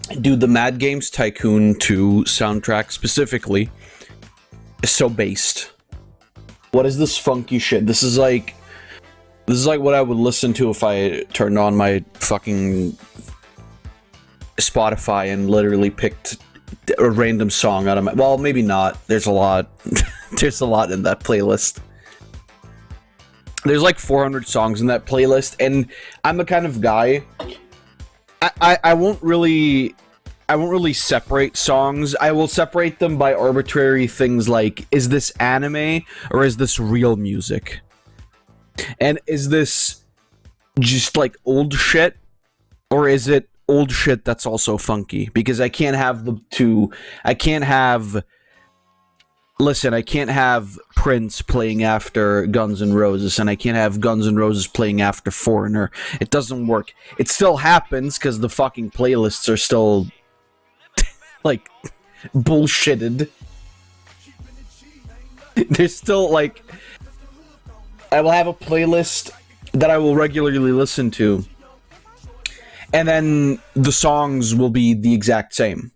Dude, the Mad Games Tycoon 2 soundtrack specifically is so based. What is this funky shit? This is like what I would listen to if I turned on my fucking Spotify and literally picked a random song out of my... Well, maybe not. There's a lot. There's a lot in that playlist. There's like 400 songs in that playlist, and I'm the kind of guy... I won't really separate songs. I will separate them by arbitrary things like, is this anime or is this real music? And is this just like old shit, or is it old shit that's also funky? Because I can't have the two. I can't have... Listen, I can't have Prince playing after Guns N' Roses, and I can't have Guns N' Roses playing after Foreigner. It doesn't work. It still happens because the fucking playlists are still like bullshitted. There's still like... I will have a playlist that I will regularly listen to, and then the songs will be the exact same.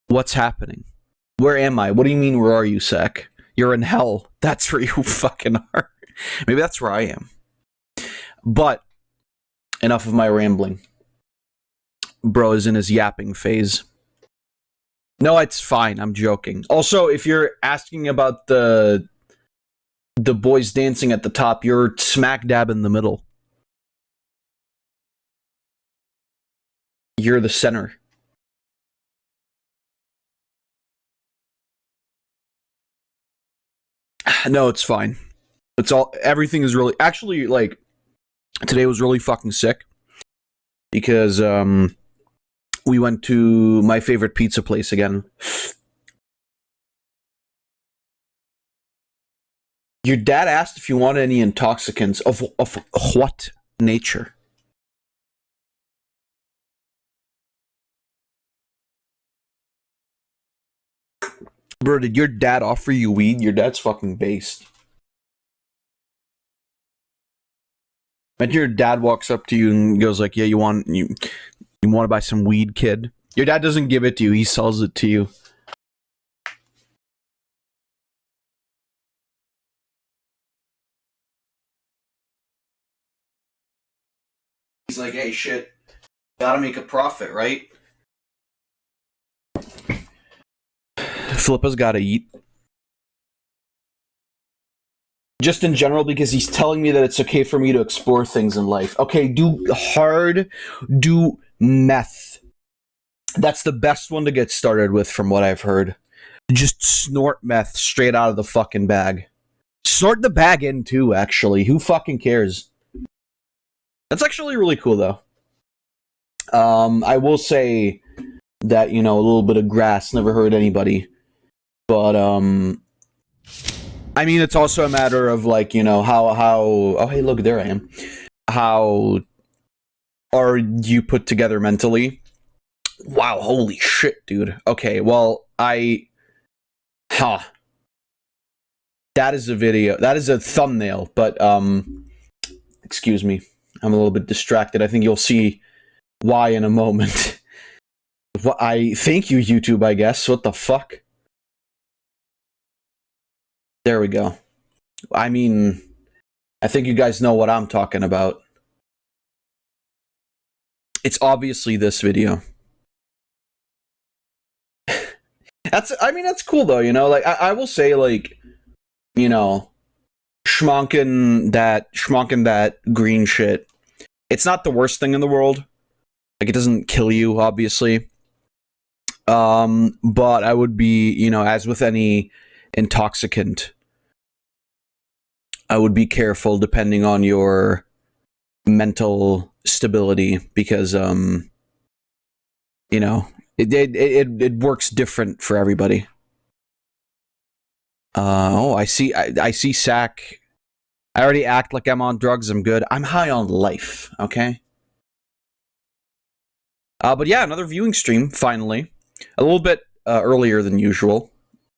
What's happening? Where am I? What do you mean, where are you, Sec? You're in hell. That's where you fucking are. Maybe that's where I am. But, enough of my rambling. Bro is in his yapping phase. No, it's fine. I'm joking. Also, if you're asking about the boys dancing at the top, you're smack dab in the middle. You're the center. No, it's fine. It's all... Everything is really... Actually, like, today was really fucking sick. Because, we went to my favorite pizza place again. Your dad asked if you wanted any intoxicants. Of what nature? Bro, did your dad offer you weed? Your dad's fucking based. Imagine your dad walks up to you and goes like, yeah, you want to buy some weed, kid? Your dad doesn't give it to you, he sells it to you. He's like, hey, shit, gotta make a profit, right? Flippa's gotta eat. Just in general, because he's telling me that it's okay for me to explore things in life. Okay, do meth. That's the best one to get started with, from what I've heard. Just snort meth straight out of the fucking bag. Snort the bag in too, actually. Who fucking cares? That's actually really cool, though. I will say that, you know, a little bit of grass never hurt anybody. But, I mean, it's also a matter of, like, you know, how... Oh, hey, look, there I am. How are you put together mentally? Wow, holy shit, dude. Okay, well, That is a video. That is a thumbnail, but, excuse me. I'm a little bit distracted. I think you'll see why in a moment. Thank you, YouTube, I guess. What the fuck? There we go. I mean, I think you guys know what I'm talking about. It's obviously this video. I mean, that's cool, though, you know? Like, I will say, like, you know, schmonking that green shit. It's not the worst thing in the world. Like, it doesn't kill you, obviously. But I would be, you know, as with any intoxicant, I would be careful depending on your mental stability, because, you know, it works different for everybody. Oh, I see Sack. I already act like I'm on drugs. I'm good. I'm high on life, okay? But yeah, another viewing stream, finally. A little bit earlier than usual.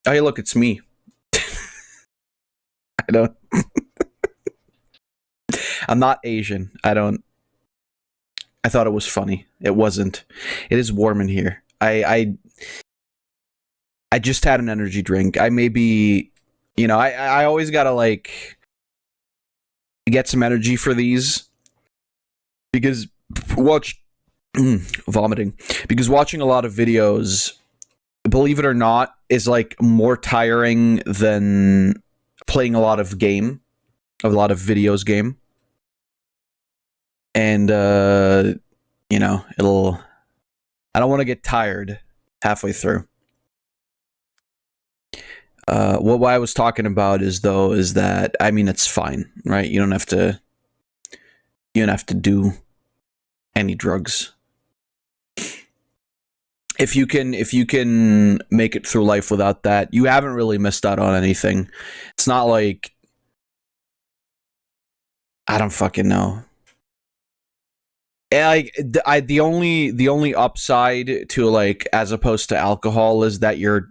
Oh, hey, look, it's me. I don't... I'm not Asian. I don't I thought it was funny. It wasn't. It is warm in here. I just had an energy drink. I maybe, you know, I always gotta like get some energy for these because vomiting, because watching a lot of videos, believe it or not, is like more tiring than playing a lot of videos game. And you know, I don't want to get tired halfway through. What I was talking about is that, I mean, it's fine, right? You don't have to do any drugs. If you can make it through life without that, you haven't really missed out on anything. It's not like, I don't fucking know. Like, the only upside to, like, as opposed to alcohol, is that you're,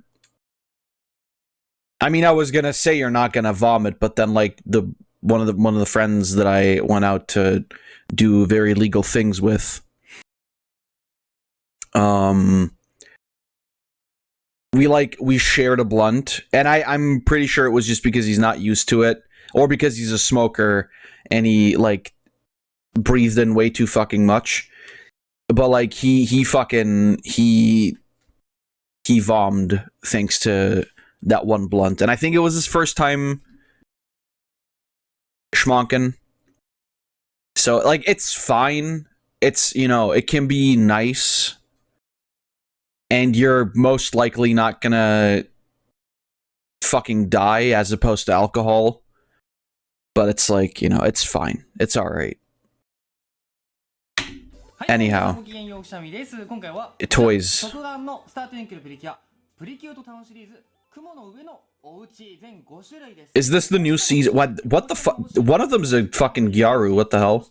I mean, I was gonna say you're not gonna vomit, but then like one of the friends that I went out to do very legal things with, we shared a blunt, and I'm pretty sure it was just because he's not used to it, or because he's a smoker and he like breathed in way too fucking much. But like he vommed thanks to that one blunt, and I think it was his first time schmonking. So like, it's fine. It's, you know, it can be nice, and you're most likely not gonna fucking die as opposed to alcohol. But it's like, you know, it's fine. It's alright. Anyhow, toys. Is this the new season? What the fuck? One of them is a fucking Gyaru. What the hell?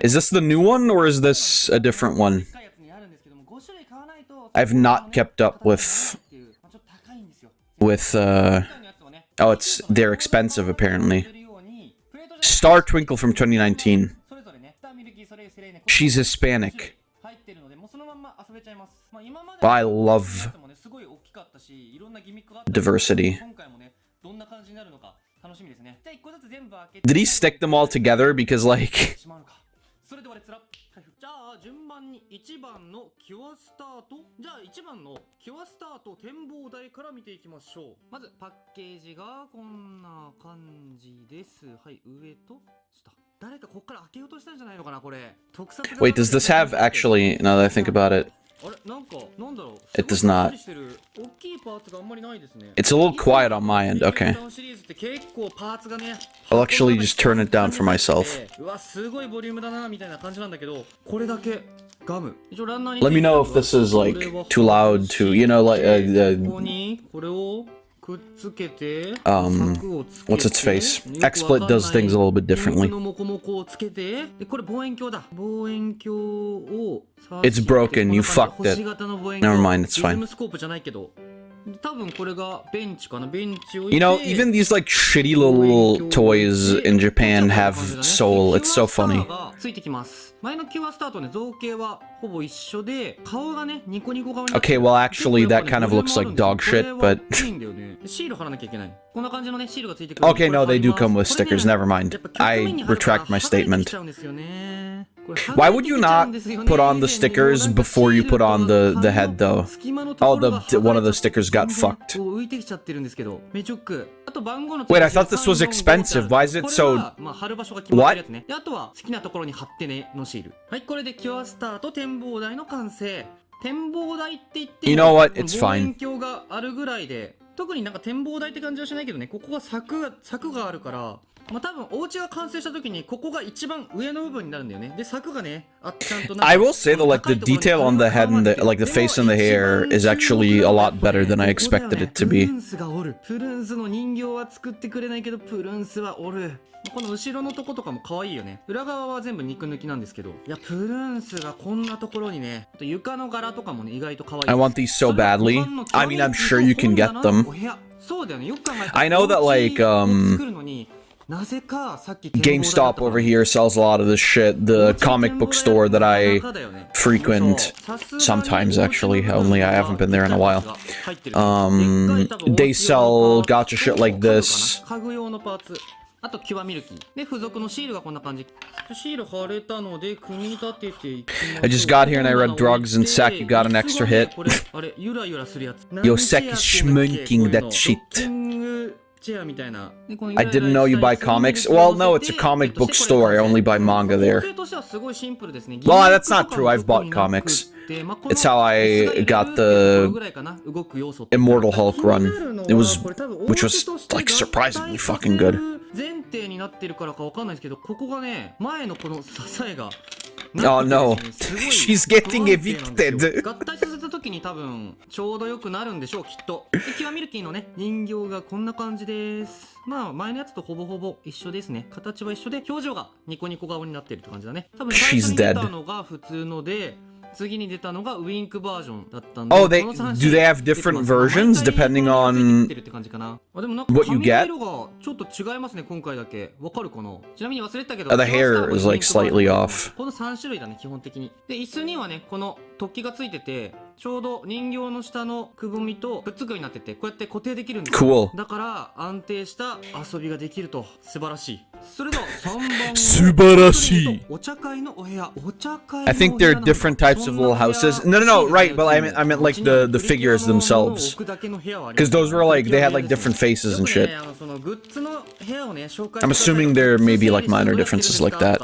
Is this the new one, or is this a different one? I've not kept up with oh, they're expensive apparently. Star Twinkle from 2019. She's Hispanic. I love diversity. Did he stick them all together? Because like, wait, does this have actually, now that I think about it, it does not. It's a little quiet on my end. Okay. I'll actually just turn it down for myself. Let me know if this is like too loud to, you know, like what's its face? XSplit does things a little bit differently. It's broken, you fucked it. Never mind, it's fine. You know, even these like shitty little toys in Japan have soul. It's so funny. Okay, well actually that kind of looks like dog shit, but... Okay, no, they do come with stickers, never mind. I retract my statement. Why would you not put on the stickers before you put on the head, though? Oh, one of the stickers got fucked. Wait, I thought this was expensive. Why is it so... What? You know what? It's fine. 特になんか展望台って感じはしないけどね、ここは柵があるから、まあ多分お家が完成した時にここが一番上の部分になるんだよね。で柵がね、ちゃんと。I will say that like the detail on the head and the like the face and the hair is actually a lot better than I expected it to be. プルンスの人形は作ってくれないけど、プルンスはおる。この後ろのとことかも可愛いよね。裏側は全部肉抜きなんですけど、いやプルンスがこんなところにね、床の柄とかもね意外と可愛い。I want these so badly. I mean, I'm sure you can get them. I know that like GameStop over here sells a lot of this shit. The comic book store that I frequent, sometimes actually, only I haven't been there in a while. They sell gacha shit like this. あと、キュアミルキー。で、付属のシールがこんな感じ。シール貼れたので、組み立てていきます。I just got here and I read drugs and Sek, you got an extra hit. あれ、ゆらゆらするやつ。Yo, Sek is schmunking that shit. I didn't know you buy comics. Well, no, it's a comic book store. I only buy manga there. Well, that's not true. I've bought comics. It's how I got the Immortal Hulk run. Which was, like, surprisingly fucking good. 前提になってるからかわかんないですけど、ここがね、前のこの支えが Oh no, she's getting evicted. 合体させた時に多分ちょうど良くなるんでしょう、きっと。で、キュアミルキーのね、人形がこんな感じです。まあ前のやつとほぼほぼ一緒ですね。形は一緒で表情がニコニコ顔になってるって感じだね。多分最初に出たのが普通ので、次に出たのがウィンクバージョンだったんで。Oh, do they have different versions depending on what you get? 色がちょっと違いますね、今回だけ。わかるかな？ちなみに忘れたけど、The hair is like slightly off. この3種類だね、基本的に。で、椅子にはね、この突起がついてて、ちょうど人形の下のくぼみとくっつくようになってて、こうやって固定できるんですよ。だから安定した遊びができると。素晴らしい。それでは3番。素晴らしい。お茶会のお部屋。お茶会。I think there are different types of little houses. No, right, but I meant like the figures themselves. Because those were like, they had like different faces and shit. I'm assuming there may be like minor differences like that.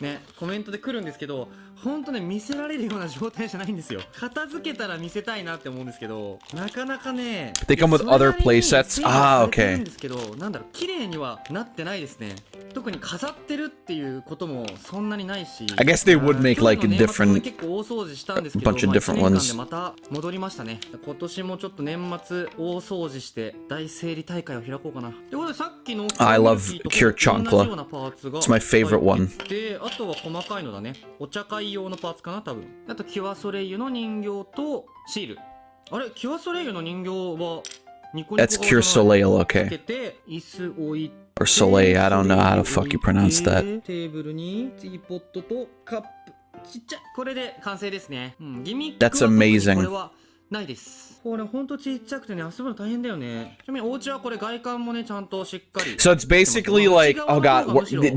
ね、コメントで来るんですけど、ほんとね、見せられるような状態じゃないんですよ。片付けたら見せたいなって思うんですけど、なかなかね。They come with other playsets? Ah, okay. ですけど、なんだろう、綺麗にはなってないですね。特に飾ってるっていうこともそんなにないし。I guess they would make like a different, 結構大掃除したんですけど、bunch of different ones. また戻りましたね。今年もちょっと年末大掃除して大整理大会を開こうかな。で、これさっきの I love Cure Chancla. It's my favorite one. で、あとは細かいのだね。お茶会用のパーツかな、多分。あとキュアソレイユの人形とシール。あれ、キュアソレイユの人形はニコニコ That's Cure Soleil, okay. つけて椅子置いて。Or Soleil, I don't know how the fuck you pronounce that. テーブルにティーポットとカップ。ちっちゃい。これで完成ですね。うん、ギミックは That's amazing. これはないです。これほんとちっちゃくてね、遊ぶの大変だよね。ちなみにお家はこれ外観もね、ちゃんとしっかり。So it's basically like, oh god,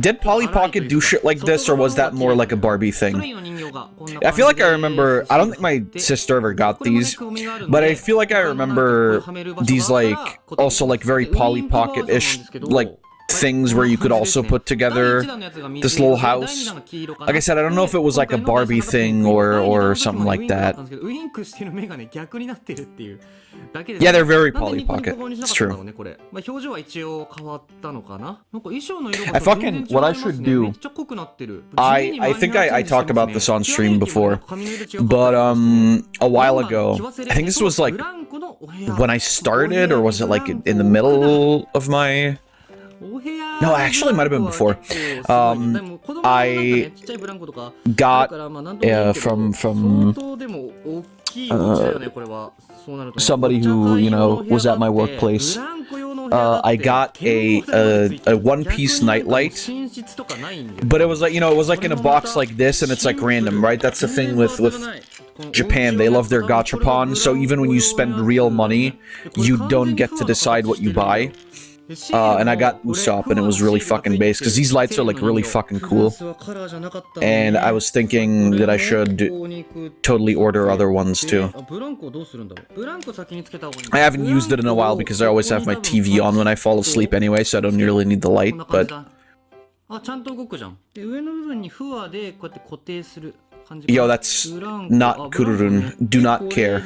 did Polly Pocket do shit like this, or was that more like a Barbie thing? I feel like I remember, I don't think my sister ever got these, but I feel like I remember these like, also like very Polly Pocket-ish, like, things where you could also put together this little house. Like I said, I don't know if it was like a Barbie thing or something like that. Yeah, they're very Polly Pocket. It's true. I fucking, what I should do, I think I talked about this on stream before, but a while ago, I think this was like when I started, or was it like in the middle of my... No, actually, it might have been before. I got from somebody who, you know, was at my workplace. I got a one-piece nightlight, but it was like, you know, it was like in a box like this, and it's like random, right? That's the thing with Japan. They love their gachapon, so even when you spend real money, you don't get to decide what you buy. And I got Usopp, and it was really fucking base, because these lights are like really fucking cool. And I was thinking that I should totally order other ones too. I haven't used it in a while because I always have my TV on when I fall asleep anyway, so I don't really need the light, but... Yo, that's not Kururun. Do not care.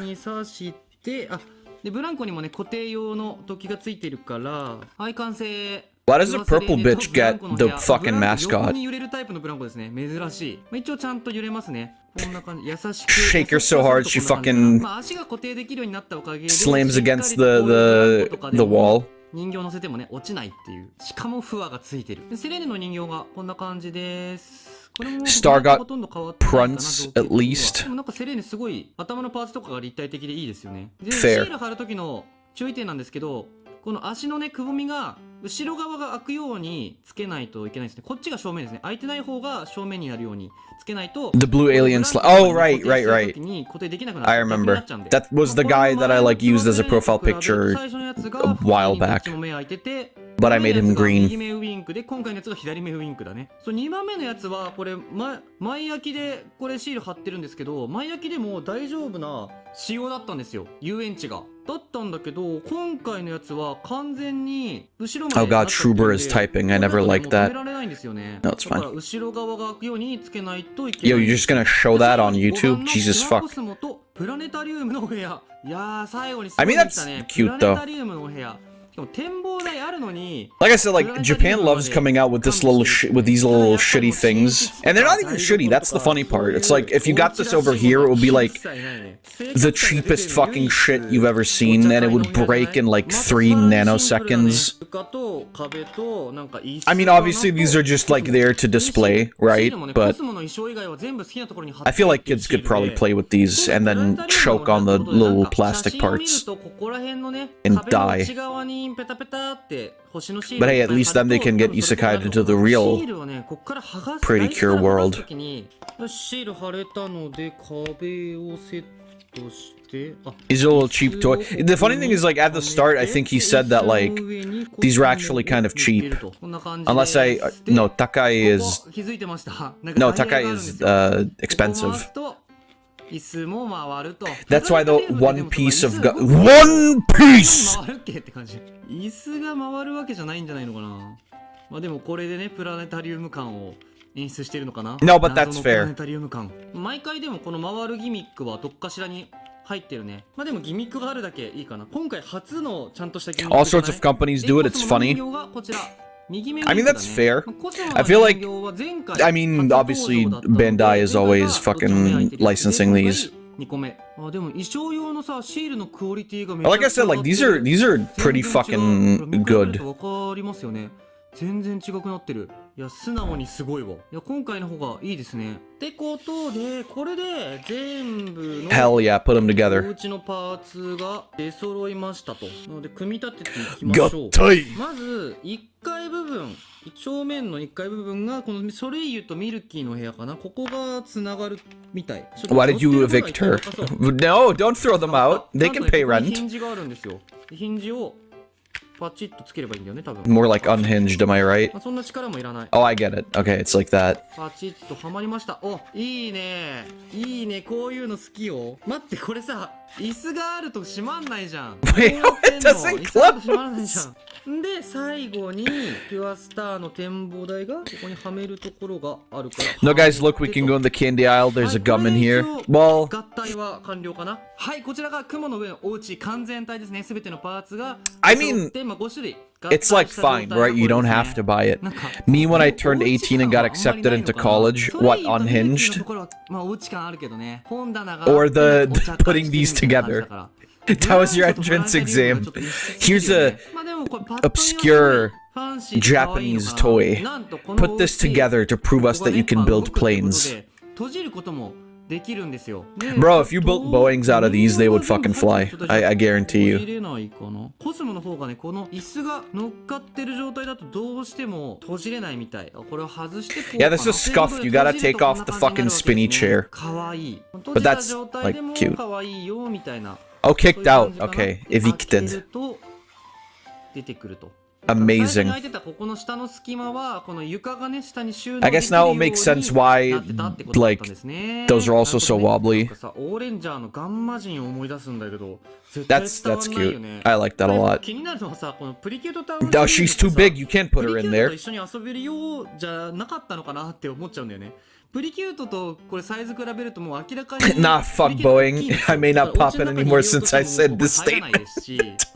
で、ブランコにもね、固定用の突起がついてるから、はい、完成。Why does the purple bitch get the fucking mascot? 横に揺れるタイプのブランコですね。珍しい。まあ、一応ちゃんと揺れますね。こんな感じ。優しく。Shake her so hard she fucking まあ、足が固定できるようになったおかげで slams against the wall. 人形乗せてもね、落ちないっていう。しかもフワがついてる。で、セレーネの人形がこんな感じです。Star got prunts, at least. でもなんかセレーネすごい頭のパーツとかが立体的でいいですよね。で、シ Fair. ール貼る時の注意点なんですけど、この足のね、くぼみが後ろ側が開くようにつけないといけないですね。こっちが正面ですね。開いてない方が正面になるようにつけないと。 The blue alien Oh, right. 固定できなくなる。 I remember. That was the guy that I like used as a profile picture a while back. But I made him green. 右目ウィンクで、今回のやつが左目ウィンクだね。そう、2番目のやつは、これ、前焼きで、これシール貼ってるんですけど、前焼きでも大丈夫な仕様だったんですよ。遊園地が。だったんだけど、今回のやつは完全に、後ろまで。Oh god, Shroober is typing. I never liked that. 止められないんですよね。 No, it's fine. だから後ろ側が開くようにつけないといけない。Yo, you're just gonna show that on YouTube? Jesus fuck. コスモとプラネタリウムのお部屋。いやー、最後にすご I い mean, できたね。 that's cute プラ though. ネタリウムのお部屋。しかも展望台あるのに。 Like I said, like Japan loves coming out with this with these little shitty things, and they're not even shitty. That's the funny part. It's like if you got this over here, it would be like the cheapest fucking shit you've ever seen, and it would break in like 3 nanoseconds. I mean, obviously these are just like there to display, right? But I feel like kids could probably play with these and then choke on the little plastic parts and die. But hey, at least then they can get isekai'd into the real, pretty cure world. He's a little cheap toy. The funny thing is, like, at the start, I think he said that, like, these were actually kind of cheap. Unless no, Takai is... No, Takai is, expensive. That's why the one piece of One Piece! 椅子が回るわけじゃないんじゃないのかな。まあでもこれでね、プラネタリウム感を演出してるのかな。 No, but that's fair. 毎回でもこの回るギミックはどっかしらに入ってるね。まあでもギミックがあるだけいいかな。今回初のちゃんとしたギミック。 All sorts of companies do it, it's funny. I mean, that's fair. I feel like, I mean, obviously, Bandai is always fucking licensing these. Like I said, like, these are pretty fucking good. 全然違くなってる。いや、素直にすごいわ。いや、今回の方がいいですね。ってことで、これで全部の Hell yeah, put them お together. 家のパーツが出揃いましたと。なので、組み立てていきましょう。まず、1階部分。正面の1階部分が、このソレイユとミルキーの部屋かな。ここが繋がるみたい。Why did you evict her? No, don't throw them out. They can pay ヒ rent. ンジがあるんですよ。ヒンジをパチッとつければいいんだよね、多分。 More like unhinged, am I right? そんな力もいらない。Oh, I get it. Okay, it's like that. パチッとはまりました。お、いいね。いいね。こういうの好きよ。待って、これさ、椅子があると閉まんないじゃん。Wait, it doesn't 椅子あると close. 閉まらないじゃん。で、最後に、ピュアスターの展望台がここにはめるところがあるから。No, guys, look, we can go in the candy aisle. There's a gum in here. Well, 合体は完了かな。はい、こちらが雲の上のお家完全体ですね。すべてのパーツが。I mean, 5種類。 it's like fine, right? You don't have to buy it. Me, when I turned 18 and got accepted into college, what, unhinged? Or the putting these together? That was your entrance exam. Here's a obscure Japanese toy. Put this together to prove us that you can build planes. Bro, if you built Boeings out of these, they would fucking fly. I guarantee you. Yeah, this is scuffed. You gotta take off the fucking spinny chair. But that's, like, cute. Oh, kicked out. Okay, evicted. Amazing. I guess now it makes sense why, like, those are also so wobbly. That's cute. I like that a lot. Oh, she's too big. You can't put her in there. プリキュートとこれサイズ比べるともう明らかに Nah, fuck Boeing. I may not pop it anymore since I said this statement.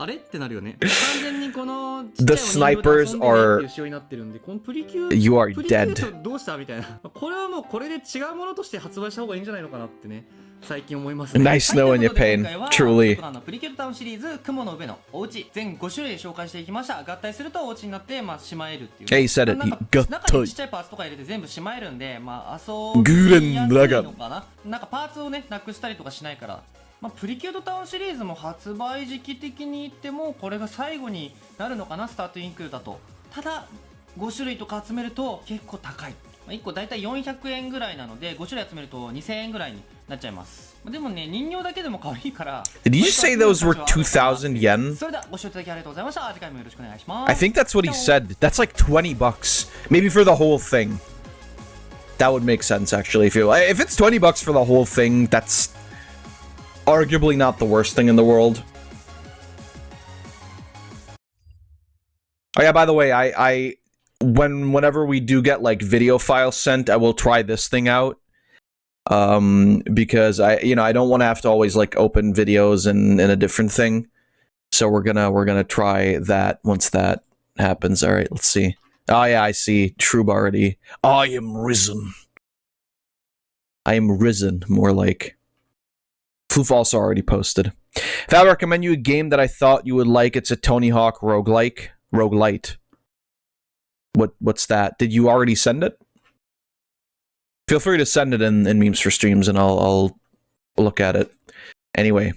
あれってなるよね。完全にこの The snipers are. You are dead. どうしたみたいな。これはもうこれで違うものとして発売した方がいいんじゃないのかなってね。最近思いますね。Nice knowing your pain. Truly. プリキュートタウンシリーズ雲の上のお家全5種類紹介していきました。合体するとお家になってまあしまえるっていう。Hey, you said it. 中にちっちゃいパーツとか入れて全部しまえるんで、まあ遊びやすいのかな。なんかパーツをねなくしたりとかしないから。まあ、プリキュートタウンシリーズも発売時期的に言ってもこれが最後になるのかな、スタートインクだと。ただ5種類とか集めると結構高い、1個だいたい400円ぐらいなので5種類集めると2000円ぐらいになっちゃいます。でもね、人形だけでも可愛いから。 Did you say those were 2,000 yen? それではご視聴いただきありがとうございました。次回もよろしくお願いします。 I think that's what he said. That's like 20 bucks. Maybe for the whole thing. That would make sense, actually. If it's 20 bucks for the whole thing, that's arguably not the worst thing in the world. Oh yeah, by the way, whenever we do get like video files sent, I will try this thing out. Because I don't want to have to always like open videos in a different thing. So we're gonna try that once that happens. All right, let's see. Oh yeah, I see. Shroob already. I am risen. I am risen, more like. Floof also already posted. If I recommend you a game that I thought you would like, it's a Tony Hawk roguelite. What's that? Did you already send it? Feel free to send it in memes for streams and I'll look at it. Anyway,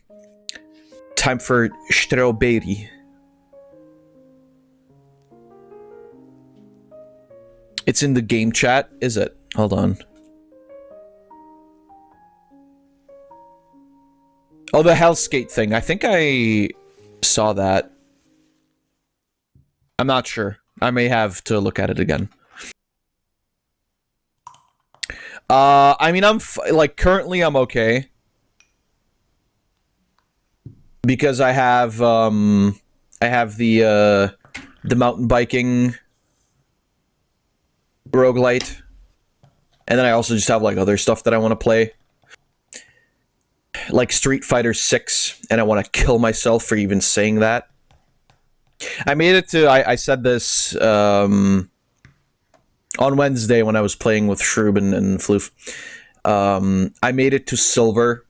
time for Strabby. It's in the game chat, is it? Hold on. Oh, the Hellskate thing. I think I saw that. I'm not sure. I may have to look at it again. I mean, currently I'm okay. Because I have the mountain biking roguelite. And then I also just have, like, other stuff that I want to play. Like Street Fighter 6, and I want to kill myself for even saying that. I made it to, I said this, on Wednesday when I was playing with Shroob and Floof. I made it to Silver,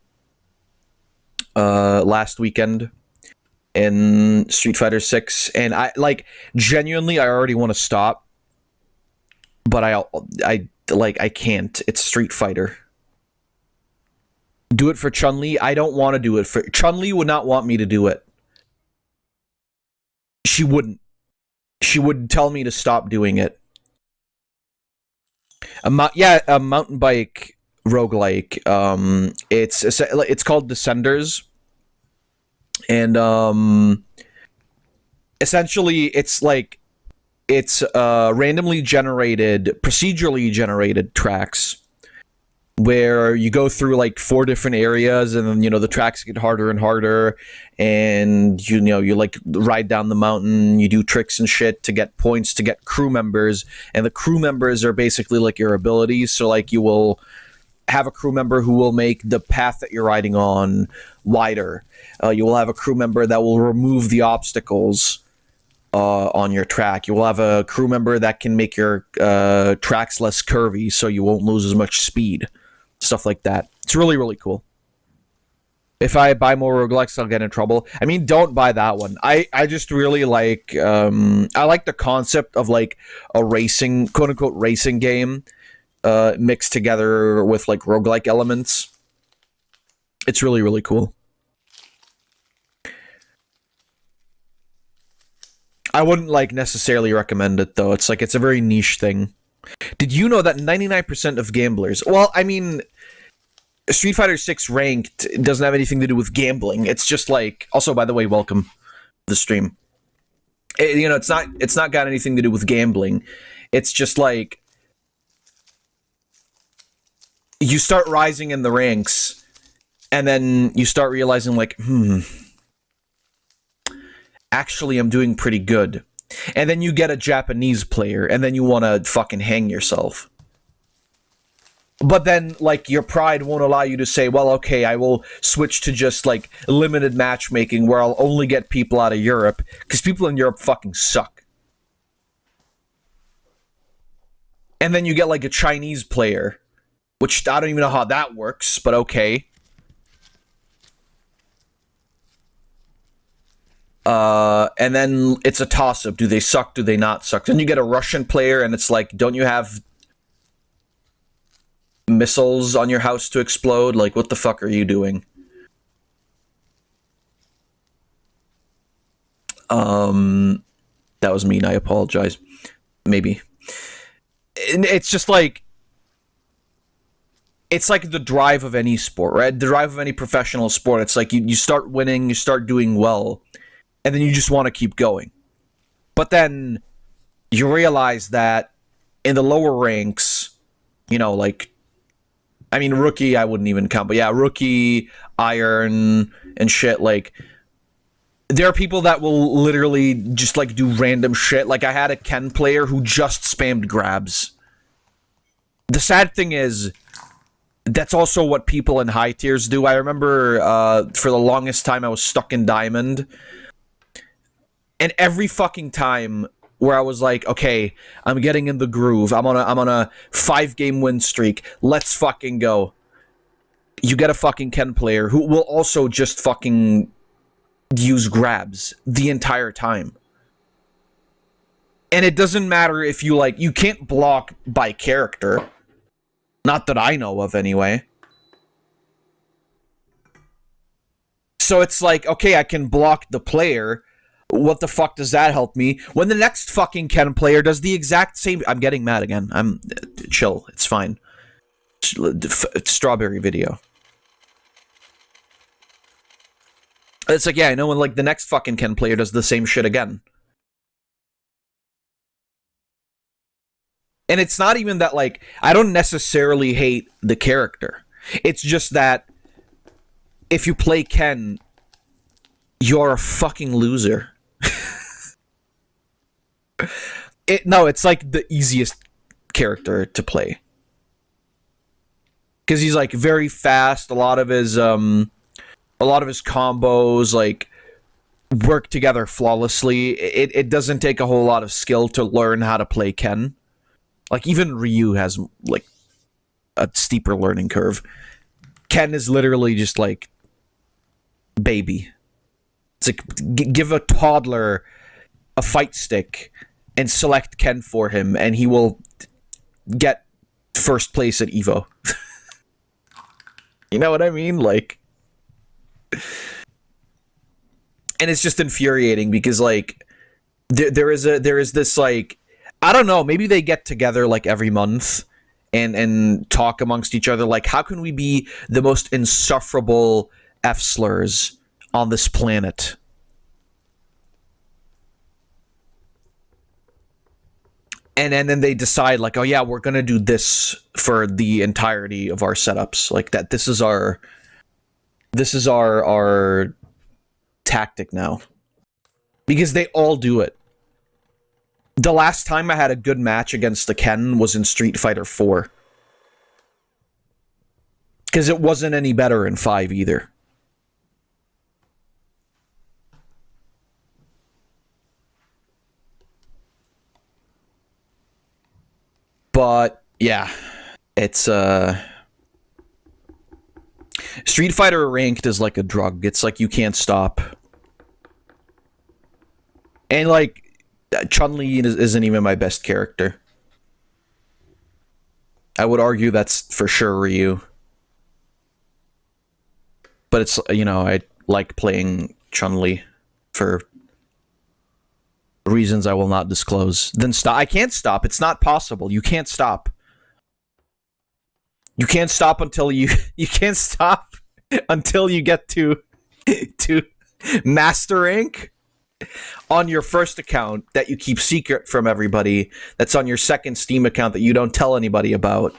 last weekend in Street Fighter 6, and genuinely, I already want to stop. But I can't. It's Street Fighter. Do it for Chun-Li? I don't want to do it for... Chun-Li would not want me to do it. She wouldn't. She would tell me to stop doing it. A mountain bike roguelike. It's called Descenders. And, essentially, it's randomly generated, procedurally generated tracks where you go through like 4 different areas, and then the tracks get harder and harder, and you like ride down the mountain, you do tricks and shit to get points, to get crew members, and the crew members are basically like your abilities. So like you will have a crew member who will make the path that you're riding on wider. You will have a crew member that will remove the obstacles on your track. You will have a crew member that can make your tracks less curvy so you won't lose as much speed. Stuff like that. It's really, really cool. If I buy more roguelikes, I'll get in trouble. I mean, don't buy that one. I just really like... I like the concept of like a racing, quote-unquote racing game mixed together with like roguelike elements. It's really, really cool. I wouldn't like necessarily recommend it though. It's a very niche thing. Did you know that 99% of gamblers... Well, I mean, Street Fighter 6 ranked doesn't have anything to do with gambling. It's just like... Also, by the way, welcome to the stream. It's not got anything to do with gambling. It's just like... You start rising in the ranks, and then you start realizing like, actually, I'm doing pretty good. And then you get a Japanese player, and then you want to fucking hang yourself. But then, like, your pride won't allow you to say, well, okay, I will switch to just, like, limited matchmaking where I'll only get people out of Europe, because people in Europe fucking suck. And then you get, like, a Chinese player, which I don't even know how that works, but okay. And then it's a toss-up. Do they suck? Do they not suck? Then you get a Russian player, and it's like, don't you have missiles on your house to explode? Like, what the fuck are you doing? That was mean. I apologize. Maybe. It's just like, it's like the drive of any sport, right? The drive of any professional sport. It's like you start winning, you start doing well, and then you just want to keep going. But then you realize that in the lower ranks, you know, like, I mean, rookie, I wouldn't even count, but yeah, rookie, iron, and shit, like, there are people that will literally just, like, do random shit. Like, I had a Ken player who just spammed grabs. The sad thing is, that's also what people in high tiers do. I remember for the longest time I was stuck in Diamond. And every fucking time where I was like, okay, I'm getting in the groove. I'm on a 5-game win streak. Let's fucking go. You get a fucking Ken player who will also just fucking use grabs the entire time. And it doesn't matter if you, like, you can't block by character. Not that I know of, anyway. So it's like, okay, I can block the player. What the fuck does that help me? When the next fucking Ken player does the exact same... I'm getting mad again. I'm... chill. It's fine. Strawberry video. It's like, yeah, I know when, like, the next fucking Ken player does the same shit again. And it's not even that, like, I don't necessarily hate the character. It's just that if you play Ken, you're a fucking loser. No, it's like the easiest character to play. Because he's, like, very fast. A lot of his combos, like, work together flawlessly. It doesn't take a whole lot of skill to learn how to play Ken. Like, even Ryu has, like, a steeper learning curve. Ken is literally just, like, baby. It's like, give a toddler a fight stick and select Ken for him, and he will get first place at EVO. You know what I mean? Like... And it's just infuriating because, like, there is this, like... I don't know, maybe they get together, like, every month and talk amongst each other, like, how can we be the most insufferable F-slurs on this planet? And then they decide, like, oh yeah, we're gonna do this for the entirety of our setups. Like, that this is our tactic now. Because they all do it. The last time I had a good match against the Ken was in Street Fighter 4. Because it wasn't any better in 5 either. But, yeah. It's, Street Fighter Ranked is like a drug. It's like you can't stop. And, like, Chun-Li isn't even my best character. I would argue that's for sure Ryu. But it's, you know, I like playing Chun-Li for reasons I will not disclose. Then stop. I can't stop. It's not possible. You can't stop. You can't stop until you can't stop until you get to Master Rank on your first account that you keep secret from everybody. That's on your second Steam account that you don't tell anybody about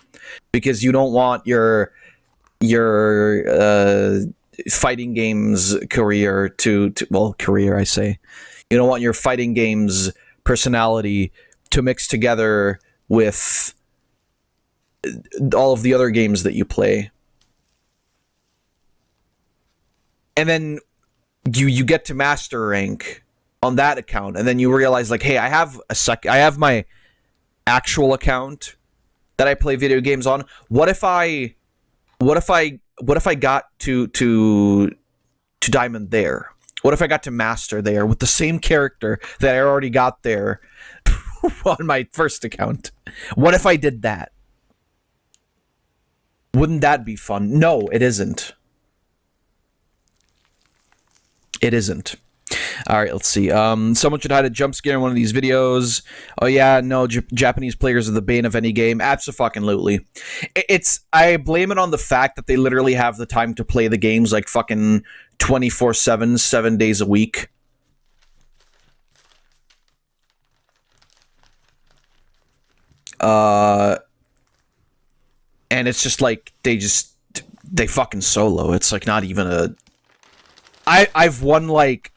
because you don't want your fighting games career to career, I say. You don't want your fighting games personality to mix together with all of the other games that you play. And then you get to Master Rank on that account, and then you realize, like, hey, I have my actual account that I play video games on. What if I got to Diamond there? What if I got to Master there with the same character that I already got there on my first account? What if I did that? Wouldn't that be fun? No, it isn't. It isn't. All right, let's see. Someone should hide a jump scare in one of these videos. Oh yeah, no, Japanese players are the bane of any game. Absolutely. I blame it on the fact that they literally have the time to play the games like fucking 24/7, 7 days a week. And it's just like they fucking solo. It's like not even a. I've won like.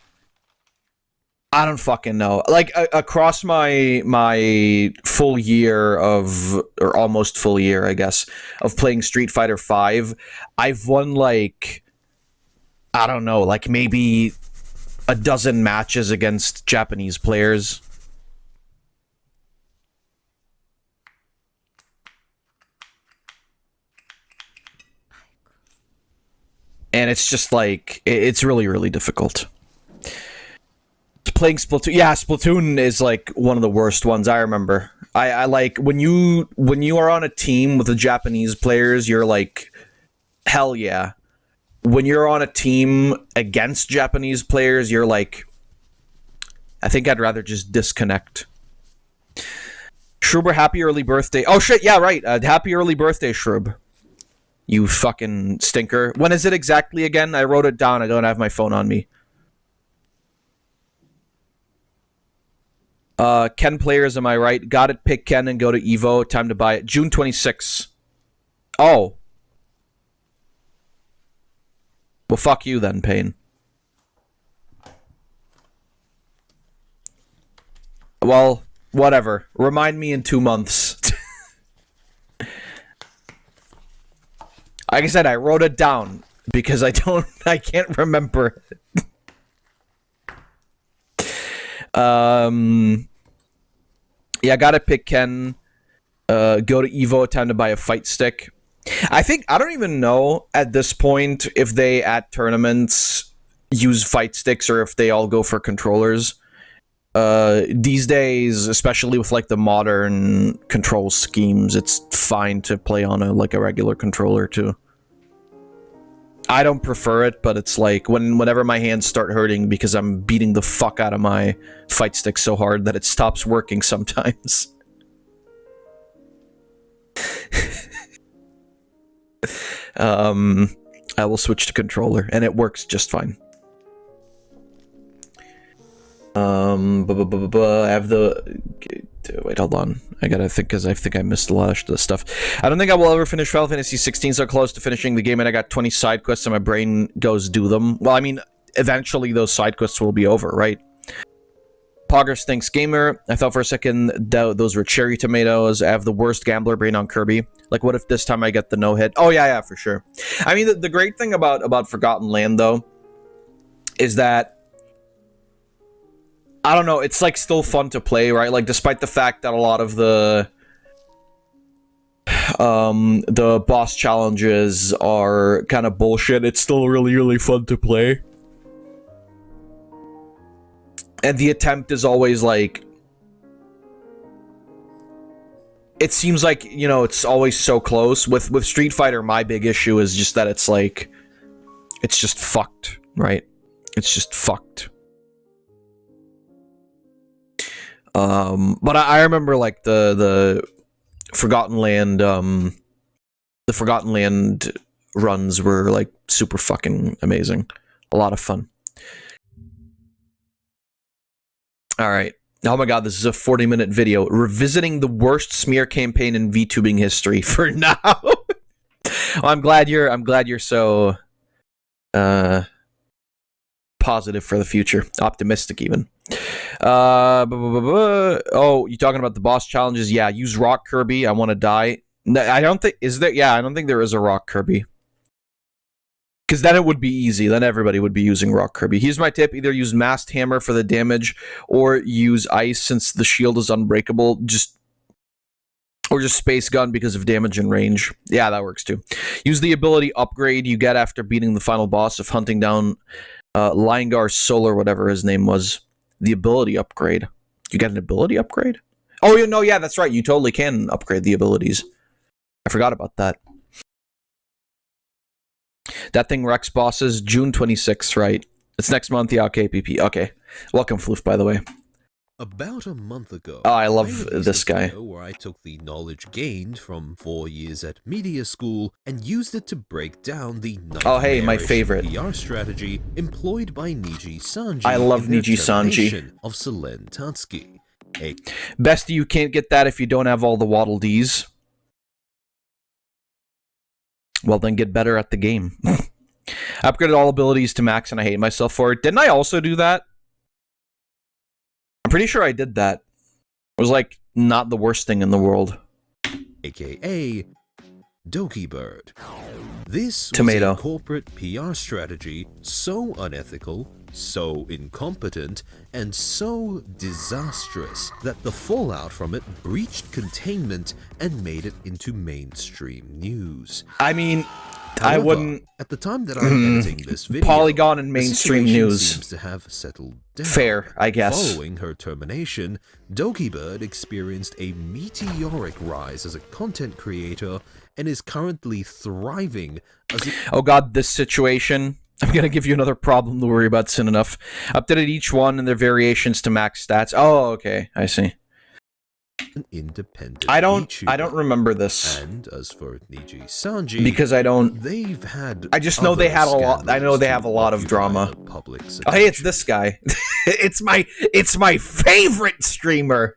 I don't fucking know. Like across my full year of, or almost full year, I guess, of playing Street Fighter V, I've won like, I don't know, like maybe a dozen matches against Japanese players. And it's just like, it's really, really difficult. Playing Splatoon, yeah, Splatoon is like one of the worst ones. I remember. I like when you are on a team with the Japanese players, you're like, hell yeah. When you're on a team against Japanese players, you're like, I think I'd rather just disconnect. Shroob, happy early birthday. Oh shit, yeah, right. Happy early birthday, Shroob. You fucking stinker. When is it exactly again? I wrote it down. I don't have my phone on me. Ken players, am I right? Got it, pick Ken and go to Evo. Time to buy it. June 26th. Oh. Well, fuck you then, Payne. Well, whatever. Remind me in 2 months. Like I said, I wrote it down because I can't remember. Yeah, gotta pick Ken. Go to Evo, time to buy a fight stick. I don't even know at this point if they at tournaments use fight sticks or if they all go for controllers. These days, especially with like the modern control schemes, it's fine to play on a regular controller too. I don't prefer it, but it's like whenever my hands start hurting because I'm beating the fuck out of my fight stick so hard that it stops working sometimes. I will switch to controller, and it works just fine. I have the... Wait, hold on. I gotta think, because I think I missed a lot of the stuff. I don't think I will ever finish Final Fantasy 16 so close to finishing the game, and I got 20 side quests, and my brain goes do them. Well, I mean, eventually those side quests will be over, right? Poggers thinks gamer. I thought for a second that those were cherry tomatoes. I have the worst gambler brain on Kirby. Like, what if this time I get the no-hit? Oh, yeah, for sure. I mean, the great thing about Forgotten Land, though, is that I don't know, it's like still fun to play, right? Like despite the fact that a lot of the boss challenges are kind of bullshit, it's still really, really fun to play. And the attempt is always like, it seems like, you know, it's always so close. With Street Fighter, my big issue is just that it's like, it's just fucked, right? It's just fucked. But I remember like the Forgotten Land, the Forgotten Land runs were like super fucking amazing. A lot of fun. All right. Oh my god, this is a 40-minute video revisiting the worst smear campaign in VTubing history for now. Well, I'm glad you're so positive for the future, optimistic even. Oh, you talking about the boss challenges? Yeah, use Rock Kirby. I want to die. No, I don't think is there. Yeah, I don't think there is a Rock Kirby. Because then it would be easy. Then everybody would be using Rock Kirby. Here's my tip: either use Masked Hammer for the damage, or use Ice since the shield is unbreakable. Or just Space Gun because of damage and range. Yeah, that works too. Use the ability upgrade you get after beating the final boss of hunting down Lyngar Solar, whatever his name was. The ability upgrade. You get an ability upgrade? Oh, no, yeah, that's right. You totally can upgrade the abilities. I forgot about that. That thing wrecks bosses June 26th, right? It's next month, yeah, okay, PP. Okay. Welcome, Floof, by the way. About a month ago, Oh, I love released this a guy. video where I took the knowledge gained from 4 years at media school and used it to break down the Oh, hey, my nightmarish favorite. PR strategy employed by Niji Sanji. I love in their Niji Sanji. termination of Selen Tatsuki. Bestie, you can't get that if you don't have all the Waddle Dees. Well, then get better at the game. Upgraded all abilities to max and I hate myself for it. Didn't I also do that? I'm pretty sure I did that. It was like not the worst thing in the world. AKA Doki Bird. This Tomato. was a corporate PR strategy so unethical, so incompetent, and so disastrous that the fallout from it breached containment and made it into mainstream news. I mean, However, I wouldn't... At the time that I'm editing this video, Polygon and mainstream the situation news. seems to have settled down. Fair, I guess. Following her termination, Doki Bird experienced a meteoric rise as a content creator and is currently thriving as a Oh god, this situation. I'm gonna give you another problem to worry about soon enough. Updated each one and their variations to max stats. Oh, okay, I see. an independent I don't YouTuber. remember this. And as for Niji Sanji, Because I don't... they've had I just know they other had a lot... I know they have a lot of scandals to drama. occupy the public's Oh, hey, it's attention. this guy. it's my favorite streamer.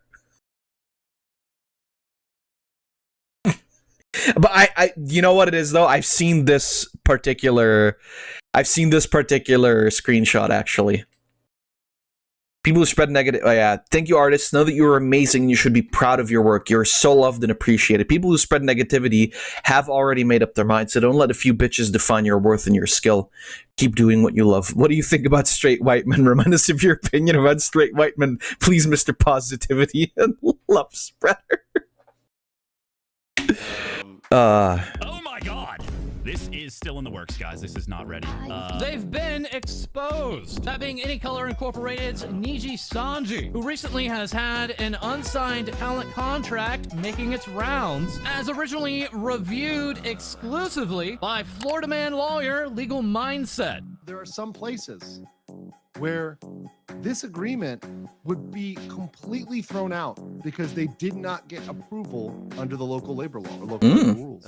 But I you know what it is though? I've seen this particular screenshot actually. People who spread negative... Oh yeah, thank you artists. Know that you are amazing and you should be proud of your work. You're so loved and appreciated. People who spread negativity have already made up their minds, so don't let a few bitches define your worth and your skill. Keep doing what you love. What do you think about straight white men? Remind us of your opinion about straight white men. Please, Mr. Positivity and Love Spreader. Oh my god! This is still in the works, guys. This is not ready. They've been exposed. That being Any Color Incorporated's Niji Sanji, who recently has had an unsigned talent contract making its rounds, as originally reviewed exclusively by Florida man lawyer Legal Mindset. There are some places where this agreement would be completely thrown out because they did not get approval under the local labor law or local labor rules.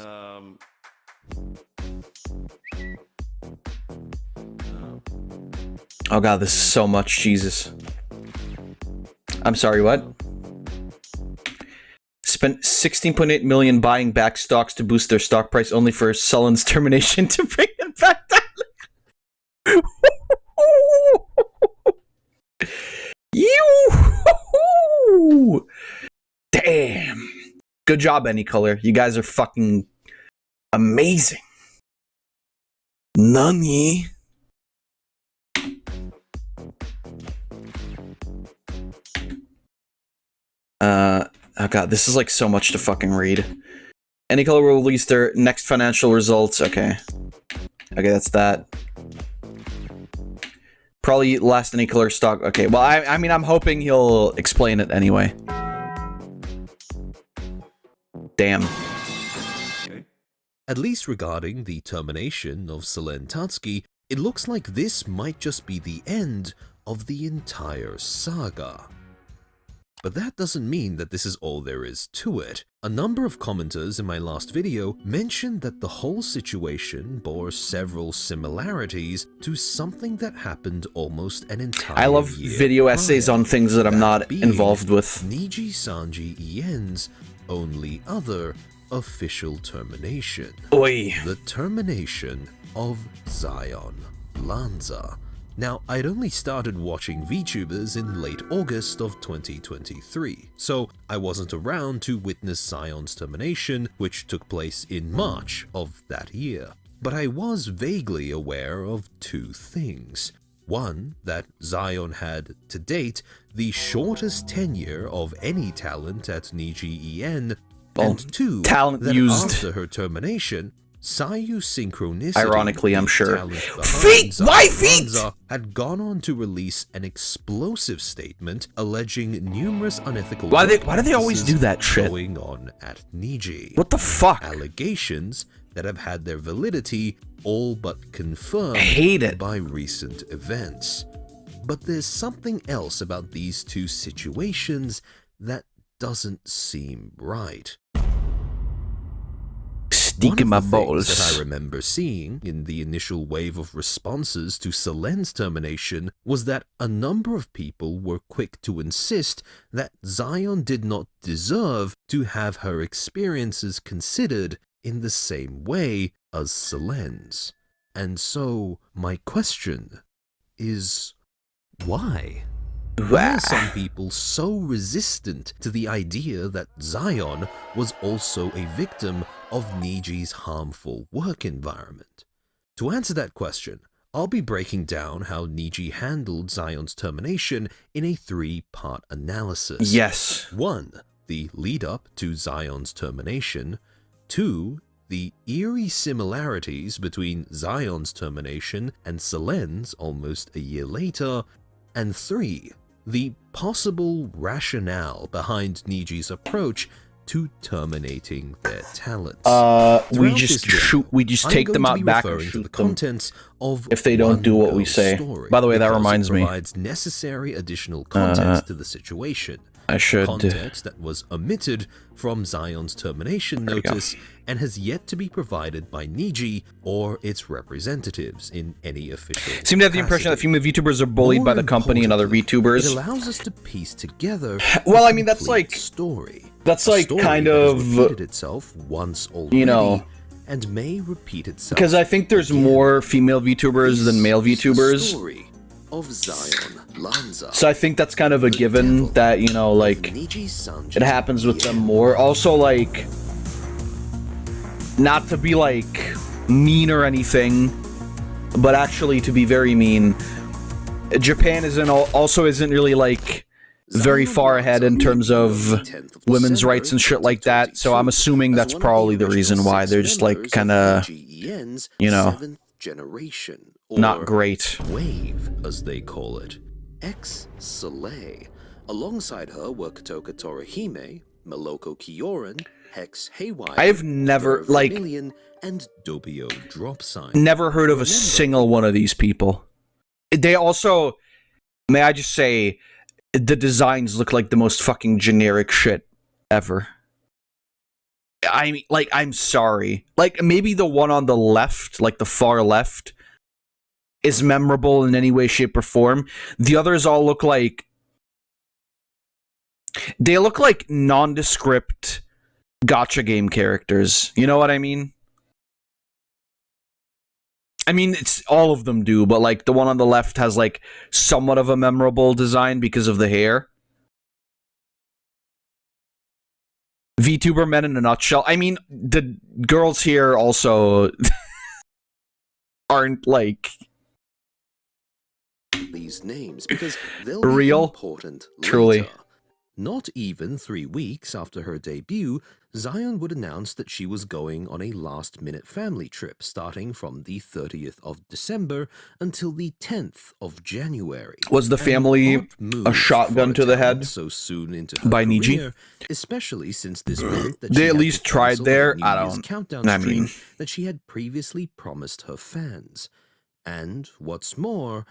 Oh god, this is so much, Jesus. I'm sorry, what? Spent 16.8 million buying back stocks to boost their stock price only for Sullen's termination to bring it back down. You! Damn. Good job, Any Color. You guys are fucking amazing. Nani? Oh god, this is like so much to fucking read. Any Color will release their next financial results. Okay. Okay, that's that. Probably last Any Color stock. Okay, well, I mean, I'm hoping he'll explain it anyway. Damn. At least regarding the termination of Selen Tatsuki, it looks like this might just be the end of the entire saga. But that doesn't mean that this is all there is to it. A number of commenters in my last video mentioned that the whole situation bore several similarities to something that happened almost an entire I love year video essays prior. on things that I'm not being involved with. Niji Sanji Ien's only other official termination. Oi. The termination of Zion Lanza. Now, I'd only started watching VTubers in late August of 2023, so I wasn't around to witness Zion's termination, which took place in March of that year. But I was vaguely aware of two things. One, that Zion had, to date, the shortest tenure of any talent at Niji En, and two, talent that used. after her termination, Sayu Synchronicity, Ironically, I'm the sure. talent behind Feet! Zion Why feet? Lanza, had gone on to release an explosive statement alleging numerous unethical Why work do they always do that practices shit? going on at Niji. What the fuck? Allegations that have had their validity all but confirmed I hate it. by recent events. But there's something else about these two situations that doesn't seem right. Stick in my One of the things balls. that I remember seeing in the initial wave of responses to Selen's termination was that a number of people were quick to insist that Zion did not deserve to have her experiences considered in the same way as Selen's. And so, my question is, why? Why are some people so resistant to the idea that Zion was also a victim of Niji's harmful work environment? To answer that question, I'll be breaking down how Niji handled Zion's termination in a 3-part analysis. Yes. 1. The lead-up to Zion's termination. 2. The eerie similarities between Zion's termination and Selen's almost a year later. And 3. The possible rationale behind Niji's approach to terminating their talents. We Throughout just this video, shoot. We just I'm take going them to out be back and referring to shoot the them contents of if they don't One do what we Girl's say. Story, By the way, that because reminds it me. provides necessary additional context to the situation. I should. Context that was omitted from Zion's termination There we go. notice and has yet to be provided by Niji or its representatives in any official Seem to have the impression that capacity. female VTubers are bullied by the company and other importantly, VTubers. It allows us to piece together Well, a I mean, that's complete like- story. that's A like story kind that has of, repeated itself once already, know, and may repeat itself Because I think there's again. more female VTubers than male This is the VTubers. story of Zion Lanza. So I think that's kind of a given that, you know, like, Niji Sanji it happens with them more. Also, like, not to be, like, mean or anything, but actually to be very mean, Japan also isn't really, like, very far ahead in terms of women's rights and shit like that, so I'm assuming that's probably the reason why they're just, like, kind of, you know, generation, not or great. Wave, as they call it. Ex-Soleil. Alongside her were Kotoka Torihime, Maloko Kyoran, Hex Haywire, I've never, Vera like, Vermilion, and Dobio Drop Sign. never heard of a single one of these people. They also, may I just say, the designs look like the most fucking generic shit ever. I mean, like, I'm sorry. Like, maybe the one on the left, like the far left, is memorable in any way, shape, or form. The others all look like... They look like nondescript gacha game characters. You know what I mean? I mean, it's all of them do, but like the one on the left has like somewhat of a memorable design because of the hair. VTuber men in a nutshell. I mean, the girls here also aren't like These names because they'll real, be important truly. later. Not even 3 weeks after her debut, Zion would announce that she was going on a last-minute family trip starting from the 30th of December until the 10th of January. Was the An family odd move a shotgun for to the talent head so soon into her by Niji? career, especially since this meant that They she at had least to tried cancel there. the New I Year's don't- countdown I stream mean- that she had previously promised her fans. And what's more,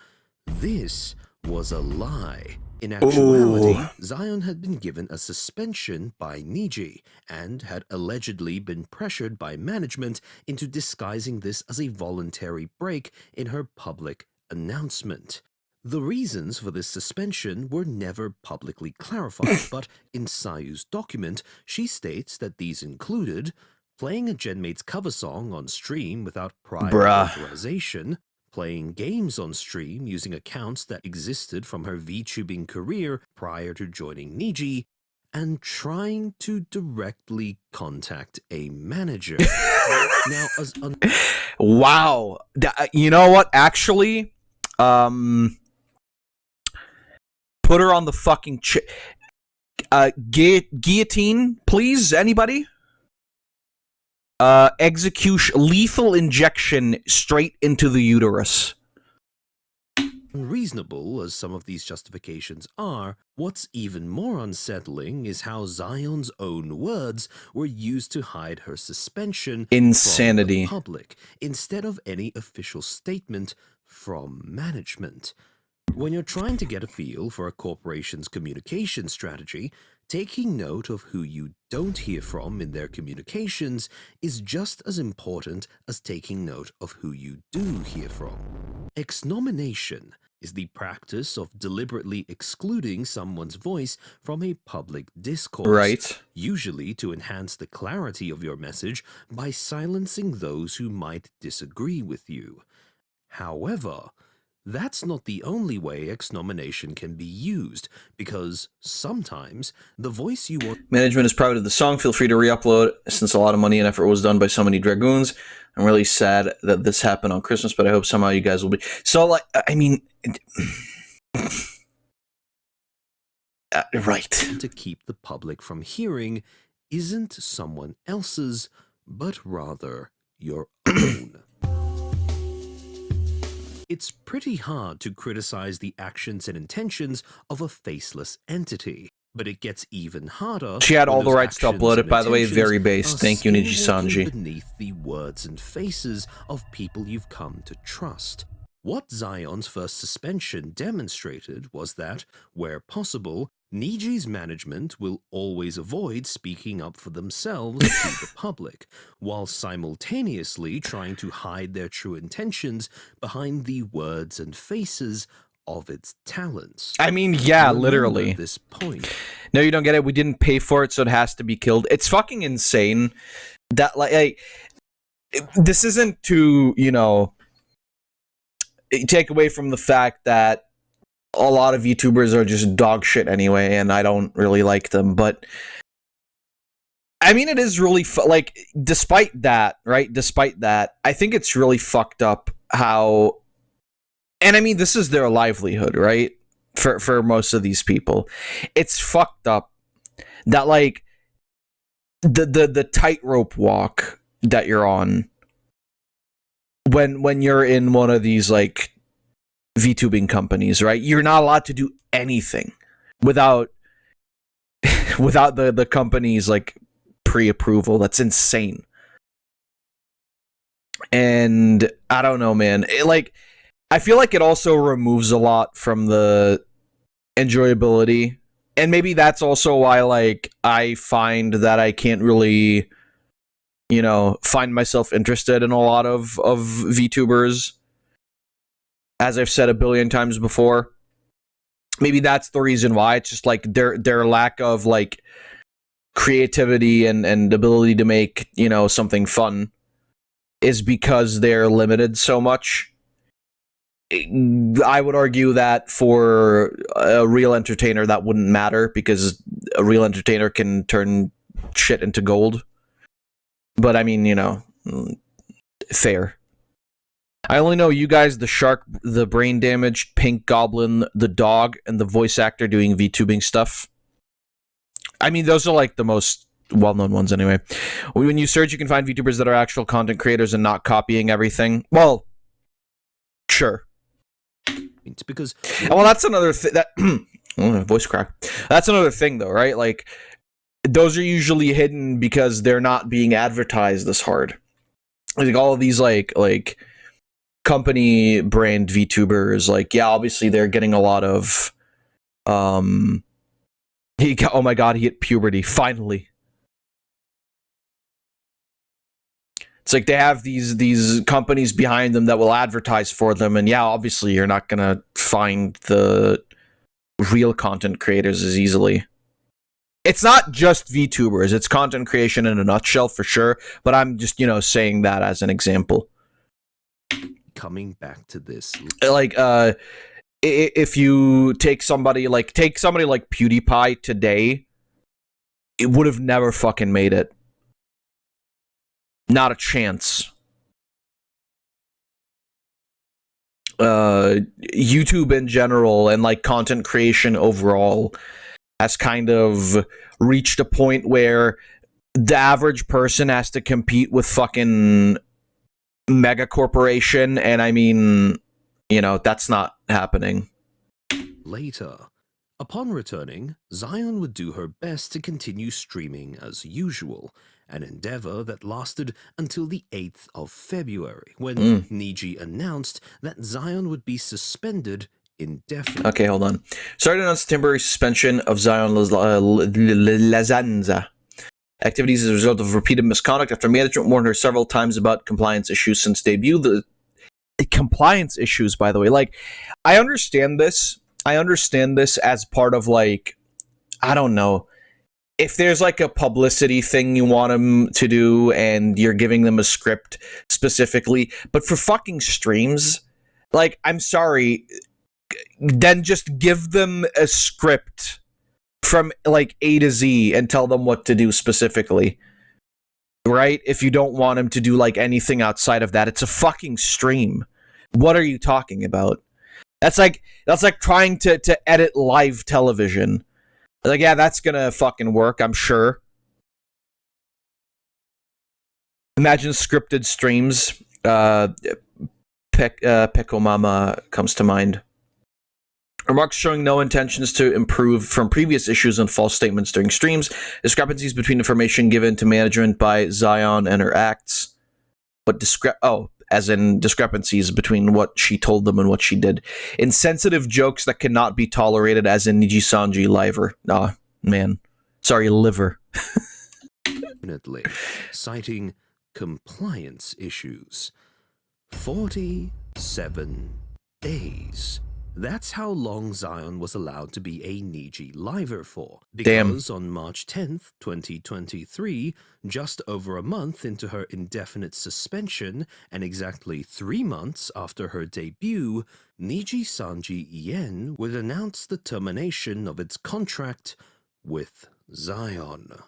this was a lie. In actuality, Zion had been given a suspension by Niji and had allegedly been pressured by management into disguising this as a voluntary break in her public announcement. The reasons for this suspension were never publicly clarified, but in Sayu's document, she states that these included playing a Genmate's cover song on stream without prior Bruh. authorization, playing games on stream using accounts that existed from her VTubing career prior to joining Niji, and trying to directly contact a manager. Now, as wow. You know what? Actually, put her on the fucking guillotine, please. Anybody? Execution, lethal injection straight into the uterus. unreasonable as some of these justifications are, what's even more unsettling is how Zion's own words were used to hide her suspension Insanity. from the public, instead of any official statement from management. When you're trying to get a feel for a corporation's communication strategy, taking note of who you don't hear from in their communications is just as important as taking note of who you do hear from. Exnomination is the practice of deliberately excluding someone's voice from a public discourse, Right. usually to enhance the clarity of your message by silencing those who might disagree with you. However, that's not the only way exnomination can be used, because sometimes the voice you want... Management is proud of the song. Feel free to re-upload, since a lot of money and effort was done by so many dragoons. I'm really sad that this happened on Christmas, but I hope somehow you guys will be... So, like, I mean... right. to keep the public from hearing isn't someone else's, but rather your own. It's pretty hard to criticize the actions and intentions of a faceless entity, but it gets even harder. She had all when the those rights to actions upload it, and by the way. intentions Very based. are Thank you, Niji skinwalking Sanji. beneath the words and faces of people you've come to trust. What Zion's first suspension demonstrated was that, where possible, Niji's management will always avoid speaking up for themselves to the public, while simultaneously trying to hide their true intentions behind the words and faces of its talents. I mean, yeah, Remember literally. this point. No, you don't get it. We didn't pay for it, so it has to be killed. It's fucking insane that, like this isn't to, you know, take away from the fact that a lot of YouTubers are just dog shit anyway, and I don't really like them, but I mean, it is really like, despite that, right? Despite that, I think it's really fucked up how, and I mean, this is their livelihood, right? For most of these people, it's fucked up that, like, the tightrope walk that you're on when you're in one of these, like, VTubing companies, right? You're not allowed to do anything without the company's, like, pre-approval. That's insane. And I don't know, man. I feel like it also removes a lot from the enjoyability. And maybe that's also why, like, I find that I can't really, you know, find myself interested in a lot of VTubers. As I've said a billion times before. Maybe that's the reason why. It's just, like, their lack of, like, creativity and ability to make, you know, something fun is because they're limited so much. I would argue that for a real entertainer that wouldn't matter, because a real entertainer can turn shit into gold. But I mean, you know, fair. I only know you guys, the shark, the brain damaged, pink goblin, the dog, and the voice actor doing VTubing stuff. I mean, those are, like, the most well-known ones anyway. When you search, you can find VTubers that are actual content creators and not copying everything. Well, sure. It's because... Well, that's another thing that... voice crack. That's another thing, though, right? Like, those are usually hidden because they're not being advertised this hard. Like, all of these, like company brand VTubers, like, yeah, obviously they're getting a lot of... oh my god, he hit puberty, finally. It's like they have these companies behind them that will advertise for them, and yeah, obviously you're not gonna find the real content creators as easily. It's not just VTubers, it's content creation in a nutshell for sure, but I'm just, you know, saying that as an example. Coming back to this, like, if you take somebody like PewDiePie today, it would have never fucking made it. Not a chance. YouTube in general and, like, content creation overall has kind of reached a point where the average person has to compete with fucking mega corporation, and I mean, you know, that's not happening. Later, upon returning, Zion would do her best to continue streaming as usual, an endeavor that lasted until the 8th of February, when Niji announced that Zion would be suspended indefinitely. Okay, hold on. Sorry to announce the temporary suspension of Zion Lazanza activities as a result of repeated misconduct after management warned her several times about compliance issues since debut. The compliance issues, by the way, like, I understand this. I understand this as part of, like, I don't know, if there's like a publicity thing you want them to do and you're giving them a script specifically, but for fucking streams, like, I'm sorry, then just give them a script from like A to Z and tell them what to do specifically, right? If you don't want them to do like anything outside of that, it's a fucking stream. What are you talking about? That's like trying to edit live television. Like, yeah, that's gonna fucking work, I'm sure. Imagine scripted streams. Pickle Mama comes to mind. Remarks showing no intentions to improve from previous issues and false statements during streams. Discrepancies between information given to management by Zion and her acts. But as in discrepancies between what she told them and what she did. Insensitive jokes that cannot be tolerated, as in Niji Sanji liver. Liver. Definitely, citing compliance issues. 47 days. That's how long Zion was allowed to be a Niji liver for. Because on March 10th, 2023, just over a month into her indefinite suspension, and exactly 3 months after her debut, Niji Sanji Yen would announce the termination of its contract with Zion.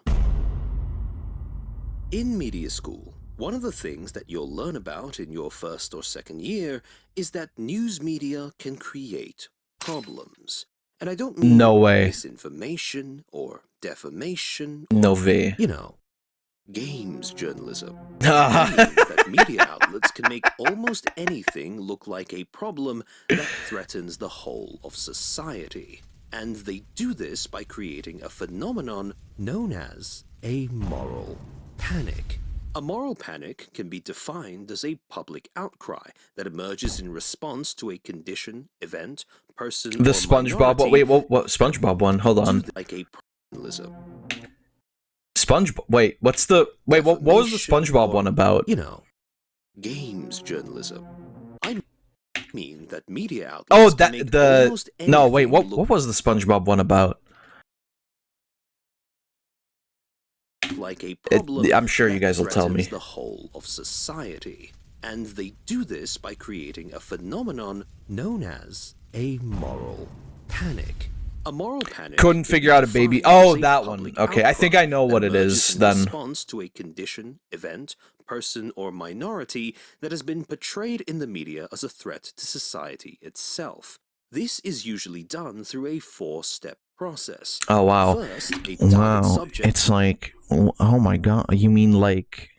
In media school, one of the things that you'll learn about in your first or second year is that news media can create problems. And I don't mean No way. misinformation or defamation. No way. You know, games journalism. I mean that media outlets can make almost anything look like a problem that threatens the whole of society. And they do this by creating a phenomenon known as a moral panic. A moral panic can be defined as a public outcry that emerges in response to a condition, event, person, The or SpongeBob one. Wait, what SpongeBob one? Hold on. like a journalism. Wait, what was the SpongeBob one about? You know, games journalism. I mean that media outlets Oh, can make almost anything what look was the SpongeBob one about? like a problem. I'm sure you that guys will tell me. threatens the whole of society. And they do this by creating a phenomenon known as a moral panic. A moral panic Couldn't figure out a baby. Oh, that one. Okay, I think I know what it is then. In response to a condition, event, person, or minority that has been portrayed in the media as a threat to society itself. This is usually done through a 4-step process. Oh, wow. First, a target subject. It's like, oh my god, you mean like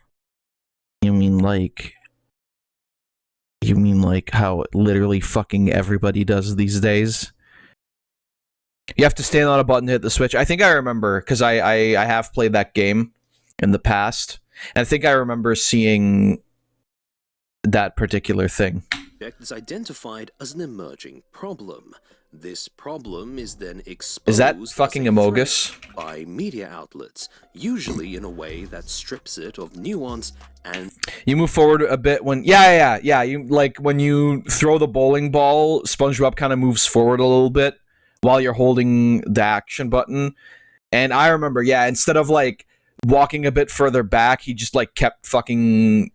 how literally fucking everybody does these days? You have to stand on a button to hit the switch. I think I remember, because I have played that game in the past, and I think I remember seeing that particular thing. Is identified as an emerging problem. This problem is then exposed Is that fucking as a Amogus? threat by media outlets, usually in a way that strips it of nuance and You move forward a bit when you like when you throw the bowling ball, SpongeBob kind of moves forward a little bit while you're holding the action button. And I remember, instead of like walking a bit further back, he just like kept fucking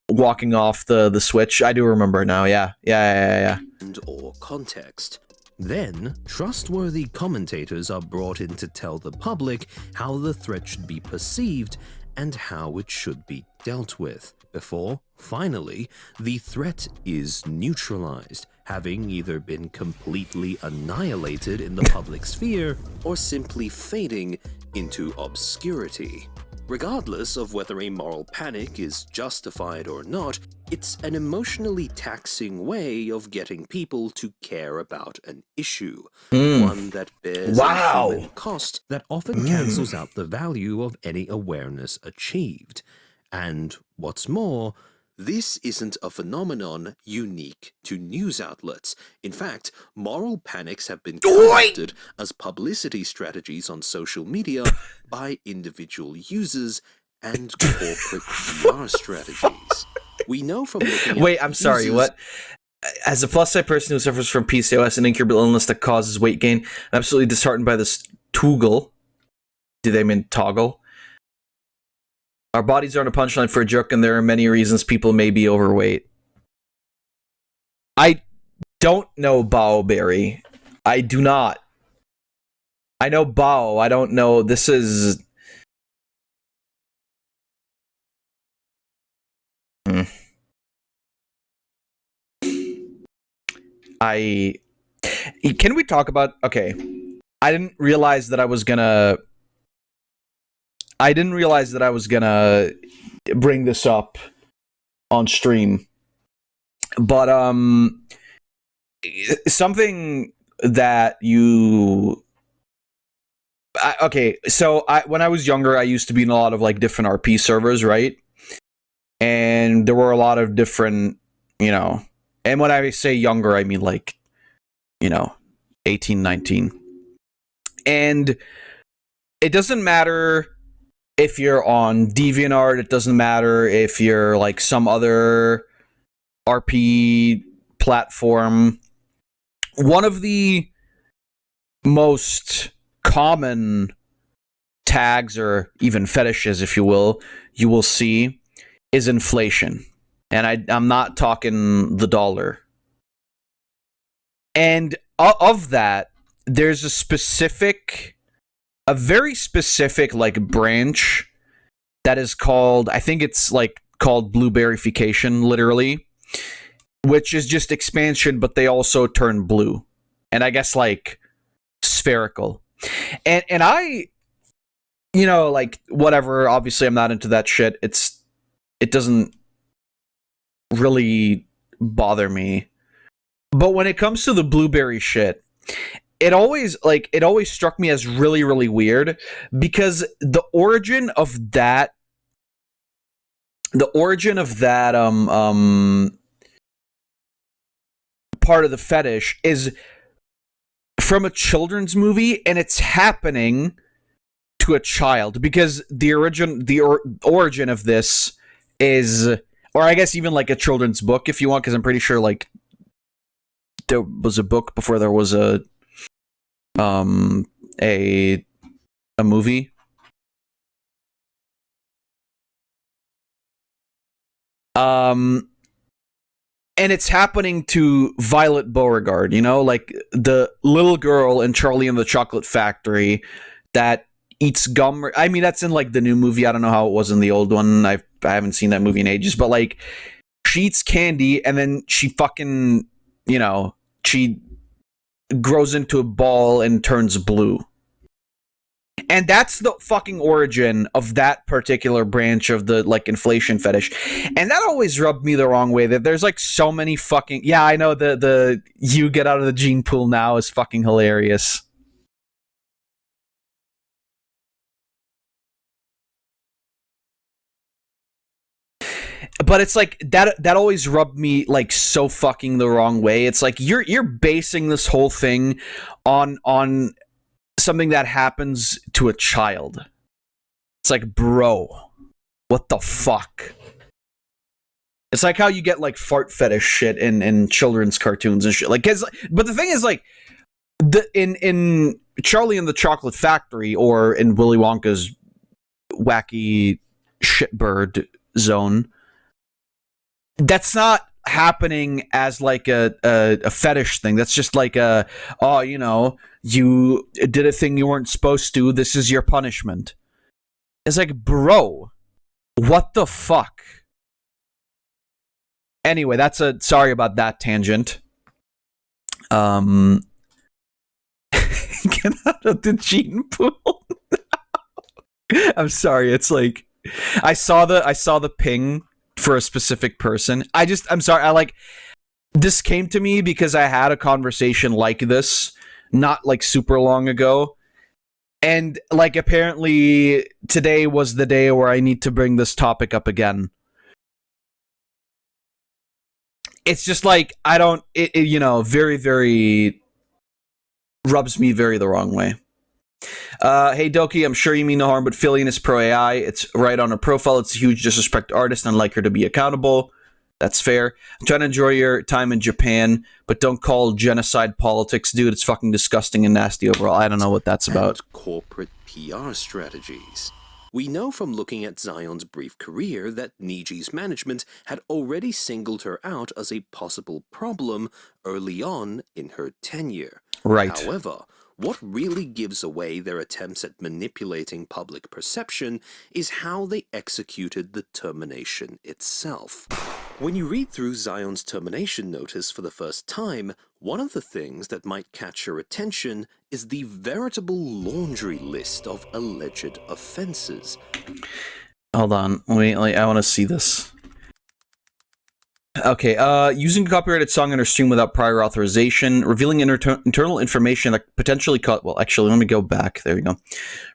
walking off the switch. I do remember now. Yeah. or context. Then, trustworthy commentators are brought in to tell the public how the threat should be perceived and how it should be dealt with, before, finally, the threat is neutralized, having either been completely annihilated in the public sphere or simply fading into obscurity. Regardless of whether a moral panic is justified or not, it's an emotionally taxing way of getting people to care about an issue, one that bears a human cost that often cancels out the value of any awareness achieved. And what's more, This isn't a phenomenon unique to news outlets. In fact, moral panics have been conducted as publicity strategies on social media by individual users and corporate PR strategies. We know from looking at Wait, I'm sorry, users- what? As a plus-size person who suffers from PCOS, an incurable illness that causes weight gain, I'm absolutely disheartened by this toggle. Do they mean toggle? Our bodies aren't a punchline for a joke, and there are many reasons people may be overweight. I don't know Baoberry. I do not. I know Bao. I don't know. This is... Can we talk about... Okay. I didn't realize that I was gonna bring this up on stream. But, something that you... okay, so when I was younger, I used to be in a lot of, like, different RP servers, right? And there were a lot of different, you know... And when I say younger, I mean, like, 18, 19. And it doesn't matter if you're on DeviantArt, it doesn't matter if you're, like, some other RP platform. One of the most common tags, or even fetishes, if you will see, is inflation. And I'm not talking the dollar. And of that, there's a very specific, like, branch that is called, I think it's, like, called blueberryfication, literally, which is just expansion, but they also turn blue. And I guess, like, spherical. And I, like, whatever, obviously I'm not into that shit. It doesn't really bother me. But when it comes to the blueberry shit, it always struck me as really, really weird, because the origin of that part of the fetish is from a children's movie, and it's happening to a child, because the origin of this is, or I guess even like a children's book, if you want, because I'm pretty sure, like, there was a book before there was a movie. And it's happening to Violet Beauregard, like the little girl in Charlie and the Chocolate Factory that eats gum. I mean, that's in, like, the new movie. I don't know how it was in the old one. I haven't seen that movie in ages. But, like, she eats candy, and then she fucking, she grows into a ball and turns blue. And that's the fucking origin of that particular branch of the, like, inflation fetish. And that always rubbed me the wrong way, that there's, like, so many fucking... Yeah, I know the you get out of the gene pool now is fucking hilarious. But it's like that always rubbed me, like, so fucking the wrong way. It's like you're basing this whole thing on something that happens to a child. It's like, bro, what the fuck? It's like how you get, like, fart fetish shit in children's cartoons and shit. Like, but the thing is, like, in Charlie and the Chocolate Factory, or in Willy Wonka's wacky shitbird zone, that's not happening as, like, a fetish thing. That's just like you did a thing you weren't supposed to, this is your punishment. It's like, bro, what the fuck? Anyway, sorry about that tangent. Get out of the gene pool. I'm sorry, it's like I saw the ping for a specific person. I'm sorry, this came to me because I had a conversation like this not, like, super long ago, and, like, apparently today was the day where I need to bring this topic up again. it's just like, I don't, very, very rubs me very the wrong way. Hey Doki, I'm sure you mean no harm, but Fillion is pro AI. It's right on her profile. It's a huge disrespect to artist and I'd like her to be accountable. That's fair. I'm trying to enjoy your time in Japan, but don't call genocide politics, dude. It's fucking disgusting and nasty overall. I don't know what that's about. And corporate PR strategies. We know from looking at Zion's brief career that Niji's management had already singled her out as a possible problem early on in her tenure. Right. However, what really gives away their attempts at manipulating public perception is how they executed the termination itself. When you read through Zion's termination notice for the first time, one of the things that might catch your attention is the veritable laundry list of alleged offenses. Hold on. Wait, I want to see this. Okay, using a copyrighted song in her stream without prior authorization, revealing internal information that potentially well, actually, let me go back. There you go.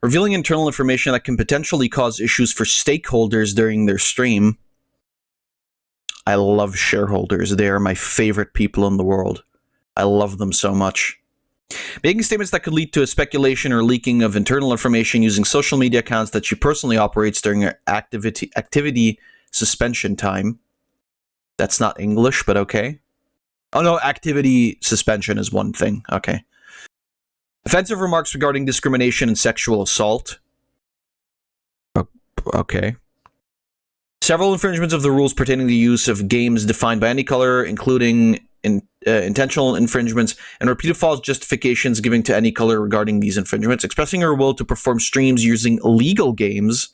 Revealing internal information that can potentially cause issues for stakeholders during their stream. I love shareholders. They are my favorite people in the world. I love them so much. Making statements that could lead to a speculation or leaking of internal information using social media accounts that she personally operates during her activity suspension time. That's not English, but okay. Oh no, activity suspension is one thing. Okay. Offensive remarks regarding discrimination and sexual assault. Okay. Several infringements of the rules pertaining to the use of games defined by any color, including intentional infringements and repeated false justifications given to any color regarding these infringements, expressing her will to perform streams using illegal games,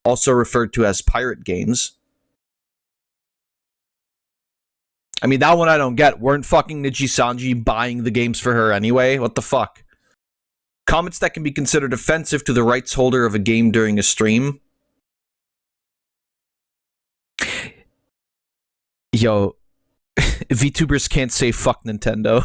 also referred to as pirate games. I mean, that one I don't get. Weren't fucking Niji Sanji buying the games for her anyway? What the fuck? Comments that can be considered offensive to the rights holder of a game during a stream. Yo, VTubers can't say fuck Nintendo.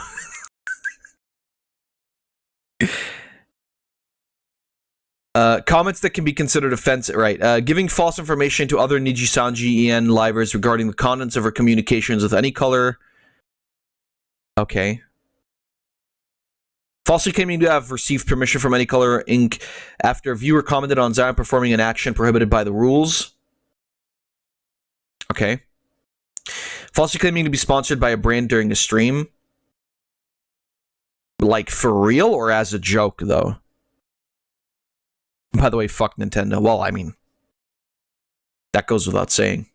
Comments that can be considered offensive, right? Giving false information to other Niji Sanji EN livers regarding the contents of her communications with any color. Okay. Falsely claiming to have received permission from any color Inc. after a viewer commented on Zion performing an action prohibited by the rules. Okay. Falsely claiming to be sponsored by a brand during a stream. Like, for real or as a joke, though? By the way, fuck Nintendo. Well, I mean, that goes without saying.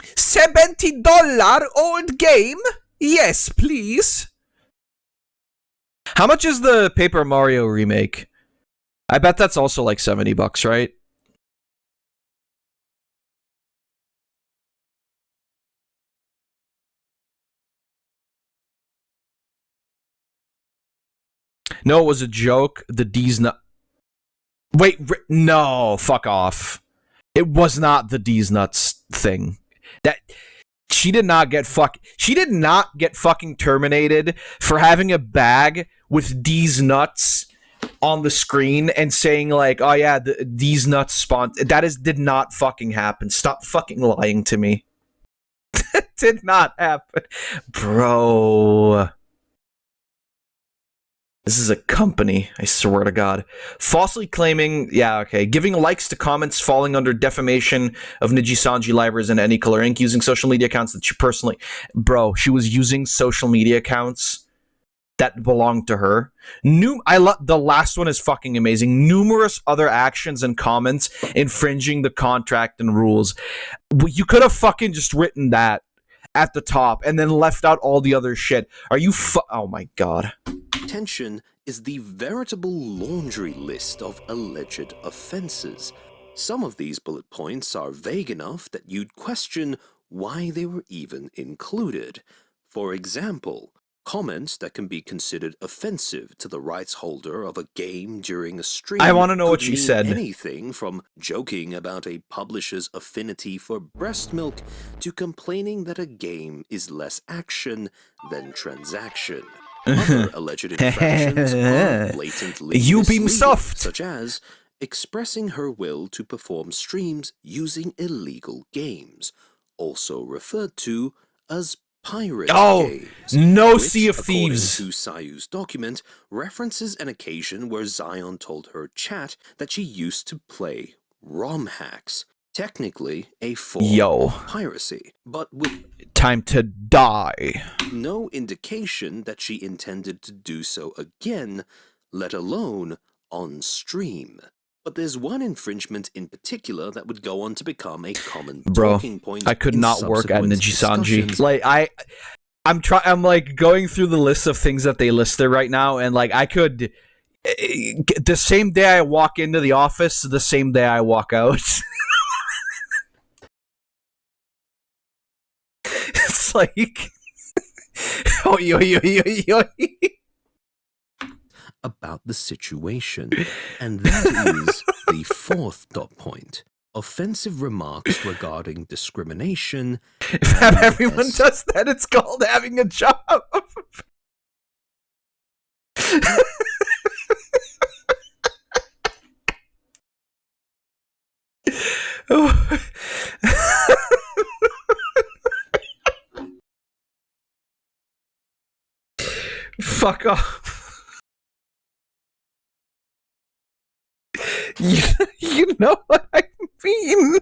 $70 old game? Yes, please. How much is the Paper Mario remake? I bet that's also like $70, right? No, it was a joke. The D's not... Wait, no, fuck off. It was not the D's nuts thing. That she did not get fucking terminated for having a bag with D's nuts on the screen and saying like, "Oh yeah, D's nuts spawn." Did not fucking happen. Stop fucking lying to me. That did not happen, bro. This is a company, I swear to God. Falsely claiming, yeah, okay, giving likes to comments falling under defamation of Niji Sanji livers and Any Color Inc. using social media accounts that she personally... Bro, she was using social media accounts that belonged to her. The last one is fucking amazing. Numerous other actions and comments infringing the contract and rules. You could have fucking just written that at the top and then left out all the other shit. Are you oh my God. Attention is the veritable laundry list of alleged offenses. Some of these bullet points are vague enough that you'd question why they were even included. For example, comments that can be considered offensive to the rights holder of a game during a stream. I want to know what she said. Anything from joking about a publisher's affinity for breast milk to complaining that a game is less action than transaction. Other alleged infractions are blatantly misleading, such as expressing her will to perform streams using illegal games, also referred to as pirate Oh, games. no which, Sea of according Thieves. to Sayu's document, references an occasion where Zion told her chat that she used to play ROM hacks. Technically a form of piracy, but with Time to die. no indication that she intended to do so again, let alone on stream. But there's one infringement in particular that would go on to become a common talking point. I could in not work at subsequent Nijisanji. discussions. Like I'm like going through the list of things that they listed right now, and like I could the same day I walk into the office, the same day I walk out. It's like about the situation, and that is the fourth dot point. Offensive remarks regarding discrimination. If everyone does that, it's called having a job. Fuck off. You know what I mean?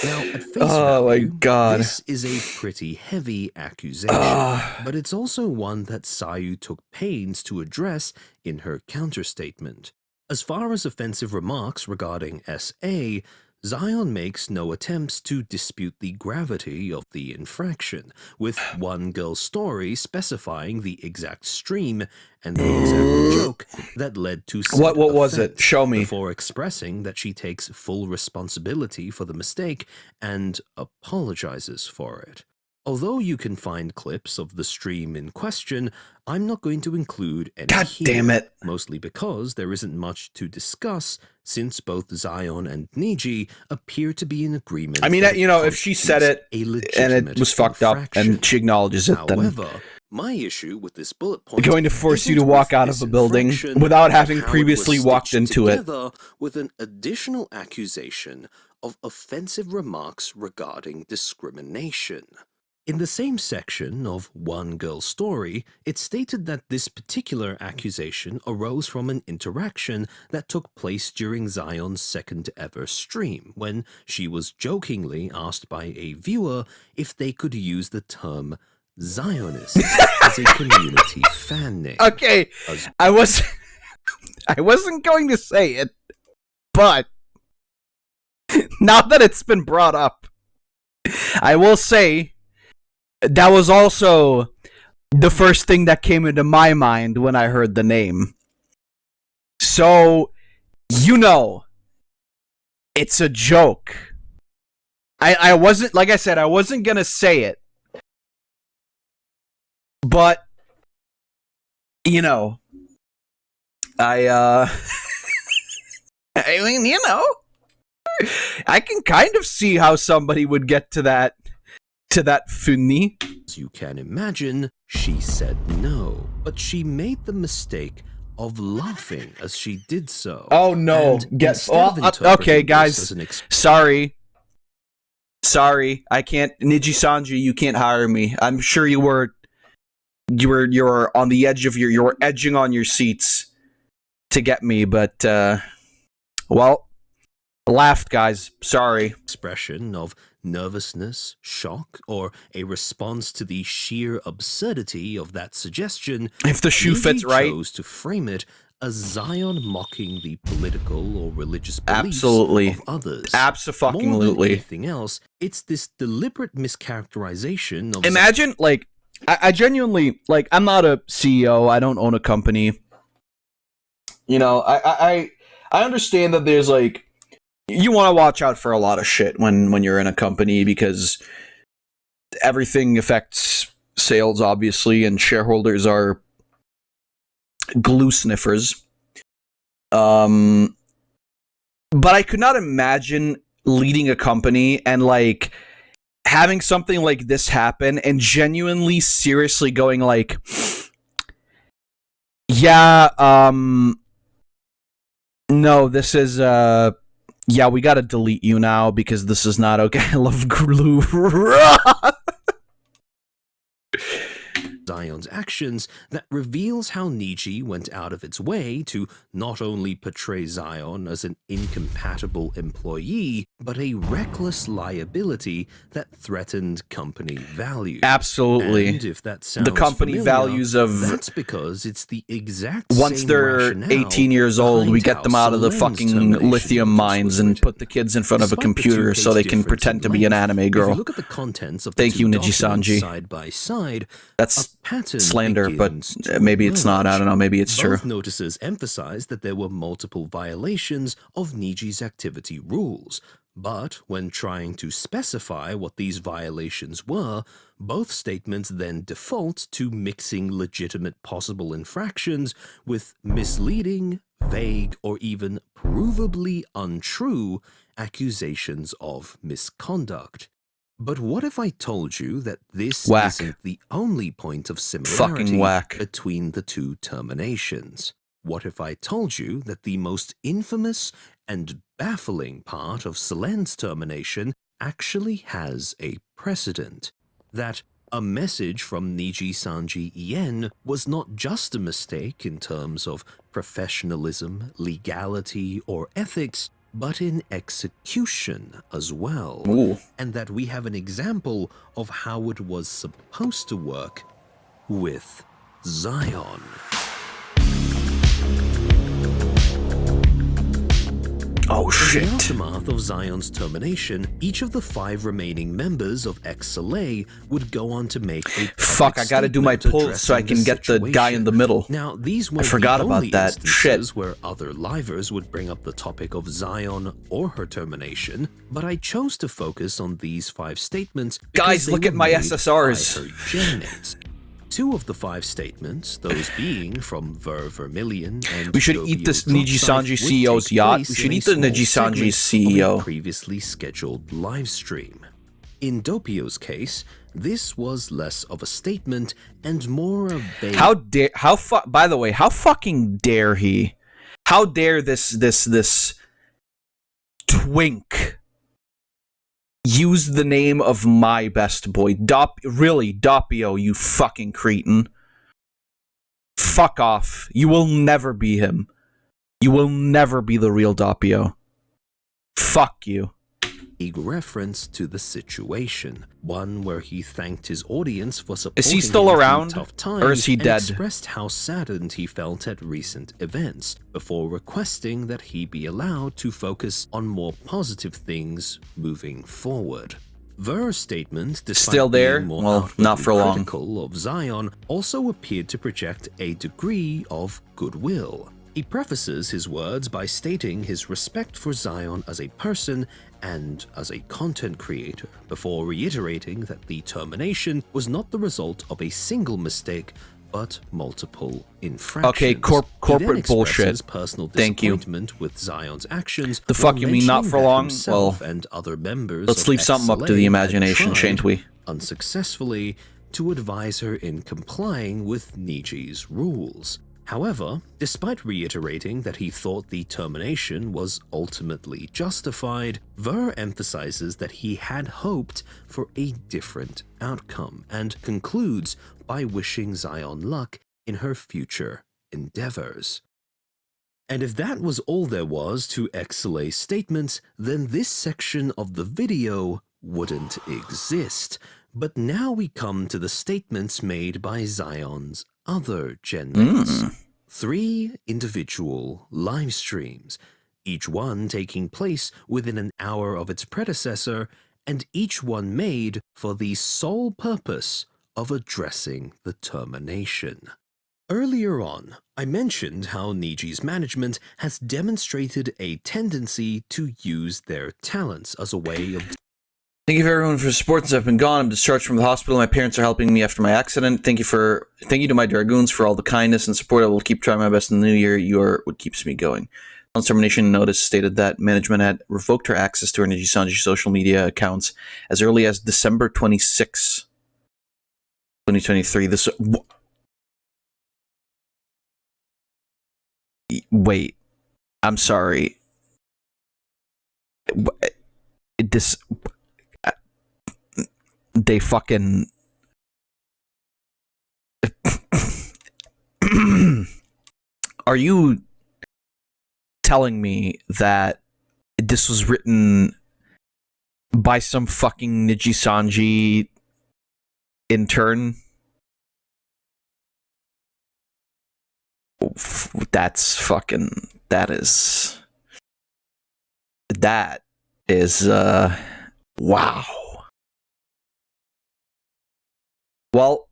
Now, at face Oh my value, God. this is a pretty heavy accusation, but it's also one that Sayu took pains to address in her counterstatement. As far as offensive remarks regarding SA, Zion makes no attempts to dispute the gravity of the infraction, with one girl's story specifying the exact stream and the exact joke that led to said What was it? offense, Show me. before expressing that she takes full responsibility for the mistake and apologizes for it. Although you can find clips of the stream in question, I'm not going to include any God here, damn it. mostly because there isn't much to discuss since both Zion and Niji appear to be in agreement. I mean, that you know, if she said it a and legitimate it was fucked up infraction. and she acknowledges it, then However, my issue with this bullet point going to force you to isn't walk with out this of a building infraction, without but having how it previously was walked stitched into it. together with an additional accusation of offensive remarks regarding discrimination. In the same section of One Girl's Story, it stated that this particular accusation arose from an interaction that took place during Zion's second ever stream, when she was jokingly asked by a viewer if they could use the term Zionist as a community fan name. Okay, I wasn't going to say it, but now that it's been brought up, I will say that was also the first thing that came into my mind when I heard the name. So, you know, it's a joke. I wasn't, like I said, I wasn't gonna say it. But, you know, I mean, you know, I can kind of see how somebody would get to that funny. As you can imagine, she said no, but she made the mistake of laughing as she did so. Oh no! And Get instead of interpreting okay, this guys. as an Sorry, I can't. Nijisanji, you can't hire me. I'm sure you were on the edge of you were edging on your seats to get me, but well, laughed, guys. Sorry. expression of nervousness, shock, or a response to the sheer absurdity of that suggestion, If the shoe Niji fits right. chose to frame it as Zion mocking the political or religious beliefs Absolutely. of others. Abso-fucking-lutely. More than anything else, it's this deliberate mischaracterization of Imagine, like, I genuinely, like, I'm not a CEO. I don't own a company. You know, I understand that there's, like, you want to watch out for a lot of shit when you're in a company because everything affects sales, obviously, and shareholders are glue sniffers. But I could not imagine leading a company and, like, having something like this happen and genuinely, seriously going like, yeah, no, this is, Yeah, we gotta delete you now because this is not okay. I love glue. Zion's actions that reveals how Niji went out of its way to not only portray Zion as an incompatible employee, but a reckless liability that threatened company value. Absolutely. And if that sounds The company familiar, values of... that's because it's the exact Once same they're rationale 18 years old, we behind get how them out of the Solen's fucking termination lithium notice mines was and written. put the kids in front of a Despite the computer so two-page they can difference pretend to in be an length, anime If girl. you look at the contents of the Thank two you, Niji documents Sanji. side by side, That's a pattern slander, but begins to maybe it's not. I don't know. Maybe it's true. Both notices emphasize that there were multiple violations of Niji's activity rules, but when trying to specify what these violations were, both statements then default to mixing legitimate possible infractions with misleading, vague, or even provably untrue accusations of misconduct. But what if I told you that this Whack. isn't the only point of Fucking similarity whack. between the two terminations? What if I told you that the most infamous and baffling part of Solen's termination actually has a precedent? That a message from Niji Sanji Ien was not just a mistake in terms of professionalism, legality, or ethics, but in execution as well. Ooh. And that we have an example of how it was supposed to work with Zion. Oh, In the shit. aftermath of Zion's termination, each of the 5 remaining members of XLA would go on to make a Fuck, I gotta do my statement pull so I addressing can get the guy in the middle. Now, these weren't forgot the about only that. instances Shit. where other livers would bring up the topic of Zion or her termination, but I chose to focus on these 5 statements because Guys, they look were at my made SSRs. by her genmates. 2 of the 5 statements, those being from Vermilion and We should Dobio eat this Dropside, Niji Sanji would CEO's take yacht. place We in should a eat the small Niji segment Sanji of a CEO. previously scheduled live stream. In Doppio's case, this was less of a statement and more of a... By the way, how fucking dare he? How dare this twink use the name of my best boy? Doppio, you fucking cretin. Fuck off. You will never be him. You will never be the real Doppio. Fuck you. reference to the situation, one where he thanked his audience for supporting Is he still him through around, tough times or is he and dead? expressed how saddened he felt at recent events, before requesting that he be allowed to focus on more positive things moving forward. Ver's statement, despite Still there? being more Well, not for long. critical of Zion, also appeared to project a degree of goodwill. He prefaces his words by stating his respect for Zion as a person and as a content creator, before reiterating that the termination was not the result of a single mistake, but multiple infractions. Okay, He then corporate expresses bullshit. personal Thank you. disappointment with Zion's actions. The fuck while you mean not mentioning for that long? himself Well, and other members let's of leave something up to XLA the had imagination, tried, shan't we? unsuccessfully, to advise her in complying with Niji's rules. However, despite reiterating that he thought the termination was ultimately justified, Ver emphasizes that he had hoped for a different outcome and concludes by wishing Zion luck in her future endeavors. And if that was all there was to XLA's statements, then this section of the video wouldn't exist. But now we come to the statements made by Zion's other genmates. 3 individual live streams, each one taking place within an hour of its predecessor, and each one made for the sole purpose of addressing the termination. Earlier on, I mentioned how Niji's management has demonstrated a tendency to use their talents as a way of... Thank you for everyone for support since I've been gone. I'm discharged from the hospital. My parents are helping me after my accident. Thank you to my Dragoons for all the kindness and support. I will keep trying my best in the new year. You are what keeps me going. On termination notice stated that management had revoked her access to her Niji Sanji social media accounts as early as December 26, 2023. Wait. I'm sorry. this they fucking are you telling me that this was written by some fucking Niji Sanji intern? That's fucking, that is wow. Well,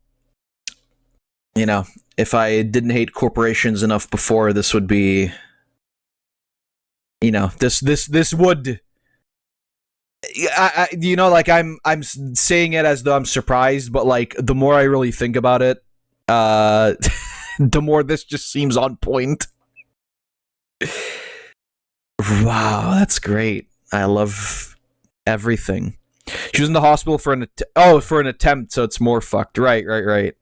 you know, if I didn't hate corporations enough before, this would be, you know, this would, you know, like I'm saying it as though I'm surprised, but like the more I really think about it, the more this just seems on point. Wow, that's great. I love everything. She was in the hospital for an attempt, so it's more fucked. Right.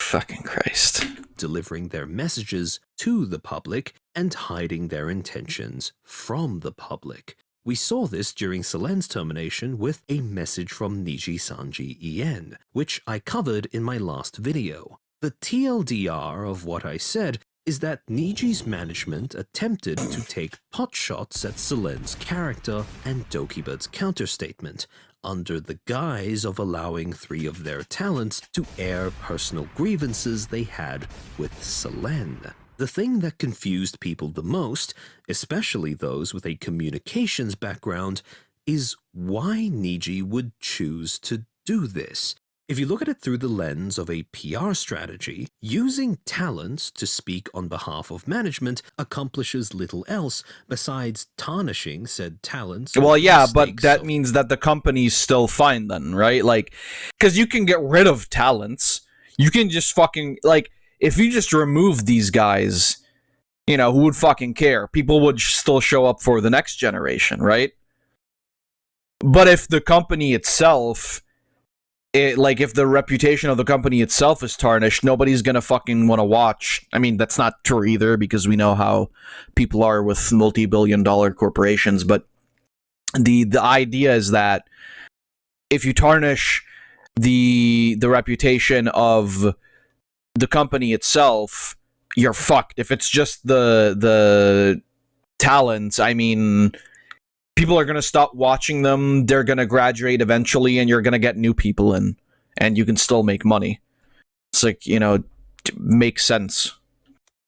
Fucking Christ. Delivering their messages to the public and hiding their intentions from the public. We saw this during Selen's termination with a message from Niji Sanji En, which I covered in my last video. The TLDR of what I said is that Niji's management attempted to take potshots at Selen's character and Dokibutt's counterstatement, under the guise of allowing 3 of their talents to air personal grievances they had with Selen. The thing that confused people the most, especially those with a communications background, is why Niji would choose to do this. If you look at it through the lens of a PR strategy, using talents to speak on behalf of management accomplishes little else besides tarnishing said talents. Well, yeah, but that means that the company's still fine then, right? Like, because you can get rid of talents. You can just fucking, like, if you just remove these guys, you know, who would fucking care? People would still show up for the next generation, right? But if the company itself, if the reputation of the company itself is tarnished, nobody's gonna fucking want to watch. I mean, that's not true either, because we know how people are with multi-billion-dollar corporations, but the idea is that if you tarnish the reputation of the company itself, you're fucked. If it's just the talents, I mean, people are going to stop watching them, they're going to graduate eventually, and you're going to get new people in, and you can still make money. It's like, you know, it makes sense.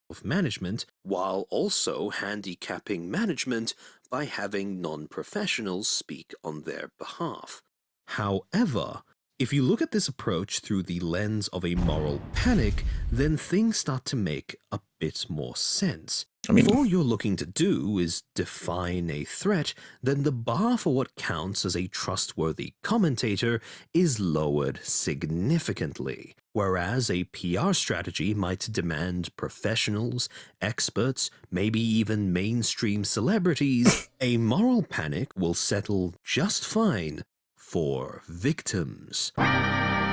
Of management, while also handicapping management by having non-professionals speak on their behalf. However, if you look at this approach through the lens of a moral panic, then things start to make a bit more sense. I mean, if all you're looking to do is define a threat, then the bar for what counts as a trustworthy commentator is lowered significantly. Whereas a PR strategy might demand professionals, experts, maybe even mainstream celebrities, a moral panic will settle just fine for victims.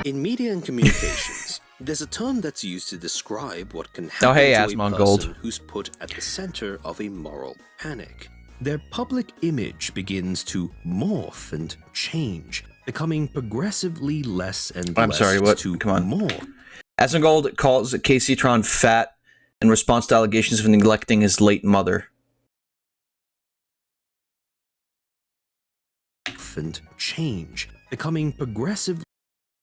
In media and communications, there's a term that's used to describe what can happen to a person who's put at the center of a moral panic. Their public image begins to morph and change, becoming progressively less and less more. Asmongold calls Casey Tron fat in response to allegations of neglecting his late mother. And change, becoming progressive.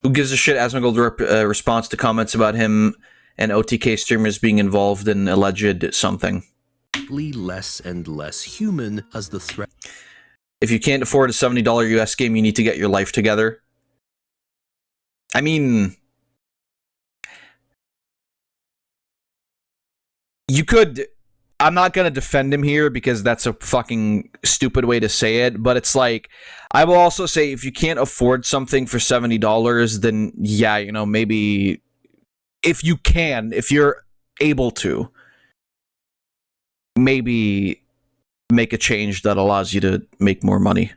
Who gives a shit? Asmongold response to comments about him and OTK streamers being involved in alleged something. Less and less human as the threat. If you can't afford a $70 US game, you need to get your life together. I mean, you could. I'm not going to defend him here because that's a fucking stupid way to say it, but it's like, I will also say if you can't afford something for $70, then yeah, you know, maybe if you're able to, maybe make a change that allows you to make more money.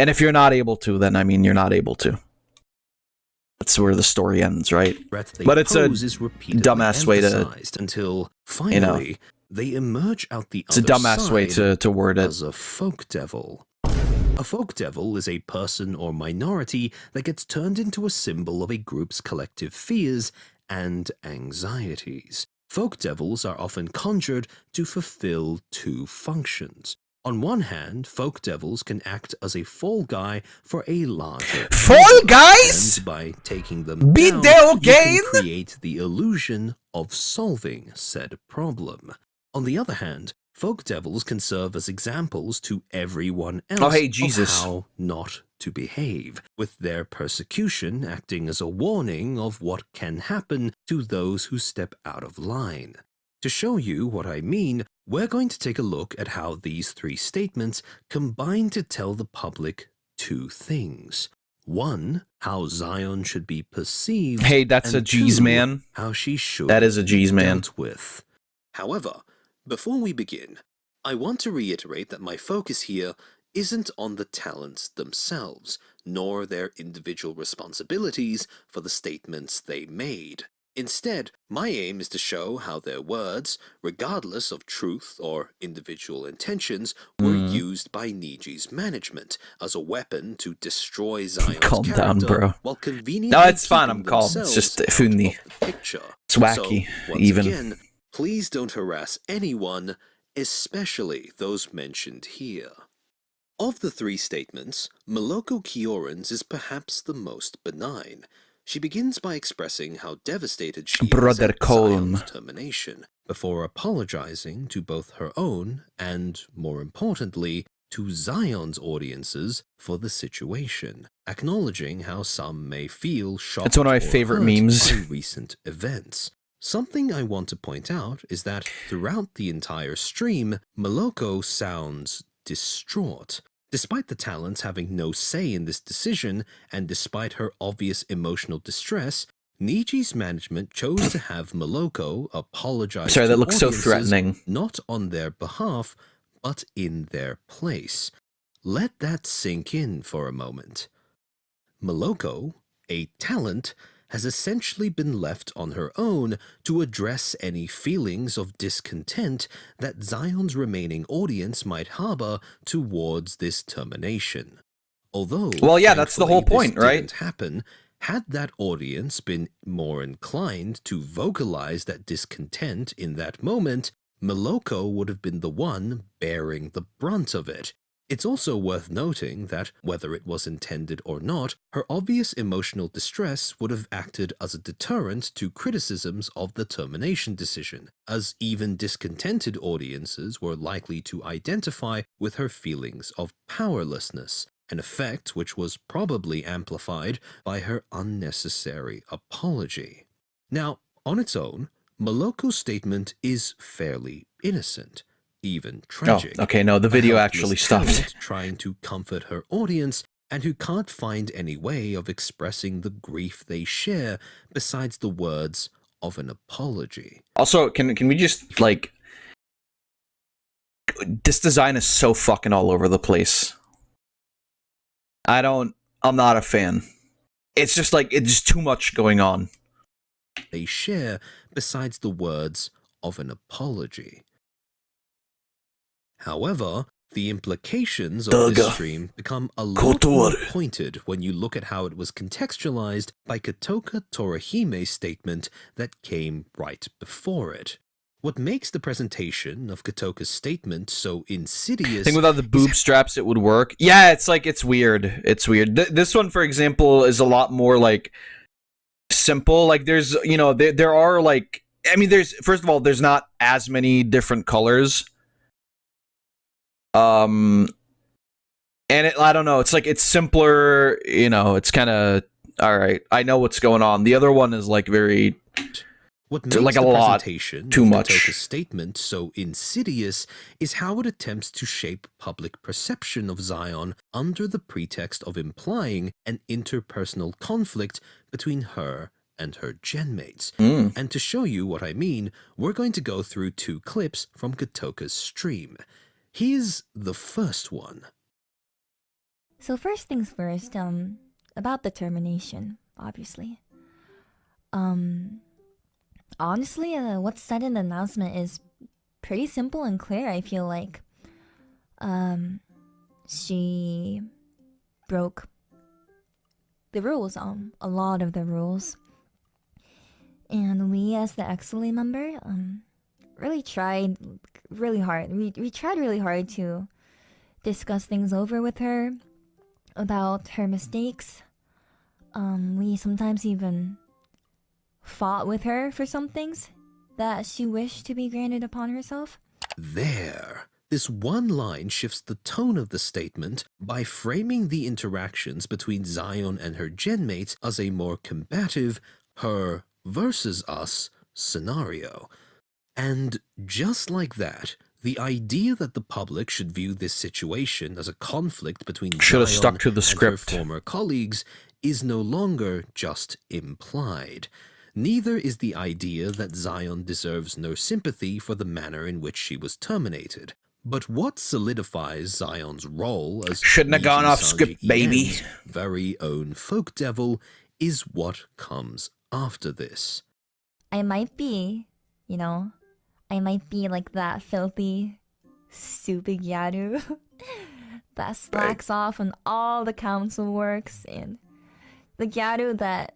And if you're not able to, then I mean, you're not able to. that's where the story ends, right? threat they But it's a pose is repeatedly dumbass way to, emphasized until finally they emerge out the it's a other dumbass way side to word it. as a folk devil. A folk devil is a person or minority that gets turned into a symbol of a group's collective fears and anxieties. Folk devils are often conjured to fulfill two functions. On one hand, folk devils can act as a fall guy for a larger Fall evil, Guys? and by taking them Be down, there you again? can create the illusion of solving said problem. On the other hand, folk devils can serve as examples to everyone else Oh, hey, Jesus. of how not to behave, with their persecution acting as a warning of what can happen to those who step out of line. To show you what I mean, we're going to take a look at how these three statements combine to tell the public two things. One, how Zion should be perceived. Hey, that's and a G's two, man. How she should That is a G's be man. dealt with. However, before we begin, I want to reiterate that my focus here isn't on the talents themselves, nor their individual responsibilities for the statements they made. Instead, my aim is to show how their words, regardless of truth or individual intentions, were used by Niji's management as a weapon to destroy Zion's Calm character down, bro. while conveniently No, it's fine, keeping I'm calm. It's themselves just out funny. of the picture. It's wacky, So, once even. again, please don't harass anyone, especially those mentioned here. Of the three statements, Moloko Kyoran's is perhaps the most benign. She begins by expressing how devastated she is Brother at Colm. Zion's termination, before apologizing to both her own and, more importantly, to Zion's audiences for the situation, acknowledging how some may feel shocked It's one of my or favorite hurt memes. by recent events. Something I want to point out is that throughout the entire stream, Moloko sounds distraught. Despite the talents having no say in this decision, and despite her obvious emotional distress, Niji's management chose to have Moloko apologize Sorry, to that looks so audiences threatening. not on their behalf, but in their place. Let that sink in for a moment. Moloko, a talent, has essentially been left on her own to address any feelings of discontent that Zion's remaining audience might harbor towards this termination. Although, Well, yeah, that's the thankfully, whole point, this right? didn't happen, had that audience been more inclined to vocalize that discontent in that moment, Moloko would have been the one bearing the brunt of it. It's also worth noting that, whether it was intended or not, her obvious emotional distress would have acted as a deterrent to criticisms of the termination decision, as even discontented audiences were likely to identify with her feelings of powerlessness, an effect which was probably amplified by her unnecessary apology. Now, on its own, Moloko's statement is fairly innocent. Even tragic. Oh, okay, no, the video A helpless actually stopped. talent trying to comfort her audience and who can't find any way of expressing the grief they share besides the words of an apology. Also, can we just, like... This design is so fucking all over the place. I'm not a fan. It's just like, it's just too much going on. They share besides the words of an apology. However, the implications of this stream become a lot more pointed when you look at how it was contextualized by Kotoka Torahime's statement that came right before it. What makes the presentation of Kotoka's statement so insidious... I think without the boob straps it would work. Yeah, it's like, it's weird. It's weird. This one, for example, is a lot more, like, simple. Like, there's, you know, there are, like... I mean, first of all, there's not as many different colors. And I don't know, it's like, it's simpler, you know, it's kind of, all right, I know what's going on. The other one is like very, what makes like a the lot, presentation too of much. Kotoka's statement so insidious is how it attempts to shape public perception of Zion under the pretext of implying an interpersonal conflict between her and her genmates. And to show you what I mean, we're going to go through two clips from Kotoka's stream. Here's the first one. So first things first, about the termination. obviously. Honestly, what's said in the announcement is pretty simple and clear. I feel like she broke the rules, a lot of the rules, and we as the XLA member really tried really hard. We tried really hard to discuss things over with her about her mistakes. We sometimes even fought with her for some things that she wished to be granted upon herself. There. This one line shifts the tone of the statement by framing the interactions between Zion and her genmates as a more combative her versus us scenario. And just like that, the idea that the public should view this situation as a conflict between Should have Zion stuck to the and script. her former colleagues is no longer just implied. Neither is the idea that Zion deserves no sympathy for the manner in which she was terminated. But what solidifies Zion's role as Shouldn't have gone off Niji script, baby. Sanji-en's very own folk devil is what comes after this. I might be, I might be like that filthy, stupid Gyaru that slacks off on all the council works, and the Gyaru that,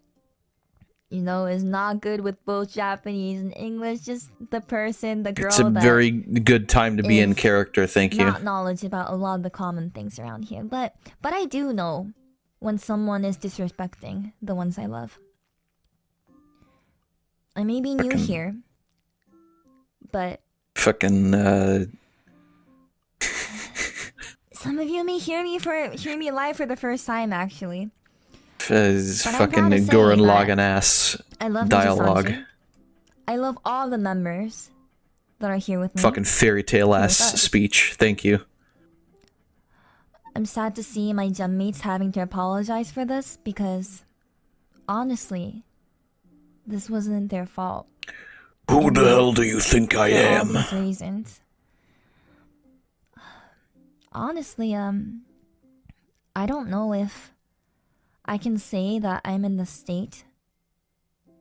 is not good with both Japanese and English, just the person, the girl It's a that very good time to be in is character, thank you. not knowledge about a lot of the common things around here. But I do know when someone is disrespecting the ones I love. I may be new here, but Fucking, some of you may hear me live for the first time, actually. fucking say Gurren that Lagann ass I love dialogue. Nijisanji. I love all the members that are here with me. Fucking fairy tale ass With us. speech, thank you. I'm sad to see my gem mates having to apologize for this because, honestly, this wasn't their fault. Who the hell do you think I For all am? these reasons. Honestly, I don't know if I can say that I'm in the state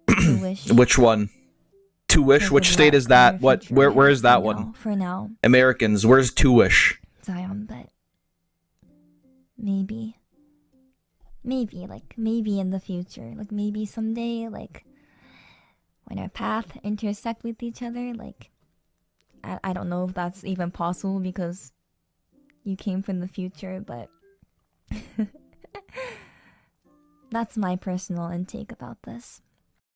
to wish. Which one? To wish? for Which good state luck is in that? your future. Where is that For one? now- For now, Americans, where's To Wish? Zion, but maybe in the future, like maybe someday, like when our paths intersect with each other, like I don't know if that's even possible because you came from the future, but that's my personal intake about this.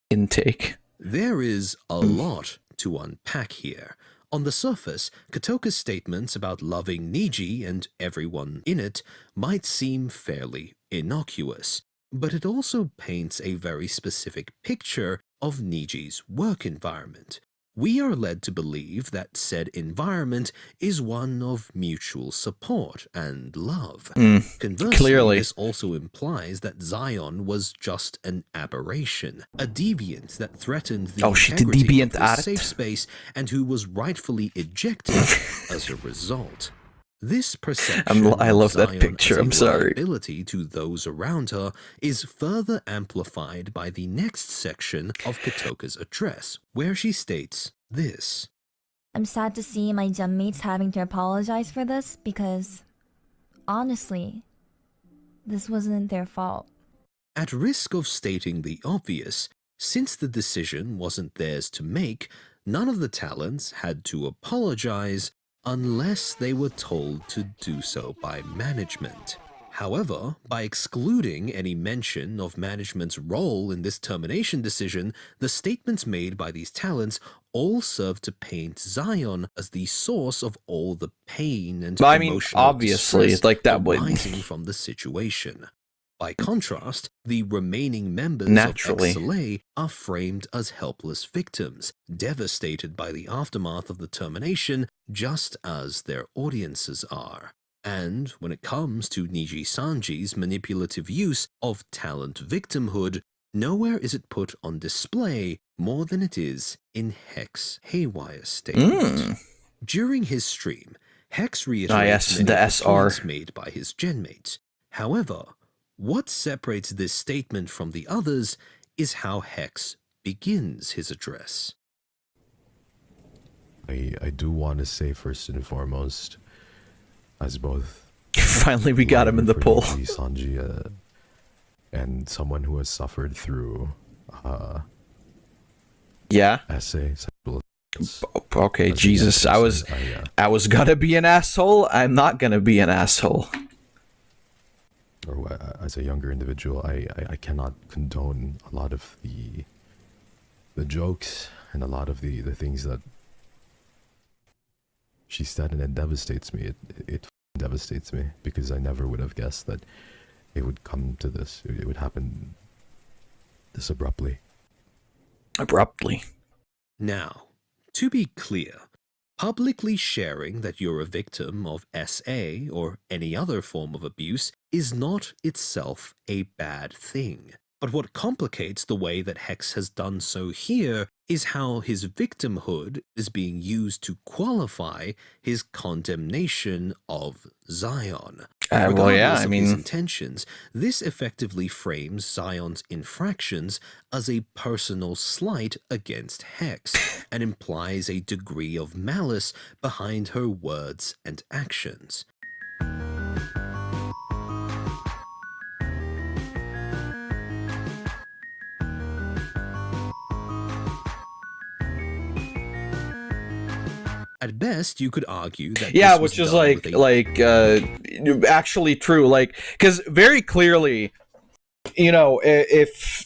Intake. There is a lot to unpack here. On the surface, Kotoka's statements about loving Niji and everyone in it might seem fairly innocuous, but it also paints a very specific picture of Niji's work environment. We are led to believe that said environment is one of mutual support and love. Conversely, clearly. this also implies that Zion was just an aberration, a deviant that threatened the integrity of the safe space and who was rightfully ejected as a result. This perception I love that Zion picture, as a I'm sorry. liability to those around her is further amplified by the next section of Kotoka's address, where she states this. I'm sad to see my gem mates having to apologize for this because, honestly, this wasn't their fault. At risk of stating the obvious, since the decision wasn't theirs to make, none of the talents had to apologize unless they were told to do so by management. However, by excluding any mention of management's role in this termination decision, the statements made by these talents all serve to paint Zion as the source of all the pain and I mean, emotional obviously, distress like that would arising from the situation. By contrast, the remaining members Naturally. of XLA are framed as helpless victims, devastated by the aftermath of the termination, just as their audiences are. And when it comes to Niji Sanji's manipulative use of talent victimhood, nowhere is it put on display more than it is in Hex Haywire's statement. During his stream, Hex reiterates yes, many the of the SR. points made by his genmates. However, What separates this statement from the others is how Hex begins his address. I do want to say first and foremost, as both Finally, we got him in the poll. Sanji, and someone who has suffered through Yeah. essay sexual assaults. Okay, As a Jesus. young I was person, I was gonna be an asshole. I'm not gonna be an asshole. or as a younger individual, I cannot condone a lot of the jokes and a lot of the things that she said, and it devastates me. It devastates me because I never would have guessed that it would come to this. It would happen this abruptly. Abruptly. Now, to be clear, publicly sharing that you're a victim of SA or any other form of abuse is not itself a bad thing. But what complicates the way that Hex has done so here is how his victimhood is being used to qualify his condemnation of Zion. Well, yeah, Regardless I of his mean, intentions, this effectively frames Zion's infractions as a personal slight against Hex and implies a degree of malice behind her words and actions. At best, you could argue that yeah, this was which is done with actually true. Like, because very clearly, you know, if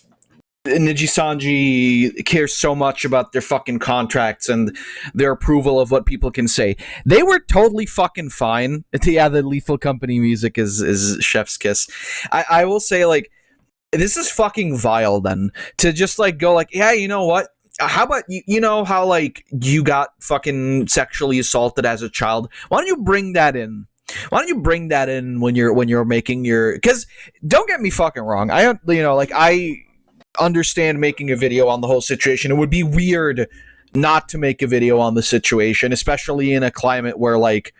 Niji Sanji cares so much about their fucking contracts and their approval of what people can say, they were totally fucking fine. Yeah, the Lethal Company music is chef's kiss. I will say, like, this is fucking vile then to just like go like, yeah, you know what? How about you know how like you got fucking sexually assaulted as a child? Why don't you bring that in? Why don't you bring that in when you're making your? Because don't get me fucking wrong. I understand making a video on the whole situation. It would be weird not to make a video on the situation, especially in a climate where like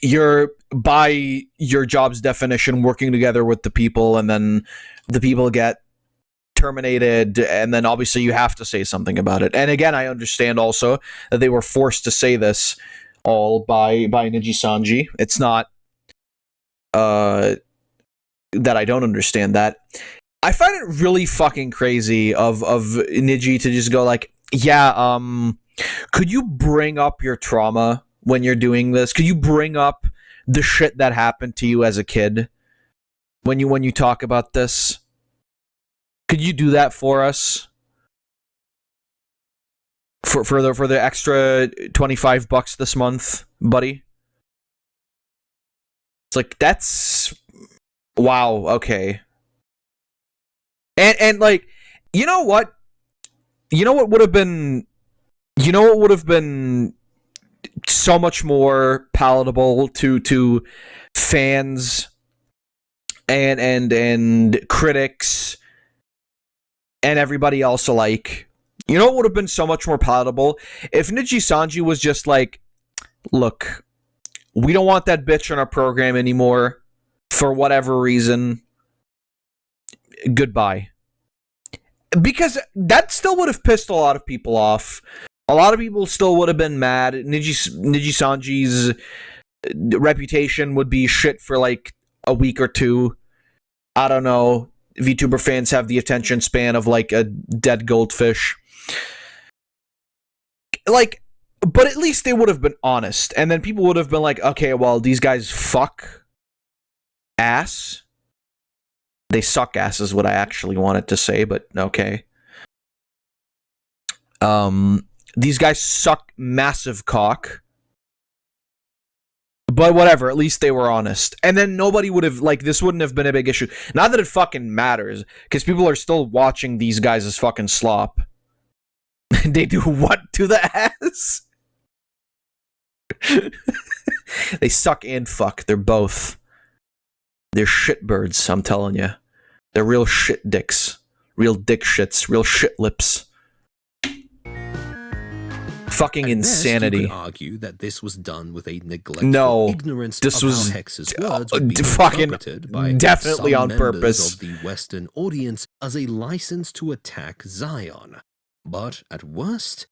you're by your job's definition working together with the people, and then the people get terminated, and then obviously you have to say something about it. And again, I understand also that they were forced to say this all by Niji Sanji. It's not that I don't understand that. I find it really fucking crazy of Niji to just go like, yeah, could you bring up your trauma when you're doing this? Could you bring up the shit that happened to you as a kid when you talk about this? Could you do that for us? For the extra $25 this month, buddy? It's like, that's wow, okay. And like, you know what? You know what would have been so much more palatable to fans and critics and everybody else alike. You know what would have been so much more palatable? If Niji Sanji was just like, look, we don't want that bitch on our program anymore for whatever reason. Goodbye. Because that still would have pissed a lot of people off. A lot of people still would have been mad. Niji Sanji's reputation would be shit for like a week or two. I don't know. VTuber fans have the attention span of like a dead goldfish. Like, but at least they would have been honest. And then people would have been like, okay, well, these guys fuck ass. They suck ass is what I actually wanted to say, but okay. These guys suck massive cock. But whatever, at least they were honest. And then nobody would have, like, this wouldn't have been a big issue. Not that it fucking matters, because people are still watching these guys as fucking slop. They do what to the ass? They suck and fuck. They're both. They're shitbirds, I'm telling you. They're real shit dicks. Real dick shits. Real shit lips. Fucking At best, insanity. you could argue that this was done with a neglectful No, ignorance this of was how Hex's words would be fucking interpreted by definitely some on members purpose. of the Western audience as a license to attack Zion. But at worst,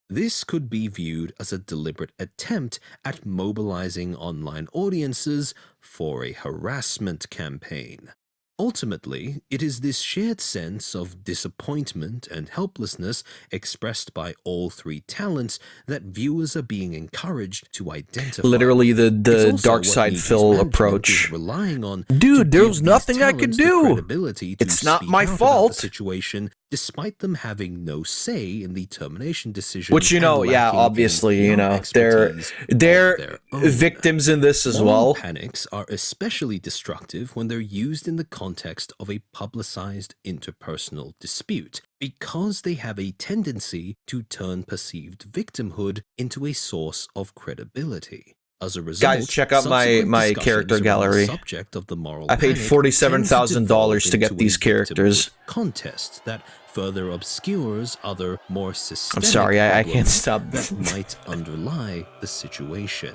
this could be viewed as a deliberate attempt at mobilizing online audiences for a harassment campaign. Ultimately, it is this shared sense of disappointment and helplessness expressed by all three talents that viewers are being encouraged to identify. Literally the It's also dark what side Niji's Phil management approach. is relying on Dude, to there was give these nothing I could talents the do. credibility to It's not speak my out about fault. the situation, despite them having no say in the termination decision. Which, you know, and yeah, lacking in obviously, you PR know, they're expertise of they're their own. victims in this as Moral well. panics are especially destructive when they're used in the context of a publicized interpersonal dispute, because they have a tendency to turn perceived victimhood into a source of credibility. As a result, Guys, check out my subsequent character discussions around the gallery. subject of the moral I paid panic $47,000 tend to get develop these into a characters. victimhood contest that further obscures other more systemic I'm sorry, I can't problems stop. that might underlie the situation.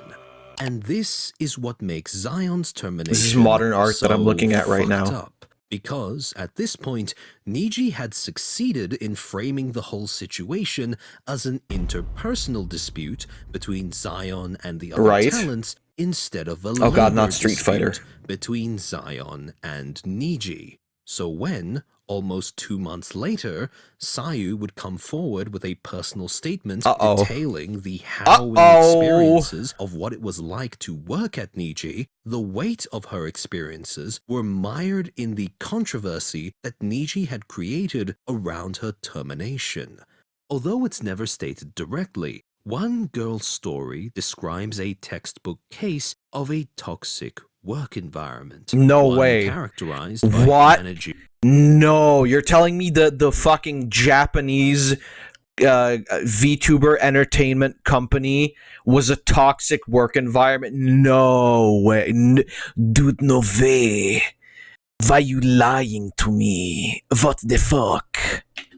And this is what makes Zion's termination This is modern art that I'm so looking at right fucked now. up. Because at this point, Niji had succeeded in framing the whole situation as an interpersonal dispute between Zion and the other Right. talents, instead of a Oh god, labor not Street Fighter. dispute between Zion and Niji. So when, almost 2 months later, Sayu would come forward with a personal statement detailing the harrowing experiences of what it was like to work at Niji, the weight of her experiences were mired in the controversy that Niji had created around her termination. Although it's never stated directly, one girl's story describes a textbook case of a toxic work environment. No one way. Characterized by What? managing No, you're telling me the fucking Japanese VTuber entertainment company was a toxic work environment? No way. Dude, no way. Why you lying to me? What the fuck?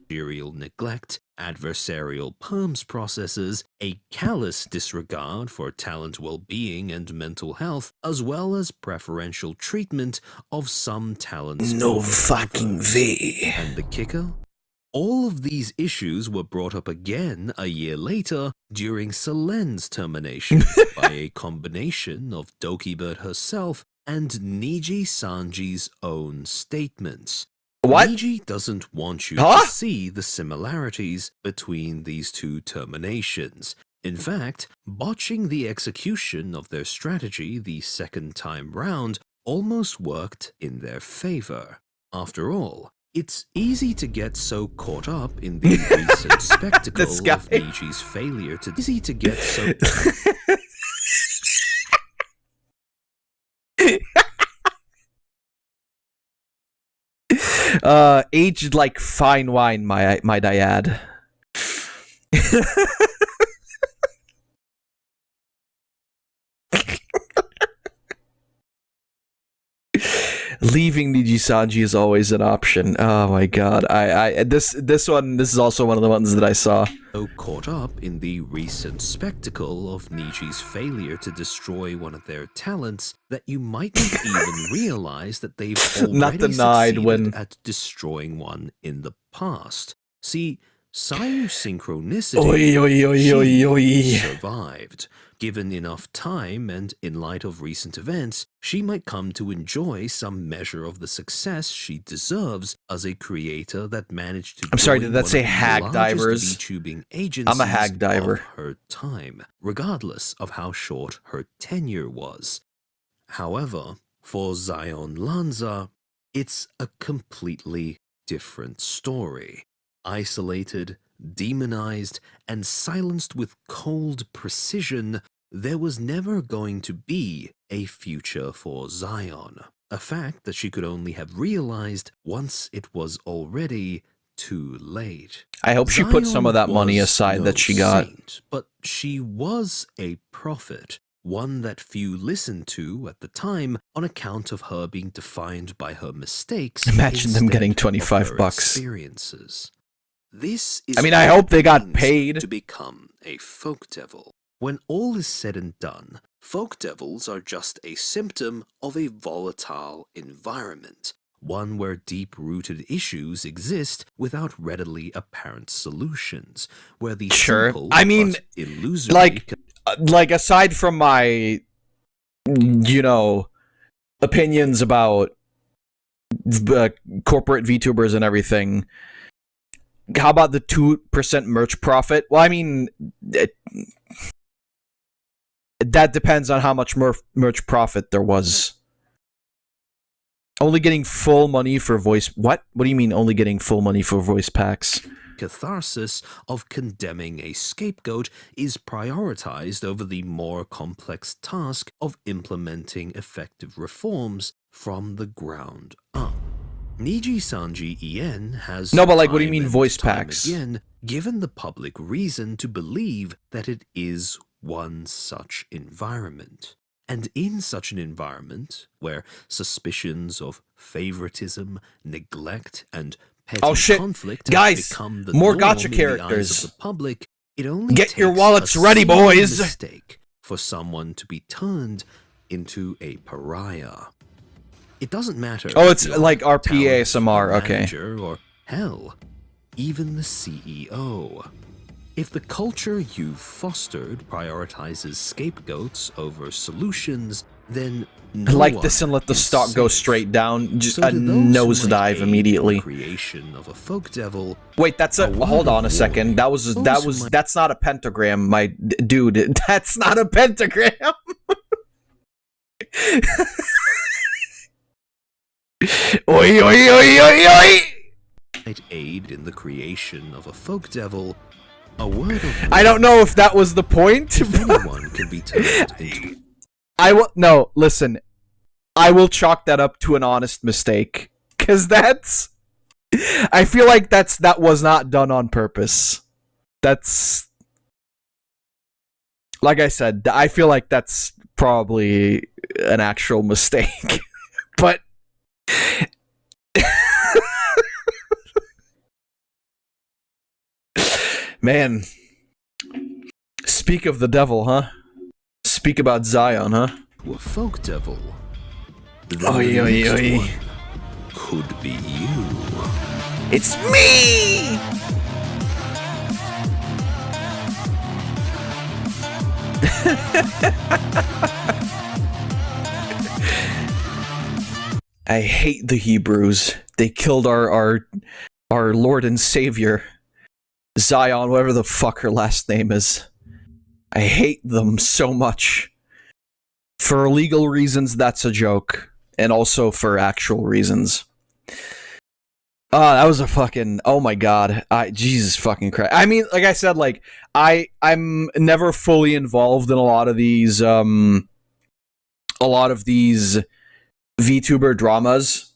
managerial neglect, adversarial perms processes, a callous disregard for talent well-being and mental health, as well as preferential treatment of some talents. No over fucking others. way. And the kicker? All of these issues were brought up again a year later during Selen's termination by a combination of Dokibert herself and Niji Sanji's own statements. What? Niji doesn't want you Huh? to see the similarities between these two terminations. In fact, botching the execution of their strategy the second time round almost worked in their favor. After all, it's easy to get so caught up in the recent spectacle This guy. of Niji's failure to Aged like fine wine, might I add. Leaving Niji Sanji is always an option. Oh my god. This is also one of the ones that I saw. so caught up in the recent spectacle of Niji's failure to destroy one of their talents that you might not even realize that they've already Not denied succeeded when- at destroying one in the past. See, Sayu's synchronicity Oi, oi, oi, she oi, oi. survived. Given enough time and in light of recent events, she might come to enjoy some measure of the success she deserves as a creator that managed to I'm sorry, join did that one say of the hag largest divers? VTubing agencies I'm a hag diver. of her time, regardless of how short her tenure was. However, for Zion Lanza, it's a completely different story. Isolated, demonized, and silenced with cold precision, there was never going to be a future for Zion, a fact that she could only have realized once it was already too late. I hope she put some of that money was aside no that she got. saint, but she was a prophet, one that few listened to at the time on account of her being defined by her mistakes. Imagine them instead getting of 25 her bucks. Experiences. This is I mean, I what hope they it got means paid. to become a folk devil. When all is said and done, folk devils are just a symptom of a volatile environment, one where deep-rooted issues exist without readily apparent solutions, where the Sure. simple I mean, but illusory like aside from my, you know, opinions about corporate VTubers and everything, how about the 2% merch profit? Well, I mean, that depends on how much merch profit there was. Only getting full money for voice... What? What do you mean only getting full money for voice packs? catharsis of condemning a scapegoat is prioritized over the more complex task of implementing effective reforms from the ground up. Niji Sanji Ien has No, but like, what do you time mean and voice time packs? again given the public reason to believe that it is one such environment. And in such an environment, where suspicions of favoritism, neglect, and petty Oh, shit. conflict Guys, have become the more norm gacha in the characters. eyes of the public, it only Get takes your wallets a ready, single boys. mistake for someone to be turned into a pariah. It doesn't matter. Oh, if it's you're like RP talent, ASMR, a okay. manager, or hell, even the CEO. If the culture you've fostered prioritizes scapegoats over solutions, then no Like one this and let the is stock go safe. straight down. Just So a to those who might nosedive aid immediately. in the creation of a folk devil, Wait, that's a... word Hold of on a second. warning. Those who might- That's not a pentagram, my dude. That's not a pentagram. Oi, oi, oi, oi, oi! might aid in the creation of a folk devil, a word of I don't know if that was the point. if anyone can be turned into I will... No, listen. I will chalk that up to an honest mistake. Because that's... I feel like that was not done on purpose. That's... Like I said, I feel like that's probably an actual mistake. But... Man. Speak of the devil, huh? Speak about Zion, huh? a folk devil. The Oi, oi, next oi. one could be you. It's me! I hate the Hebrews. They killed our Lord and Savior, Zion, whatever the fuck her last name is. I hate them so much. For legal reasons, that's a joke. And also for actual reasons. That was a fucking... Oh my god. Jesus fucking Christ. I mean, like I said, like, I'm never fully involved in a lot of these VTuber dramas.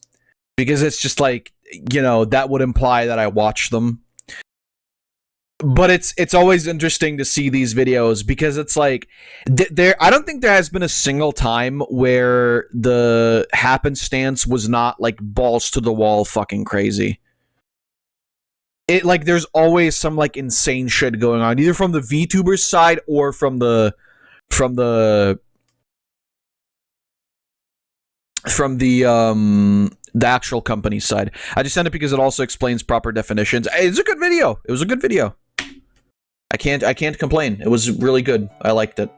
Because it's just like, you know, that would imply that I watch them. But it's always interesting to see these videos because it's like I don't think there has been a single time where the happenstance was not like balls to the wall fucking crazy. It like there's always some like insane shit going on, either from the VTuber side or from the actual company side. I just sent it because it also explains proper definitions. It's a good video. It was a good video. I can't complain. It was really good. I liked it.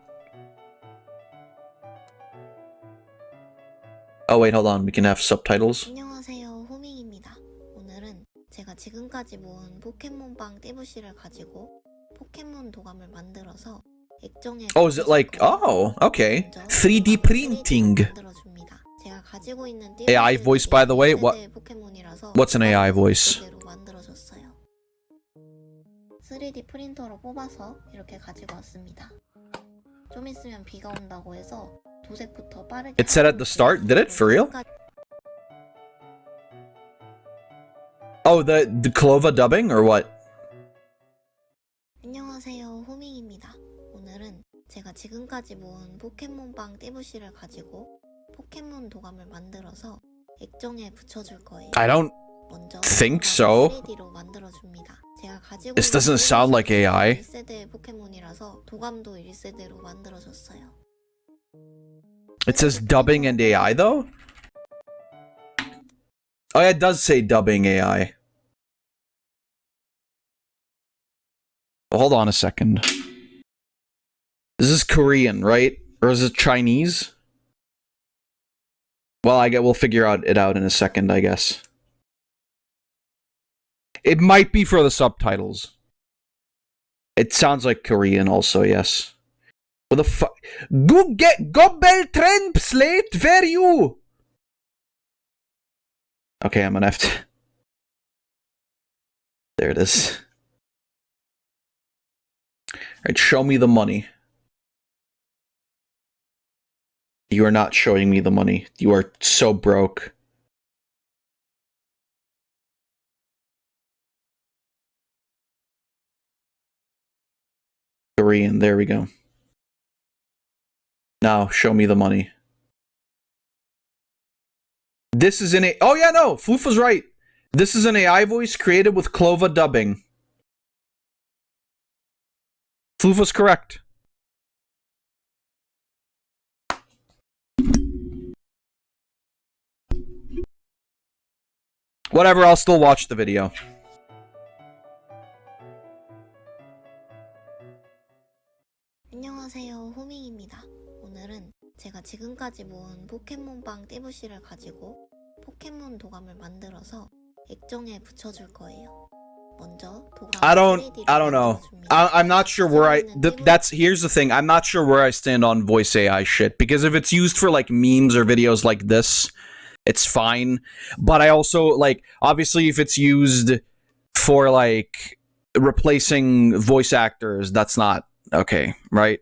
Oh wait, hold on. We can have subtitles. 안녕하세요, 호밍입니다. 오늘은 제가 지금까지 모은 포켓몬빵 띠부씨를 가지고 포켓몬 도감을 만들어서 액정에 Oh, is it like... Oh, okay. 3D printing. 만들어줍니다. 제가 가지고 있는 AI voice, by the way. 포켓몬이라서 What's an AI voice? 그대로 만들어줬어요. 3D 프린터로 뽑아서 이렇게 가지고 왔습니다. 좀 있으면 비가 온다고 해서 도색부터 빠르게. It said at the start. Did it for real? Oh, the Clova dubbing or what? 안녕하세요, 호밍입니다. 오늘은 제가 지금까지 모은 포켓몬빵 띠부씨를 가지고 포켓몬 도감을 만들어서 액정에 붙여줄 거예요. I don't 먼저 think so. 3D로 만들어줍니다. 제가 가지고 This doesn't sound like AI. 1세대의 포켓몬이라서 도감도 1세대로 만들어졌어요. It says dubbing and AI though? Oh yeah, it does say dubbing AI. Well, hold on a second. This is Korean, right? Or is it Chinese? Well, we'll figure it out in a second, I guess. It might be for the subtitles. It sounds like Korean also, yes. What the fuck? Go get Gobel Trend Slate, where you? Okay, I'm gonna have to. There it is. Alright, show me the money. You are not showing me the money. You are so broke. Korean, there we go. Now, show me the money. This is an oh yeah, no, Floof was right. This is an AI voice created with Clova dubbing. Floof was correct. Whatever, I'll still watch the video. 안녕하세요, 호밍입니다. 오늘은 제가 지금까지 모은 포켓몬빵 띠부씨를 가지고 포켓몬 도감을 만들어서 액정에 붙여줄 거예요. 먼저 도감 I don't know. I'm not sure where here's the thing. I'm not sure where I stand on voice AI shit, because if it's used for like memes or videos like this, it's fine. But I also like, obviously if it's used for like replacing voice actors, that's not okay, right?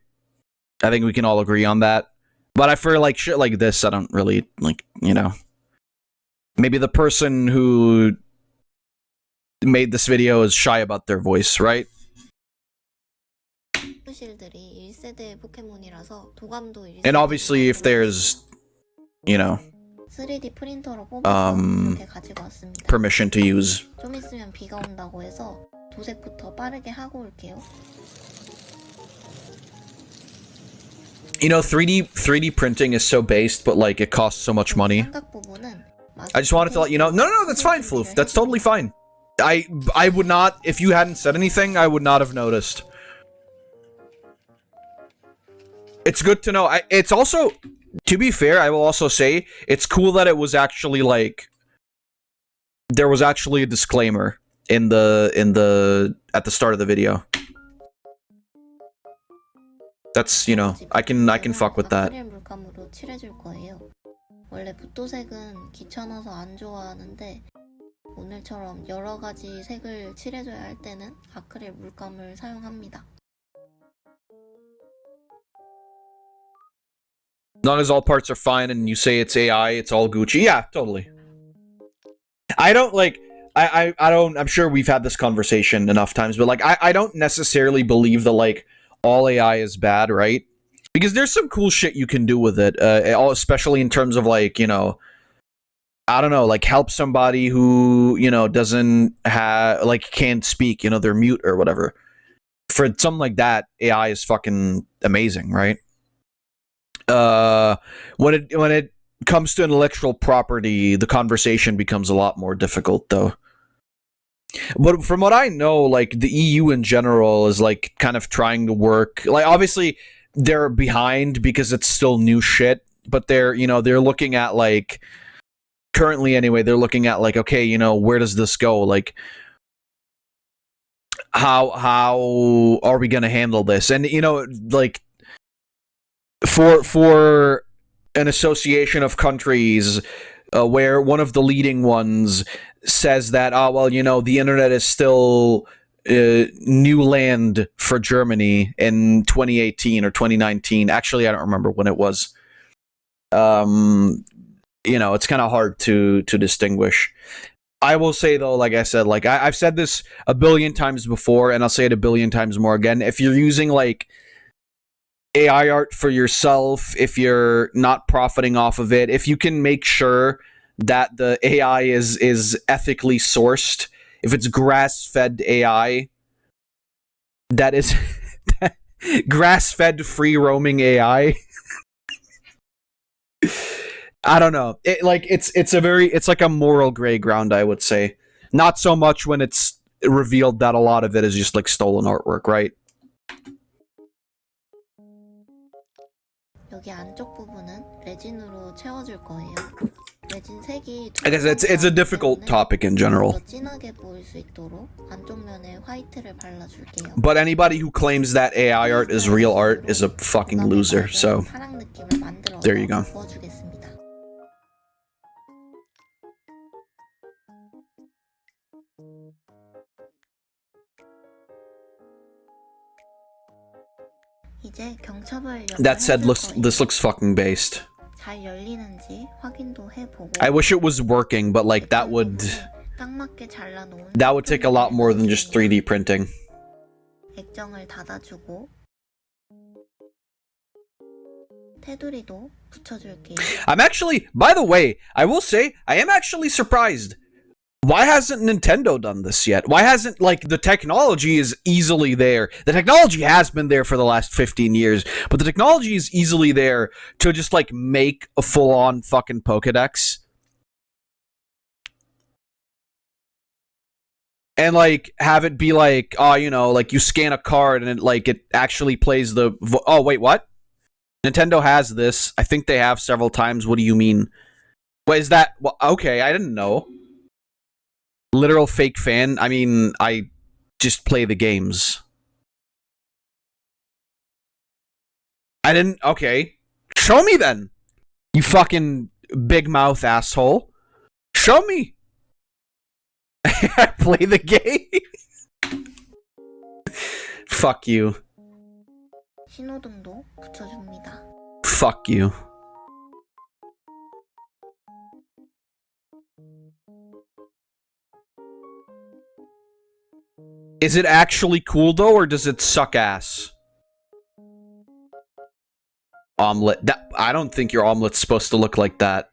I think we can all agree on that. But I feel like shit like this, I don't really, like, you know. Maybe the person who made this video is shy about their voice, right? And obviously if there's, you know, 3D 프린터로 뽑아서 이렇게 가지고 왔습니다. permission to use. 좀 있으면 비가 온다고 해서 도색부터 빠르게 하고 올게요. You know, 3D printing is so based, but like it costs so much money. I just wanted to let you know. No, that's fine, Floof. That's totally fine. I would not, if you hadn't said anything, I would not have noticed. It's good to know. It's also, to be fair, I will also say, it's cool that it was actually like, there was actually a disclaimer at the start of the video. That's, you know, I can fuck with that. 물감으로 칠해줄 거예요. 원래 붓도색은 귀찮아서 안 좋아하는데 오늘처럼 여러 가지 색을 칠해줘야 할 때는 아크릴 물감을 사용합니다. As long as all parts are fine and you say it's AI, it's all Gucci. Yeah, totally. I don't like, I don't, I'm sure we've had this conversation enough times, but like, I don't necessarily believe that like all AI is bad, right? Because there's some cool shit you can do with it, especially in terms of like, you know, I don't know, like help somebody who, you know, doesn't have, like can't speak, you know, they're mute or whatever. For something like that, AI is fucking amazing, right? When it comes to intellectual property, the conversation becomes a lot more difficult, though. But from what I know, like the EU in general is like kind of trying to work. Like obviously they're behind because it's still new shit, but they're, you know, they're looking at like currently anyway. They're looking at like, okay, you know, where does this go? Like, how are we gonna handle this? And you know, like for an association of countries where one of the leading ones says that, oh, well, you know, the internet is still new land for Germany in 2018 or 2019. Actually, I don't remember when it was. You know, it's kind of hard to distinguish. I will say, though, like I said, like I've said this a billion times before, and I'll say it a billion times more again. If you're using, like, AI art for yourself, if you're not profiting off of it, if you can make sure that the AI is ethically sourced, if it's grass-fed AI, that is grass-fed free-roaming AI. I don't know. It's like a moral gray ground, I would say. Not so much when it's revealed that a lot of it is just like stolen artwork, right? 여기 안쪽 부분은 레진으로 채워줄 거예요. 레진 색이 I guess it's a difficult topic in general. 더 진하게 보일 수 있도록 안쪽 면에 화이트를 발라줄게요. But anybody who claims that AI art is real art is a fucking loser. So 파랑 느낌을 만들어서 there you go. 부어주겠습니다. 이제 경첩을 That said, 연결해줄 this 거예요. looks fucking based. 잘 열리는지 확인도 해보고 I wish it was working, but like that would 딱 맞게 잘라놓은 take a lot more than just 3D printing. 액정을 닫아주고 테두리도 붙여줄게요. I'm actually, by the way, I will say, I am actually surprised. Why hasn't Nintendo done this yet? Why hasn't, like, the technology is easily there. The technology has been there for the last 15 years, but the technology is easily there to just, like, make a full-on fucking Pokedex. And, like, have it be like, oh, you know, like, you scan a card and it, like, it actually plays the... Oh, wait, what? Nintendo has this. I think they have several times. What do you mean? What is that? Well, okay, I didn't know. Literal fake fan? I mean, I just play the games. I didn't... Okay. Show me then! You fucking big mouth asshole. Show me! I play the game? Fuck you. 신호등도 붙여줍니다. Fuck you. Is it actually cool though, or does it suck ass? Omelet. I don't think your omelet's supposed to look like that.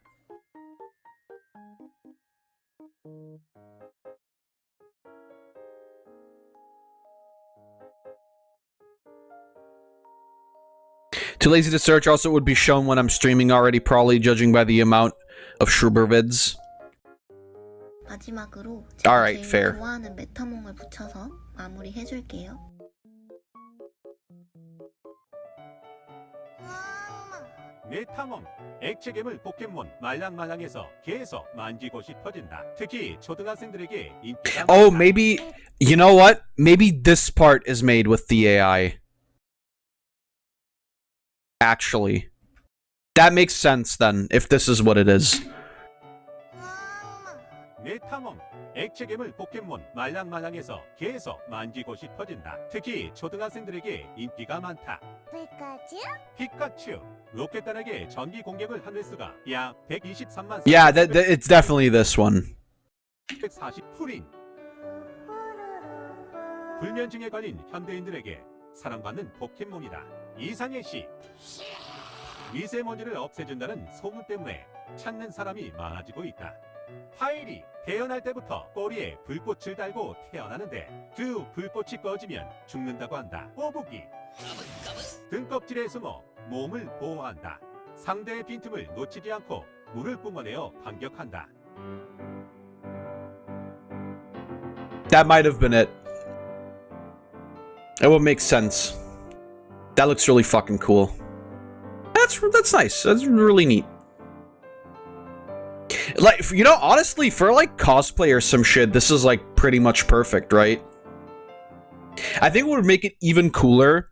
Too lazy to search. Also, it would be shown when I'm streaming already, probably judging by the amount of Shroober vids. 마지막으로 Alright, 제가 제일 fair. 좋아하는 메타몽을 붙여서 마무리 해줄게요. 메타몽, 액체괴물 포켓몬 말랑말랑해서 계속 만지고 싶어진다. 특히 초등학생들에게 인기가 Oh, 많다. maybe... You know what? Maybe this part is made with the AI. Actually. That makes sense then, if this is what it is. 메타몽, 액체괴물 포켓몬 말랑말랑해서 계속 만지고 싶어진다. 특히 초등학생들에게 인기가 많다. 피카츄, 로켓단에게 전기 공격을 한 횟수가 약 123만. Yeah, it's definitely this one. 140 프린. 불면증에 걸린 현대인들에게 사랑받는 포켓몬이다. 이상의 시. 미세먼지를 없애준다는 소문 때문에 찾는 사람이 많아지고 있다. 파일이 태어날 때부터 꼬리에 불꽃을 달고 태어나는데 그 불꽃이 꺼지면 죽는다고 한다. 꼬부기. 등껍질에 숨어 몸을 보호한다. 상대의 빈틈을 놓치지 않고 물을 뿜어내어 반격한다. That might have been it. It would make sense. That looks really fucking cool. That's nice. That's really neat. Like, you know, honestly, for like cosplay or some shit, this is like pretty much perfect, right? I think what would make it even cooler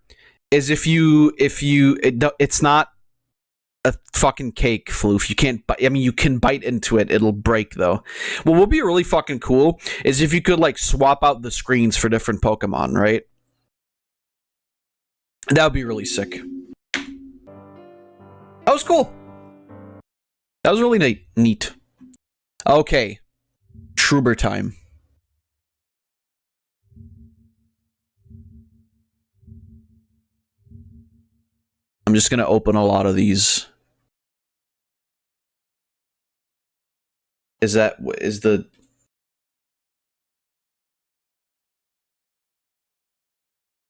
is if it's not a fucking cake, Floof. You can't I mean, you can bite into it, it'll break though. What would be really fucking cool is if you could like swap out the screens for different Pokemon, right? That would be really sick. That was cool. That was really neat. Okay. Shroober time. I'm just gonna open a lot of these. Is that is the?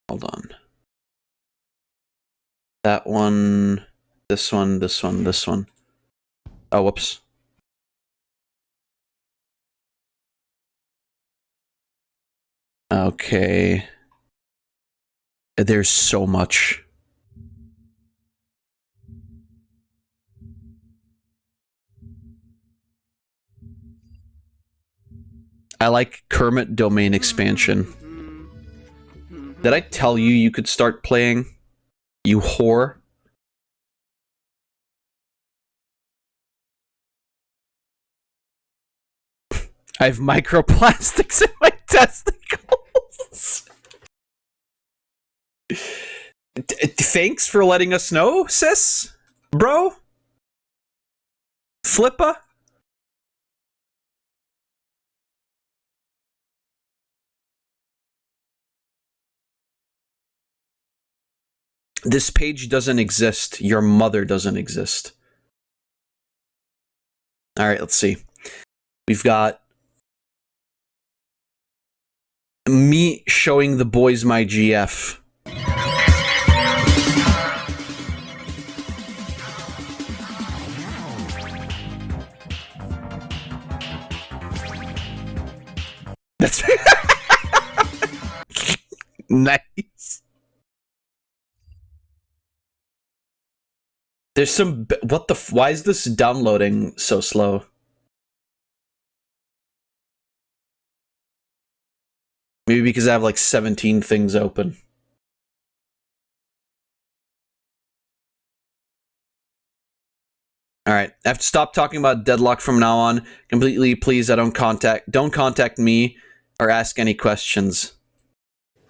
Hold on. That one. This one. This one. This one. Oh, whoops. Okay. There's so much. I like Kermit domain expansion. Did I tell you you could start playing? You whore. I have microplastics in my testicles. Thanks for letting us know, sis. Bro. Flippa. This page doesn't exist. Your mother doesn't exist. Alright, let's see. We've got me showing the boys my GF. That's nice. There's some... What the... Why is this downloading so slow? Maybe because I have like 17 things open. Alright, I have to stop talking about Deadlock from now on. Completely, please, don't contact me or ask any questions.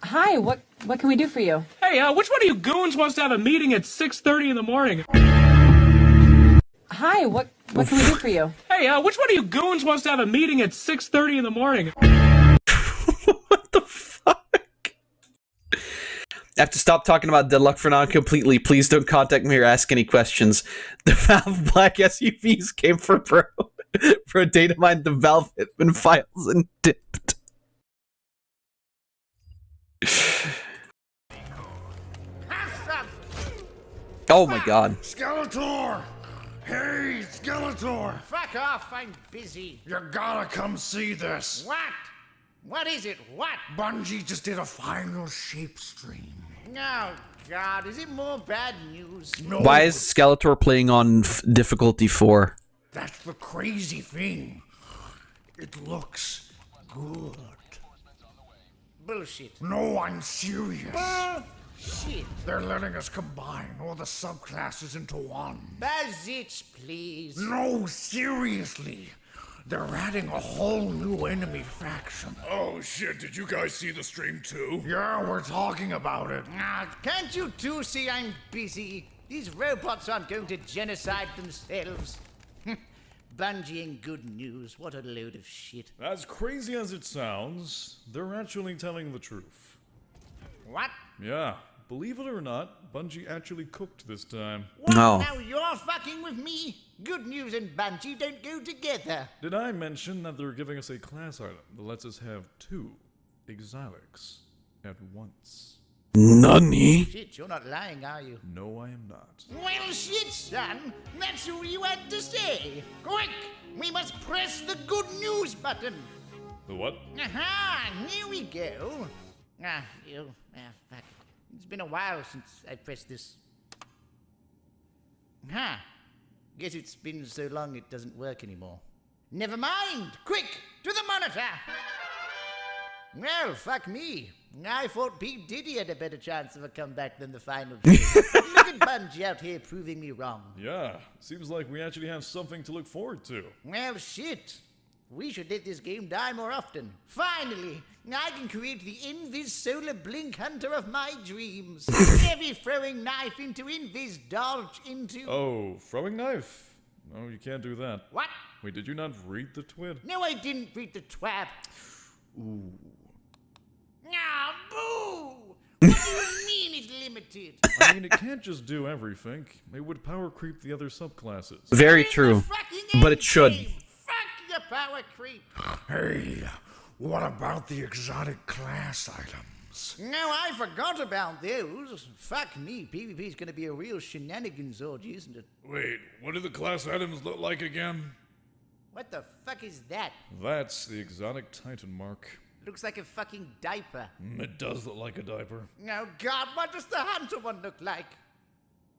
Hi, what can we do for you? Hey, which one of you goons wants to have a meeting at 6:30 in the morning? Hi, what can we do for you? Hey, which one of you goons wants to have a meeting at 6:30 in the morning? What the fuck? I have to stop talking about Deadlock for now completely. Please don't contact me or ask any questions. The Valve Black SUVs came for a data mine the Valve Hitman files and dipped. Oh my god. Skeletor! Hey, Skeletor! Fuck off, I'm busy. You gotta come see this. What? What is it? What? Bungie just did a final shape stream. Oh, God, is it more bad news? No. Why is Skeletor playing on difficulty 4? That's the crazy thing. It looks good. Bullshit. No, I'm serious. Bullshit. They're letting us combine all the subclasses into one. Bazich, please. No, seriously. They're adding a whole new enemy faction. Oh shit, did you guys see the stream too? Yeah, we're talking about it. Can't you two see I'm busy? These robots aren't going to genocide themselves. Bungie and good news, what a load of shit. As crazy as it sounds, they're actually telling the truth. What? Yeah, believe it or not, Bungie actually cooked this time. What? No. Now you're fucking with me? Good news and Bungie don't go together. Did I mention that they're giving us a class item that lets us have 2 exilics at once? Nani? Shit, you're not lying, are you? No, I am not. Well, shit, son. That's all you had to say. Quick! We must press the good news button. The what? Aha! Here we go. Fuck. It's been a while since I pressed this. Aha! Guess it's been so long it doesn't work anymore. Never mind! Quick! To the monitor! Well, fuck me. I thought P. Diddy had a better chance of a comeback than the final two. Look at Bungie out here proving me wrong. Yeah, seems like we actually have something to look forward to. Well, shit. We should let this game die more often. Finally, I can create the Invis Solar Blink Hunter of my dreams. Heavy throwing knife into Invis dodge into... Oh, throwing knife? No, you can't do that. What? Wait, did you not read the tweet? No, I didn't read the twab. Ooh. Ah, boo! What do you mean it's limited? I mean, it can't just do everything. It would power creep the other subclasses. Very true. But it should. Fuck your power creep. Hey, what about the exotic class items? No, I forgot about those. Fuck me, PvP's gonna be a real shenanigans orgy, isn't it? Wait, what do the class items look like again? What the fuck is that? That's the exotic Titan mark. Looks like a fucking diaper. It does look like a diaper. Oh god, what does the hunter one look like?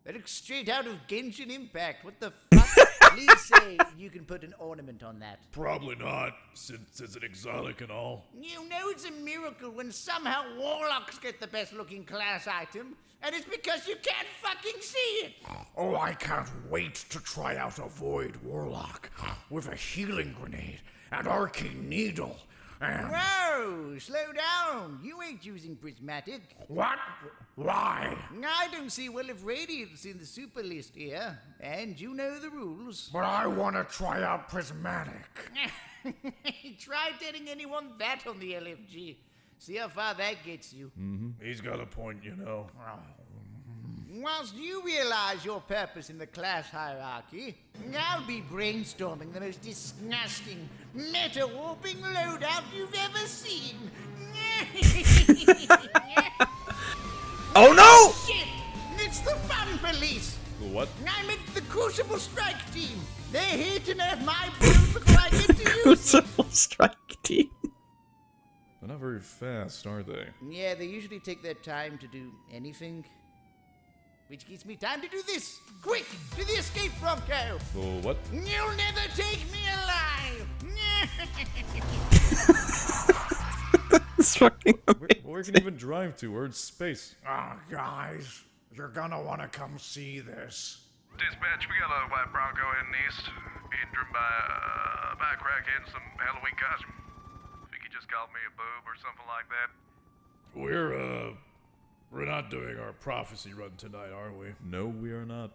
That looks straight out of Genshin Impact. What the fuck? Please say you can put an ornament on that. Probably not, since it's an exotic and all. You know it's a miracle when somehow warlocks get the best looking class item, and it's because you can't fucking see it. Oh, I can't wait to try out a Void Warlock with a healing grenade, an arcane needle, and... Whoa, slow down. You ain't using prismatic. What? Why? I don't see well of Radiance in the super list here, and you know the rules. But I want to try out prismatic. Try telling anyone that on the LFG. See how far that gets you. He's got a point, you know. Whilst you realize your purpose in the class hierarchy, I'll be brainstorming the most disgusting, meta-warping loadout you've ever seen. Oh no! Shit! It's the fun police! What? I'm at the Crucible Strike Team. They're here to nerf my build before I get to use it. Crucible Strike Team. They're not very fast, are they? Yeah, they usually take their time to do anything. Which gives me time to do this! Quick! To the escape Bronco! Oh, what? You'll never take me alive! It's fucking amazing. Where can you even drive to? We're in space. Guys, you're gonna want to come see this. Dispatch, we got a white Bronco heading east, being driven by a crackhead in some Halloween costume. Think he just called me a boob or something like that? We're not doing our prophecy run tonight, are we? No, we are not.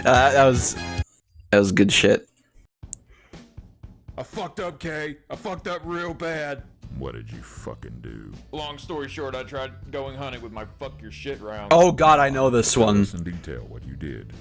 That was good shit. I fucked up, Kay. I fucked up real bad. What did you fucking do? Long story short, I tried going hunting with my fuck your shit round. Oh god, I know this one. In detail what you did.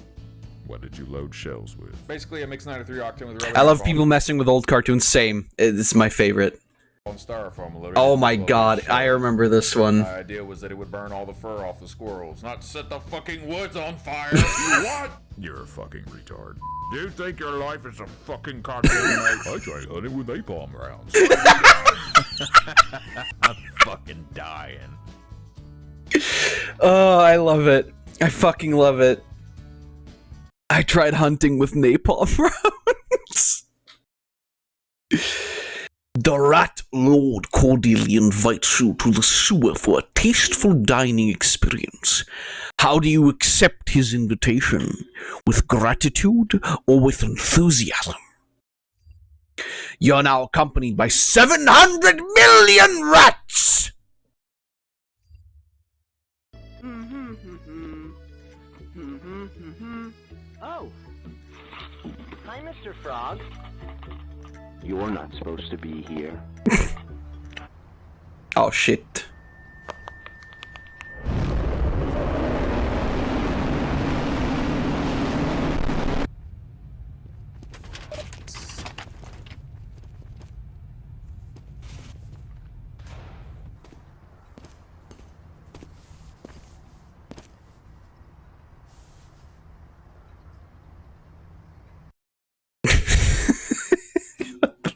What did you load shells with? Basically, a mixed 93 octane with I love people messing with old cartoons. Same. It's my favorite. Styrofoam loaded. Oh my god, I remember this one. My idea was that it would burn all the fur off the squirrels, not to set the fucking woods on fire. You what? You're a fucking retard. Do you think your life is a fucking cartoon? I tried hunting with napalm rounds. I'm fucking dying. Oh, I love it. I fucking love it. I tried hunting with napalm rounds. The Rat Lord cordially invites you to the sewer for a tasteful dining experience. How do you accept his invitation? With gratitude or with enthusiasm? You're now accompanied by 700 million rats! Oh. Hi, Mr. Frog. You're not supposed to be here. Oh shit.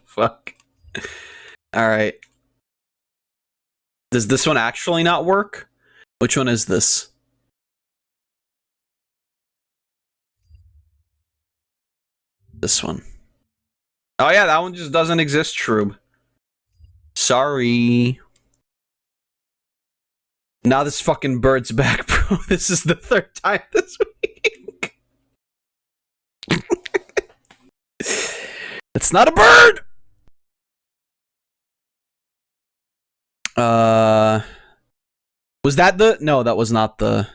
Fuck. Alright. Does this one actually not work? Which one is this? This one. Oh yeah, that one just doesn't exist, Shroob. Sorry. Now this fucking bird's back, bro. This is the third time this week. It's not a bird! Was that the... No, that was not the...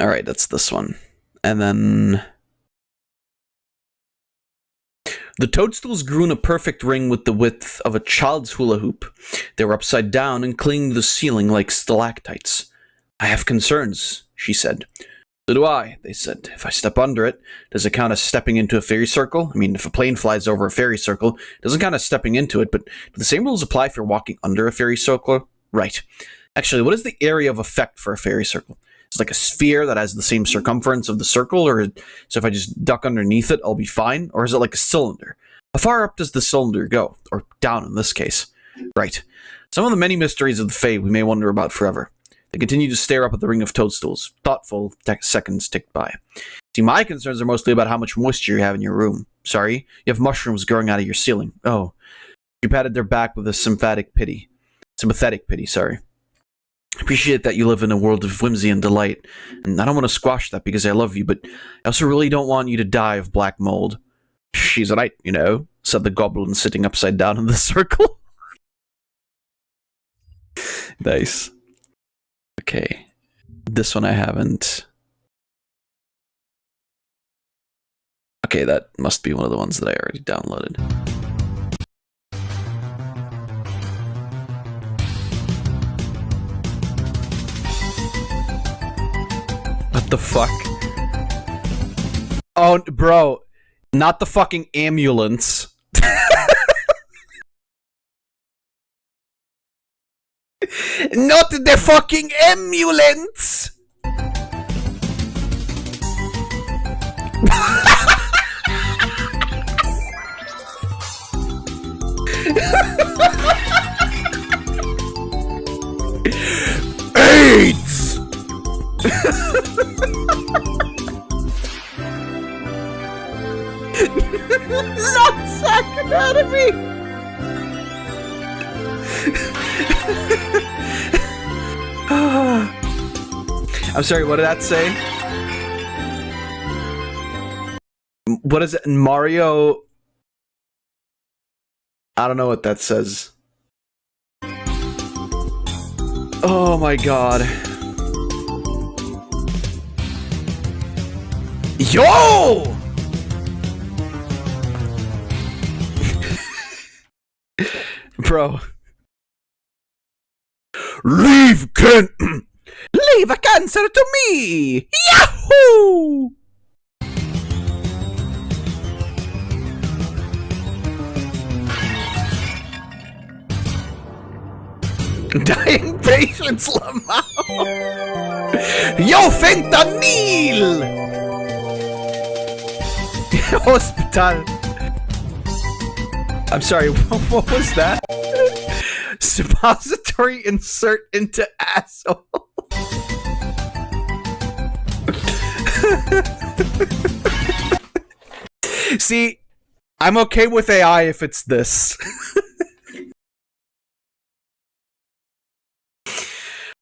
Alright, that's this one. And then... The toadstools grew in a perfect ring with the width of a child's hula hoop. They were upside down and clinging to the ceiling like stalactites. I have concerns, she said. So do I, they said. If I step under it, does it count as stepping into a fairy circle? I mean, if a plane flies over a fairy circle, it doesn't count as stepping into it, but do the same rules apply if you're walking under a fairy circle? Right. Actually, what is the area of effect for a fairy circle? It's like a sphere that has the same circumference of the circle, or so if I just duck underneath it, I'll be fine? Or is it like a cylinder? How far up does the cylinder go? Or down in this case. Right. Some of the many mysteries of the Fae we may wonder about forever. They continue to stare up at the ring of toadstools. Thoughtful seconds ticked by. See, my concerns are mostly about how much moisture you have in your room. Sorry, you have mushrooms growing out of your ceiling. Oh. You patted their back with a sympathetic pity, sorry. I appreciate that you live in a world of whimsy and delight, and I don't want to squash that because I love you, but I also really don't want you to die of black mold. She's right, you know, said the goblin sitting upside down in the circle. Nice. Okay. This one I haven't. Okay, that must be one of the ones that I already downloaded. What the fuck? Oh, bro. Not the fucking ambulance. Not the fucking ambulance! AIDS! Not sack anatomy! I'm sorry, what did that say? What is it? Mario? I don't know what that says. Oh my god. Yo! Bro. Leave Leave a cancer to me! Yahoo! Dying patients, Lamau! Yo, fentanyl! Hospital! I'm sorry, what was that? Suppository insert into asshole. See, I'm okay with AI if it's this.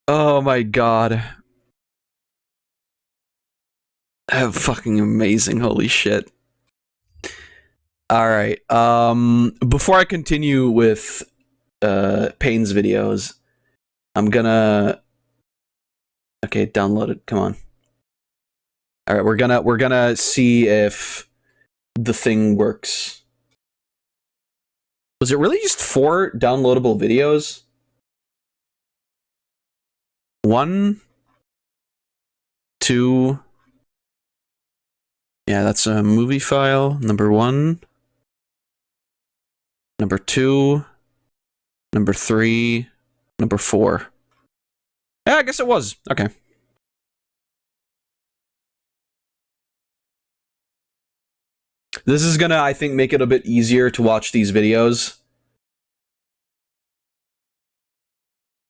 Oh my god. Fucking amazing, holy shit. Alright, before I continue with Payne's videos, I'm gonna... Okay, download it, come on. Alright, we're gonna see if the thing works. Was it really just 4 downloadable videos? 1, 2. Yeah, that's a movie file. Number 1. Number 2. Number 3. Number 4. Yeah, I guess it was. Okay. This is gonna, I think, make it a bit easier to watch these videos.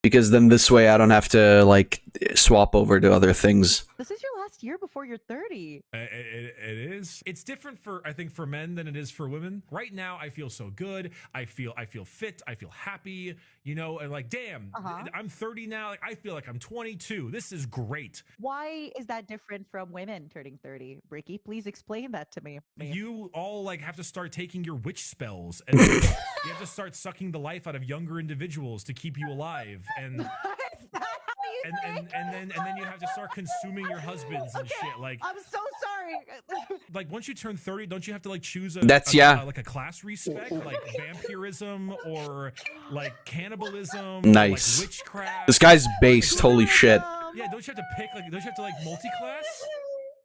Because then this way I don't have to, like, swap over to other things. This is your last year before you're 30. It is. It's different for, I think, for men than it is for women. Right now, I feel so good. I feel fit. I feel happy. You know, and like, damn, I'm 30 now. Like, I feel like I'm 22. This is great. Why is that different from women turning 30? Bricky, please explain that to me. You all like have to start taking your witch spells, and you have to start sucking the life out of younger individuals to keep you alive. And and then you have to start consuming your husbands and shit. Like, I'm so sorry. Like, once you turn 30, don't you have to like choose like a class respect, like vampirism or like cannibalism? Nice. Or, like, witchcraft. This guy's based. Holy shit. Yeah, don't you have to pick? Like, don't you have to like multi-class?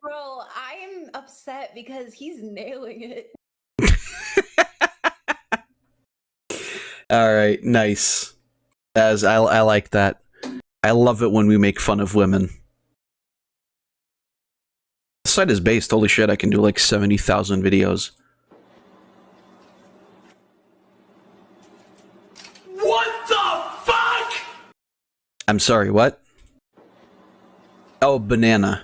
Bro, I'm upset because he's nailing it. All right, nice. As I like that. I love it when we make fun of women. The site is based. Holy shit! I can do like 70,000 videos. What the fuck? I'm sorry. What? Oh, banana.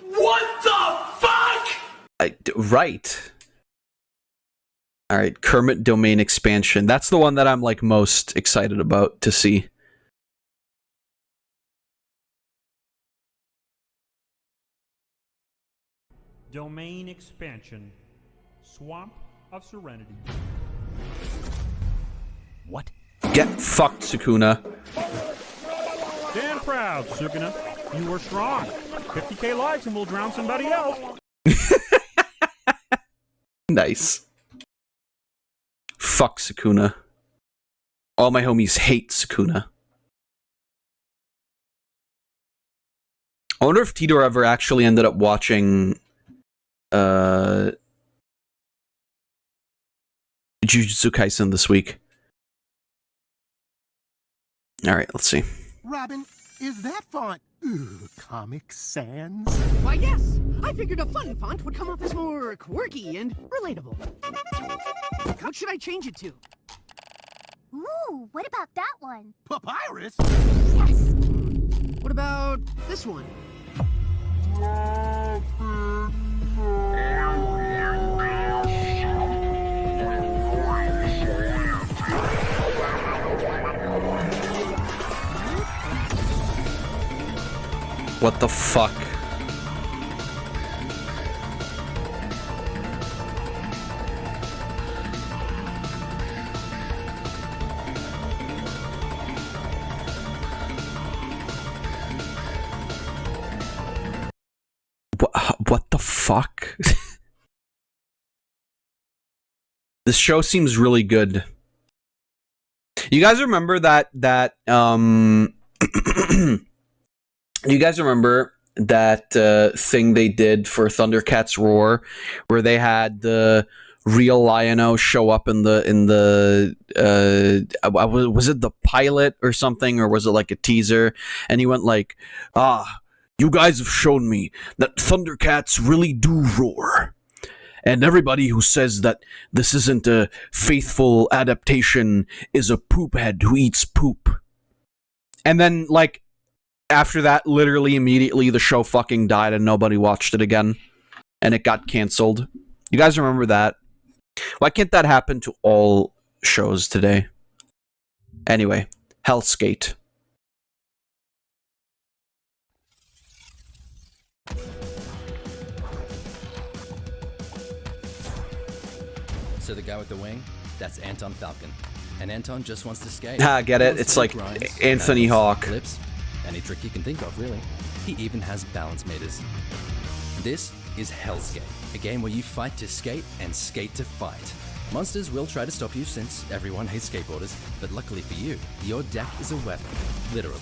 What the fuck? Right. All right, Kermit domain expansion. That's the one that I'm like most excited about to see. Domain expansion. Swamp of Serenity. What? Get fucked, Sukuna. Stand proud, Sukuna. You are strong. 50k likes and we'll drown somebody else. Nice. Fuck Sukuna. All my homies hate Sukuna. I wonder if Tito ever actually ended up watching Jujutsu Kaisen this week. Alright, let's see. Robin, is that font Comic Sans? Why, yes! I figured a fun font would come off as more quirky and relatable. What should I change it to? Ooh, what about that one? Papyrus? Yes! What about this one? What the fuck? What the fuck? This show seems really good. You guys remember that you guys remember that thing they did for Thundercats Roar, where they had the real Lion-O show up in the was it the pilot or something, or was it like a teaser? And he went like, you guys have shown me that Thundercats really do roar. And everybody who says that this isn't a faithful adaptation is a poophead who eats poop. And then, like, after that, literally immediately the show fucking died and nobody watched it again. And it got canceled. You guys remember that? Why can't that happen to all shows today? Anyway, Hellskate. So the guy with the wing, that's Anton Falcon. And Anton just wants to skate. Get it? It's like Anthony Hawk. Flips, any trick you can think of, really. He even has balance meters. This is Hellskate, a game where you fight to skate and skate to fight. Monsters will try to stop you since everyone hates skateboarders, but luckily for you, your deck is a weapon, literally.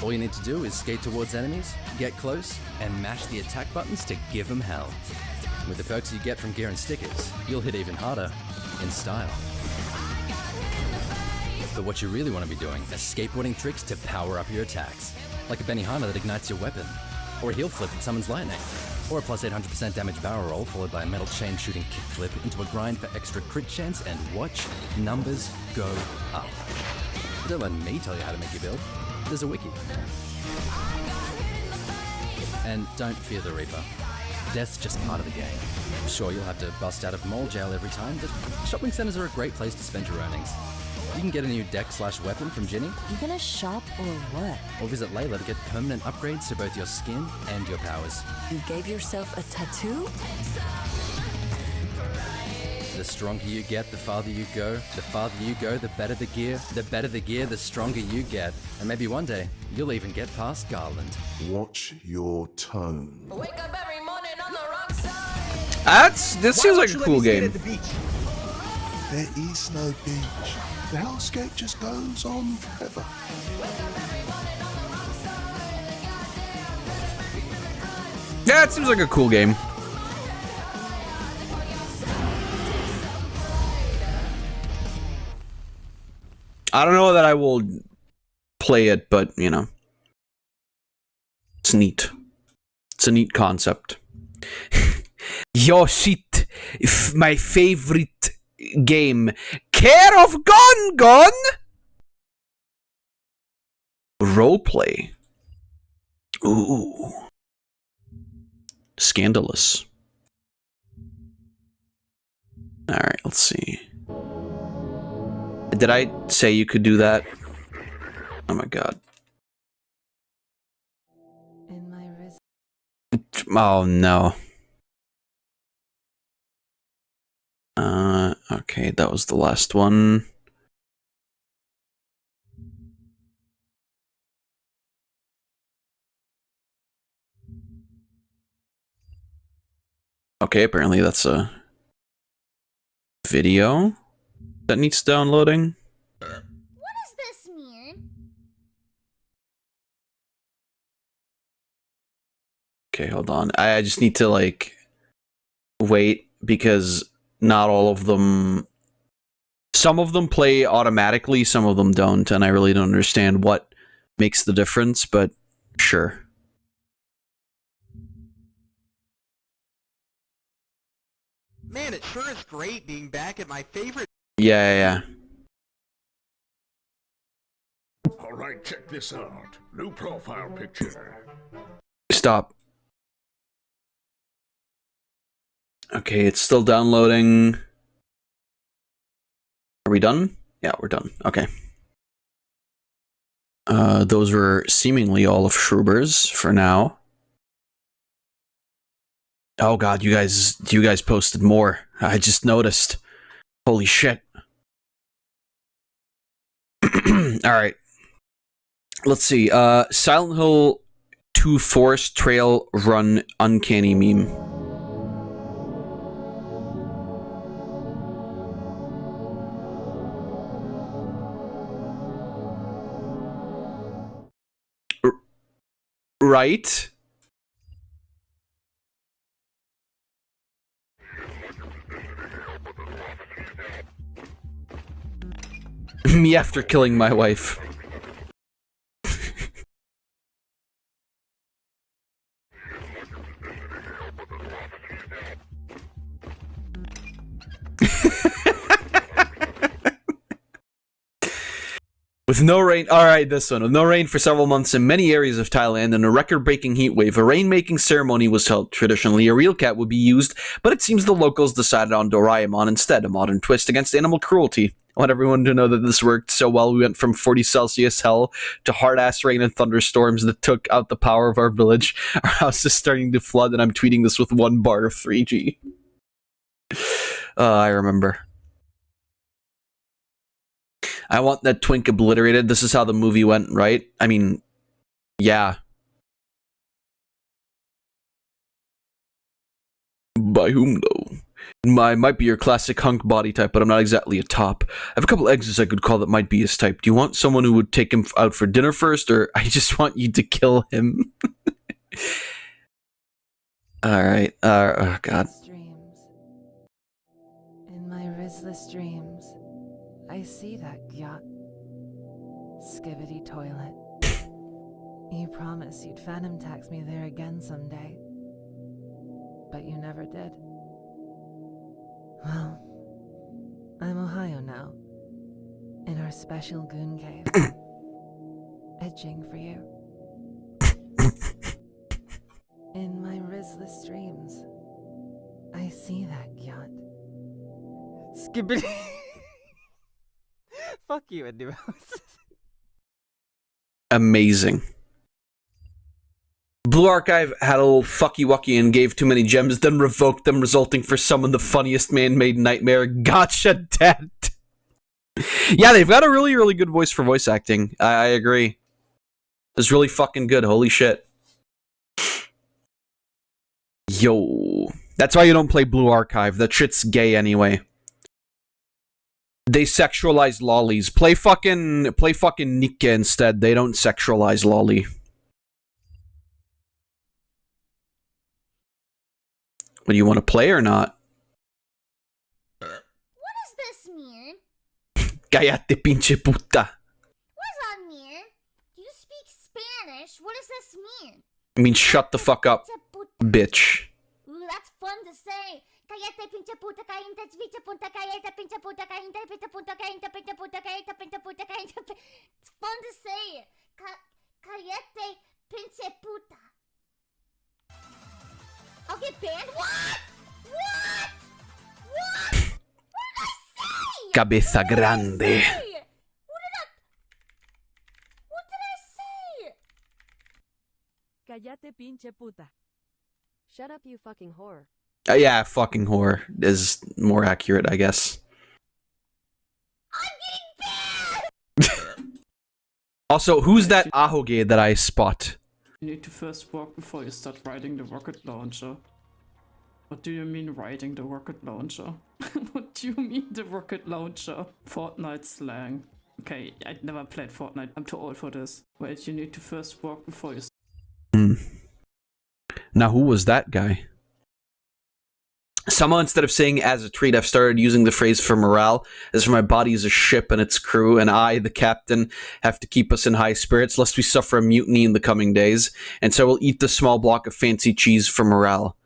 All you need to do is skate towards enemies, get close, and mash the attack buttons to give them hell. With the perks you get from gear and stickers, you'll hit even harder, in style. But what you really want to be doing is skateboarding tricks to power up your attacks, like a Benihana that ignites your weapon, or a heel flip that summons lightning, or a plus 800% damage barrel roll followed by a metal chain shooting kickflip into a grind for extra crit chance, and watch numbers go up. But don't let me tell you how to make your build. There's a wiki. And don't fear the Reaper. Death's just part of the game. Sure, you'll have to bust out of mall jail every time, but shopping centers are a great place to spend your earnings. You can get a new deck/weapon from Ginny. You gonna shop or what? Or visit Layla to get permanent upgrades to both your skin and your powers. You gave yourself a tattoo? The stronger you get, the farther you go. The farther you go, the better the gear. The better the gear, the stronger you get. And maybe one day, you'll even get past Garland. Watch your tone. Wake up every morning on the wrong side. This seems like a cool game. There is no beach. The hellscape just goes on forever. Yeah, it seems like a cool game. I don't know that I will play it, but, you know. It's neat. It's a neat concept. Yo, shit. My favorite game. Care of Gone! Roleplay. Ooh. Scandalous. Alright, let's see. Did I say you could do that? Oh my god. Oh no. Okay, that was the last one. Okay, apparently that's a video that needs downloading. What does this mean? Okay, hold on. I just need to, like, wait, because not all of them... Some of them play automatically, some of them don't, and I really don't understand what makes the difference, but sure. Man, it sure is great being back at my favorite... Yeah. Alright, check this out. New profile picture. Stop. Okay, it's still downloading. Are we done? Yeah, we're done. Okay. Those were seemingly all of Shroobers for now. Oh god, you guys posted more. I just noticed. Holy shit. Alright. Let's see. Silent Hill 2 Forest Trail Run Uncanny Meme. Right? Me after killing my wife. With no rain, alright, this one. With no rain for several months in many areas of Thailand and a record-breaking heat wave, a rain-making ceremony was held. Traditionally, a real cat would be used, but it seems the locals decided on Doraemon instead, a modern twist against animal cruelty. I want everyone to know that this worked so well. We went from 40 Celsius hell to hard-ass rain and thunderstorms that took out the power of our village. Our house is starting to flood, and I'm tweeting this with 1 bar of 3G. I remember. I want that twink obliterated. This is how the movie went, right? I mean, yeah. By whom, though? I might be your classic hunk body type, but I'm not exactly a top. I have a couple exes I could call that might be his type. Do you want someone who would take him out for dinner first, or I just want you to kill him? Alright. Oh, God. In my restless dreams, I see that yacht. Skibbity toilet. You promised you'd phantom tax me there again someday. But you never did. Well, I'm Ohio now. In our special goon cave. Edging for you. In my restless dreams, I see that yacht. Skibbity... Fuck you, Andy. Amazing. Blue Archive had a little fucky-wucky and gave too many gems, then revoked them, resulting for someone the funniest man-made nightmare. Gotcha, Dad. Yeah, they've got a really, really good voice for voice acting. I agree. It's really fucking good. Holy shit. Yo. That's why you don't play Blue Archive. That shit's gay anyway. They sexualize lollies. Play fucking Nika instead. They don't sexualize lolly. What, do you want to play or not? What does this mean? Cállate, pinche puta. What does that mean? Do you speak Spanish? What does this mean? I mean, shut the fuck up, bitch. Ooh, that's fun to say. Cállate, pinche puta, cállate, pinche puta, cállate, pinche puta, cállate, pinche puta, cállate, pinche puta, cállate, pinche puta, cállate. It's fun to say. Cállate, pinche puta. I'll get banned? What? What? What? What did I say? Cabeza grande. What did I say? Cállate, pinche puta. Shut up, you fucking whore. Yeah, fucking whore is more accurate, I guess. Also, who's that Agate that I spot? You need to first walk before you start riding the rocket launcher. What do you mean riding the rocket launcher? What do you mean the rocket launcher? Fortnite slang. Okay, I never played Fortnite. I'm too old for this. Wait, you need to first walk before you... Now, who was that guy? Somehow, instead of saying as a treat, I've started using the phrase for morale, as for my body is a ship and its crew, and I, the captain, have to keep us in high spirits, lest we suffer a mutiny in the coming days, and so I will eat the small block of fancy cheese for morale.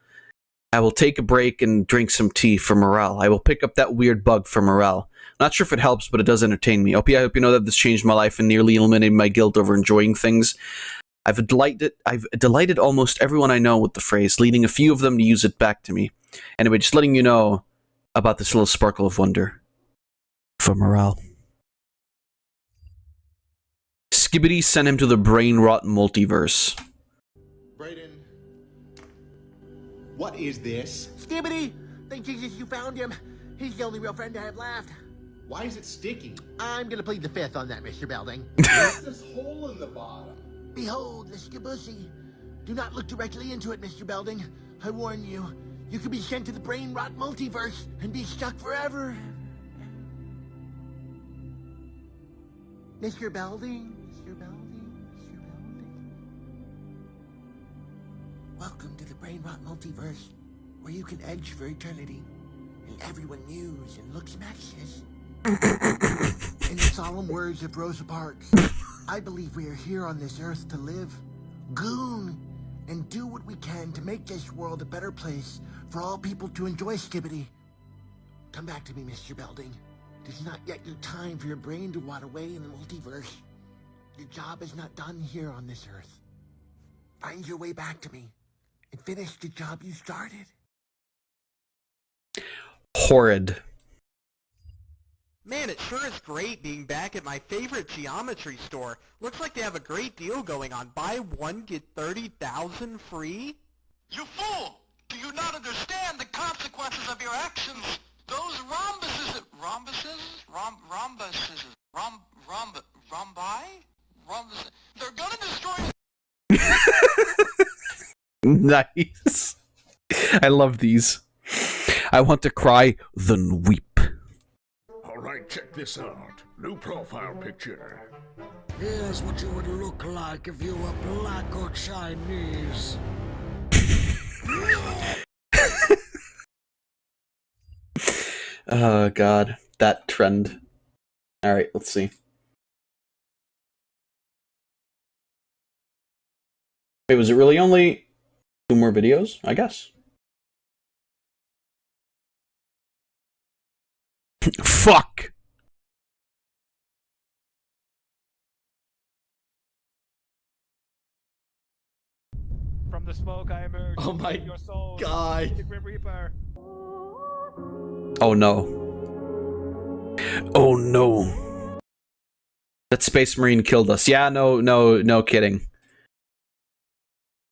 I will take a break and drink some tea for morale. I will pick up that weird bug for morale. Not sure if it helps, but it does entertain me. I hope you know that this changed my life and nearly eliminated my guilt over enjoying things. I've delighted almost everyone I know with the phrase, leading a few of them to use it back to me. Anyway, just letting you know about this little sparkle of wonder. For morale. Skibbity sent him to the brain-rot multiverse. Brayden, what is this? Skibbity! Thank Jesus you found him. He's the only real friend I have left. Why is it sticky? I'm gonna plead the fifth on that, Mr. Belding. What's this hole in the bottom? Behold, the Skibushy. Do not look directly into it, Mr. Belding. I warn you, you could be sent to the brain rot multiverse and be stuck forever. Mr. Belding? Mr. Belding? Mr. Belding? Welcome to the brain rot multiverse, where you can edge for eternity, and everyone mews and looks matchless. In the solemn words of Rosa Parks, I believe we are here on this earth to live, goon, and do what we can to make this world a better place for all people to enjoy, Skibbity. Come back to me, Mr. Belding. It is not yet your time for your brain to rot away in the multiverse. Your job is not done here on this earth. Find your way back to me and finish the job you started. Horrid. Man, it sure is great being back at my favorite geometry store. Looks like they have a great deal going on. Buy one, get 30,000 free? You fool! Do you not understand the consequences of your actions? Those rhombuses... Rhombi? They're gonna destroy... Nice. I love these. I want to cry, then weep. Alright, check this out. New profile picture. Here's what you would look like if you were black or Chinese. Oh god, that trend. Alright, let's see. Wait, was it really only 2 more videos? I guess. Fuck! From the smoke I emerge. Oh my your soul, god. the Grim Reaper. Oh no. Oh no. That Space Marine killed us. Yeah, no kidding.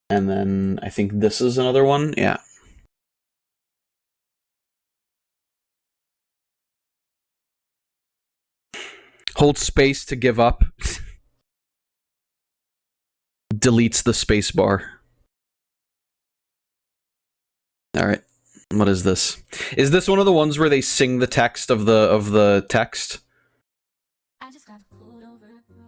And then I think this is another one. Yeah. Hold space to give up. Deletes the space bar. Alright. What is this? Is this one of the ones where they sing the text of the text? I just got pulled over, bro.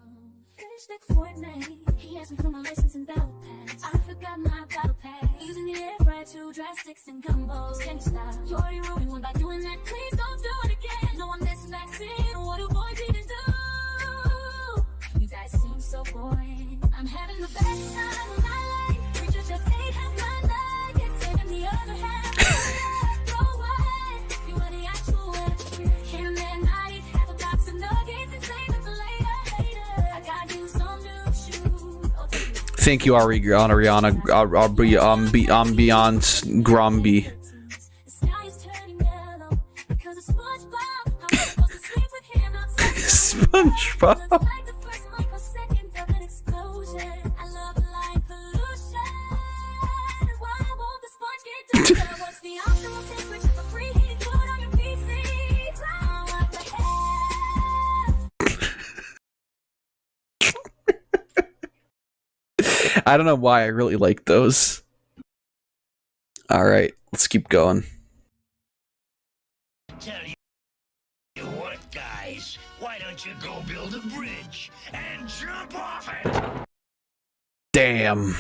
Finished that Fortnite. He asked me for my license and battle pass. I forgot my battle pass. Using the air fryer to drastics and combos. Can you stop? You already ruined one by doing that. Please don't do it again. No, I'm missing vaccine. What do boys even do? You guys seem so boring. I'm having the best time of my life. Preacher just ate half my life. It's saving the other half. Throw what? You are the actual one. Can't man not eat half a box of nuggets and save it for later. I got you some new shoes. Thank you, Ariana, Ambiance Gromby. SpongeBob. I don't know why I really like those. Alright, let's keep going. Tell you what, guys, why don't you go build a bridge and jump off it? Damn.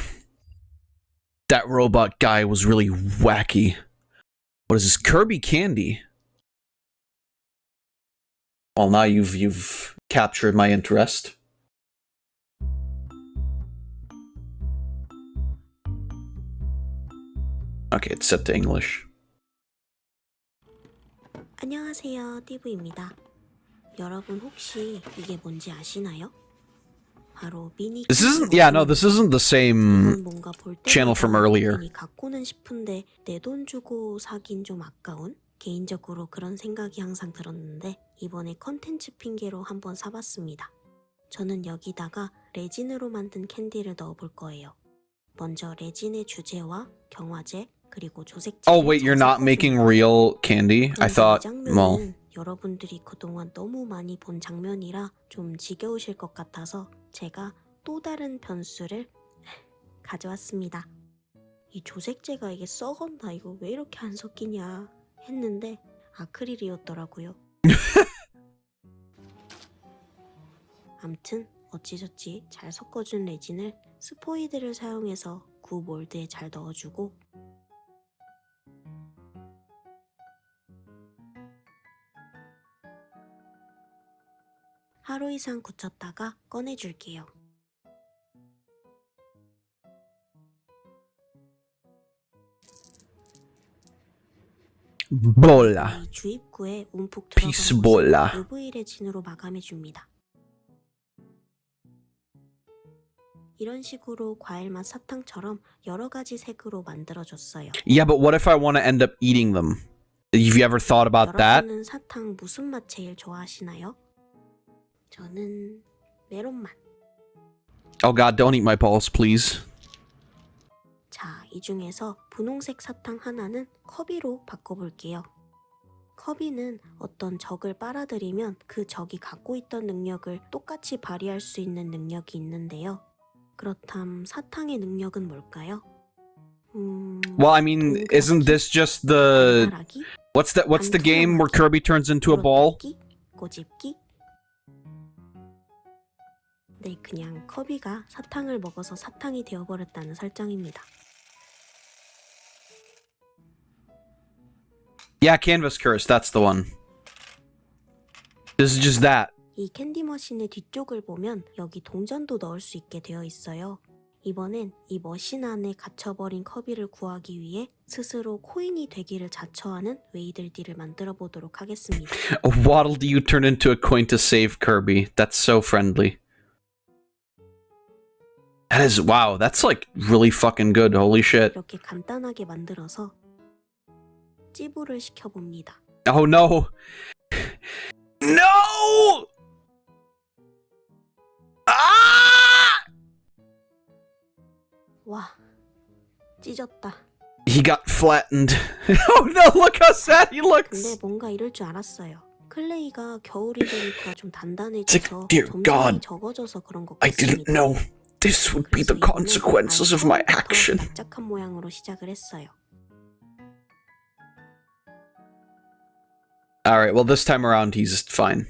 That robot guy was really wacky. What is this? Kirby candy? Well, now you've captured my interest. Okay, it's set to English. 안녕하세요, 띠부입니다. 여러분 혹시 이게 뭔지 아시나요? 바로 미니. This isn't. Yeah, no, this isn't the same channel from earlier. 갖고는 싶은데 내 돈 주고 사긴 좀 아까운. 개인적으로 그런 생각이 항상 들었는데 이번에 컨텐츠 핑계로 한번 사봤습니다. 저는 여기다가 레진으로 만든 캔디를 넣어볼 거예요. 먼저 레진의 주제와 경화제 그리고 조색제. Oh wait, you're not making real candy? I thought. Well. 여러분들이 그동안 너무 많이 본 장면이라 좀 지겨우실 것 같아서 제가 또 다른 변수를 가져왔습니다. 이 조색제가 이게 썩었나? 이거 왜 이렇게 안 섞이냐 했는데 아크릴이었더라고요. 암튼 어찌저찌 잘 섞어준 레진을 스포이드를 사용해서 구 몰드에 잘 넣어주고 하루 이상 굳혔다가 꺼내줄게요. Bolla. 이 주입구에 움푹 Peace 들어간 bolla. 것을 UV 레진으로 마감해줍니다. 이런 식으로 과일맛 사탕처럼 여러 가지 색으로 만들어줬어요. Yeah, but what if I want to end up eating them? Have you ever thought about that? 여러분은 사탕 무슨 맛 제일 좋아하시나요? 저는 메론 맛. Oh god, don't eat my balls, please. 자, 이 중에서 분홍색 사탕 하나는 커비로 바꿔볼게요. 커비는 어떤 적을 빨아들이면 그 적이 갖고 있던 능력을 똑같이 발휘할 수 있는 능력이 있는데요. 그렇담 사탕의 능력은 뭘까요? Well, I mean, isn't this just the... What's the game where Kirby turns into a ball? 꼬집기? 네, 그냥 커비가 사탕을 먹어서 사탕이 되어버렸다는 설정입니다. Yeah, Canvas Curse, that's the one. This is just that. 이 캔디 머신의 뒤쪽을 보면 여기 동전도 넣을 수 있게 되어 있어요. 이번엔 이 머신 안에 갇혀버린 커비를 구하기 위해 스스로 코인이 되기를 자처하는 웨이들디를 만들어 보도록 하겠습니다. Waddle do you turn into a coin to save Kirby? That's so friendly. That is, wow, that's like really fucking good, holy shit. 이렇게 간단하게 만들어서 찌부를 시켜봅니다. Oh no! No! 와, 찢었다. He got flattened. Oh no, look how sad he looks! 근데 뭔가 이럴 줄 알았어요. 클레이가 겨울이 되니까 좀 단단해져서 Dear God, 점점이 적어져서 그런 것 I 같습니다. didn't know this would be the consequences of my action. 납작한 모양으로 시작을 했어요. Alright, well this time around he's fine.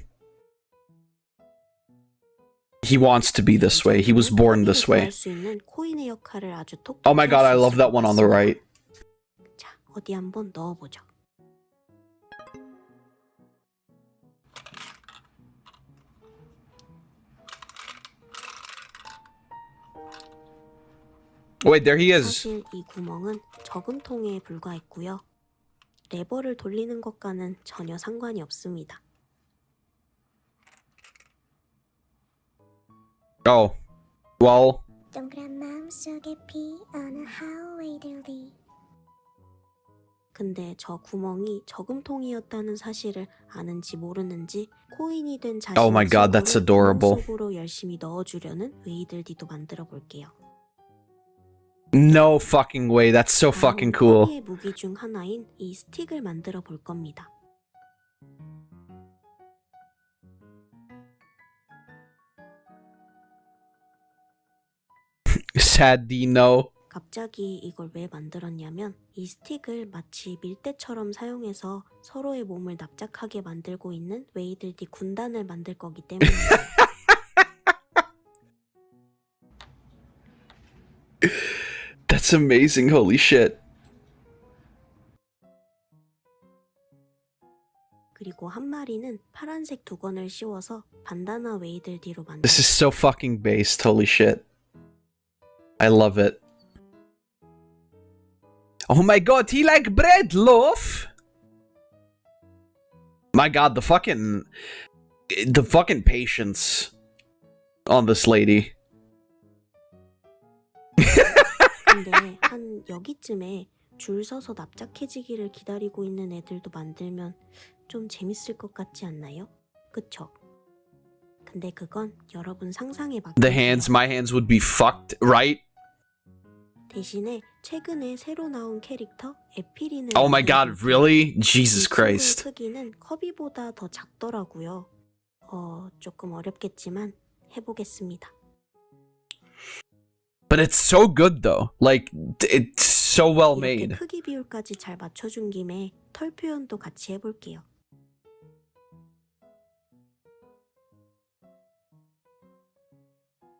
He wants to be this way. He was born this way. Oh my god, I love that one on the right. 어디 한번 넣어보죠. Wait, there he is. 사실 이 구멍은 저금통에 불과했고요. 레버를 돌리는 것과는 전혀 상관이 없습니다. Oh, well. 동그란 마음속에 피어나 하웨이들리. 근데 저 구멍이 저금통이었다는 사실을 아는지 모르는지 코인이 된 자신의 Oh my god, that's adorable. 속으로 열심히 넣어주려는 웨이들디도 만들어 볼게요. No fucking way, that's so fucking cool. 토미의 무기 중 하나인 이 스틱을 만들어 볼 겁니다. Sadly, no. 갑자기 이걸 왜 만들었냐면 이 스틱을 마치 밀대처럼 사용해서 서로의 몸을 납작하게 만들고 있는 웨이들디 군단을 만들 거기 때문입니다. That's amazing, holy shit. 그리고 한 마리는 파란색 두건을 씌워서 반다나 웨이들디로 만들었어요. This is so fucking based, holy shit. I love it. Oh my god, he like bread, loaf! My god, the fucking patience on this lady. 근데 한 여기쯤에 줄 서서 납작해지기를 기다리고 있는 애들도 만들면 좀 재밌을 것 같지 않나요? 그쵸? 근데 그건 여러분 상상에 맡겨주세요. My hands would be fucked, right? 대신에 최근에 새로 나온 캐릭터 에피린을 Oh my god, really? Jesus Christ. 크기는 커비보다 더 작더라고요. 조금 어렵겠지만 해보겠습니다. But it's so good though. Like, it's so well made. 이렇게 크기 비율까지 잘 맞춰준 김에 털 표현도 같이 해볼게요.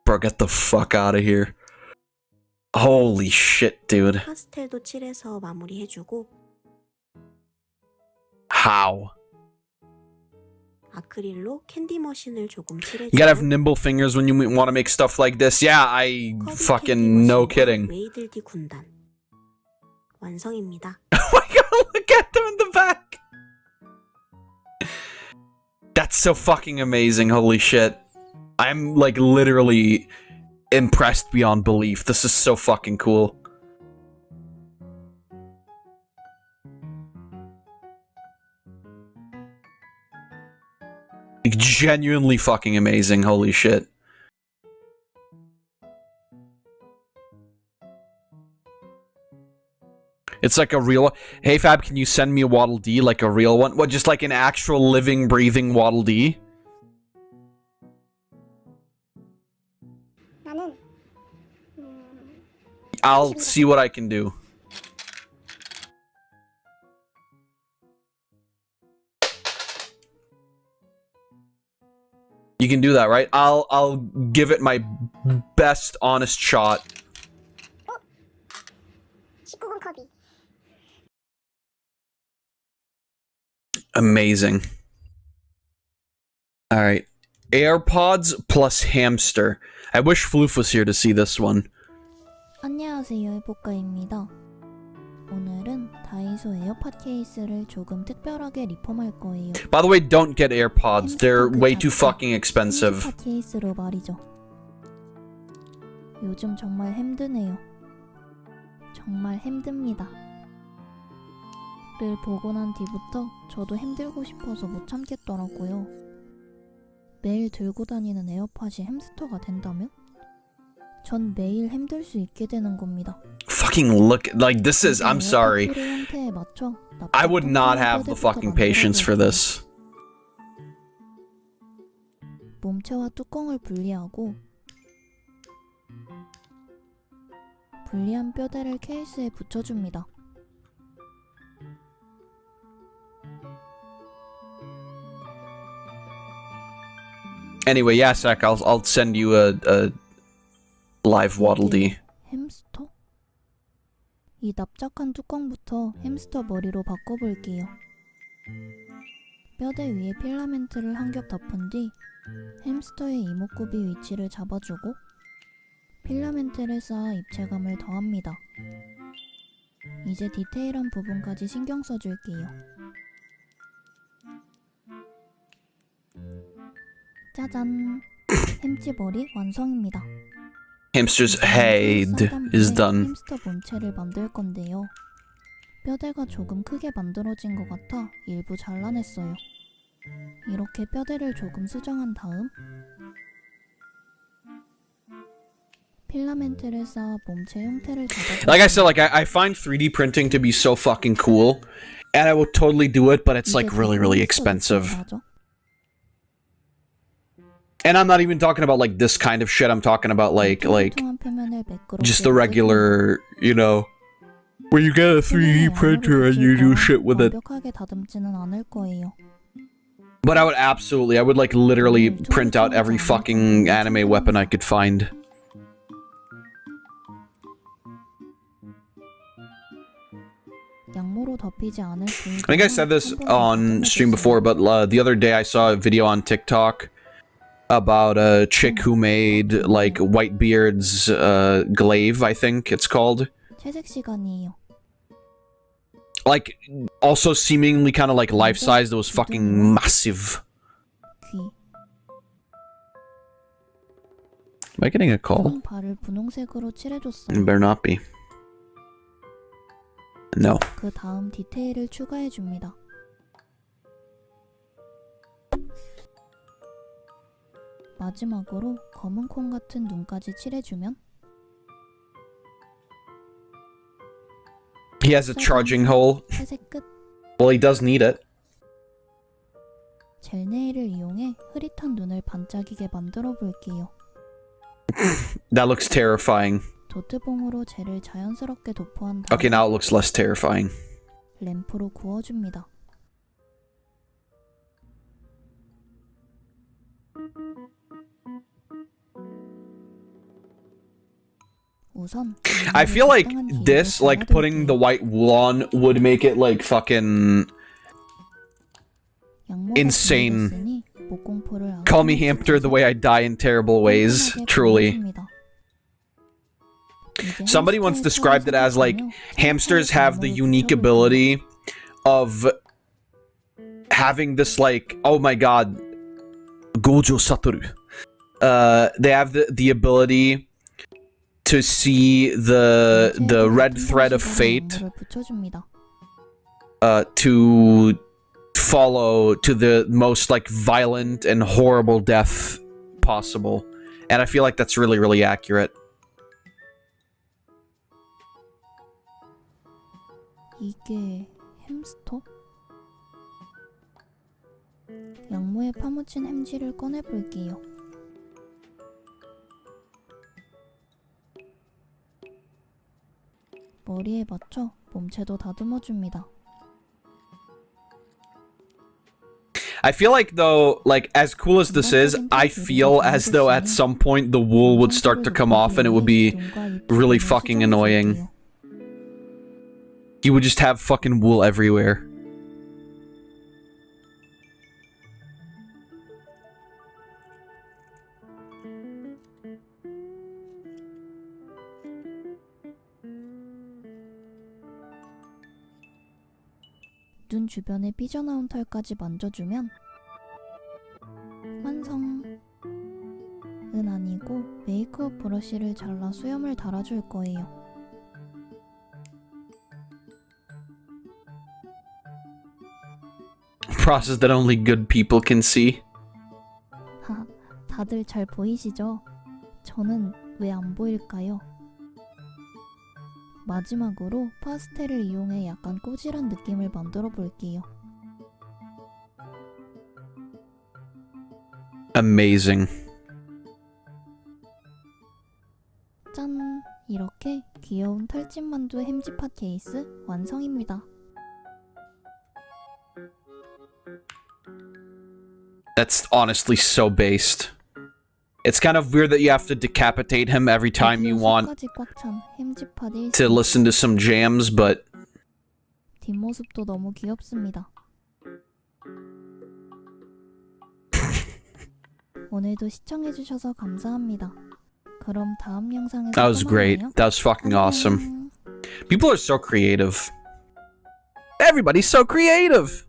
Bro, get the fuck out of here. Holy shit, dude. 파스텔도 칠해서 마무리해주고 How? 아크릴로 캔디 머신을 조금 칠해주고 You gotta have nimble fingers when you want to make stuff like this. Yeah, I fucking no kidding. 웨이들디 군단 완성입니다. Oh my god, look at them in the back. That's so fucking amazing, holy shit. I'm like literally impressed beyond belief. This is so fucking cool. Like, genuinely fucking amazing, holy shit. It's like a real... Hey Fab, can you send me a Waddle Dee? Like a real one? What, just like an actual living, breathing Waddle Dee? I'll see what I can do. You can do that, right? I'll give it my best honest shot. Amazing. Alright. AirPods plus hamster. I wish Floof was here to see this one. 안녕하세요, 해볼까입니다. 오늘은 다이소 에어팟 케이스를 조금 특별하게 리폼할 거예요. By the way, don't get AirPods. They're way too fucking expensive. 에어팟 케이스로 말이죠. 요즘 정말 힘드네요. 정말 힘듭니다. 를 보고 난 뒤부터 저도 힘들고 싶어서 못 참겠더라고요. 매일 들고 다니는 에어팟이 햄스터가 된다면? 전 매일 힘들 수 있게 되는 겁니다. Fucking look, like this is, I'm sorry. I would not have the fucking patience for this. 몸체와 뚜껑을 분리하고 분리한 뼈대를 케이스에 붙여줍니다. Anyway, yeah, Zach, I'll send you a live Waddle Dee. 햄스터? 이 납작한 뚜껑부터 햄스터 머리로 바꿔볼게요. 뼈대 위에 필라멘트를 한 겹 덮은 뒤 햄스터의 이목구비 위치를 잡아주고 필라멘트를 쌓아 입체감을 더합니다. 이제 디테일한 부분까지 신경 써줄게요. 짜잔! 햄찌 머리 완성입니다. Hamster's head is done. 햄스터 본체를 만들 건데요. 뼈대가 조금 크게 만들어진 것 같아 일부 잘라냈어요. 이렇게 뼈대를 조금 수정한 다음 필라멘트를 쌓아 몸체 형태를 잡아줍니다. Like I said, like I find 3D printing to be so fucking cool, and I would totally do it, but it's like really expensive. And I'm not even talking about like this kind of shit. I'm talking about like just the regular, you know, where you get a 3D printer and you do shit with it. But I would like literally print out every fucking anime weapon I could find. I think I said this on stream before, but the other day I saw a video on TikTok about a chick who made like Whitebeard's glaive, I think it's called. Like, also seemingly kind of like life-sized. It was fucking massive. Am I getting a call? It better not be. No. 그 다음 디테일을 추가해 줍니다. 마지막으로 검은 콩 같은 눈까지 칠해주면 He has a charging hole. 회색 끝. Well, he does need it. 젤 네일을 이용해 흐릿한 눈을 반짝이게 만들어 볼게요. That looks terrifying. 도트봉으로 젤을 자연스럽게 도포한 다음 Okay, now it looks less terrifying. 램프로 구워줍니다. 우선 I feel like this, like putting the white wool on, would make it like fucking insane. Call me hamster the way I die in terrible ways, truly. Somebody once described it as like hamsters have the unique ability of having this like, oh my god, Gojo Satoru. They have the ability to see the red thread of fate to follow to the most like violent and horrible death possible, and I feel like that's really accurate. 이게 햄스터? 양모에 파묻힌 햄쥐를 꺼내볼게요. 머리에 맞춰 몸체도 다듬어줍니다. I feel like though, like as cool as this is, I feel as though at some point the wool would start to come off and it would be really fucking annoying. You would just have fucking wool everywhere. 눈 주변에 삐져나온 털까지 만져주면 완성! 은 아니고 메이크업 브러쉬를 잘라 수염을 달아줄 거예요. Process that only good people can see. 다들 잘 보이시죠? 저는 왜 안 보일까요? 마지막으로 파스텔을 이용해 약간 꼬질한 느낌을 만들어 볼게요. Amazing. 짠! 이렇게 귀여운 털찐만두 햄지팟 케이스 완성입니다. That's honestly so based. It's kind of weird that you have to decapitate him every time you want 까지 꽉 찬 햄지팟 1시. to listen to some jams, but 뒷모습도 너무 귀엽습니다. 오늘도 시청해주셔서 감사합니다. 그럼 다음 영상에서 that was 또 great. 만나요. That was fucking awesome. People are so creative. Everybody's so creative.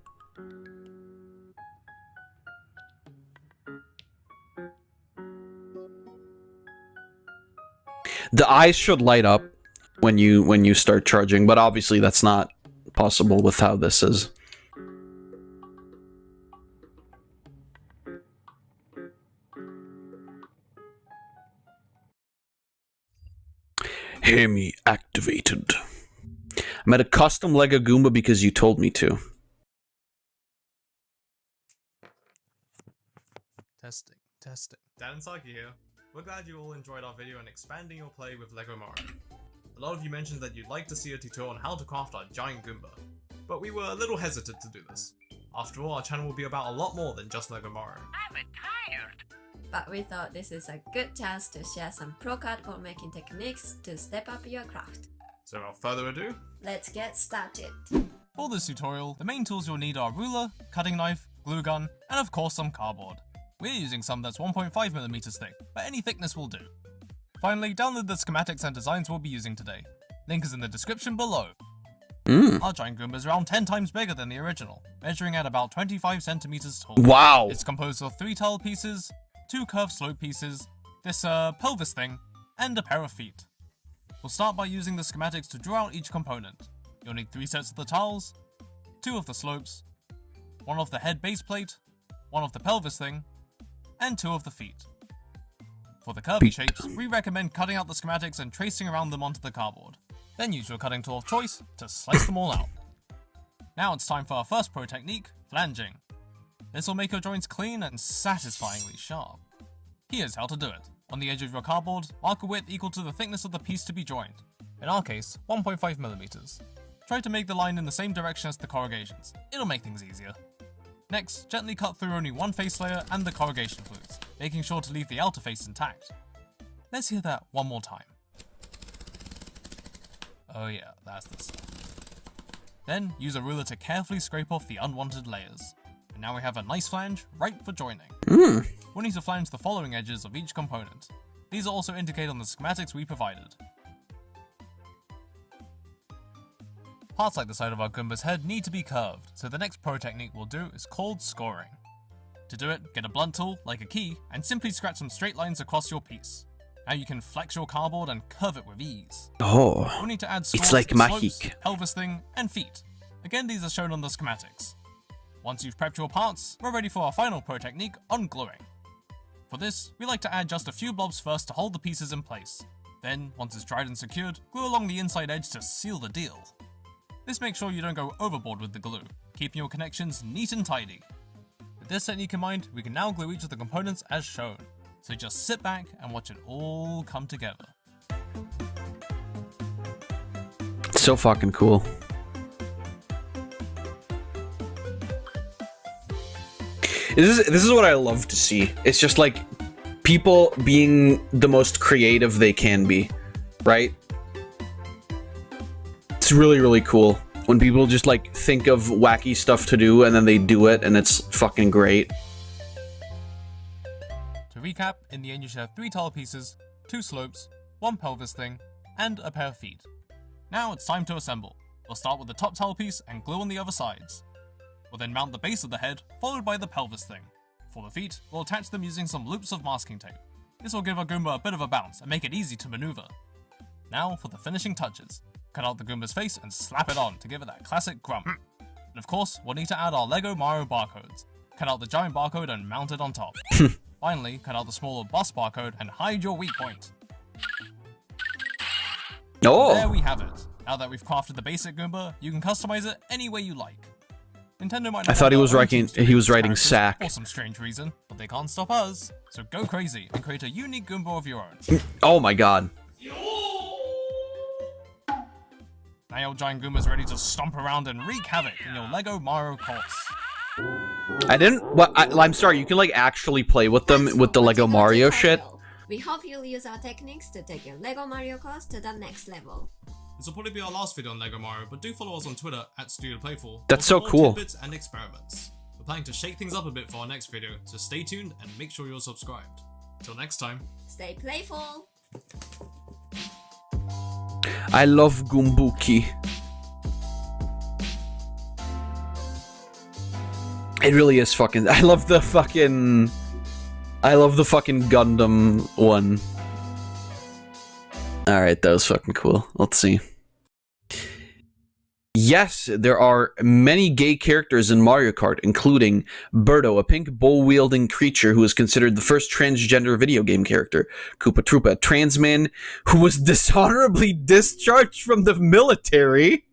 The eyes should light up when you start charging, but obviously that's not possible with how this is. Hear me activated. I made a custom Lego Goomba because you told me to. Testing. Dan and Sliggy here. We're glad you all enjoyed our video on expanding your play with Lego Mario. A lot of you mentioned that you'd like to see a tutorial on how to craft our giant Goomba, but we were a little hesitant to do this. After all, our channel will be about a lot more than just Lego Mario. I'm tired. But we thought this is a good chance to share some pro cardboard making techniques to step up your craft. So without further ado, Let's get started. for this tutorial, the main tools you'll need are ruler, cutting knife, glue gun, and of course some cardboard. We're using some that's 1.5mm thick, but any thickness will do. Finally, download the schematics and designs we'll be using today. Link is in the description below. Our giant Goomba is around 10 times bigger than the original, measuring at about 25 centimeters tall. Wow. It's composed of 3 tile pieces, 2 curved slope pieces, this pelvis thing, and a pair of feet. We'll start by using the schematics to draw out each component. You'll need 3 sets of the tiles, 2 of the slopes, 1 of the head base plate, 1 of the pelvis thing, and 2 of the feet. For the curvy shapes, we recommend cutting out the schematics and tracing around them onto the cardboard. Then use your cutting tool of choice to slice them all out. Now it's time for our first pro technique, flanging. This will make your joints clean and satisfyingly sharp. Here's how to do it. On the edge of your cardboard, mark a width equal to the thickness of the piece to be joined. In our case, 1.5mm. Try to make the line in the same direction as the corrugations. It'll make things easier. Next, gently cut through only one face layer and the corrugation flutes, making sure to leave the outer face intact. Let's hear that one more time. Oh yeah, that's the stuff. Then, use a ruler to carefully scrape off the unwanted layers. And now we have a nice flange, ripe for joining. We'll need to flange the following edges of each component. These are also indicated on the schematics we provided. Parts like the side of our Goomba's head need to be curved, so the next pro technique we'll do is called scoring. To do it, get a blunt tool, like a key, and simply scratch some straight lines across your piece. Now you can flex your cardboard and curve it with ease. Oh, We'll need to add it's scores like to the slopes, magic. pelvis thing, and feet. Again, these are shown on the schematics. Once you've prepped your parts, we're ready for our final pro technique on gluing. For this, we like to add just a few blobs first to hold the pieces in place. Then, once it's dried and secured, glue along the inside edge to seal the deal. This makes sure you don't go overboard with the glue, keeping your connections neat and tidy. With this technique in mind, we can now glue each of the components as shown. So just sit back and watch it all come together. So fucking cool. This is what I love to see. It's just like people being the most creative they can be, right? It's really, really cool when people just like think of wacky stuff to do and then they do it and it's fucking great. To recap, in the end you should have 3 tile pieces, 2 slopes, 1 pelvis thing, and a pair of feet. Now it's time to assemble. We'll start with the top tile piece and glue on the other sides. We'll then mount the base of the head, followed by the pelvis thing. For the feet, we'll attach them using some loops of masking tape. This will give our Goomba a bit of a bounce and make it easy to maneuver. Now for the finishing touches. Cut out the Goomba's face and slap it on to give it that classic grump. And of course, we'll need to add our Lego Mario barcodes. Cut out the giant barcode and mount it on top. Finally, cut out the smaller bust barcode and hide your weak point. Oh. There we have it. Now that we've crafted the basic Goomba, you can customize it any way you like. Nintendo might not I thought he want was their own writing teams to he make was these writing characters sack. for some strange reason, but they can't stop us. So go crazy and create a unique Goomba of your own. Oh my god. Now your giant Goomba's ready to stomp around and wreak havoc in your Lego Mario course. I didn't. Well, I'm sorry. You can like actually play with them with the Lego Mario shit. We hope you'll use our techniques to take your LEGO Mario course to the next level. This will probably be our last video on LEGO Mario, but do follow us on Twitter at StudioPlayful. That's so for more cool. Tidbits and experiments. We're planning to shake things up a bit for our next video, so stay tuned and make sure you're subscribed. Till next time. Stay playful. I love Gumbuki. It really is fucking. I love the fucking Gundam one. Alright, that was fucking cool. Let's see. Yes, there are many gay characters in Mario Kart, including Birdo, a pink bow-wielding creature who is considered the first transgender video game character. Koopa Troopa, a trans man who was dishonorably discharged from the military.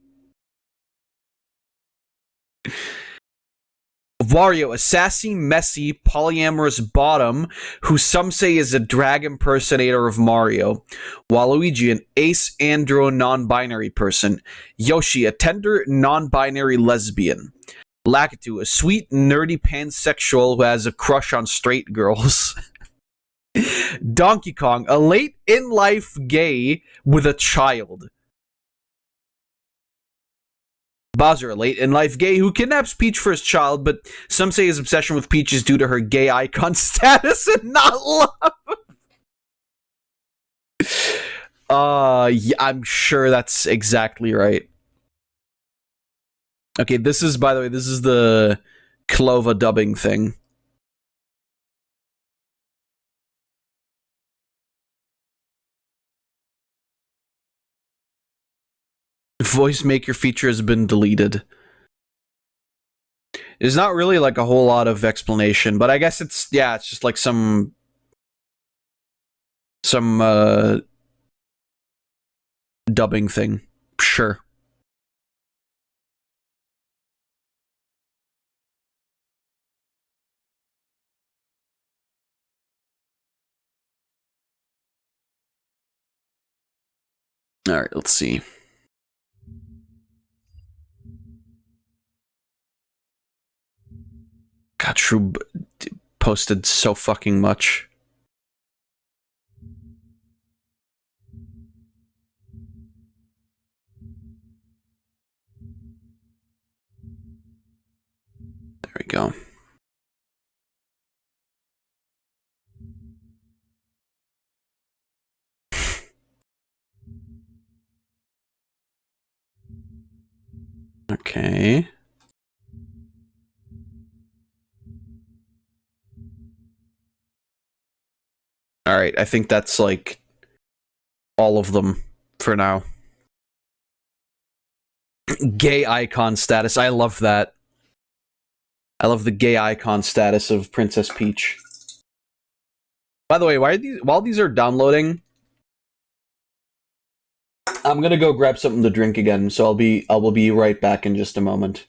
Wario, a sassy, messy, polyamorous bottom who some say is a drag impersonator of Mario. Waluigi, an ace andro non-binary person. Yoshi, a tender non-binary lesbian. Lakitu, a sweet, nerdy pansexual who has a crush on straight girls. Donkey Kong, a late-in-life gay with a child. Bowser, a late-in-life gay who kidnaps Peach for his child, but some say his obsession with Peach is due to her gay icon status and not love. Yeah, I'm sure that's exactly right. Okay, this is, by the way, this is the Clova dubbing thing. Voice maker feature has been deleted. There's not really like a whole lot of explanation, but I guess it's, yeah, it's just like some dubbing thing. Sure. All right, let's see. God, Shroob posted so fucking much. There we go. Okay. All right, I think that's like all of them for now. Gay icon status. I love that. I love the gay icon status of Princess Peach. By the way, while these are downloading, I'm gonna go grab something to drink again, so I will be right back in just a moment.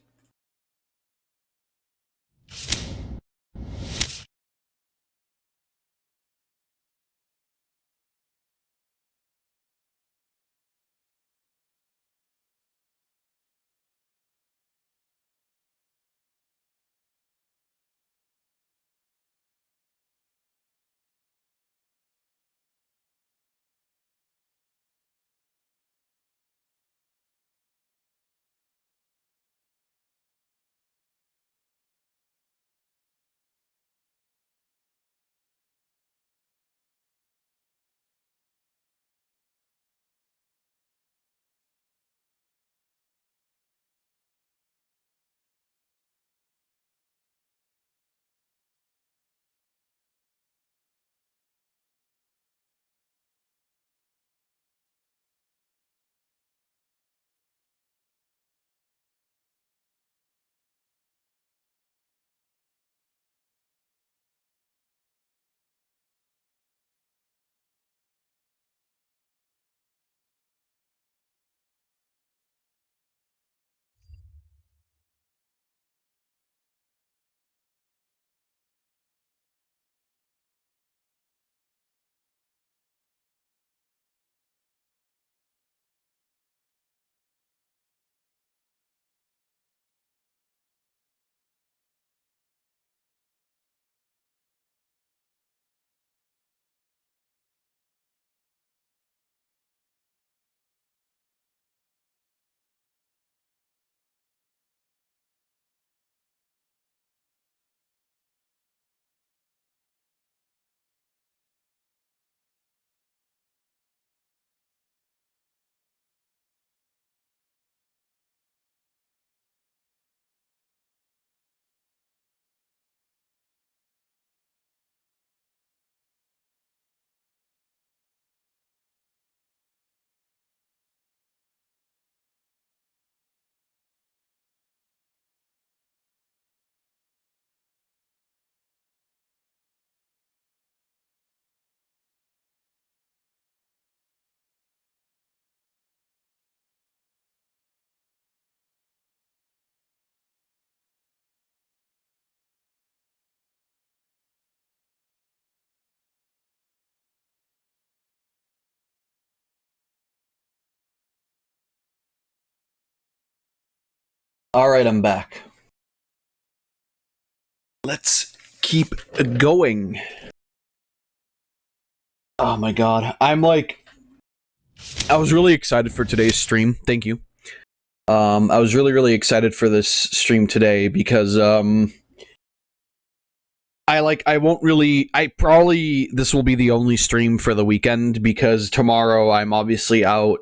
Alright, I'm back. Let's keep going. Oh my god. I was really excited for today's stream. Thank you. I was really excited for this stream today because, this will be the only stream for the weekend because tomorrow I'm obviously out,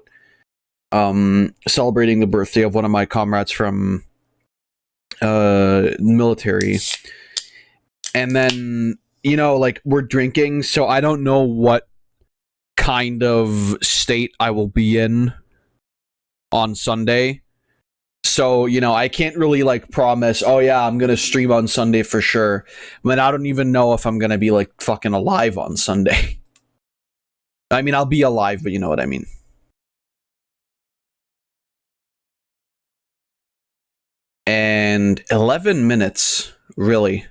celebrating the birthday of one of my comrades from, military. And then, you know, like, we're drinking, so I don't know what kind of state I will be in on Sunday. So, you know, I can't really, like, promise, oh yeah, I'm gonna stream on Sunday for sure. I mean, I don't even know if I'm gonna be, like, fucking alive on Sunday. I mean, I'll be alive, but you know what I mean. And 11 minutes, really.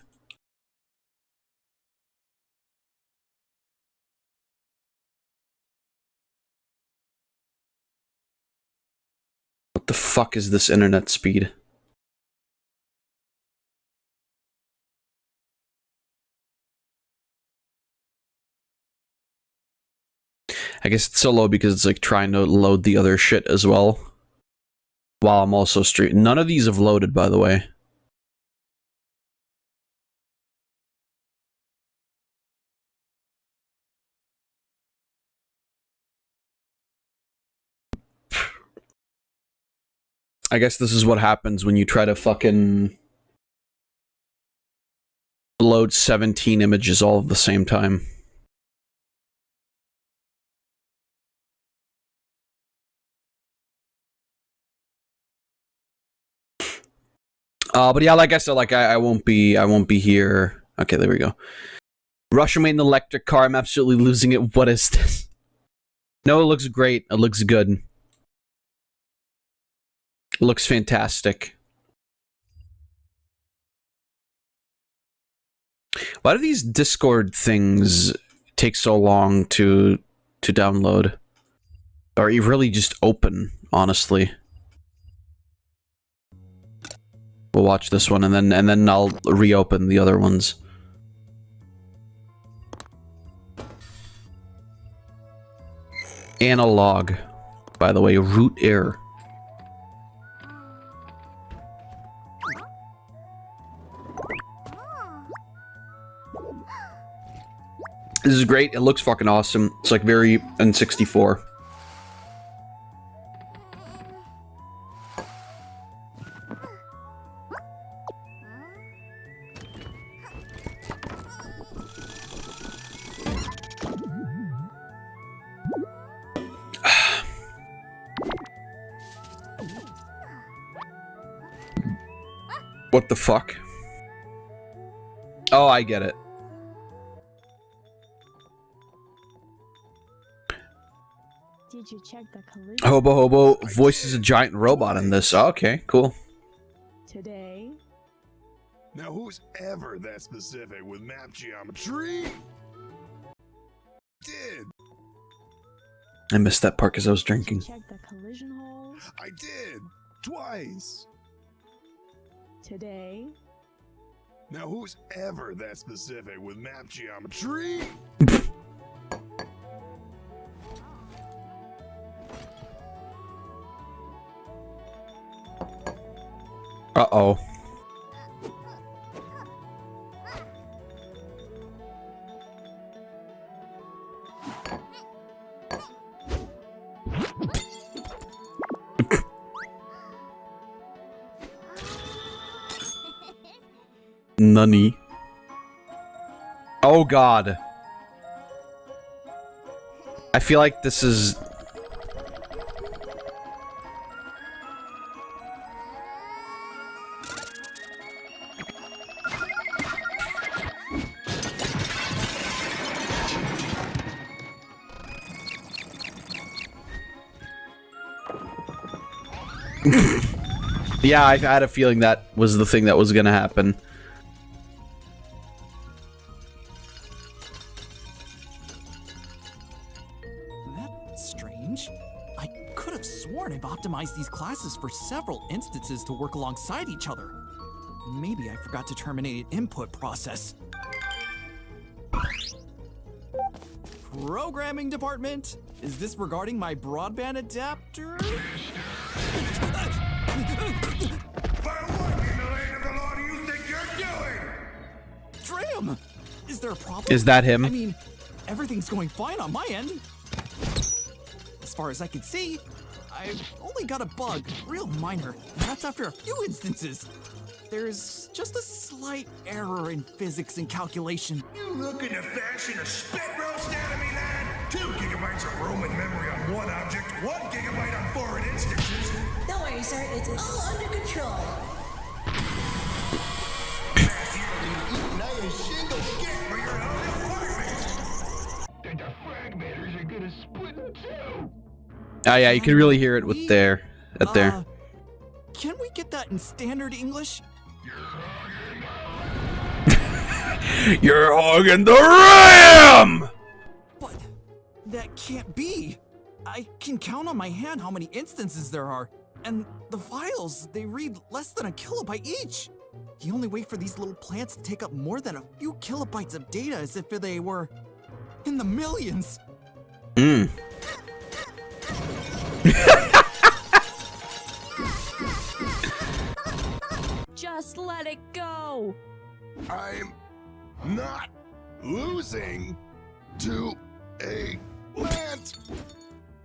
What the fuck is this internet speed? I guess it's so low because it's like trying to load the other shit as well. While I'm also streaming. None of these have loaded, by the way. I guess this is what happens when you try to fucking load 17 images all at the same time. But yeah, like I said, like I won't be here. Okay, there we go. Russia made an electric car. I'm absolutely losing it. What is this? No, it looks great. It looks good. It looks fantastic. Why do these Discord things take so long to download? Or you really just open, honestly. We'll watch this one and then I'll reopen the other ones. Analog, by the way, root error. This is great. It looks fucking awesome. It's like very N64. What the fuck? Oh, I get it. Did you check the collision? Hobo Hobo voices a giant robot in this. Oh, okay, cool. Today. Now who's ever that specific with map geometry? Did. I missed that part because I was drinking. Check the collision holes. I did. Twice. Today. Now who's ever that specific with map geometry? Uh-oh. Nani? Oh god. I feel like this is... Yeah, I had a feeling that was the thing that was gonna happen. That's strange. I could have sworn I bought optimized these classes for several instances to work alongside each other. Maybe I forgot to terminate an input process. Programming department, is this regarding my broadband adapter? Dram! Is there a problem? Is that him? I mean, everything's going fine on my end. As far as I can see, I've only got a bug, real minor, and that's after a few instances. There's just a slight error in physics and calculation. You looking to fashion a spit roast out of me, lad? 2 gigabytes of room and memory on one object, 1 gigabyte on foreign instances. Don't worry, sir. It's all under control. Now you shingle get for your own apartment. The defragmenters are gonna split in 2. Oh yeah, you can really hear it with there. Can we get that in standard English? You're hogging the RAM! But that can't be. I can count on my hand how many instances there are. And the files, they read less than a kilobyte each. The only way for these little plants to take up more than a few kilobytes of data is if they were in the millions. Just let it go. I'm not losing to a plant.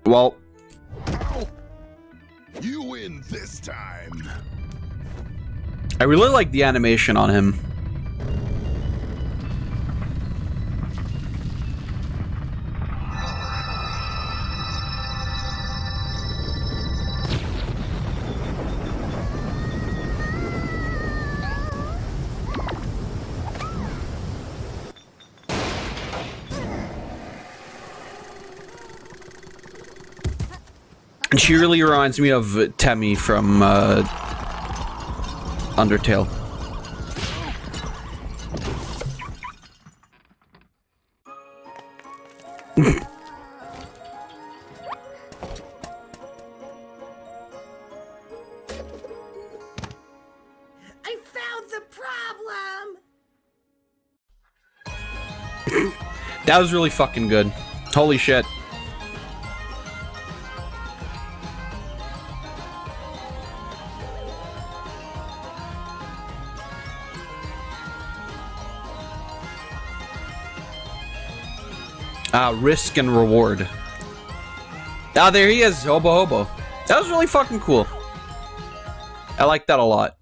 Well, Ow. You win this time. I really like the animation on him. And she really reminds me of Temmie from Undertale. I found the problem. That was really fucking good. Holy shit. Risk and reward. Ah, there he is, Hobo Hobo. That was really fucking cool. I like that a lot.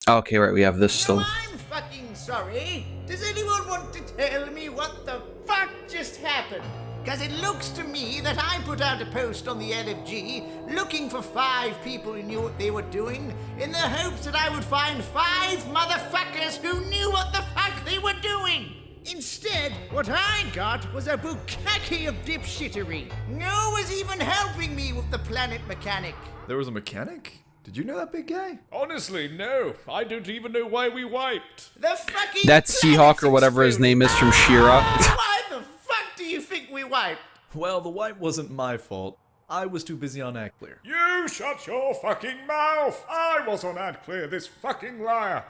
Okay, right, we have this still. I'm fucking sorry. Does anyone want to tell me what the fuck just happened? Because it looks to me that I put out a post on the LFG looking for 5 people who knew what they were doing in the hopes that I would find 5 motherfuckers who knew what the fuck they were doing. Instead, what I got was a bukkake of dipshittery. No one was even helping me with the planet mechanic. There was a mechanic? Did you know that, big guy? Honestly, no. I don't even know why we wiped. The fucking That's Seahawk or whatever his name is from She-Ra. Why the fuck do you think we wiped? Well, the wipe wasn't my fault. I was too busy on AdClear. You shut your fucking mouth! I was on AdClear, this fucking liar.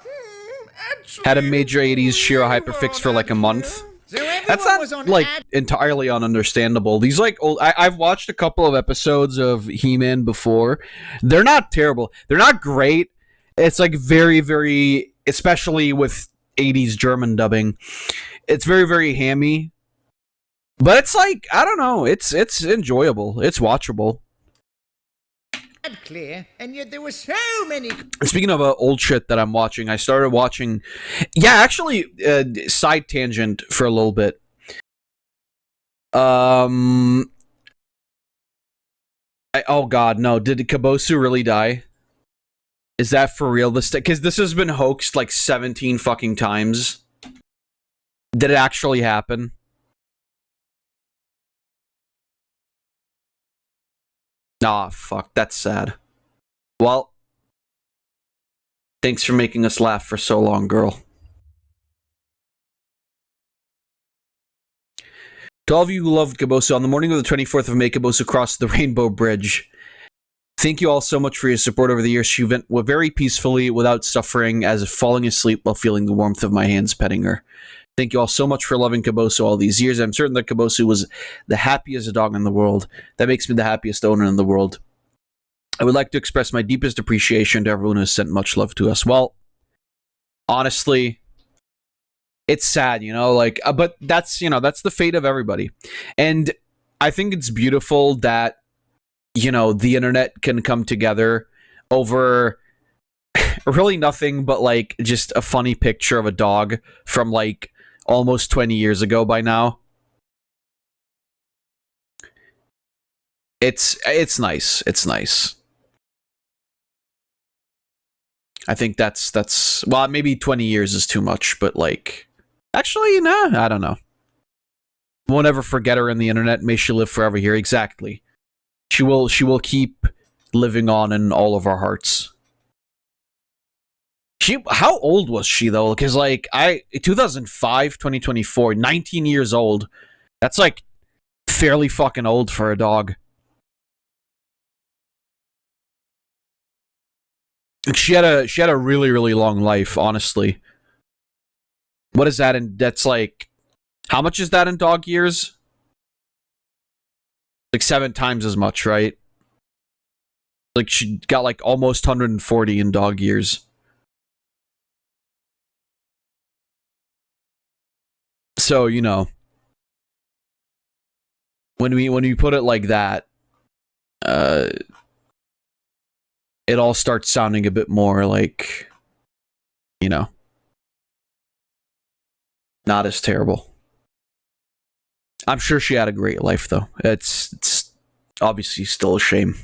Had a major 80s She-Ra hyperfix for like a month. That's not like entirely ununderstandable. These like old, I've watched a couple of episodes of He-Man before. They're not terrible. They're not great. It's like very, very, especially with 80s German dubbing. It's very, very hammy. But it's like, I don't know, it's enjoyable. It's watchable. Clear, and yet there were so many. Speaking of old shit that I'm watching, I started watching. Yeah, actually, side tangent for a little bit. Oh god, no! Did Kabosu really die? Is that for real? Because this has been hoaxed like 17 fucking times. Did it actually happen? Nah, fuck, that's sad. Well, thanks for making us laugh for so long, girl. To all of you who loved Kabosu, on the morning of the 24th of May, Kabosu crossed the Rainbow Bridge. Thank you all so much for your support over the years. She went very peacefully without suffering, as if falling asleep while feeling the warmth of my hands petting her. Thank you all so much for loving Caboso all these years. I'm certain that Caboso was the happiest dog in the world. That makes me the happiest owner in the world. I would like to express my deepest appreciation to everyone who has sent much love to us. Well, honestly, it's sad, you know, like, but that's, you know, that's the fate of everybody. And I think it's beautiful that, you know, the internet can come together over really nothing but, like, just a funny picture of a dog from, like, almost 20 years ago by now. It's nice. It's nice. I think that's well, maybe 20 years is too much, but, like, actually, nah, I don't know. Won't ever forget her on the internet. May she live forever here. Exactly. She will keep living on in all of our hearts. How old was she though? Because, like, 2005, 2024, 19 years old. That's, like, fairly fucking old for a dog. She had a really, really long life, honestly. What is that in, that's like, how much is that in dog years? Like 7 times as much, right? Like, she got like almost 140 in dog years. So, you know, when we put it like that, it all starts sounding a bit more like, you know, not as terrible. I'm sure she had a great life, though. It's obviously still a shame.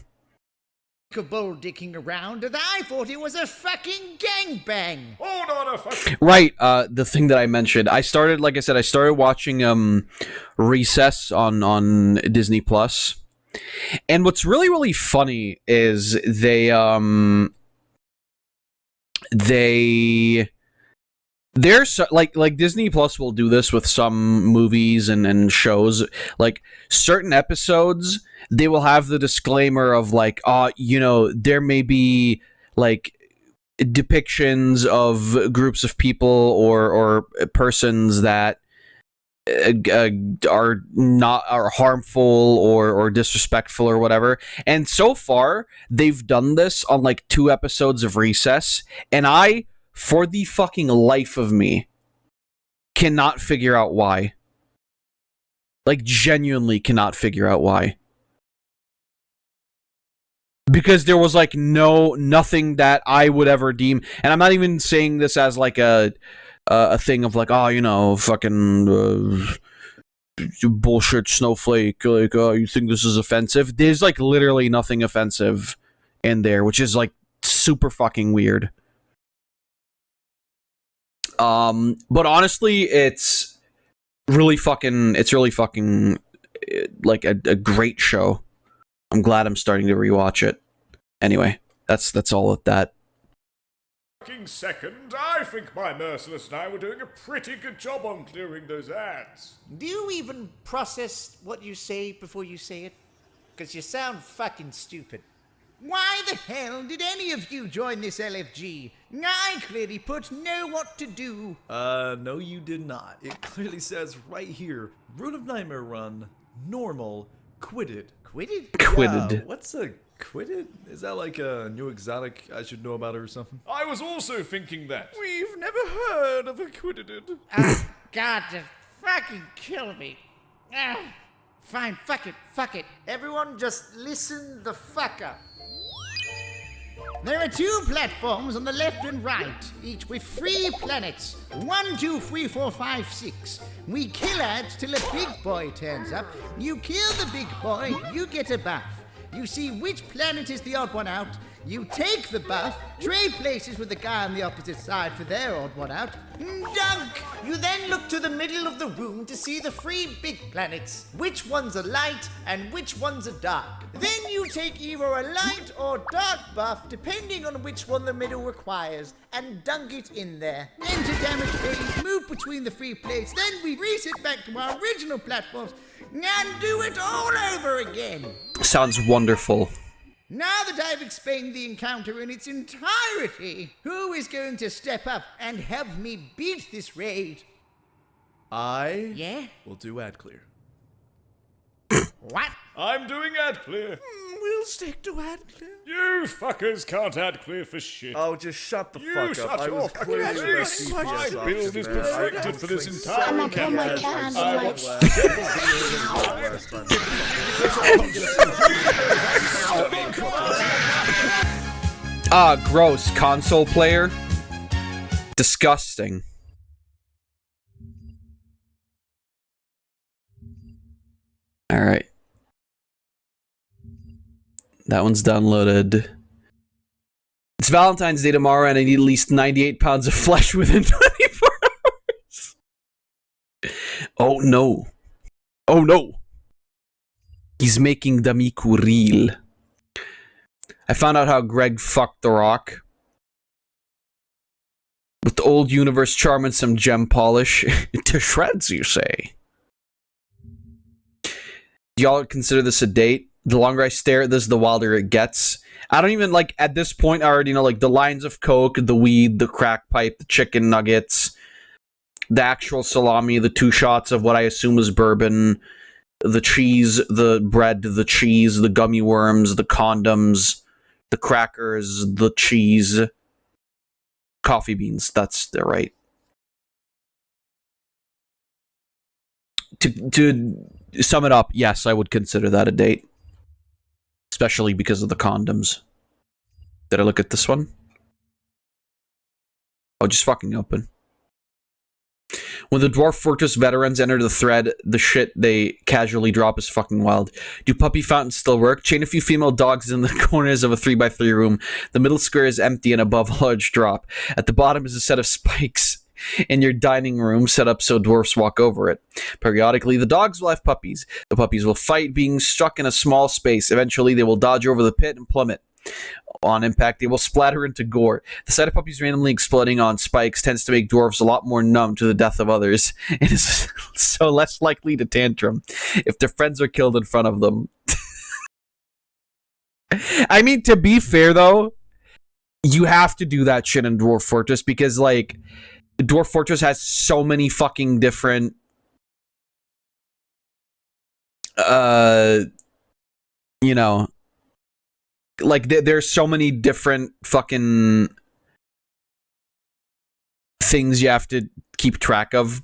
Bull dicking around, and I thought it was a fucking gangbang. Hold on a fucking... Right, the thing that I mentioned. I started, like I said, I started watching Recess on Disney Plus. And what's really, really funny is they're so, like Disney Plus will do this with some movies and shows. Like, certain episodes, they will have the disclaimer of, like, you know, there may be, like, depictions of groups of people or persons that are harmful or disrespectful or whatever. And so far, they've done this on, like, 2 episodes of Recess, and I, for the fucking life of me, cannot figure out why. Like, genuinely cannot figure out why. Because there was, like, nothing that I would ever deem, and I'm not even saying this as, like, a thing of, like, oh, you know, fucking bullshit snowflake, like, oh, you think this is offensive? There's, like, literally nothing offensive in there, which is, like, super fucking weird. But honestly, it's really fucking, like, a great show. I'm glad I'm starting to rewatch it. Anyway, that's all of that. Second, I think my Merciless and I were doing a pretty good job on clearing those ads. Do you even process what you say before you say it? Because you sound fucking stupid. Why the hell did any of you join this LFG? I clearly know what to do. No you did not. It clearly says right here, Root of Nightmare Run, normal, quitted. Quitted? Quitted. Yeah, what's a quitted? Is that like a new exotic I should know about or something? I was also thinking that. We've never heard of a quitted. God, just fucking kill me. Fine, fuck it. Everyone just listen the fuck up. There are 2 platforms on the left and right, each with 3 planets. 1, 2, 3, 4, 5, 6. We kill ads till a big boy turns up. You kill the big boy, you get a buff. You see which planet is the odd one out. You take the buff, trade places with the guy on the opposite side for their odd one out. Dunk! You then look to the middle of the room to see the 3 big planets. Which ones are light and which ones are dark. Then you take either a light or dark buff, depending on which one the middle requires, and dunk it in there. Enter damage phase, move between the 3 plates, then we reset back to our original platforms, and do it all over again. Sounds wonderful. Now that I've explained the encounter in its entirety, who is going to step up and help me beat this raid? I will do ad clear. What? I'm doing ad clear. We'll stick to ad clear. You fuckers can't ad clear for shit. Oh, just shut the You fuck shut up. I your was fucking clearly the face. best My DPS build option is there. perfected for this entire I'm gonna pull my campaign. candle I like- Ah, gross. Console player. Disgusting. Alright. That one's downloaded. It's Valentine's Day tomorrow and I need at least 98 pounds of flesh within 24 hours. Oh no. Oh no. He's making Damiku real. I found out how Greg fucked The Rock. With the old universe charm and some gem polish. To shreds, you say? Do y'all consider this a date? The longer I stare at this, the wilder it gets. I don't even, like, at this point, I already know, like, the lines of coke, the weed, the crack pipe, the chicken nuggets, the actual salami, the 2 shots of what I assume is bourbon, the cheese, the bread, the cheese, the gummy worms, the condoms, the crackers, the cheese, coffee beans. They're right. To sum it up, yes, I would consider that a date. Especially because of the condoms. Did I look at this one? Oh, just fucking open. When the Dwarf Fortress veterans enter the thread, the shit they casually drop is fucking wild. Do puppy fountains still work? Chain a few female dogs in the corners of a 3x3 room. The middle square is empty and above a large drop. At the bottom is a set of spikes in your dining room set up so dwarfs walk over it. Periodically, the dogs will have puppies. The puppies will fight, being stuck in a small space. Eventually, they will dodge over the pit and plummet. On impact, they will splatter into gore. The sight of puppies randomly exploding on spikes tends to make dwarves a lot more numb to the death of others, and is so less likely to tantrum if their friends are killed in front of them. I mean, to be fair, though, you have to do that shit in Dwarf Fortress because, like, Dwarf Fortress has so many fucking different you know, like there's so many different fucking things you have to keep track of.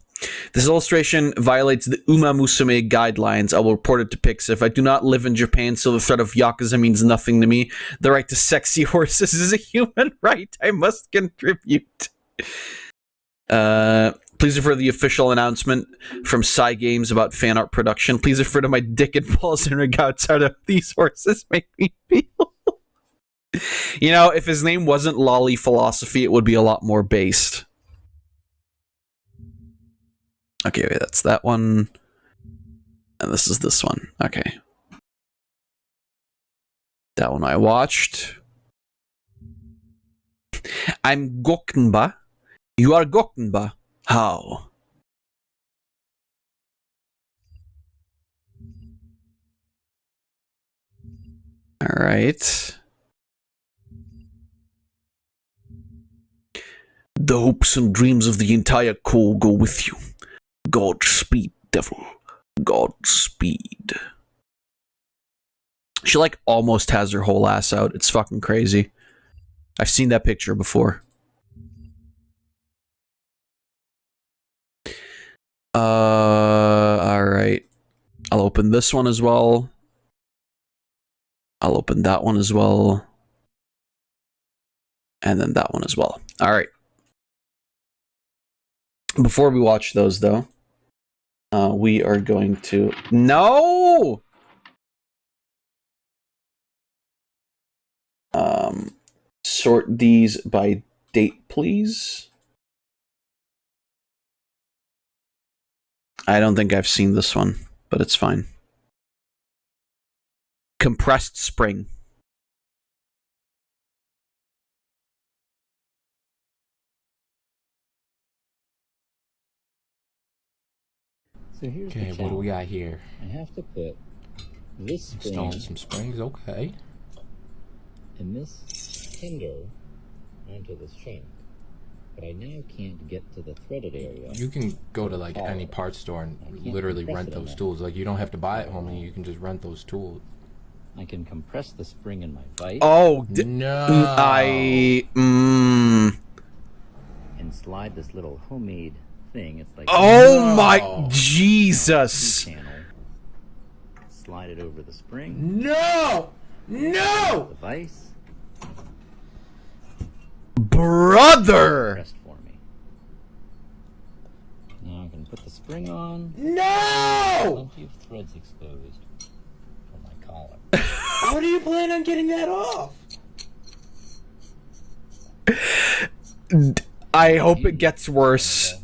This illustration violates the Uma Musume guidelines. I will report it to Pixif. I do not live in Japan, so the threat of Yakuza means nothing to me. The right to sexy horses is a human right. I must contribute. Please refer to the official announcement from Psy Games about fan art production. Please refer to my dick and balls in regards to how these horses make me feel. You know, if his name wasn't Lolly Philosophy, it would be a lot more based. Okay, wait, that's that one. And this is this one. Okay. That one I watched. I'm Goknba. You are Goknba. How? Alright. The hopes and dreams of the entire corps go with you. Godspeed, devil. Godspeed. She, like, almost has her whole ass out. It's fucking crazy. I've seen that picture before. Alright. I'll open this one as well. I'll open that one as well. And then that one as well. Alright. Before we watch those, though, we are going to... No! Sort these by date, please. I don't think I've seen this one, but it's fine. Compressed Spring. So here's okay, what do we got here? I have to put this install some springs, okay. and this hinder onto the shaft. But I now can't get to the threaded area. You can go to like any parts store and literally rent those tools. Like you don't have to buy it, homie. You can just rent those tools. I can compress the spring in my vise. Oh, no! And slide this little homemade thing. It's like oh my Jesus! Channel. Slide it over the spring. No! No! The vise. Brother! Pressed for me. Now I can put the spring on. No! Plenty of threads exposed for my collar. How do you plan on getting that off? I hope it gets worse.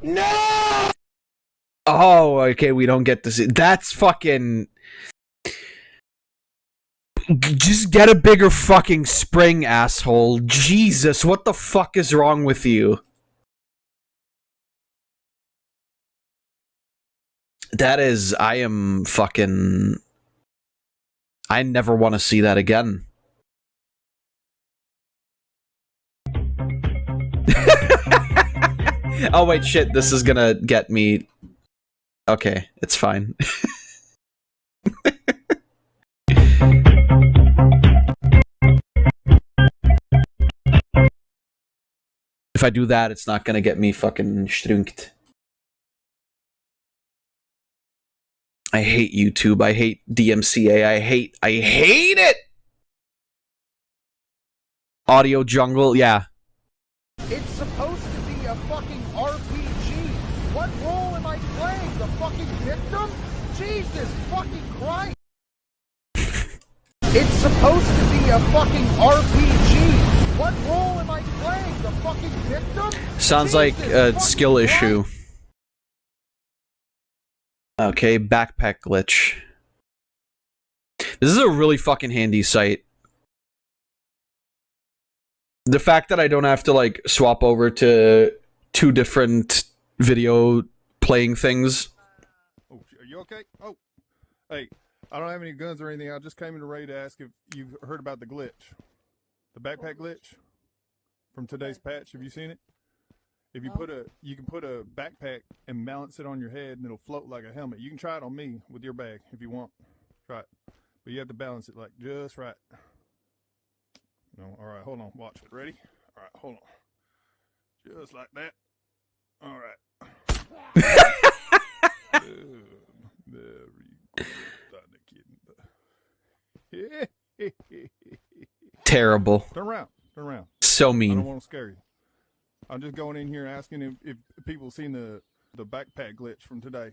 No! Oh, okay, we don't get to see. That's fucking... Just get a bigger fucking spring, asshole. Jesus, what the fuck is wrong with you? That is... I am fucking... I never want to see that again. Oh wait, shit, this is gonna get me... Okay, it's fine. If I do that, it's not gonna get me fucking strunked. I hate YouTube, I hate DMCA, I hate it! Audio Jungle, yeah. It's supposed to be a fucking RPG. What role am I playing? The fucking victim? Jesus fucking Christ! It's supposed to be a fucking RPG. What role am I playing? The fucking victim? Sounds like a skill issue. Okay, backpack glitch. This is a really fucking handy site. The fact that I don't have to, like, swap over to 2 different video playing things. Oh, are you okay? Oh, hey, I don't have any guns or anything. I just came in ready to ask if you've heard about the glitch. The backpack glitch from today's patch. Have you seen it? If you you can put a backpack and balance it on your head and it'll float like a helmet. You can try it on me with your bag if you want. Try it. But you have to balance it like just right. No, all right, hold on. Watch it. Ready? All right, hold on. Just like that. All right. Very good. Terrible. Turn around. Turn around. So mean. I don't want to scare you. I'm just going in here asking if people seen the backpack glitch from today.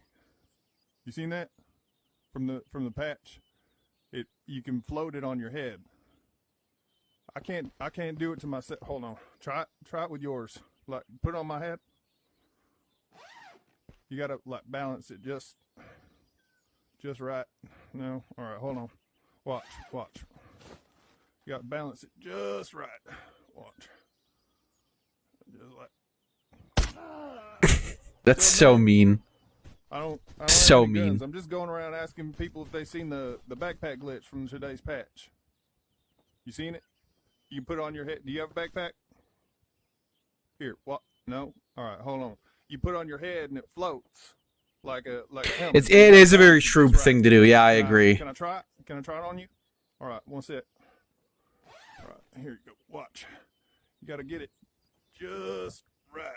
You seen that? From the patch? You can float it on your head. I can't do it to myself. Hold on. Try it with yours. Like put it on my head. You gotta like balance it just right. No? Alright, hold on. Watch. You gotta balance it just right. Watch. Just like That's so mean. I don't so have any mean. guns. I'm just going around asking people if they've seen the backpack glitch from today's patch. You seen it? You put it on your head. Do you have a backpack? Here, what? No? Alright, hold on. You put it on your head and it floats like a helmet. It is a very Shroob thing to do, yeah, I agree. Can I try it? Can I try it on you? Alright, one sec. Alright, here you go. Watch. You gotta get it just right.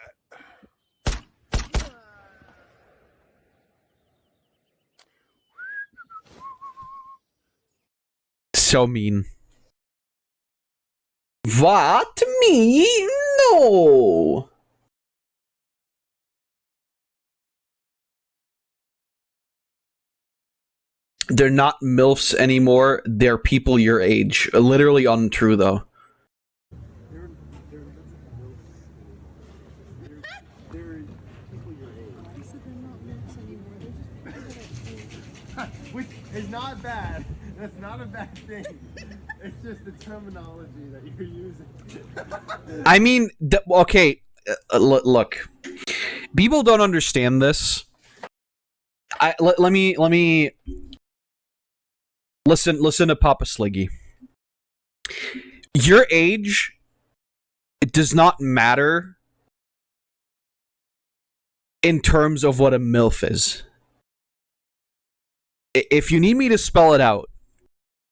So mean. What? Me? No! They're not MILFs anymore. They're people your age. Literally untrue, though. Which is not bad. That's not a bad thing. It's just the terminology that you're using. I mean, okay, look. People don't understand this. Let me listen to Papa Sliggy. your age, it does not matter in terms of what a MILF is. If you need me to spell it out,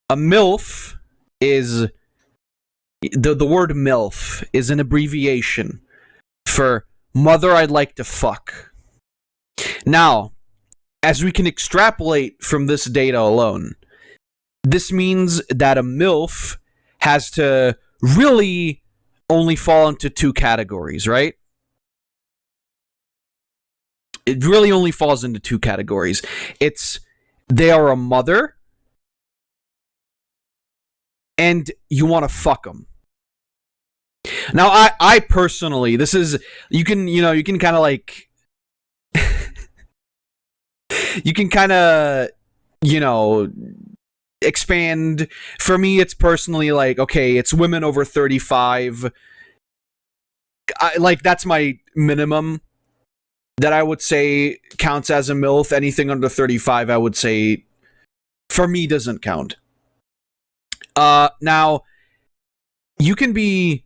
a MILF is... The word MILF is an abbreviation for Mother I'd Like to Fuck. Now, as we can extrapolate from this data alone, this means that a MILF has to really only fall into two categories, right? It really only falls into two categories. It's they are a mother and you want to fuck them. Now, I personally, this is, you can kind of like, you can kind of, expand. For me, it's personally like, okay, it's women over 35. That's my minimum that I would say counts as a MILF. Anything under 35, I would say, for me, doesn't count. Now, you can be...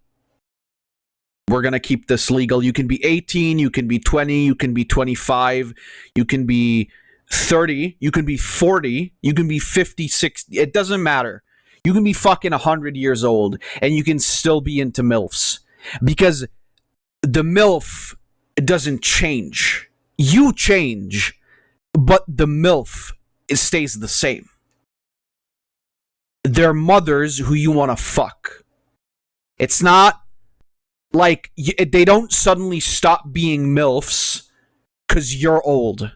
We're going to keep this legal. You can be 18, you can be 20, you can be 25, you can be 30, you can be 40, you can be 50, 60. It doesn't matter. You can be fucking 100 years old and you can still be into MILFs. Because the MILF doesn't change. You change, but the MILF stays the same. They're mothers who you want to fuck. It's not like they don't suddenly stop being MILFs because you're old.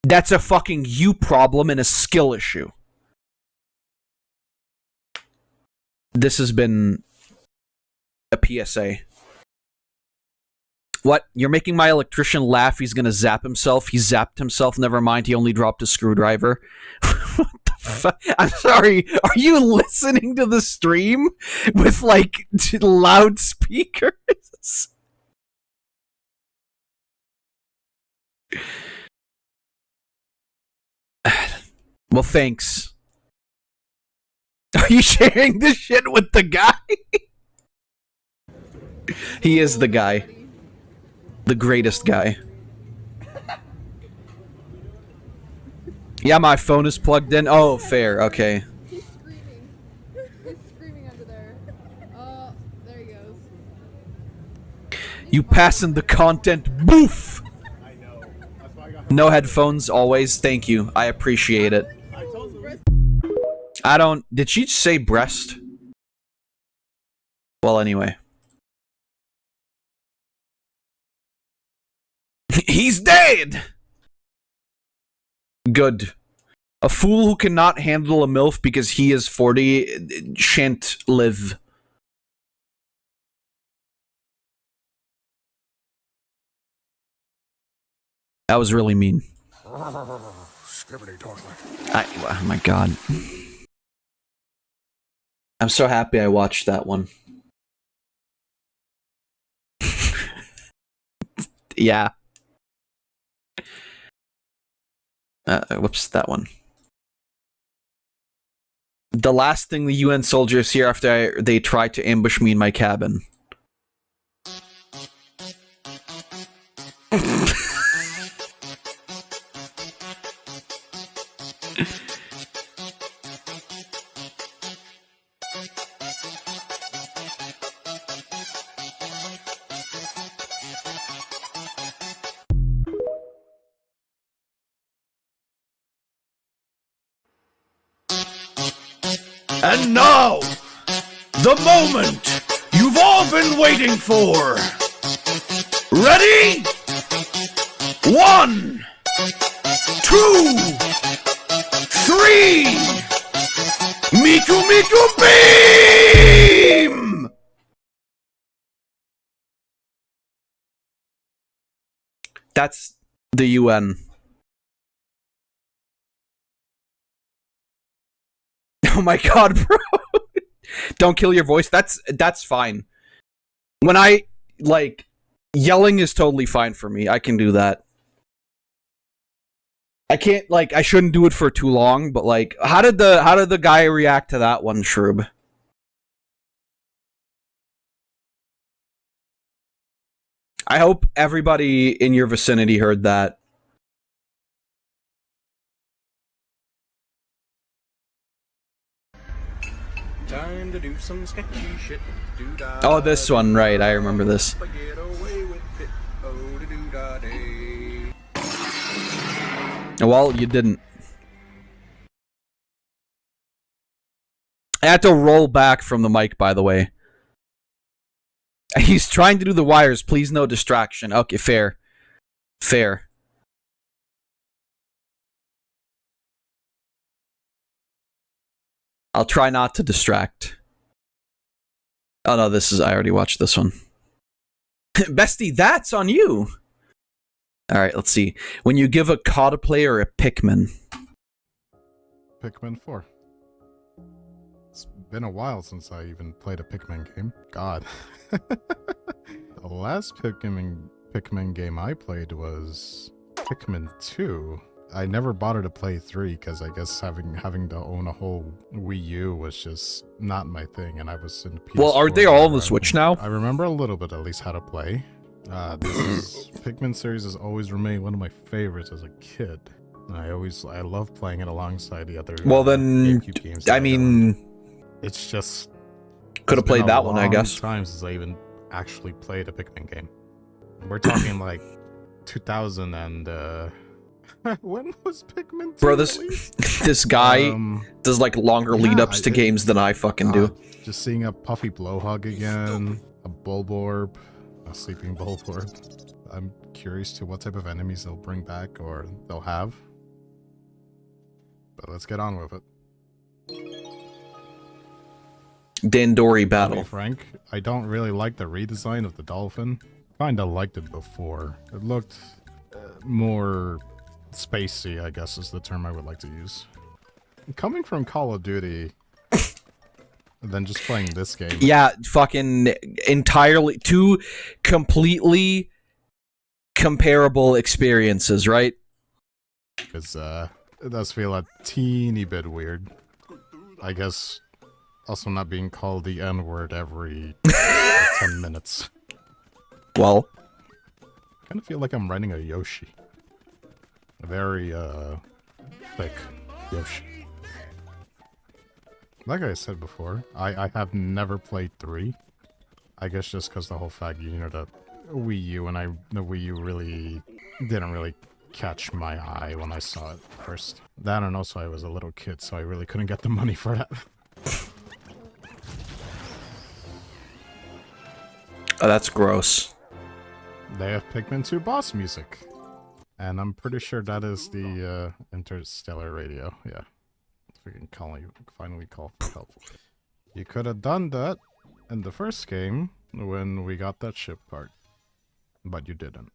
That's a fucking you problem and a skill issue. This has been a PSA. What? You're making my electrician laugh. He's gonna zap himself. He zapped himself. Never mind. He only dropped a screwdriver. What the fuck? I'm sorry. Are you listening to the stream with like loudspeakers? Well, thanks. Are you sharing this shit with the guy? He is the guy. The greatest guy. Yeah, my phone is plugged in. Oh, fair. Okay. He's screaming. He's screaming under there. Oh, there he goes. You passing the content. Boof! No headphones, always. Thank you. I appreciate it. I don't... Did she say breast? Well, anyway. He's dead! Good. A fool who cannot handle a MILF because he is 40 shan't live. That was really mean. Oh my god. I'm so happy I watched that one. Yeah. Whoops, that one. The last thing the UN soldiers hear after they try to ambush me in my cabin. And now, the moment you've all been waiting for. Ready? 1, 2, 3. Miku Miku Beam! That's the UN. Oh my god, bro. Don't kill your voice. That's fine. When I, like, yelling is totally fine for me. I can do that. I can't, like, I shouldn't do it for too long, but like, how did the guy react to that one, Shroob? I hope everybody in your vicinity heard that. Time to do some sketchy shit. Oh, this one, right? I remember this. Well, you didn't. I had to roll back from the mic, by the way. He's trying to do the wires. Please, no distraction. Okay, fair. Fair. I'll try not to distract. Oh no, this is... I already watched this one. Bestie, that's on you! Alright, let's see. When you give a COD player a Pikmin. Pikmin 4. It's been a while since I even played a Pikmin game. God. The last Pikmin game I played was Pikmin 2. I never bothered to play 3 because I guess having to own a whole Wii U was just not my thing, and I was in PS4. Well, aren't they all on the Switch now? I remember a little bit at least how to play. Pikmin series has always remained one of my favorites as a kid. I love playing it alongside the other GameCube games. I mean, it's just could have played that one, I guess. Time since I even actually played a Pikmin game. We're talking like 2000 and when was Pikmin 2 Bro, this guy does like longer lead-ups to games than I fucking do. Just seeing a Puffy Blowhog again, a Bulborb, a Sleeping Bulborb. I'm curious to what type of enemies they'll bring back or they'll have. But let's get on with it. Dandori battle. Frank, I don't really like the redesign of the dolphin. Kinda liked it before. It looked more spacey, I guess is the term I would like to use. Coming from Call of Duty, and then just playing this game. Yeah, fucking entirely two completely comparable experiences, right? Because it does feel a teeny bit weird. I guess also not being called the N-word every 10 minutes. Well, I kind of feel like I'm riding a Yoshi. A very thick Yoshi. Like I said before, I have never played 3. I guess just because the whole fact, you know, the Wii U, and the Wii U really didn't really catch my eye when I saw it first. That, and also I was a little kid, so I really couldn't get the money for that. Oh, that's gross. They have Pikmin 2 boss music. And I'm pretty sure that is the Interstellar Radio. Yeah. We can finally call for help. You could have done that in the first game when we got that ship part. But you didn't.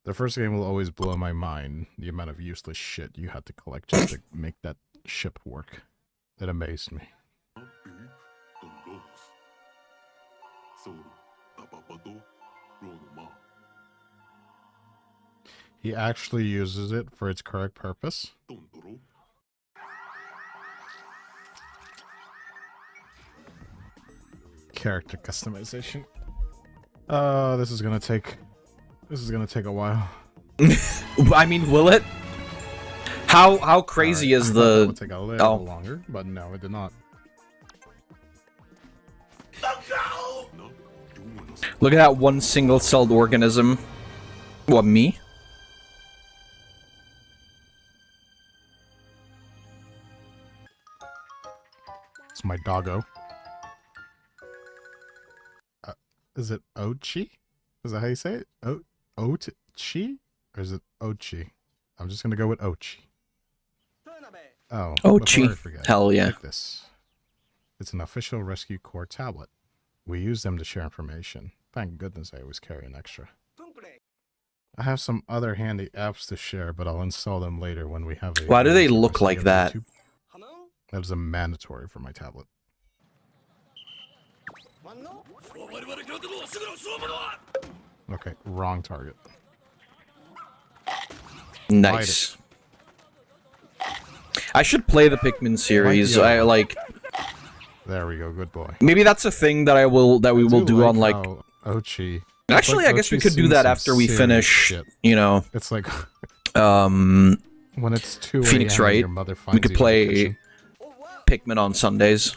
The first game will always blow my mind, the amount of useless shit you had to collect just to make that ship work. It amazed me. He actually uses it for its correct purpose. Character customization. This is gonna take a while. I mean, will it? How crazy is the? It will take a little longer, but no, it did not. Look at that one single-celled organism. What, me? It's my doggo. Is it Ochi? Is that how you say it? Ochi? Or is it Ochi? I'm just gonna go with Ochi. Oh, Ochi. Hell yeah. Take this. It's an official Rescue Corps tablet. We use them to share information. Thank goodness I always carry an extra. I have some other handy apps to share, but I'll install them later when we have a... Why do they look like that? That is a mandatory for my tablet. Okay, wrong target. Nice. I should play the Pikmin series. Yeah. I like. There we go, good boy. Maybe that's a thing that we will do on like. Ochi. Actually, I guess we could do that after we finish. Shit. You know. It's like. When it's 2 Phoenix a.m. Wright. Your mother We finds could you in the play kitchen. Pikmin on Sundays.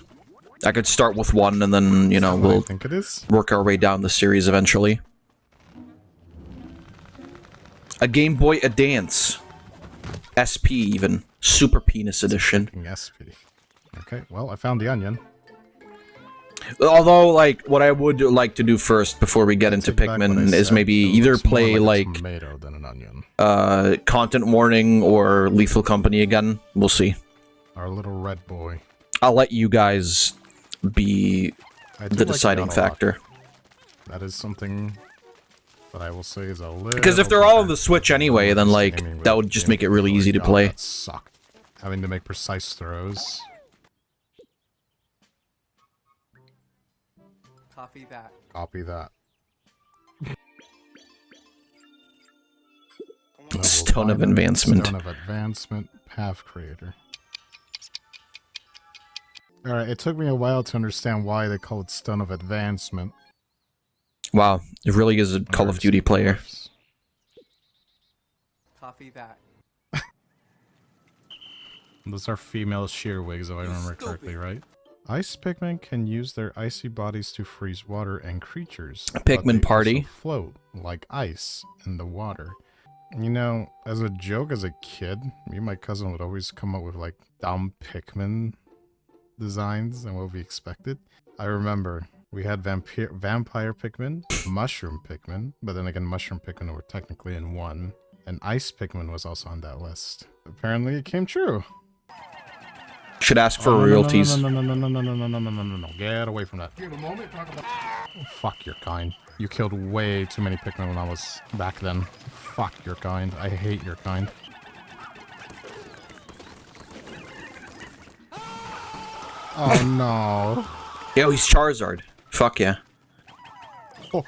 I could start with one, and then you know we'll think it is? work our way down the series eventually. A Game Boy Advance, SP even Super Penis Edition. SP. Okay, well I found the onion. Although, like, what I would like to do first before we get into Pikmin is maybe either play like a tomato than an onion. Content Warning or Lethal Company again. We'll see. Our little red boy. I'll let you guys be the deciding factor. That is something that I will say is a little. Because if they're all on the Switch anyway, then like that would just make it really easy to play. That sucked. Having to make precise throws. Copy that. Copy that. Stone of Advancement. Stone of Advancement. Path Creator. Alright, it took me a while to understand why they call it Stone of Advancement. Wow, it really is a Call of Duty player. Copy that. Those are female shearwigs, if I remember correctly, right? Ice Pikmin can use their icy bodies to freeze water and creatures. Pikmin Party. Float like ice in the water. You know, as a joke as a kid, me and my cousin would always come up with like dumb Pikmin designs and what we expected. I remember we had vampire Pikmin, mushroom Pikmin, but then again mushroom Pikmin were technically in one, and ice Pikmin was also on that list. Apparently it came true. Should ask for royalties. No, get away from that. Oh, fuck your kind. You killed way too many Pikmin when I was back then. Fuck your kind. I hate your kind. Oh no. Yo, he's Charizard. Fuck yeah. Oh.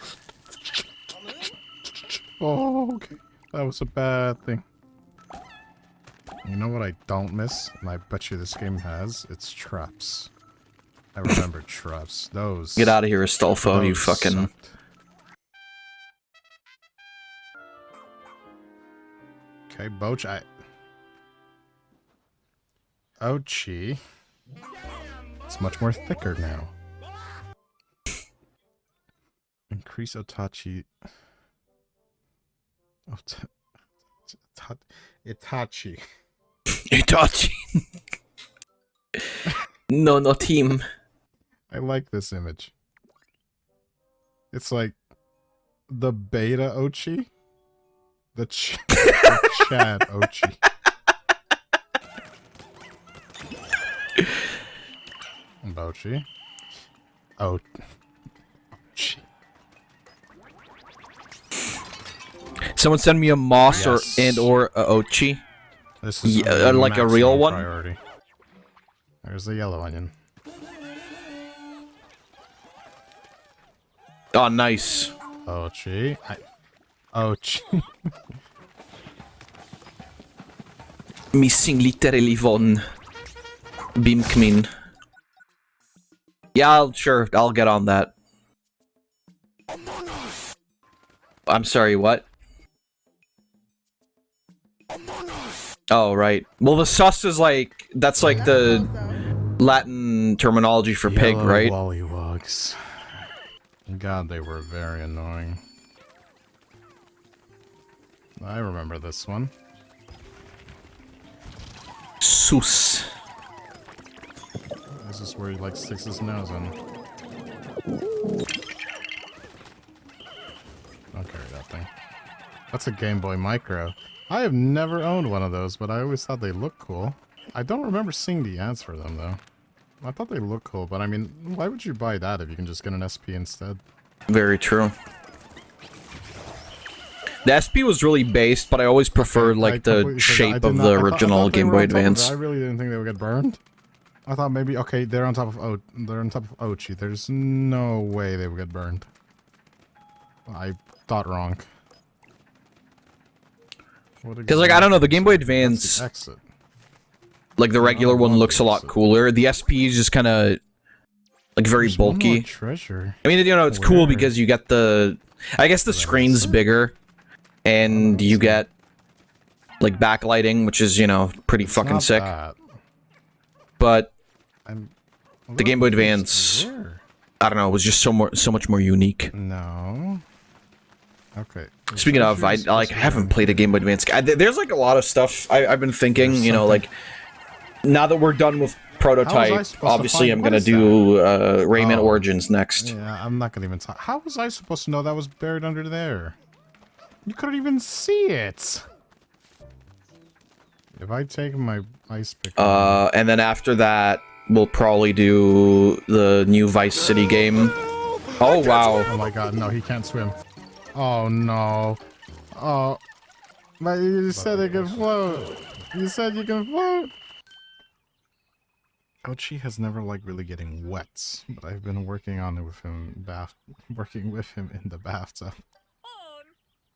Oh, okay. That was a bad thing. You know what I don't miss? And I bet you this game has? It's traps. I remember traps. Those. Get out of here, Astolfo, you those fucking... sucked. Okay, Boach, Ouchie. It's much more thicker now. Increase Otachi... Itachi. Itachi. No, not him. I like this image. It's like the beta Ochi, the Chad Ochi. Bochi. Oh. Ochi. Someone send me a moss Yes. or a Ochi. This is like a real one. Priority. There's the yellow onion. Oh, nice. Ochi. Ochi. Missing literally one. Bimkmin. Yeah, sure, I'll get on that. I'm sorry, what? Oh, right. Well, the sus is like, that's like the Latin terminology for pig, Yellow right? Wollywogs. God, they were very annoying. I remember this one. Sus. This is where he like sticks his nose in. Don't carry that thing. That's a Game Boy Micro. I have never owned one of those, but I always thought they looked cool. I don't remember seeing the ads for them though. I thought they looked cool, but I mean, why would you buy that if you can just get an SP instead? Very true. The SP was really based, but I always preferred like the shape of the original Game Boy Advance. I really didn't think they would get burned. I thought maybe they're on top of Ochi. There's no way they would get burned. I thought wrong. Because like I don't know, the Game Boy Advance. Exit. Like the regular one looks a lot cooler. The SP is just kind of like very bulky. Treasure. I mean, you know, it's cool because you get the, I guess the screen's bigger, and you get like backlighting, which is, you know, pretty fucking sick. But the Game Boy Advance, I don't know, was just so much more unique. No. Okay. Speaking of, I haven't played a Game Boy Advance. There's like a lot of stuff I've been thinking. You know, like now that we're done with Prototype, obviously I'm gonna do Rayman Origins next. Yeah, I'm not gonna even talk. How was I supposed to know that was buried under there? You couldn't even see it. If I take my ice pick. And then after that, we'll probably do the new Vice City game. Oh wow! Oh my God! No, he can't swim. Oh no! Oh, but you said it can float. You said you can float. Ochi has never liked really getting wet, but I've been working on it with him, working with him in the bathtub.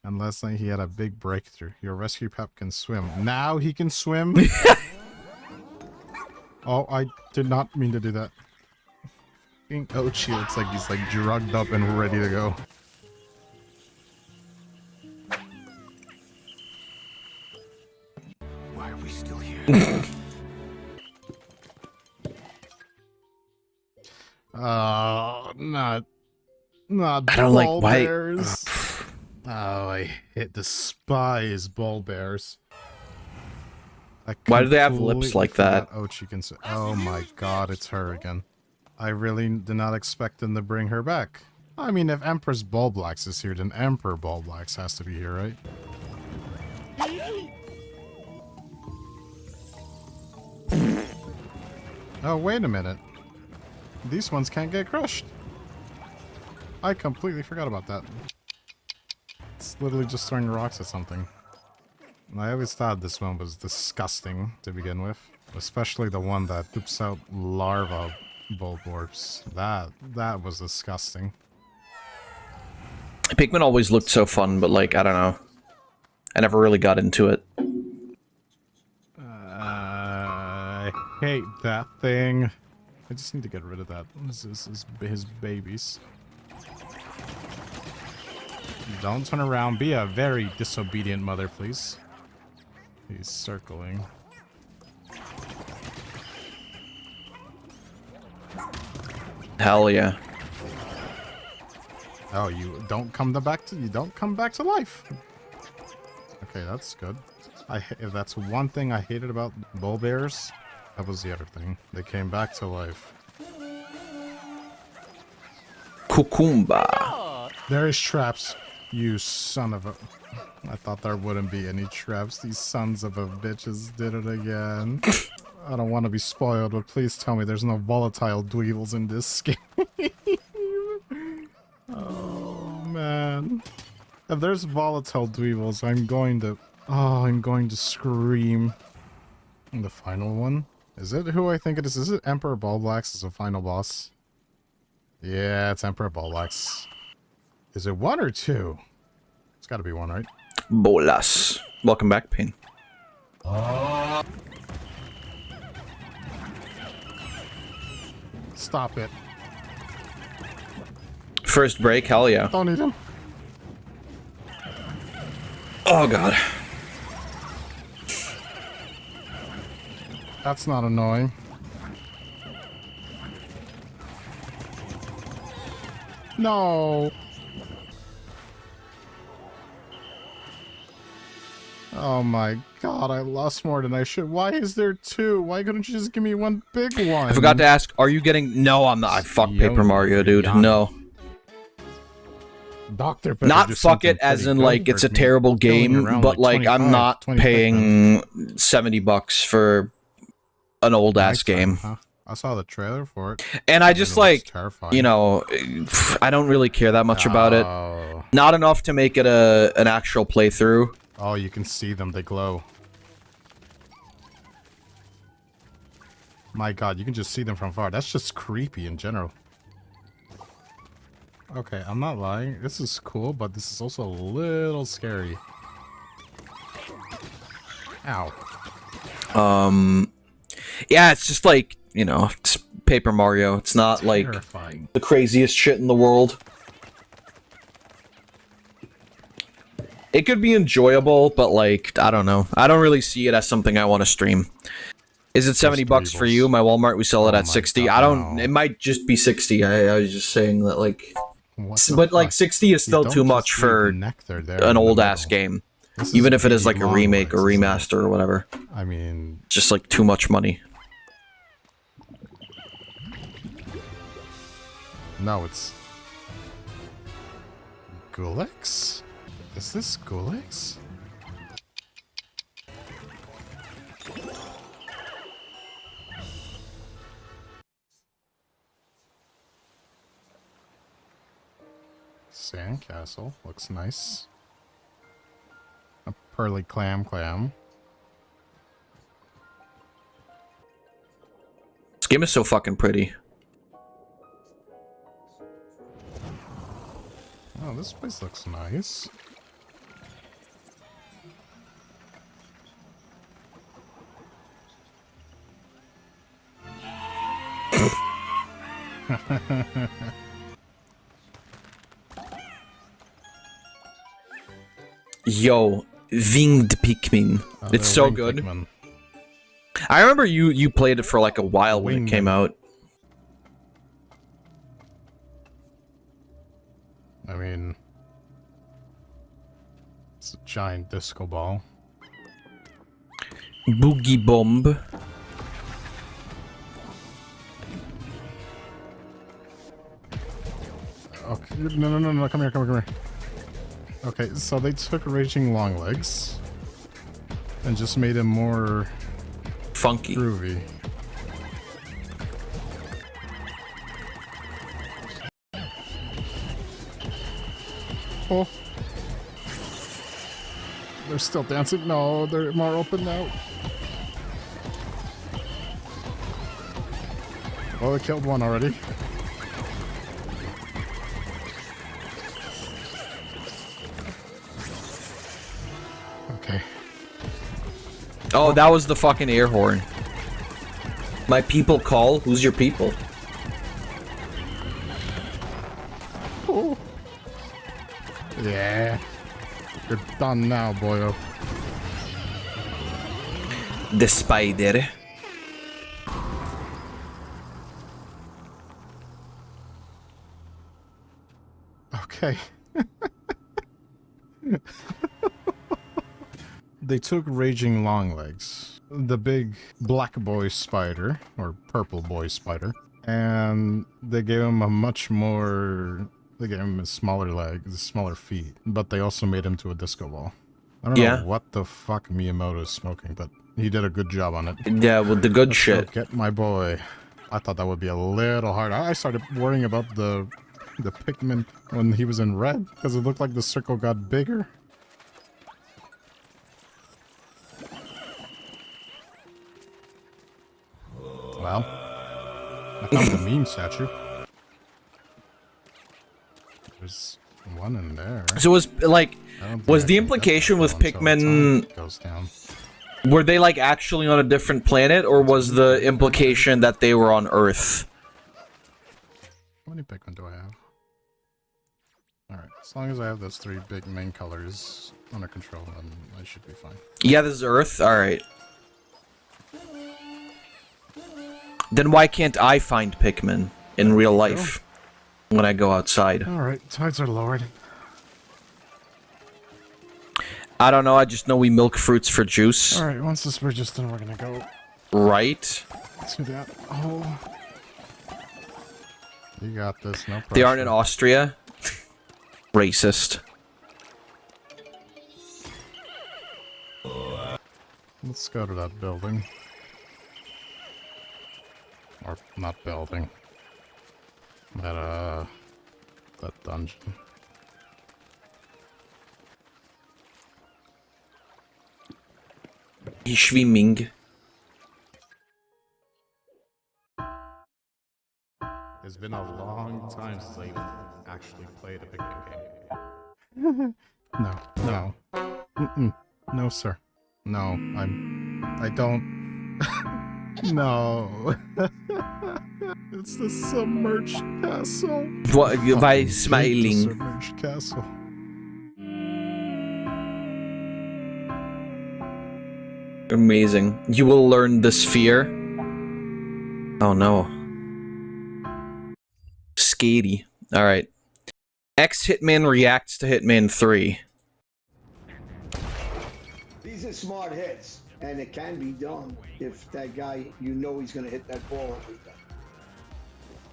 And last night he had a big breakthrough. Your rescue pup can swim. Now he can swim? Oh, I did not mean to do that. Ochi looks like he's like drugged up and ready to go. Why are we still here? Not I don't like ball why. bears. Oh, I despise ball bears. Why do they have lips like that? Ochi can. Oh my God, it's her again. I really did not expect them to bring her back. I mean, if Empress Ballblacks is here, then Emperor Ballblacks has to be here, right? Oh, wait a minute. These ones can't get crushed. I completely forgot about that. It's literally just throwing rocks at something. I always thought this one was disgusting to begin with. Especially the one that poops out larva bulborbs. That was disgusting. Pikmin always looked so fun, but like, I don't know. I never really got into it. I hate that thing. I just need to get rid of that. This is his babies. Don't turn around. Be a very disobedient mother, please. He's circling. Hell yeah. Oh, you don't come back to life. Okay, that's good. If that's one thing I hated about bull bears, that was the other thing. They came back to life. Cucumba. There is traps. You son of a... I thought there wouldn't be any traps. These sons of a bitches did it again. I don't want to be spoiled, but please tell me there's no volatile dweevils in this game. Oh, man. If there's volatile dweevils, I'm going to scream. And the final one? Is it who I think it is? Is it Emperor Ballblacks as a final boss? Yeah, it's Emperor Ballblacks. Is it 1 or 2? It's gotta be 1, right? Bolas. Welcome back, Pain. Stop it. First break, hell yeah. Don't need him. Oh god. That's not annoying. No. Oh my god, I lost more than I should. Why is there 2? Why couldn't you just give me one big one? I forgot to ask, are you getting... No, I'm not. I fuck Paper Mario, dude. No. Dr. Pepper Not fuck it as in, like, it's a terrible game, but, like, I'm not paying $70 for an old-ass game. Huh? I saw the trailer for it. And I just, like, you know, I don't really care that much about it. Not enough to make it an actual playthrough. Oh, you can see them. They glow. My god, you can just see them from far. That's just creepy in general. Okay, I'm not lying. This is cool, but this is also a little scary. Ow. Yeah, it's just like, you know, it's Paper Mario. It's not like the craziest shit in the world. It could be enjoyable, but like, I don't know. I don't really see it as something I want to stream. Is it 70 bucks for you? My Walmart, we sell it at 60. God, I don't, no. it might just be 60. I was just saying that, like, but like 60 is still too much for an old ass game. Even if it is like a remake or remaster or whatever. I mean, just like too much money. No, it's Gulix? Is this Gulix? Sandcastle looks nice. A pearly clam. This game is so fucking pretty. Oh, this place looks nice. Yo, winged Pikmin. Oh, It's so good. Pikmin. I remember you played it for like a while when it came out. I mean, it's a giant disco ball. Boogie Bomb. Okay, no, come here. Okay, so they took Raging Longlegs and just made him more funky, groovy. Oh, they're still dancing. No, they're more open now. Oh, they killed one already. Okay. Oh, that was the fucking air horn. My people call. Who's your people? Oh. Yeah. You're done now, boyo. The spider. Okay. They took Raging Longlegs, the big black boy spider, or purple boy spider, and they gave him a much more... They gave him a smaller legs, smaller feet, but they also made him to a disco ball. I don't know what the fuck Miyamoto is smoking, but he did a good job on it. Yeah, well, the good shit. Go get my boy. I thought that would be a little hard. I started worrying about the Pikmin when he was in red, because it looked like the circle got bigger. Well, I found the meme statue. There's one in there. So was like, was the implication with Pikmin? Goes down. Were they like actually on a different planet, or was the implication that they were on Earth? How many Pikmin do I have? Alright, as long as I have those three big main colors under control, then I should be fine. Yeah, this is Earth. All right. Then why can't I find Pikmin in real life when I go outside? Alright, tides are lowered. I don't know, I just know we milk fruits for juice. Alright, once this bridge is done, we're gonna go. Right? Let's do that. Oh. You got this, no problem. They aren't in Austria? Racist. Let's go to that building. Or, not building. That dungeon. Schwimming. It's been a long time since I actually played a Pikmin game. No. Mm-mm. No, sir. No, I don't... No. It's the submerged castle. What by The smiling? submerged castle. Amazing. You will learn the sphere. Oh no. Skatey. Alright. Ex-Hitman reacts to Hitman 3. These are smart hits, and it can be done if that guy, you know he's going to hit that ball every time.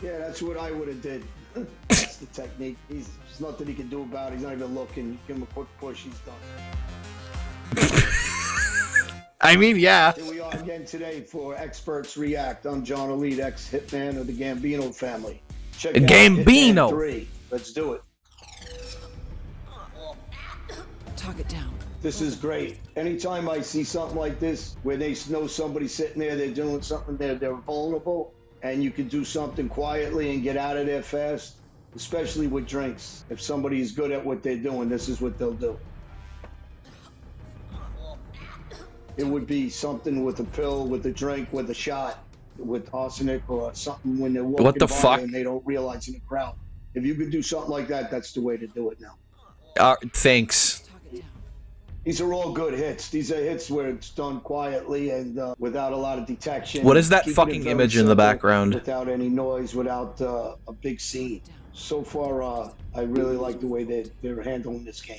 Yeah, that's what I would have did. That's the technique. There's nothing he can do about it. He's not even looking. Give him a quick push, he's done. I mean, yeah. Here we are again today for Experts React. I'm John Elite, ex-Hitman of the Gambino family. Check out Gambino. Hitman 3. Let's do it. Target down. This is great. Anytime I see something like this, where they know somebody's sitting there, they're doing something, they're vulnerable, and you can do something quietly and get out of there fast, especially with drinks. If somebody is good at what they're doing, this is what they'll do. It would be something with a pill, with a drink, with a shot, with arsenic or something when they're walking What the by fuck? and they don't realize in the crowd. If you could do something like that, that's the way to do it now. Thanks. These are all good hits. These are hits where it's done quietly and without a lot of detection. What is that Keeping it fucking very image in the simple, background? Without any noise, without a big scene. So far, I really like the way they're handling this game.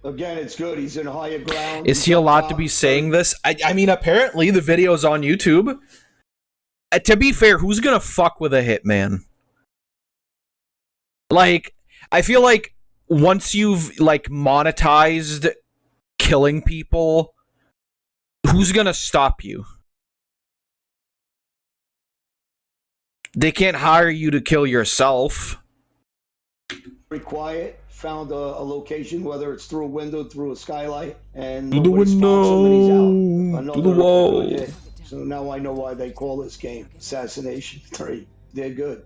Again, it's good. He's in higher ground. Is he allowed to be saying this? I mean, apparently the video's on YouTube. To be fair, who's gonna fuck with a hitman? Like, I feel like once you've, like, monetized killing people, who's gonna stop you? They can't hire you to kill yourself. Very quiet. Found a location, whether it's through a window, through a skylight, and The nobody spots him and he's out. window, to the wall. good hit. So now I know why they call this game Assassination 3. They're good.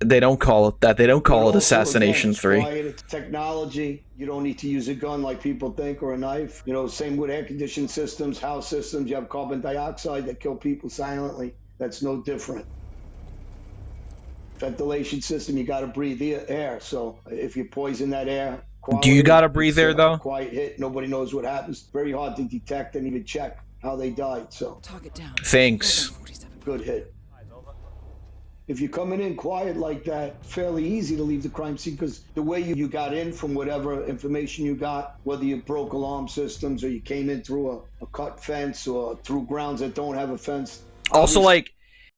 They don't call it that. They don't call it Also, Assassination again, it's 3. quiet, it's technology. You don't need to use a gun like people think or a knife. You know, same with air conditioning systems, house systems. You have carbon dioxide that kill people silently. That's no different. Ventilation system, you got to breathe air. So if you poison that air, Do you gotta breathe air, though? Quiet hit. Nobody knows what happens. Very hard to detect and even check how they died. So target down. Thanks. Good hit. If you're coming in quiet like that, fairly easy to leave the crime scene because the way you got in from whatever information you got, whether you broke alarm systems or you came in through a cut fence or through grounds that don't have a fence. Also, like,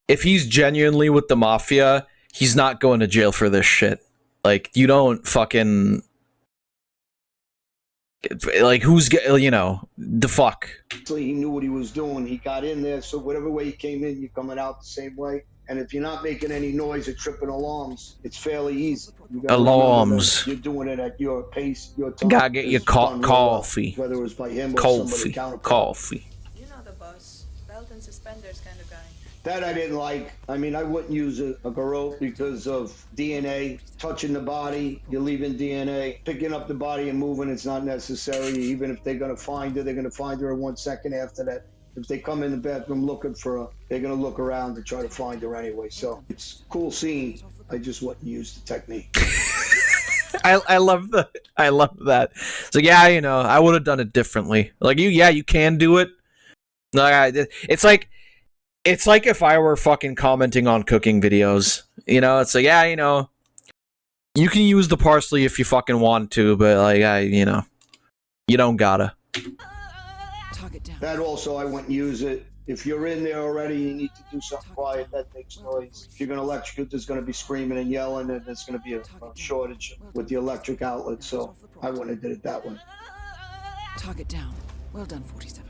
if he's genuinely with the mafia, he's not going to jail for this shit. Like, you don't fucking... Like, who's... You know, the fuck. He knew what he was doing. He got in there, so whatever way you came in, you're coming out the same way. And if you're not making any noise or tripping alarms, it's fairly easy. You gotta Alarms. You're doing it at your pace, your time. Gotta get your It's done real coffee. well, whether it was by him or somebody Coffee. counterpart. Coffee. You know the boss. Belt and suspenders kind of guy. That I didn't like. I mean, I wouldn't use a garrote because of DNA. Touching the body, you're leaving DNA. Picking up the body and moving, it's not necessary. Even if they're going to find her, they're going to find her in 1 second after that. If they come in the bathroom looking for her, they're going to look around to try to find her anyway. So it's a cool scene. I just wouldn't use the technique. I love that. I love that. So yeah, you know, I would have done it differently. Like you can do it. It's like if I were fucking commenting on cooking videos. You know, it's like, yeah, you know, you can use the parsley if you fucking want to, but like, you know, you don't gotta. That also, I wouldn't use it. If you're in there already, you need to do something quiet. That makes noise. If you're going to electrocute, there's going to be screaming and yelling, and there's going to be a shortage with the electric outlet. So I wouldn't have did it that way. Target down. Well done, 47.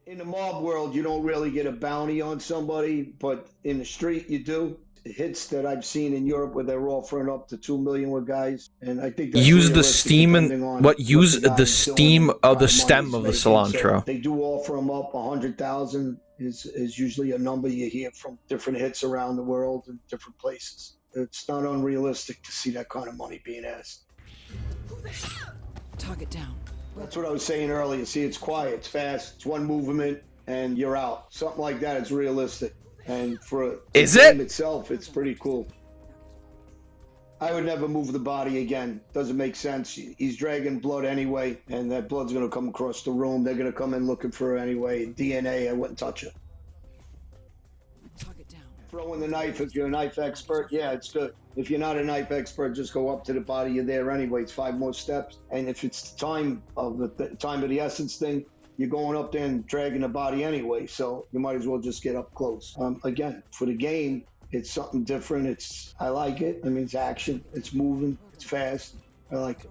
In the mob world, you don't really get a bounty on somebody, but in the street, you do. Hits that I've seen in Europe where they're offering up to 2 million with guys, and I think that's Use the realistic steam depending and on what? Use the the guy's steam doing, of the what stem money's of the making. So cilantro. they do offer them up 100,000 is usually a number you hear from different hits around the world and different places. It's not unrealistic to see that kind of money being asked. Target down. That's what I was saying earlier. See, it's quiet, it's fast, it's one movement, and you're out. Something like that is realistic. And for Is the it? game itself, it's pretty cool. I would never move the body again. Doesn't make sense. He's dragging blood anyway, and that blood's gonna come across the room. They're gonna come in looking for her anyway. DNA, I wouldn't touch it. Throwing the knife, if you're a knife expert, yeah, it's good. If you're not a knife expert, just go up to the body. You're there anyway. It's 5 more steps. And if it's the time of the essence thing, you're going up there and dragging the body anyway. So you might as well just get up close. Again, for the game, it's something different. I like it. I mean, it's action. It's moving. It's fast. I like it.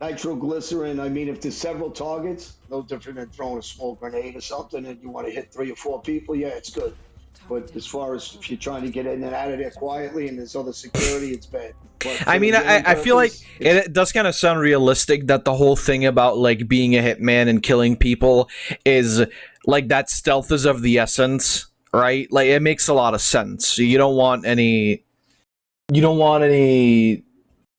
Nitroglycerin, I mean, if there's several targets, no different than throwing a small grenade or something, and you want to hit 3 or 4 people, yeah, it's good. But as far as if you're trying to get in and out of there quietly and there's other security, it's bad. I mean, I feel like it does kind of sound realistic that the whole thing about like being a hitman and killing people is like that stealth is of the essence, right? Like it makes a lot of sense. You don't want any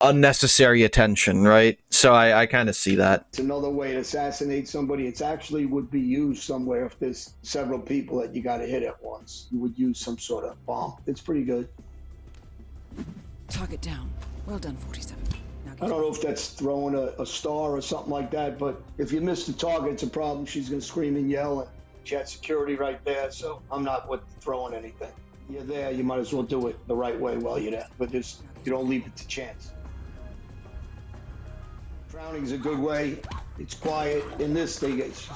unnecessary attention, right? So I kind of see that. It's another way to assassinate somebody. It's actually would be used somewhere if there's several people that you got to hit at once. You would use some sort of bomb. It's pretty good. Target down. Well done, 47. I don't know if that's throwing a star or something like that, but if you miss the target, it's a problem. She's going to scream and yell, and she had security right there, so I'm not with throwing anything. You're there, you might as well do it the right way while you're there, but you don't leave it to chance. Drowning's a good way. It's quiet. In this,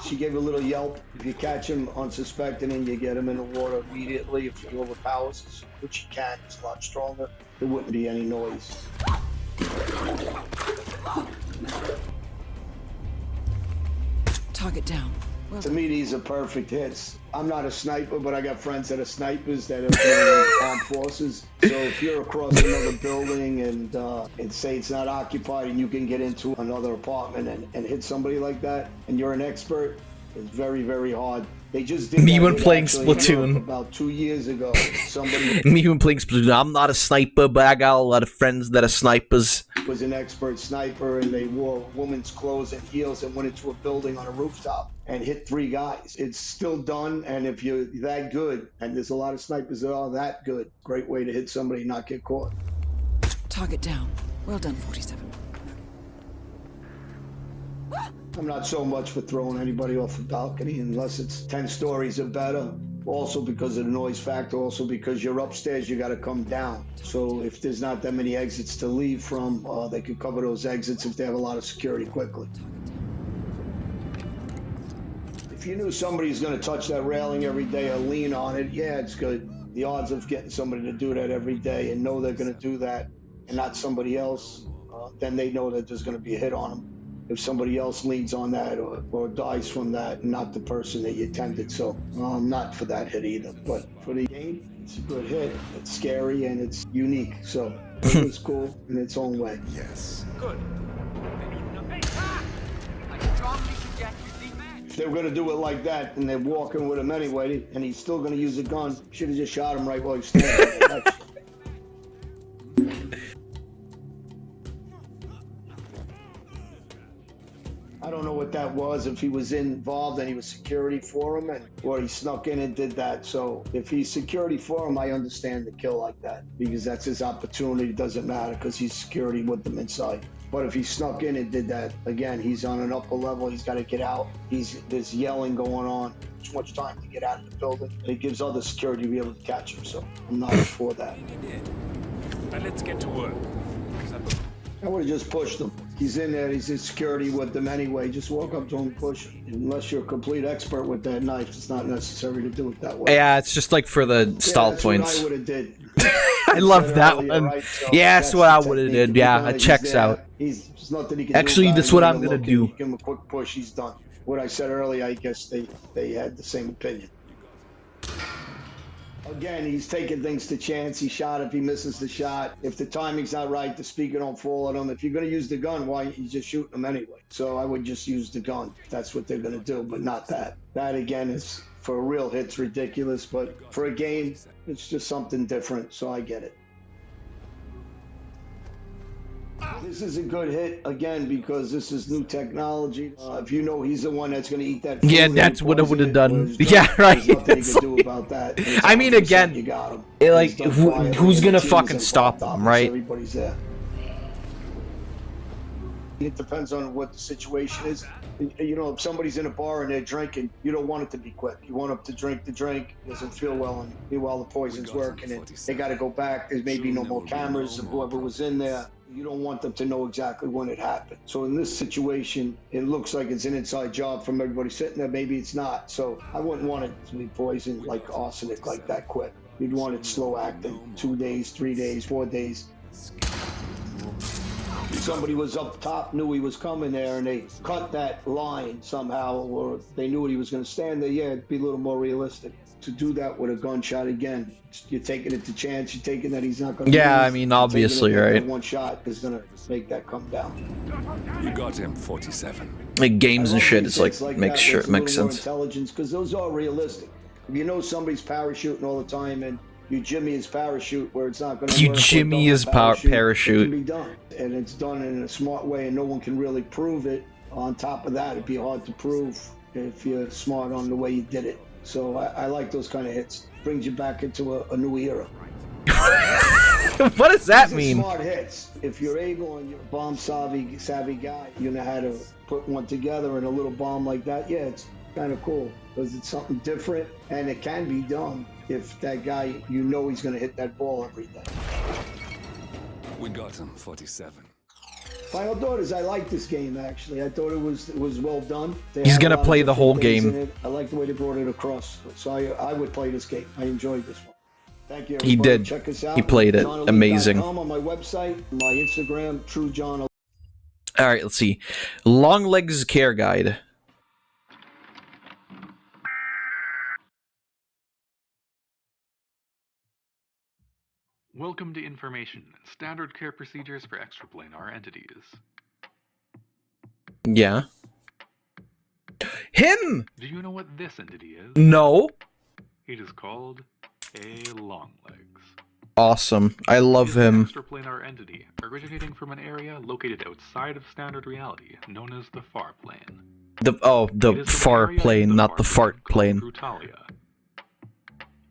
she gave a little yelp. If you catch him unsuspecting and you get him in the water immediately, if he overpowers, which you can, it's a lot stronger, there wouldn't be any noise. Target down. Well to me, these are perfect hits. I'm not a sniper, but I got friends that are snipers that are in the armed forces. So if you're across another building and say it's not occupied and you can get into another apartment and hit somebody like that, and you're an expert, it's very, very hard. They just did me when that playing actually Splatoon about 2 years ago. Somebody me when playing Splatoon. I'm not a sniper, but I got a lot of friends that are snipers. was an expert sniper, and they wore women's clothes and heels and went into a building on a rooftop and hit 3 guys. It's still done, and if you're that good, and there's a lot of snipers that are that good, great way to hit somebody and not get caught. Target down. Well done, 47. I'm not so much for throwing anybody off a balcony unless it's 10 stories or better. Also because of the noise factor, also because you're upstairs, you got to come down. So if there's not that many exits to leave from, they could cover those exits if they have a lot of security quickly. If you knew somebody's going to touch that railing every day or lean on it, yeah, it's good. The odds of getting somebody to do that every day and know they're going to do that and not somebody else, then they know that there's going to be a hit on them. If somebody else leans on that or dies from that, not the person that you attempted. So I'm not for that hit either. But for the game, it's a good hit. It's scary and it's unique. So it was cool in its own way. Yes. Good. If they were going to do it like that and they're walking with him anyway and he's still going to use a gun, should have just shot him right while he's standing there. I don't know what that was, if he was involved and he was security for him, or he snuck in and did that. So if he's security for him, I understand the kill like that because that's his opportunity. It doesn't matter because he's security with them inside. But if he snuck in and did that, again, he's on an upper level. He's got to get out. There's yelling going on. Too much time to get out of the building. And it gives other security to be able to catch him. So I'm not for that. Now let's get to work. I would have just pushed him. He's in there, he's in security with them anyway. Just walk up to him and push him. Unless you're a complete expert with that knife, it's not necessary to do it that way. Yeah, it's just like for the stall that's points. What I would have did. I love that earlier, one. right? So Yeah, that's what I would have did. Yeah, it checks out. There's nothing he can Actually, do that's what I'm gonna do. Give him a quick push, he's done. What I said earlier, I guess they had the same opinion. Again, he's taking things to chance. He shot if he misses the shot. If the timing's not right, the speaker don't fall on him. If you're going to use the gun, why you just shooting him anyway? So I would just use the gun if that's what they're going to do, but not that. That, again, is for a real hit's ridiculous, but for a game, it's just something different, so I get it. This is a good hit, again, because this is new technology. If you know he's the one that's going to eat that food, Yeah, that's what I would have done. drunk, Yeah, right. There's nothing It's you can like- do about that. And it's I mean, 100% again, you got him. like, He's done quietly, who's and gonna the team fucking is stop involved, him, obviously, right? Everybody's there. It depends on what the situation is. You know, if somebody's in a bar and they're drinking, you don't want it to be quick. You want them to drink the drink, doesn't feel well, and meanwhile the poison's working, and they got to go back. There's maybe no more cameras of whoever was in there. You don't want them to know exactly when it happened. So in this situation, it looks like it's an inside job from everybody sitting there. Maybe it's not. So I wouldn't want it to be poisoned like arsenic like that quick. You'd want it slow acting, 2 days, 3 days, 4 days. Somebody was up top, knew he was coming there, and they cut that line somehow, or they knew he was going to stand there. Yeah, it'd be a little more realistic. To do that with a gunshot again, you're taking it to chance. You're taking that he's not going to. Yeah, I mean, obviously, right? That one shot is going to make that come down. You got him, 47. Like games and shit, it's like makes that, sure it's it makes a little more sense. Intelligence, because those are realistic. If you know somebody's parachuting all the time and you jimmy his parachute where it's not going to You work, or jimmy double his parachute. it can be done, and it's done in a smart way, and no one can really prove it. On top of that, it'd be hard to prove if you're smart on the way you did it. So I like those kind of hits. Brings you back into a new era. What does that These are mean? Smart hits. If you're able and you're a bomb savvy guy, you know how to put one together, and a little bomb like that, yeah, it's kind of cool because it's something different, and it can be done if that guy, you know, he's going to hit that ball every day. We got him, 47. Final thought is I like this game, actually. I thought it was well done. They He's had a gonna lot of play the different whole things game. in it. I like the way they brought it across. So I would play this game. I enjoyed this one. Thank you, He everybody. did. Check us out. He played it. JohnElite.com Amazing. on my website, my Instagram, True John. All right, let's see. Long Legs Care Guide. Welcome to information. Standard care procedures for extraplanar entities. Yeah. Him! Do you know what this entity is? No. It is called a Longlegs. Awesome. I love him. Extraplanar entity originating from an area located outside of standard reality, known as the far plane. The far plane, not the fart plane. Brutalia.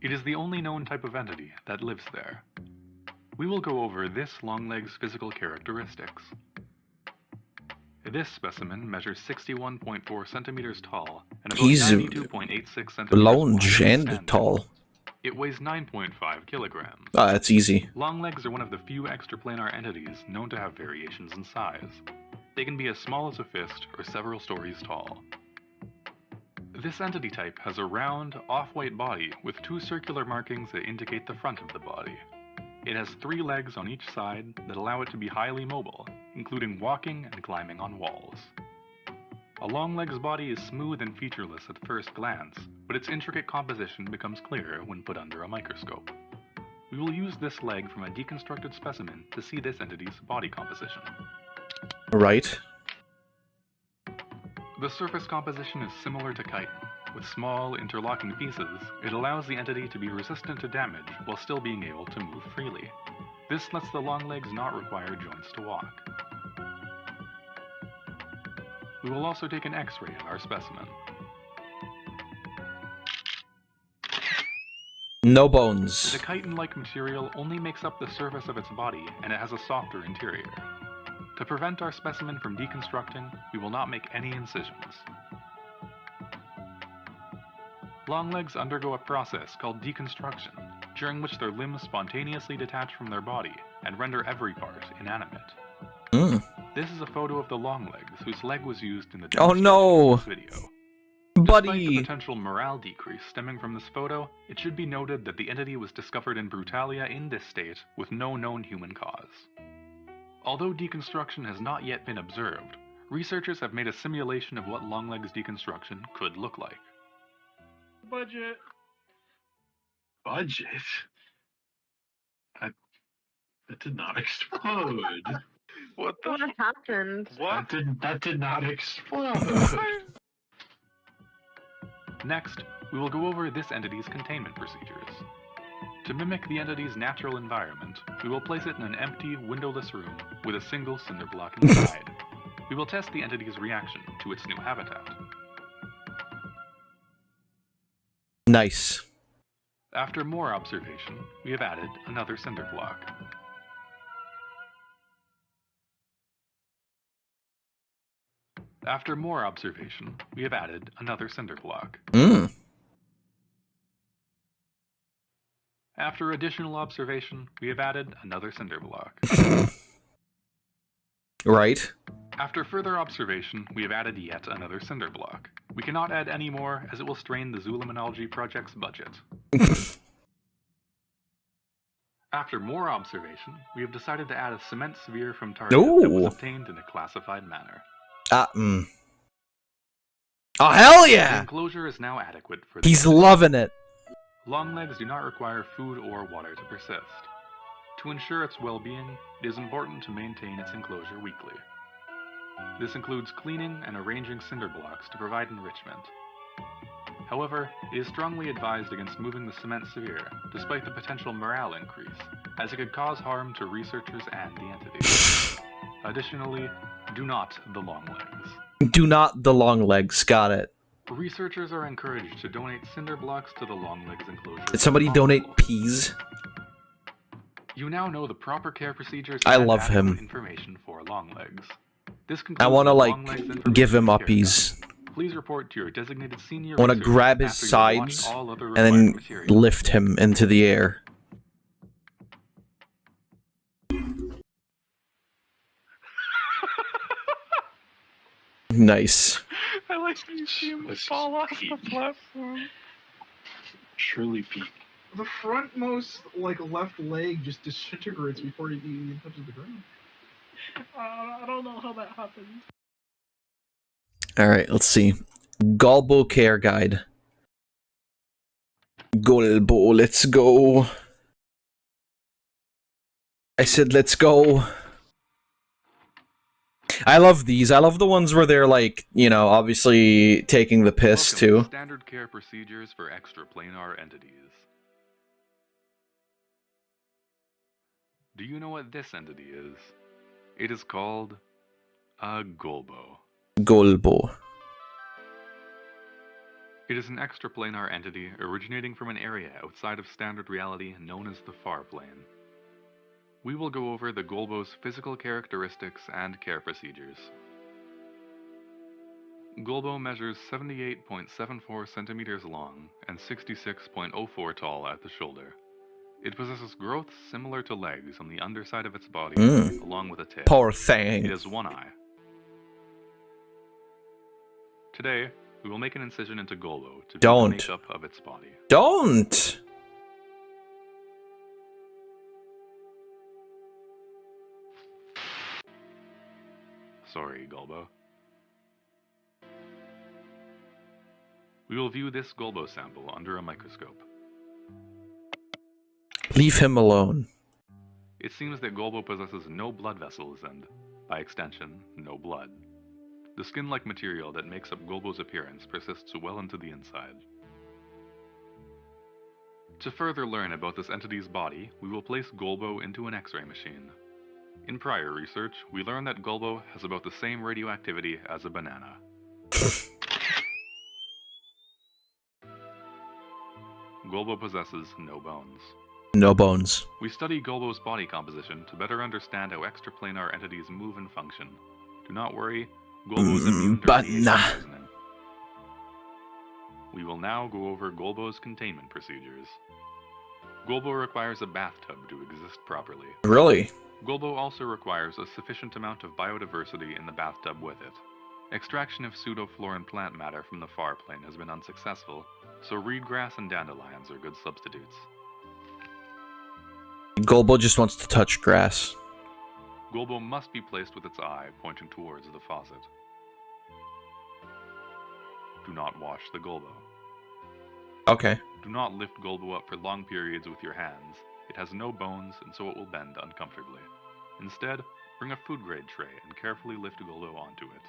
It is the only known type of entity that lives there. We will go over this Longlegs' physical characteristics. This specimen measures 61.4 centimeters tall and about He's 92.86 centimeters large wide and tall. It weighs 9.5 kilograms. Ah, that's easy. Longlegs are one of the few extraplanar entities known to have variations in size. They can be as small as a fist or several stories tall. This entity type has a round, off-white body with 2 circular markings that indicate the front of the body. It has 3 legs on each side that allow it to be highly mobile, including walking and climbing on walls. A Longlegs body is smooth and featureless at first glance, but its intricate composition becomes clearer when put under a microscope. We will use this leg from a deconstructed specimen to see this entity's body composition. Right. The surface composition is similar to chitin. With small, interlocking pieces, it allows the entity to be resistant to damage while still being able to move freely. This lets the Longlegs not require joints to walk. We will also take an X-ray of our specimen. No bones. The chitin-like material only makes up the surface of its body, and it has a softer interior. To prevent our specimen from deconstructing, we will not make any incisions. Longlegs undergo a process called deconstruction, during which their limbs spontaneously detach from their body and render every part inanimate. This is a photo of the Longlegs, whose leg was used in the Oh no! video. Buddy! Despite the potential morale decrease stemming from this photo, it should be noted that the entity was discovered in Brutalia in this state with no known human cause. Although deconstruction has not yet been observed, researchers have made a simulation of what Longlegs deconstruction could look like. Budget. Budget? That did not explode. What happened? What? That did not explode. Next, we will go over this entity's containment procedures. To mimic the entity's natural environment, we will place it in an empty, windowless room with a single cinder block inside. We will test the entity's reaction to its new habitat. Nice. After more observation, we have added another cinder block. After more observation, we have added another cinder block. After additional observation, we have added another cinder block. Right. After further observation, we have added yet another cinder block. We cannot add any more as it will strain the Zooliminology project's budget. After more observation, we have decided to add a cement sphere from Target that was obtained in a classified manner. Oh, hell The yeah! enclosure is now adequate for the He's loving it. Longlegs do not require food or water to persist. To ensure its well-being, it is important to maintain its enclosure weekly. This includes cleaning and arranging cinder blocks to provide enrichment. However, it is strongly advised against moving the cement sphere, despite the potential morale increase, as it could cause harm to researchers and the entities. Additionally, do not the Longlegs. Do not the long legs. Got it. Researchers are encouraged to donate cinder blocks to the Longlegs enclosure. Did somebody donate peas? You now know the proper care procedures I and love adequate him. information for Longlegs. This I concludes want to, the like, Longlegs information give him care uppies. guide. Please report to your designated senior I want to researcher grab his after you have watched sides all other and then required materials. lift him into the air. Nice. I like when you see him fall off the platform. Surely peak. The frontmost, like, left leg just disintegrates before he even touches the ground. I don't know how that happened. Alright, let's see. Golbo Care Guide. Golbo, let's go. I said let's go. I love these. I love the ones where they're like, you know, obviously taking the piss Welcome too. to standard care procedures for extraplanar entities. Do you know what this entity is? It is called a Golbo. Golbo. It is an extraplanar entity originating from an area outside of standard reality known as the far plane. We will go over the Golbo's physical characteristics and care procedures. Golbo measures 78.74 centimeters long and 66.04 tall at the shoulder. It possesses growth similar to legs on the underside of its body, along with a tail. Poor thing. It has one eye. Today, we will make an incision into Golbo to view the makeup of its body. Don't! Sorry, Golbo. We will view this Golbo sample under a microscope. Leave him alone. It seems that Golbo possesses no blood vessels and, by extension, no blood. The skin-like material that makes up Golbo's appearance persists well into the inside. To further learn about this entity's body, we will place Golbo into an X-ray machine. In prior research, we learned that Golbo has about the same radioactivity as a banana. Golbo possesses no bones. No bones. We study Golbo's body composition to better understand how extraplanar entities move and function. Do not worry, Golbo is immune to radiation poisoning. We will now go over Golbo's containment procedures. Golbo requires a bathtub to exist properly. Really? Golbo also requires a sufficient amount of biodiversity in the bathtub with it. Extraction of pseudofloran plant matter from the far plane has been unsuccessful, so reedgrass and dandelions are good substitutes. Golbo just wants to touch grass. Golbo must be placed with its eye pointing towards the faucet. Do not wash the Golbo. Okay. Do not lift Golbo up for long periods with your hands. It has no bones, and so it will bend uncomfortably. Instead, bring a food-grade tray and carefully lift Golbo onto it.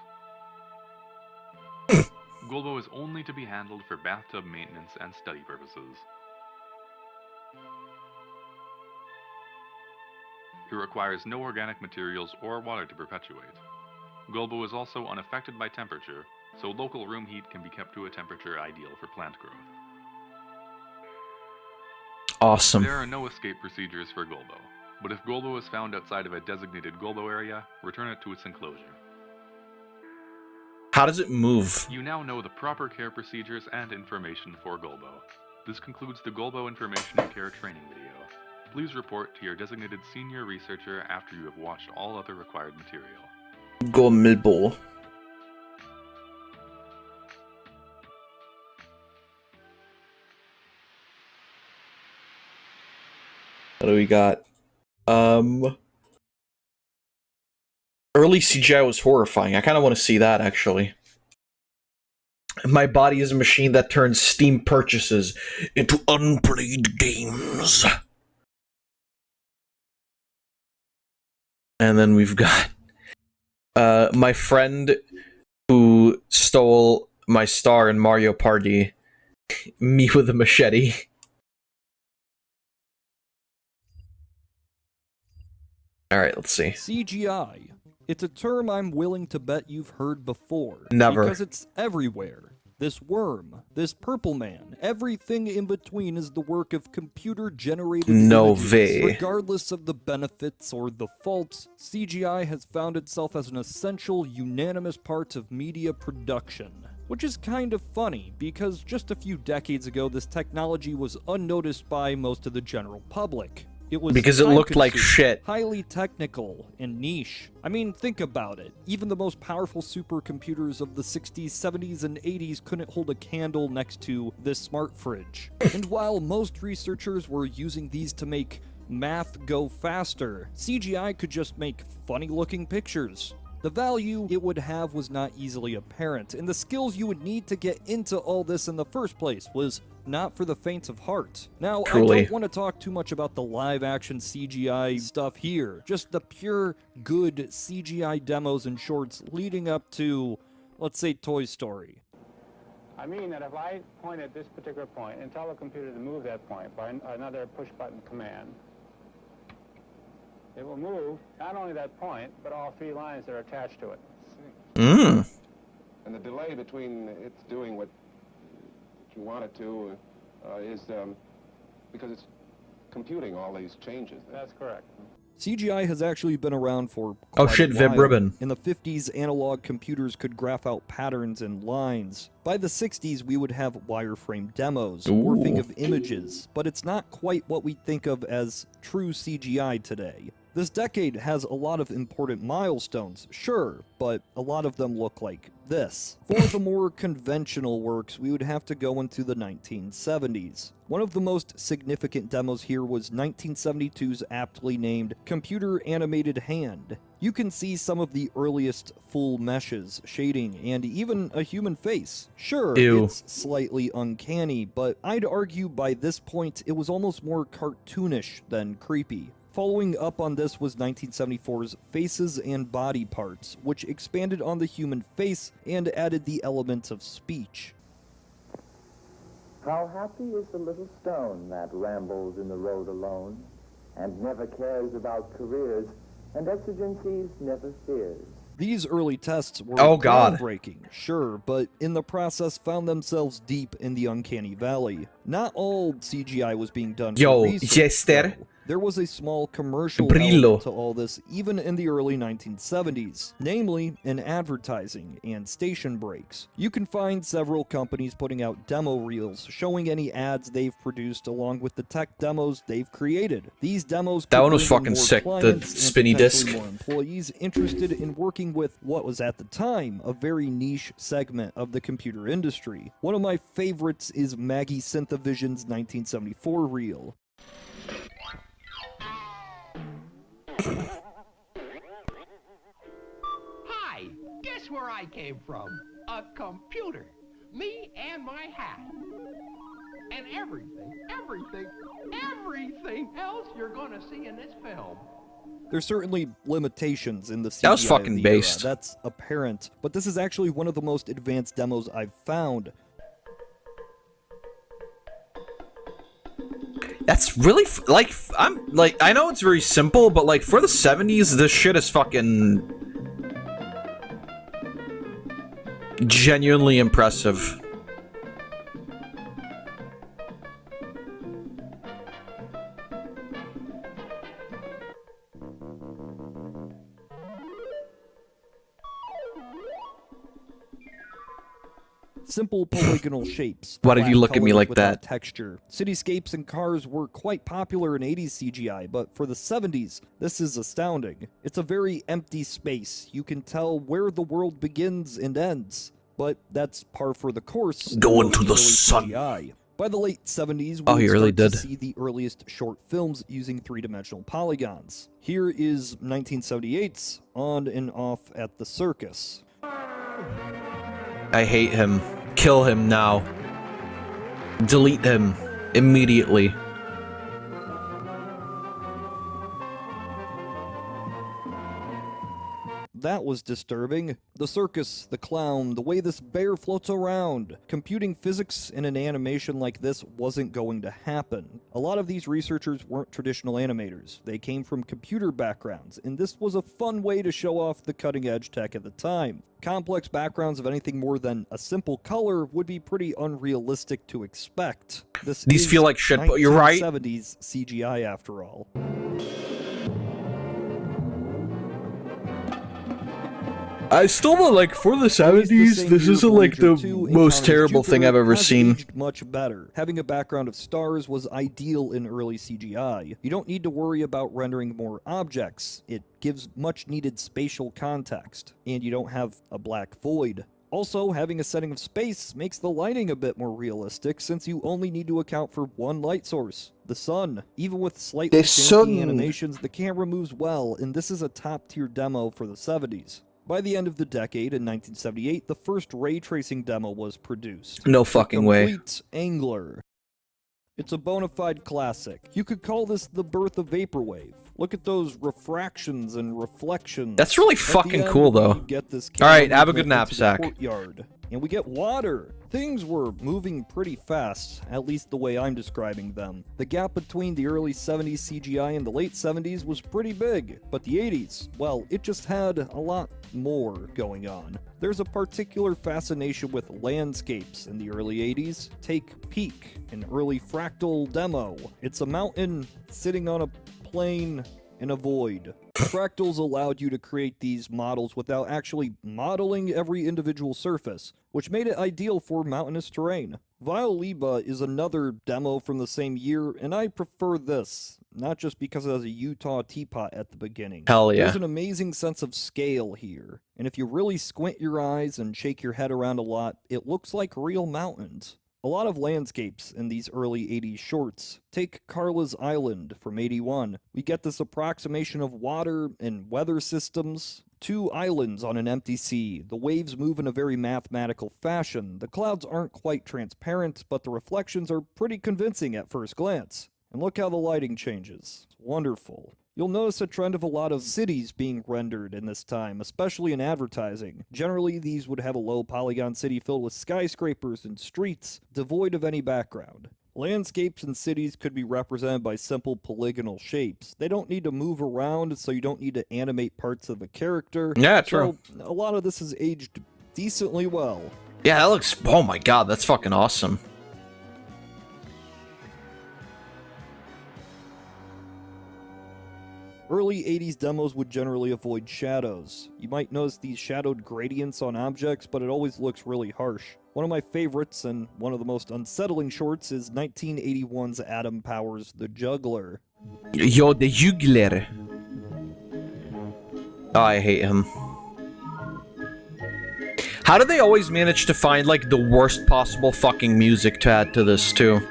Golbo is only to be handled for bathtub maintenance and study purposes. It requires no organic materials or water to perpetuate. Gulbo is also unaffected by temperature, so local room heat can be kept to a temperature ideal for plant growth. Awesome. There are no escape procedures for Gulbo, but if Gulbo is found outside of a designated Gulbo area, return it to its enclosure. How does it move? You now know the proper care procedures and information for Gulbo. This concludes the Gulbo Information and Care training video. Please report to your designated senior researcher after you have watched all other required material. Gulbo. What do we got? Early CGI was horrifying. I kind of want to see that, actually. My body is a machine that turns Steam purchases into unplayed games. And then we've got my friend who stole my star in Mario Party. Me with a machete. Alright, let's see. CGI. It's a term I'm willing to bet you've heard before. Never. Because it's everywhere. This worm, this purple man, everything in between is the work of computer-generated images. Way. Regardless of the benefits or the faults, CGI has found itself as an essential, unanimous part of media production. Which is kind of funny, because just a few decades ago this technology was unnoticed by most of the general public. It was because it looked like shit. Highly technical and niche. I mean, think about it. Even the most powerful supercomputers of the 60s, 70s, and 80s couldn't hold a candle next to this smart fridge. And while most researchers were using these to make math go faster, CGI could just make funny-looking pictures. The value it would have was not easily apparent, and the skills you would need to get into all this in the first place was not for the faint of heart. Now, Truly. I don't want to talk too much about the live-action CGI stuff here, just the pure, good CGI demos and shorts leading up to, let's say, Toy Story. I mean that if I point at this particular point and tell the computer to move that point by another push-button command, it will move not only that point, but all three lines that are attached to it. Mm. And the delay between it's doing what you want it to is because it's computing all these changes. That's correct. CGI has actually been around for quite shit, a while. Vib Ribbon. In the 50s, analog computers could graph out patterns and lines. By the 60s, we would have wireframe demos, morphing of images, but it's not quite what we think of as true CGI today. This decade has a lot of important milestones, sure, but a lot of them look like this. For the more conventional works, we would have to go into the 1970s. One of the most significant demos here was 1972's aptly named Computer Animated Hand. You can see some of the earliest full meshes, shading, and even a human face. Sure, Ew. It's slightly uncanny, but I'd argue by this point it was almost more cartoonish than creepy. Following up on this was 1974's Faces and Body Parts, which expanded on the human face and added the element of speech. How happy is the little stone that rambles in the road alone, and never cares about careers, and exigencies never fears. These early tests were groundbreaking, sure, but in the process found themselves deep in the uncanny valley. Not all CGI was being done for research, Jester. though. There was a small commercial Brillo. element to all this, even in the early 1970s, namely in advertising and station breaks. You can find several companies putting out demo reels showing any ads they've produced along with the tech demos they've created. These demos That could one was bring in fucking more sick, the clients and spinny potentially disc. more employees interested in working with what was at the time a very niche segment of the computer industry. One of my favorites is Maggie Synthavision's 1974 reel. Hi, guess where I came from? A computer. Me and my hat. And everything else you're gonna see in this film. There's certainly limitations in the CGI That was of fucking the based. era. That's apparent, but this is actually one of the most advanced demos I've found. That That's really like I'm like I know it's very simple, but like for the 70s, this shit is fucking genuinely impressive. Simple polygonal shapes. Why did you flat look at me colors like without that? Texture. Cityscapes and cars were quite popular in 80s CGI, but for the 70s, this is astounding. It's a very empty space. You can tell where the world begins and ends, but that's par for the course. Going to the early sun. CGI. By the late 70s, we Oh, he would really start did. to see the earliest short films using three-dimensional polygons. Here is 1978's On and Off at the Circus. I hate him. Kill him now. Delete him immediately. That was disturbing. The circus, the clown, the way this bear floats around. Computing physics in an animation like this wasn't going to happen. A lot of these researchers weren't traditional animators. They came from computer backgrounds, and this was a fun way to show off the cutting-edge tech at the time. Complex backgrounds of anything more than a simple color would be pretty unrealistic to expect. These feel like shit, but you're right. 1970s CGI after all. I still don't like for the 70s. This isn't like the most terrible thing I've ever seen. Much better. Having a background of stars was ideal in early CGI. You don't need to worry about rendering more objects. It gives much needed spatial context, and you don't have a black void. Also, having a setting of space makes the lighting a bit more realistic since you only need to account for one light source, the sun. Even with slightly janky animations, the camera moves well, and this is a top-tier demo for the 70s. By the end of the decade, in 1978, the first ray tracing demo was produced. No fucking way. Complete Angler. It's a bona fide classic. You could call this the birth of Vaporwave. Look at those refractions and reflections. That's really At the fucking end, cool, though. we get this Alright, camera have a good movement nap, into the Zach. courtyard. And we get water. Things were moving pretty fast, at least the way I'm describing them. The gap between the early 70s CGI and the late 70s was pretty big, but the 80s, well, it just had a lot more going on. There's a particular fascination with landscapes in the early 80s. Take Peak, an early fractal demo. It's a mountain sitting on a plane in a void. Fractals allowed you to create these models without actually modeling every individual surface, which made it ideal for mountainous terrain. Violiba is another demo from the same year, and I prefer this, not just because it has a Utah teapot at the beginning. Hell yeah. There's an amazing sense of scale here, and if you really squint your eyes and shake your head around a lot, it looks like real mountains. A lot of landscapes in these early 80s shorts. Take Carla's Island from 81. We get this approximation of water and weather systems. Two islands on an empty sea. The waves move in a very mathematical fashion. The clouds aren't quite transparent, but the reflections are pretty convincing at first glance. And look how the lighting changes. It's wonderful. You'll notice a trend of a lot of cities being rendered in this time, especially in advertising. Generally, these would have a low polygon city filled with skyscrapers and streets, devoid of any background. Landscapes and cities could be represented by simple polygonal shapes. They don't need to move around, so you don't need to animate parts of a character. Yeah, true. So, a lot of this is aged decently well. Yeah, that looks... Oh my god, that's fucking awesome. Early 80s demos would generally avoid shadows. You might notice these shadowed gradients on objects, but it always looks really harsh. One of my favorites, and one of the most unsettling shorts, is 1981's Adam Powers' The Juggler. Yo, the Juggler. Oh, I hate him. How do they always manage to find, like, the worst possible fucking music to add to this, too?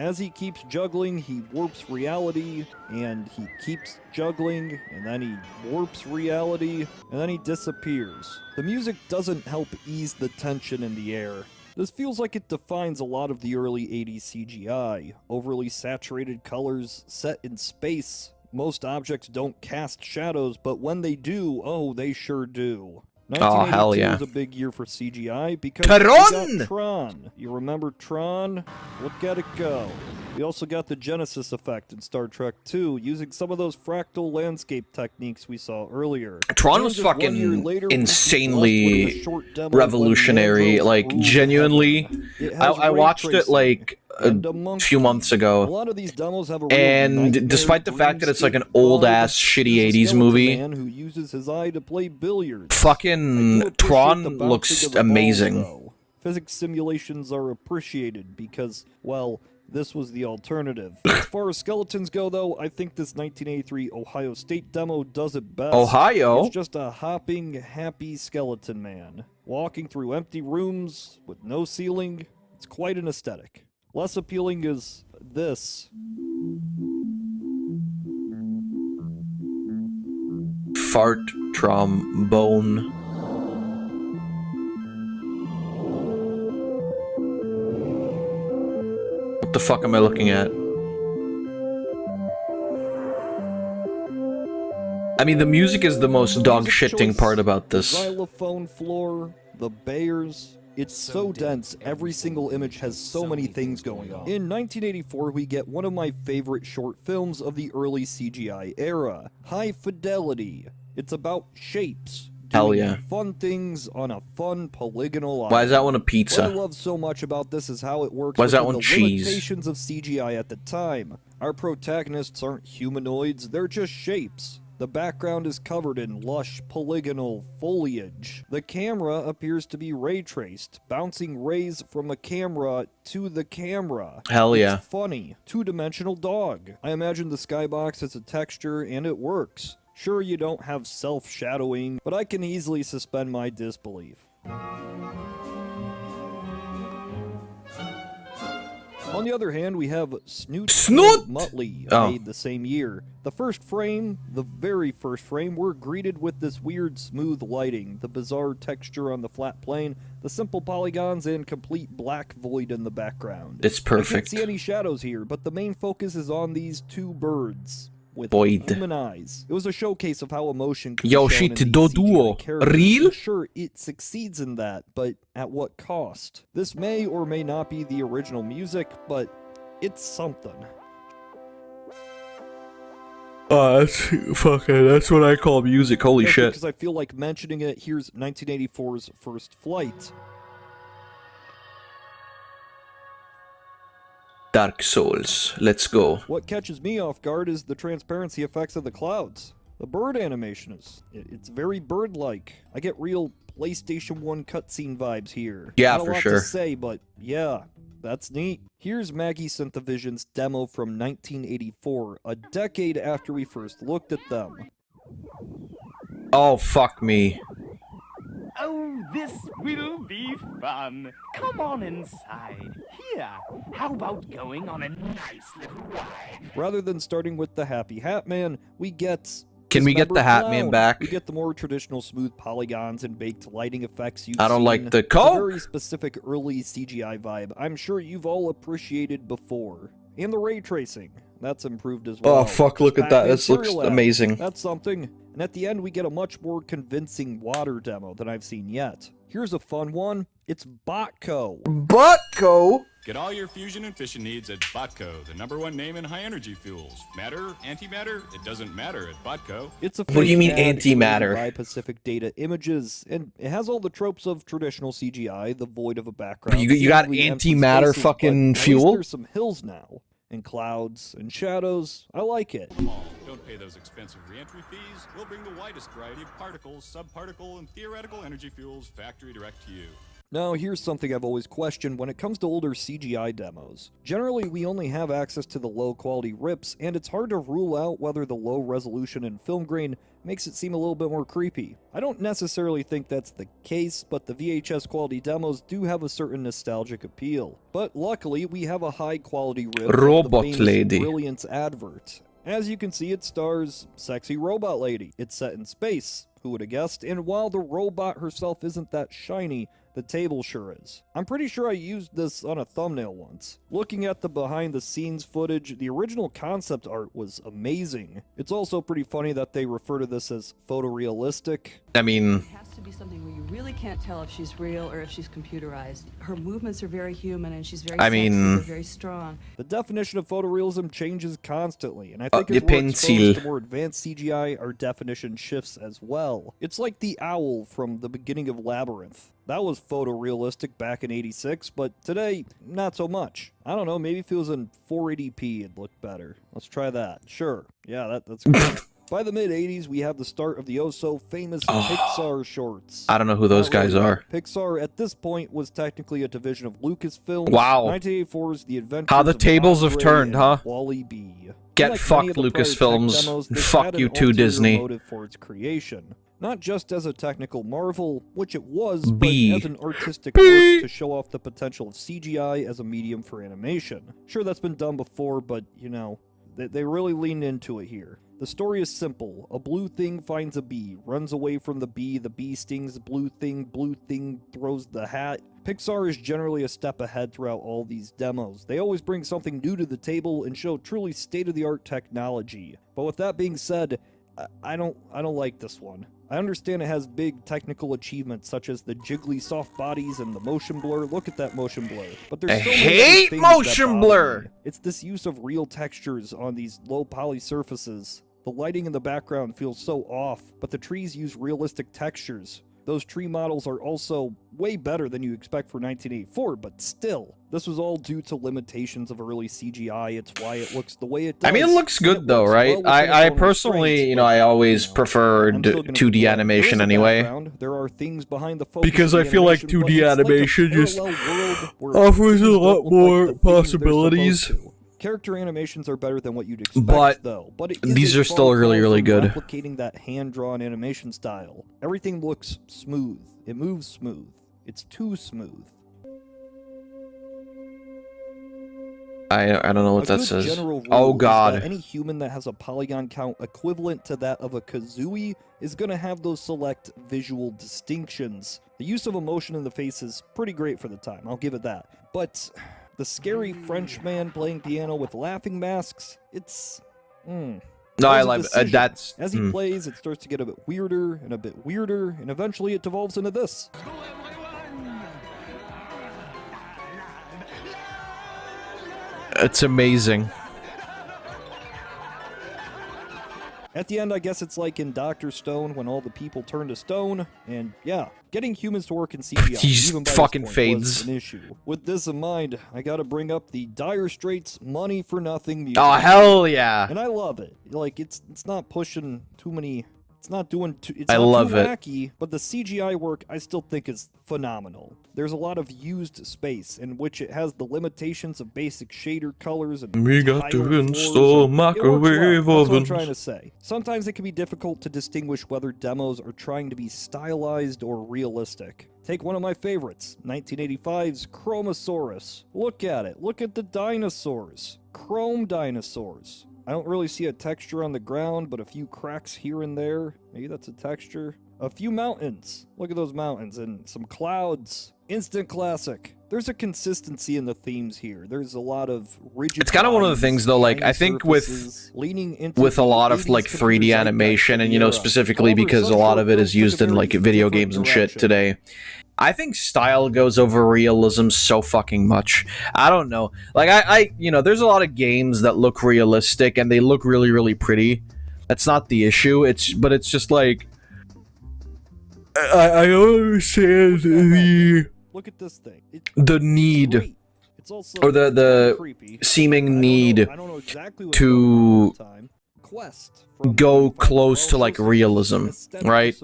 As he keeps juggling, he warps reality, and he keeps juggling, and then he warps reality, and then he disappears. The music doesn't help ease the tension in the air. This feels like it defines a lot of the early 80s CGI. Overly saturated colors, set in space. Most objects don't cast shadows, but when they do, oh, they sure do. Oh, hell 1982 yeah. was a big year for CGI because we got Tron. You remember Tron? Look at it go. We also got the Genesis effect in Star Trek II, using some of those fractal landscape techniques we saw earlier. Tron And was just 1 year fucking later, we insanely left with a short demo of when revolutionary. Leandros Like, ruled genuinely, heaven. It has I ray watched it tracing like a few months ago. A lot of these demos have a real And nightmare despite the fact that it's like an dreamscape old vibe. ass shitty There's a 80s skeleton movie, man who uses his eye to play billiards. fucking Tron looks amazing. Though. Physics simulations are appreciated because, well, this was the alternative. As far as skeletons go, though, I think this 1983 Ohio State demo does it best. Ohio? It's just a hopping, happy skeleton man, walking through empty rooms with no ceiling. It's quite an aesthetic. Less appealing is this. Fart trombone. What the fuck am I looking at? I mean, the music is the most dog-shitting part about this. Xylophone floor, the Bayers. It's so dense, every single image has so many things going on. In 1984, we get one of my favorite short films of the early CGI era, High Fidelity. It's about shapes. Hell doing yeah. Fun things on a fun polygonal Why is that one a What I pizza? love so much about this is how it works Why is that within one the cheese? limitations of CGI at the time. Our protagonists aren't humanoids, they're just shapes. The background is covered in lush, polygonal foliage. The camera appears to be ray-traced, bouncing rays from a camera to the camera. Hell yeah. It's funny. Two-dimensional dog. I imagine the skybox as a texture, and it works. Sure, you don't have self-shadowing, but I can easily suspend my disbelief. On the other hand, we have Snoot and Muttley, made the same year. The first frame, the very first frame, we're greeted with this weird smooth lighting, the bizarre texture on the flat plane, the simple polygons, and complete black void in the background. It's I can't perfect. see any shadows here, but the main focus is on these two birds with Void. human eyes. It was a showcase of how emotion could Yo, be shown shit, in do these duo. CGI characters. Real? And sure, it succeeds in that, but at what cost? This may or may not be the original music, but it's something. That's what I call music, holy Just shit. because I feel like mentioning it, here's 1984's First Flight. Dark Souls, let's go. What catches me off guard is the transparency effects of the clouds. The bird animation it's very bird-like. I get real PlayStation 1 cutscene vibes here. Yeah, Not a for lot sure. to say, but yeah, that's neat. Here's Maggie Synthavision's demo from 1984, a decade after we first looked at them. Oh, fuck me. Oh, this will be fun. Come on inside. Here, how about going on a nice little ride? Rather than starting with the Happy Hat Man, we get... Can we get the Dismembered Hat Man Clown. back? We get the more traditional smooth polygons and baked lighting effects you've I don't seen. like the It's a Coke. very specific early CGI vibe I'm sure you've all appreciated before. And the ray tracing. That's improved as well. Oh, fuck, look at that. Pac-Man This looks Serial Ad. amazing. That's something. And at the end, we get a much more convincing water demo than I've seen yet. Here's a fun one. It's Botco. Botco? Get all your fusion and fission needs at Botco, the #1 name in high-energy fuels. Matter, antimatter, it doesn't matter at Botco. It's a What do you mean fake ad antimatter? created by Pacific Data Images, and it has all the tropes of traditional CGI, the void of a background. You got seemingly empty antimatter spaces, fucking but at least fuel? There's some hills now, and clouds, and shadows. I like it. Don't pay those expensive reentry fees. We'll bring the widest variety of particles, subparticle, and theoretical energy fuels factory direct to you. Now, here's something I've always questioned when it comes to older CGI demos. Generally, we only have access to the low-quality rips, and it's hard to rule out whether the low resolution and film grain makes it seem a little bit more creepy. I don't necessarily think that's the case, but the VHS quality demos do have a certain nostalgic appeal. But luckily, we have a high-quality rip Robot of the famous Lady. Brilliance advert. As you can see, it stars Sexy Robot Lady. It's set in space. Who would have guessed? And while the robot herself isn't that shiny, the table sure is. I'm pretty sure I used this on a thumbnail once. Looking at the behind-the-scenes footage, the original concept art was amazing. It's also pretty funny that they refer to this as photorealistic. I mean... It has to be something where you really can't tell if she's real or if she's computerized. Her movements are very human and she's very sensitive, very strong. The definition of photorealism changes constantly, and I think as we're pencil. exposed to more advanced CGI, our definition shifts as well. It's like the owl from the beginning of Labyrinth. That was photorealistic back in '86, but today, not so much. I don't know, maybe if it was in 480p, it'd look better. Let's try that. Sure. Yeah, that's good. By the mid-'80s, we have the start of the oh-so-famous Pixar shorts. I don't know who those guys are. Pixar, at this point, was technically a division of Lucasfilm. Wow. 1984's The Adventures How the of tables have Andre turned, huh? and Wall-E B. Get Unlike fucked, many of the prior tech Lucasfilms. demos, this Fuck had you an too, ulterior Disney. motive for its creation. Not just as a technical marvel, which it was, B. but as an artistic work to show off the potential of CGI as a medium for animation. Sure, that's been done before, but, you know, they really leaned into it here. The story is simple. A blue thing finds a bee, runs away from the bee stings the blue thing throws the hat. Pixar is generally a step ahead throughout all these demos. They always bring something new to the table and show truly state-of-the-art technology. But with that being said, I don't like this one. I understand it has big technical achievements such as the jiggly soft bodies and the motion blur. Look at that motion blur. But there's so many other things that bother me. It's this use of real textures on these low poly surfaces. The lighting in the background feels so off, but the trees use realistic textures. Those tree models are also way better than you expect for 1984, but still, this was all due to limitations of early CGI. It's why it looks the way it does. I mean, it looks good though, right? I personally, you know, I always preferred 2D animation anyway. There are things behind the focus Because of I the feel like animation, 2D but it's animation like a just parallel world where offers a things lot don't look more like the thing they're possibilities. supposed to. Character animations are better than what you'd expect, But though. But it is these a are still far really, cry really from good. Replicating that hand-drawn animation style. Everything looks smooth. It moves smooth. It's too smooth. I don't know what A that good says. general rule Oh is god. that any human that has a polygon count equivalent to that of a kazooie is going to have those select visual distinctions. The use of emotion in the face is pretty great for the time, I'll give it that. But the scary French man playing piano with laughing masks, it's... No, I like that's... As he plays, it starts to get a bit weirder, and eventually it devolves into this. It's amazing. At the end, I guess it's like in Dr. Stone when all the people turn to stone, and yeah, getting humans to work in CGI He just even by fucking this point was fades. an issue. With this in mind, I gotta bring up the Dire Straits Money for Nothing music. Oh, hell yeah. And I love it. Like, it's not pushing too many... It's not doing too... It's I not love too it. wacky, but the CGI work I still think is phenomenal. There's a lot of used space in which it has the limitations of basic shader colors and We got higher to floors, install and it works microwave well. That's what I'm ovens. trying to say. Sometimes it can be difficult to distinguish whether demos are trying to be stylized or realistic. Take one of my favorites, 1985's Chromosaurus. Look at it. Look at the dinosaurs. Chrome dinosaurs. I don't really see a texture on the ground, but a few cracks here and there. Maybe that's a texture. A few mountains. Look at those mountains and some clouds. Instant classic. There's a consistency in the themes here. There's a lot of rigid. It's kind of one of the things though, like I think with a lot of like 3D animation, and you know, specifically because a lot of it is used in like video games and shit today, I think style goes over realism so fucking much. I don't know. Like I you know, there's a lot of games that look realistic and they look really, really pretty. That's not the issue. But it's just like I understand the Look at this thing. the need or the seeming need to go close to like realism, right?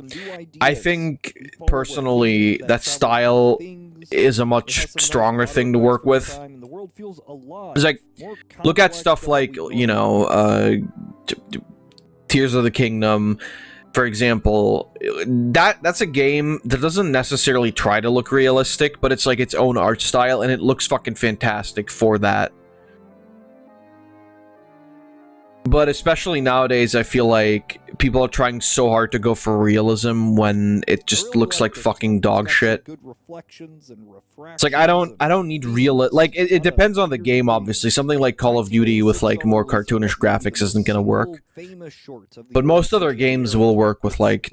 I think personally that style is a much stronger thing to work with. It's like, look at stuff like, you know, Tears of the Kingdom, for example. That's a game that doesn't necessarily try to look realistic, but it's like its own art style, and it looks fucking fantastic for that. But especially nowadays, I feel like people are trying so hard to go for realism when it just looks like fucking dog shit. Good reflections and It's like I don't need real, like it depends on the game, obviously. Something like Call of Duty with like more cartoonish graphics isn't gonna work. But most other games will work with like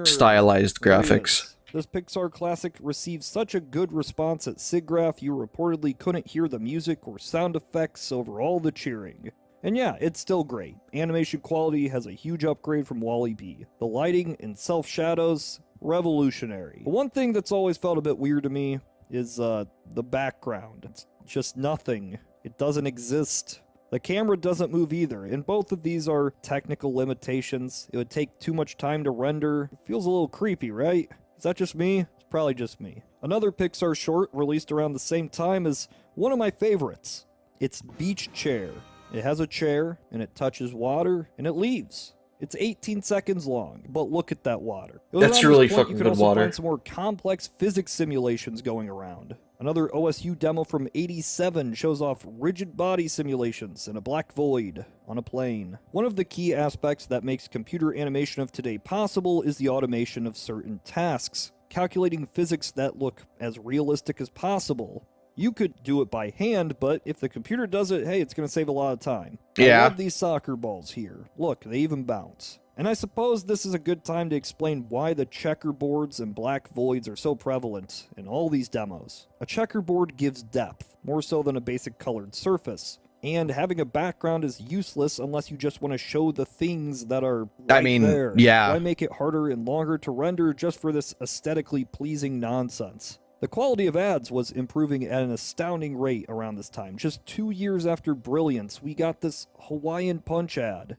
stylized graphics. This Pixar classic received such a good response at SIGGRAPH you reportedly couldn't hear the music or sound effects over all the cheering. And yeah, it's still great. Animation quality has a huge upgrade from WALL-E. The lighting and self-shadows, revolutionary. The one thing that's always felt a bit weird to me is the background. It's just nothing. It doesn't exist. The camera doesn't move either, and both of these are technical limitations. It would take too much time to render. It feels a little creepy, right? Is that just me? It's probably just me. Another Pixar short released around the same time is one of my favorites. It's Beach Chair. It has a chair, and it touches water, and it leaves. It's 18 seconds long, but look at that water. That's really fucking good water. You can also find some more complex physics simulations going around. Another OSU demo from '87 shows off rigid body simulations in a black void on a plane. One of the key aspects that makes computer animation of today possible is the automation of certain tasks, calculating physics that look as realistic as possible. You could do it by hand, but if the computer does it, hey, it's going to save a lot of time. Yeah. I love these soccer balls here. Look, they even bounce. And I suppose this is a good time to explain why the checkerboards and black voids are so prevalent in all these demos. A checkerboard gives depth, more so than a basic colored surface. And having a background is useless unless you just want to show the things that are there. Yeah. Why make it harder and longer to render just for this aesthetically pleasing nonsense? The quality of ads was improving at an astounding rate around this time. Just 2 years after Brilliance, we got this Hawaiian Punch ad.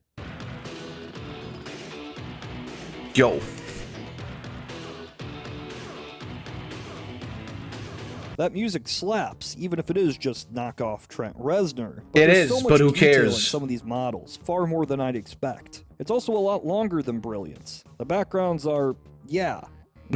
Yo. That music slaps, even if it is just knockoff Trent Reznor. But it is, but who cares? In some of these models, far more than I'd expect. It's also a lot longer than Brilliance. The backgrounds are, yeah,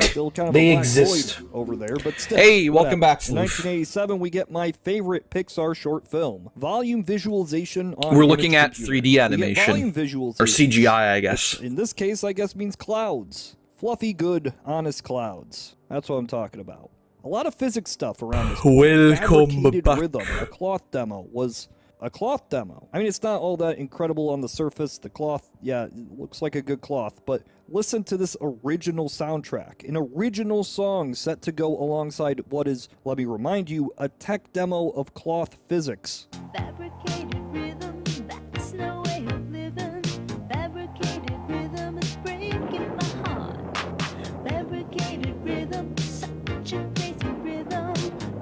still kind of they a black exist void over there, but still. Hey, welcome back, In 1987, we get my favorite Pixar short film, volume visualization on. We're looking at computer. 3D animation, volume visualization, or CGI, I guess. Which in this case, I guess means clouds, fluffy, good, honest clouds. That's what I'm talking about. A lot of physics stuff around this. Welcome back. Rhythm, a cloth demo was a cloth demo. I mean, it's not all that incredible on the surface. The cloth, yeah, it looks like a good cloth, but listen to this original soundtrack, an original song set to go alongside what is, let me remind you, a tech demo of cloth physics. Fabricated rhythm, that's no way of living. Fabricated rhythm is breaking my heart. Fabricated rhythm, such a crazy rhythm.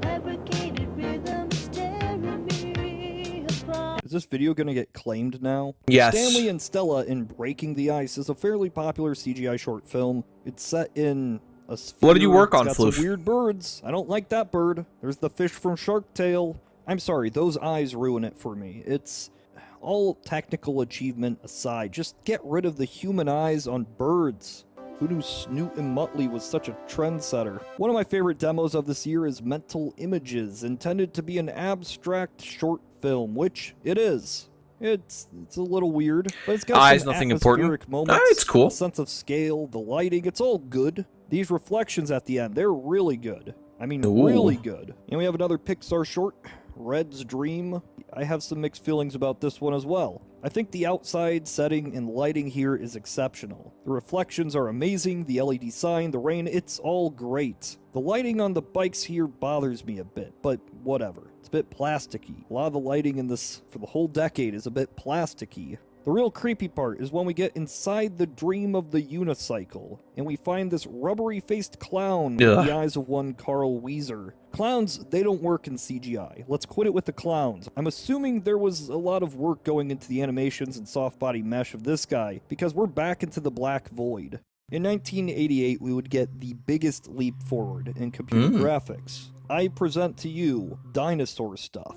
Fabricated rhythm is tearing me apart. Is this video gonna get claimed now? Yes. Stanley and Stella in Breaking the Ice is a fairly popular CGI short film. It's set in a sphere. What did you work on, It's got Floof? some weird birds. I don't like that bird. There's the fish from Shark Tale. I'm sorry, those eyes ruin it for me. It's all technical achievement aside. Just get rid of the human eyes on birds. Who knew Snoot and Muttley was such a trendsetter? One of my favorite demos of this year is Mental Images, intended to be an abstract short film, which it is. It's a little weird, but it's got Eyes, some nothing atmospheric important. moments, It's cool. a sense of scale, the lighting, it's all good. These reflections at the end, they're really good. I mean, Ooh. really good. And we have another Pixar short, Red's Dream. I have some mixed feelings about this one as well. I think the outside setting and lighting here is exceptional. The reflections are amazing, the LED sign, the rain, it's all great. The lighting on the bikes here bothers me a bit, but whatever. It's a bit plasticky. A lot of the lighting in this for the whole decade is a bit plasticky. The real creepy part is when we get inside the dream of the unicycle, and we find this rubbery-faced clown with the eyes of one Carl Wheezer. Clowns, they don't work in CGI. Let's quit it with the clowns. I'm assuming there was a lot of work going into the animations and soft body mesh of this guy, because we're back into the black void. In 1988, we would get the biggest leap forward in computer graphics. I present to you dinosaur stuff.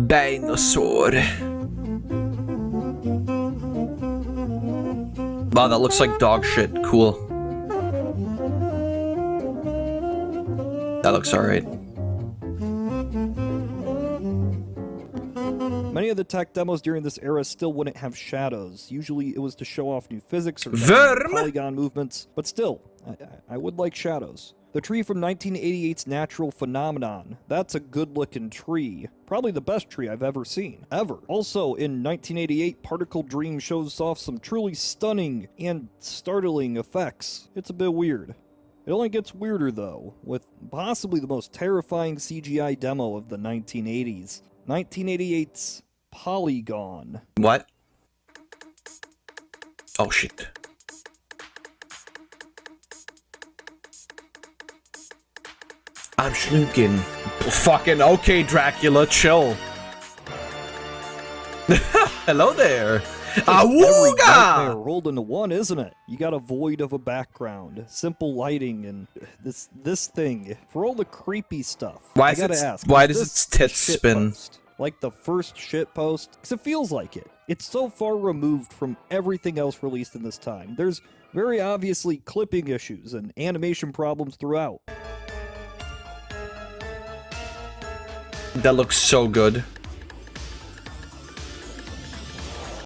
Dinosaur. Wow, that looks like dog shit. Cool. That looks alright. Many of the tech demos during this era still wouldn't have shadows. Usually it was to show off new physics or polygon movements, but still, I would like shadows. The tree from 1988's Natural Phenomenon. That's a good-looking tree. Probably the best tree I've ever seen. Ever. Also, in 1988, Particle Dream shows off some truly stunning and startling effects. It's a bit weird. It only gets weirder, though, with possibly the most terrifying CGI demo of the 1980s. 1988's Polygon. What? Oh, shit. I'm schluking. Fucking okay, Dracula, chill. Hello there. Awooga! Rolled into one, isn't it? You got a void of a background, simple lighting, and this thing. For all the creepy stuff, I gotta ask, why does its tits spin? Like the first shitpost? Because it feels like it. It's so far removed from everything else released in this time. There's very obviously clipping issues and animation problems throughout. That looks so good.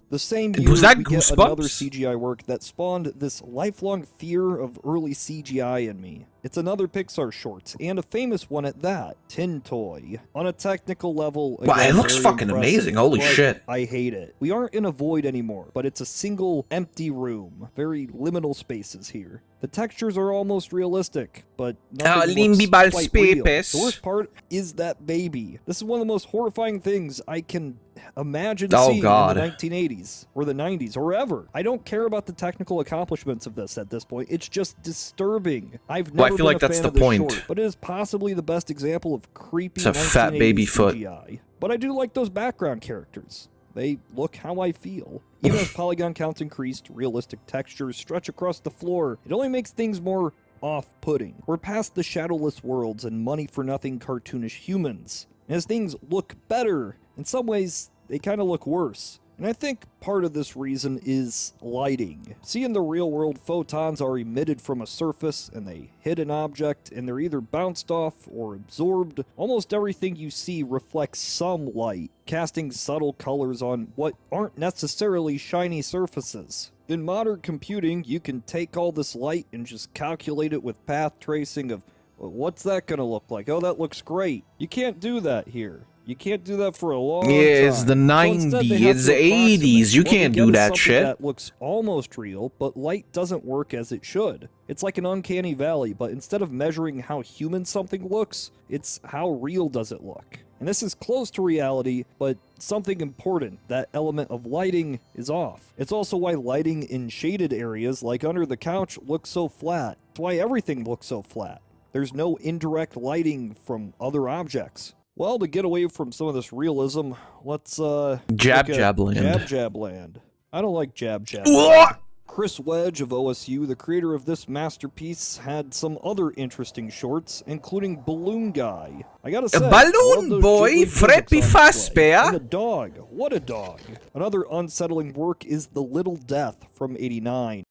The same year, was that we get Goosebumps? another CGI work that spawned this lifelong fear of early CGI in me. It's another Pixar short, and a famous one at that, Tin Toy. On a technical level, Wow, again, it looks very fucking impressive, amazing, holy but shit. I hate it. We aren't in a void anymore, but it's a single empty room. Very liminal spaces here. The textures are almost realistic, but nothing looks quite real. The worst part is that baby. This is one of the most horrifying things I can imagine seeing in the 1980s, or the 90s, or ever. I don't care about the technical accomplishments of this at this point. It's just disturbing. I've never I feel like been a that's fan the of this point. short, but it is possibly the best example of creepy It's a fat baby foot. CGI. But I do like those background characters. They look how I feel. Even as polygon counts increased, realistic textures stretch across the floor. It only makes things more off-putting. We're past the shadowless worlds and money-for-nothing cartoonish humans. And as things look better, in some ways, they kind of look worse. And I think part of this reason is lighting. See, in the real world, photons are emitted from a surface and they hit an object and they're either bounced off or absorbed. Almost everything you see reflects some light, casting subtle colors on what aren't necessarily shiny surfaces. In modern computing, you can take all this light and just calculate it with path tracing of, well, what's that gonna look like? Oh, that looks great. You can't do that here. You can't do that for a long time. It's the 90s, it's the 80s. You can't do that shit. That looks almost real, but light doesn't work as it should. It's like an uncanny valley, but instead of measuring how human something looks, it's how real does it look. And this is close to reality, but something important, that element of lighting, is off. It's also why lighting in shaded areas, like under the couch, looks so flat. It's why everything looks so flat. There's no indirect lighting from other objects. Well, to get away from some of this realism, let's, Jab land. Jab land. I don't like Jab land. Chris Wedge of OSU, the creator of this masterpiece, had some other interesting shorts, including Balloon Guy. I gotta say, Balloon Boy, Freppy Fazbear. And a dog. What a dog. Another unsettling work is The Little Death from '89.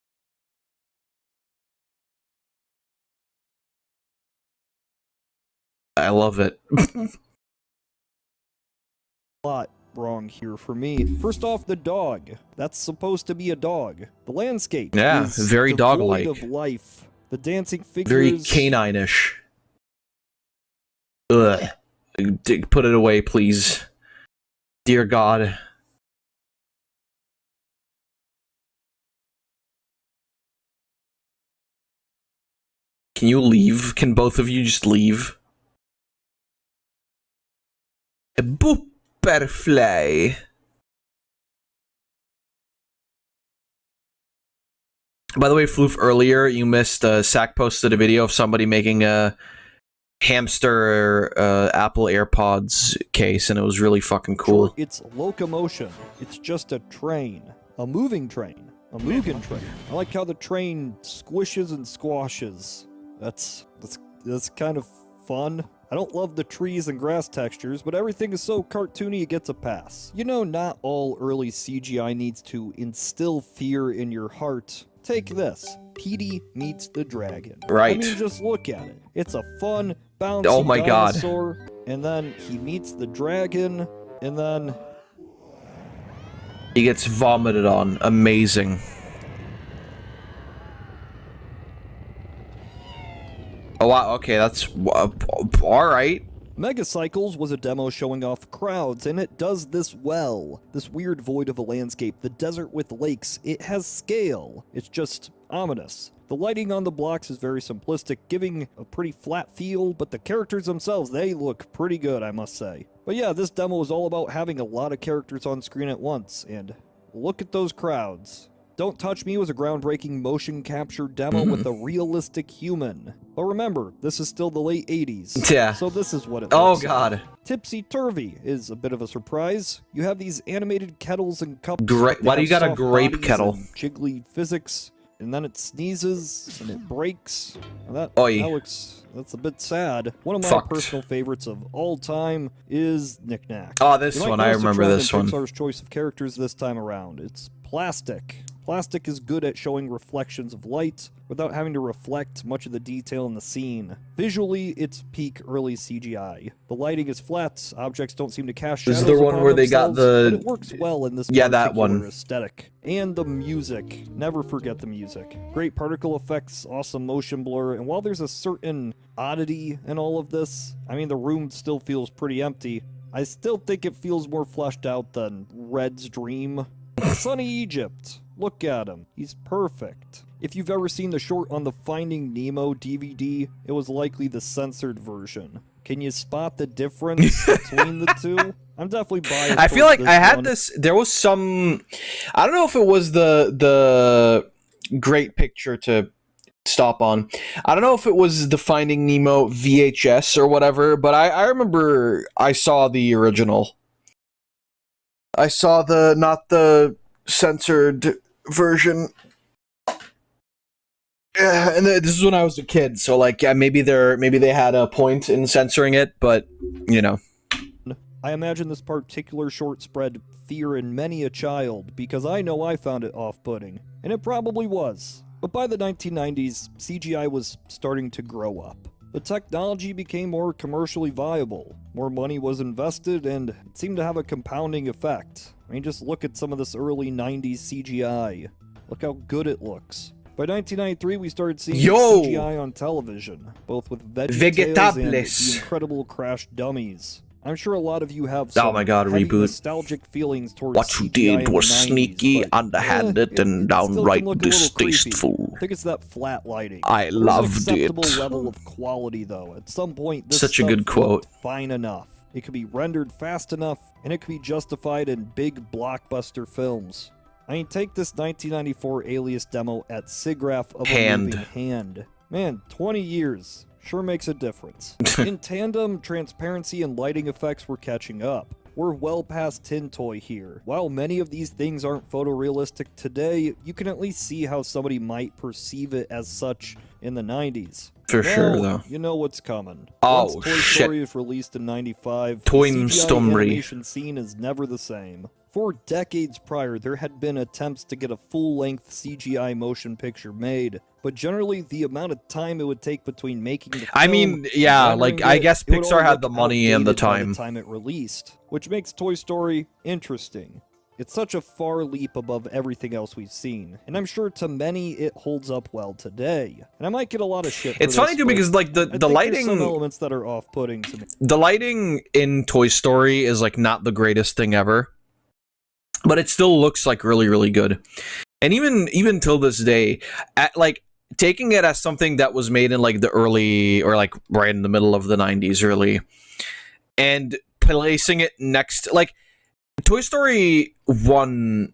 I love it. Lot wrong here for me. First off, the dog. That's supposed to be a dog. The landscape is very devoid dog-like. of life. The dancing figures... Very canine-ish. Ugh. Put it away, please. Dear God. Can you leave? Can both of you just leave? Butterfly. By the way, Floof, earlier you missed, Sack posted a video of somebody making a hamster Apple AirPods case, and it was really fucking cool. Sure, it's locomotion. It's just a train. A moving train. A Mugen train. I like how the train squishes and squashes. That's kind of fun. I don't love the trees and grass textures, but everything is so cartoony it gets a pass. You know, not all early CGI needs to instill fear in your heart. Take this. Petey meets the dragon. Right. I mean, just look at it. It's a fun, bouncy Oh my God. dinosaur, and then he meets the dragon, And then he gets vomited on. Amazing. Oh wow, okay, that's alright. Megacycles was a demo showing off crowds, and it does this well. This weird void of a landscape, the desert with lakes, it has scale. It's just ominous. The lighting on the blocks is very simplistic, giving a pretty flat feel, but the characters themselves, they look pretty good, I must say. But yeah, this demo is all about having a lot of characters on screen at once, and look at those crowds. Don't Touch Me was a groundbreaking motion capture demo with a realistic human. But remember, this is still the late 80s. Yeah. So this is what it Oh looks god. like. Tipsy Turvy is a bit of a surprise. You have these animated kettles and cups. Why do you got a grape kettle? Jiggly physics, and then it sneezes and it breaks. Now that's a bit sad. One of my personal favorites of all time is Knick Knack. Oh, this one, I remember this one. Pixar's choice of characters this time around. It's plastic. Plastic is good at showing reflections of light without having to reflect much of the detail in the scene. Visually, it's peak early CGI. The lighting is flat, objects don't seem to cast shadows. This is the one where they got the... But it works well in this that one. aesthetic. And the music. Never forget the music. Great particle effects, awesome motion blur, and while there's a certain oddity in all of this, I mean, the room still feels pretty empty. I still think it feels more fleshed out than Red's Dream. Sunny Egypt. Look at him. He's perfect. If you've ever seen the short on the Finding Nemo DVD, it was likely the censored version. Can you spot the difference between the two? I'm definitely biased. I feel like I had one. this. There was some. I don't know if it was the great picture to stop on. I don't know if it was the Finding Nemo VHS or whatever, but I remember I saw the original. I saw not the censored version. And this is when I was a kid, so like, yeah, maybe they had a point in censoring it, but you know. I imagine this particular short spread fear in many a child, because I know I found it off-putting, and it probably was. But by the 1990s, CGI was starting to grow up. The technology became more commercially viable, more money was invested, and it seemed to have a compounding effect. I mean, just look at some of this early 90s CGI. Look how good it looks. By 1993, we started seeing CGI on television, both with VeggieTales and the Incredible Crash Dummies. I'm sure a lot of you have some heavy nostalgic feelings towards What you CGI did was in the 90s, sneaky, but, underhanded, and downright distasteful. I think it's that flat lighting. I loved There's an acceptable it. level of quality, though. At some point, this Such a good stuff quote. looked fine enough. It could be rendered fast enough, and it could be justified in big blockbuster films. I mean, take this 1994 Alias demo at SIGGRAPH of a moving hand. Man, 20 years. Sure makes a difference. In tandem, transparency and lighting effects were catching up. We're well past Tin Toy here. While many of these things aren't photorealistic today, you can at least see how somebody might perceive it as such in the 90s. For sure, though. You know what's coming. Oh, Once Toy shit. Story is released in 95, Toy the CGI Story. animation scene is never the same. For decades prior, there had been attempts to get a full-length CGI motion picture made, but generally the amount of time it would take between making the film I mean, yeah, and like, rendering I it, guess it would Pixar all had look the money and the outdated by time. the time it released, which makes Toy Story interesting. It's such a far leap above everything else we've seen, and I'm sure to many it holds up well today. And I might get a lot of shit for It's funny this, too but because like I the think there's lighting, some elements that are off-putting to me. the lighting in Toy Story is like not the greatest thing ever, but it still looks like really, really good. And even till this day, like taking it as something that was made in like the early or like right in the middle of the 90s really, and placing it next, like Toy Story 1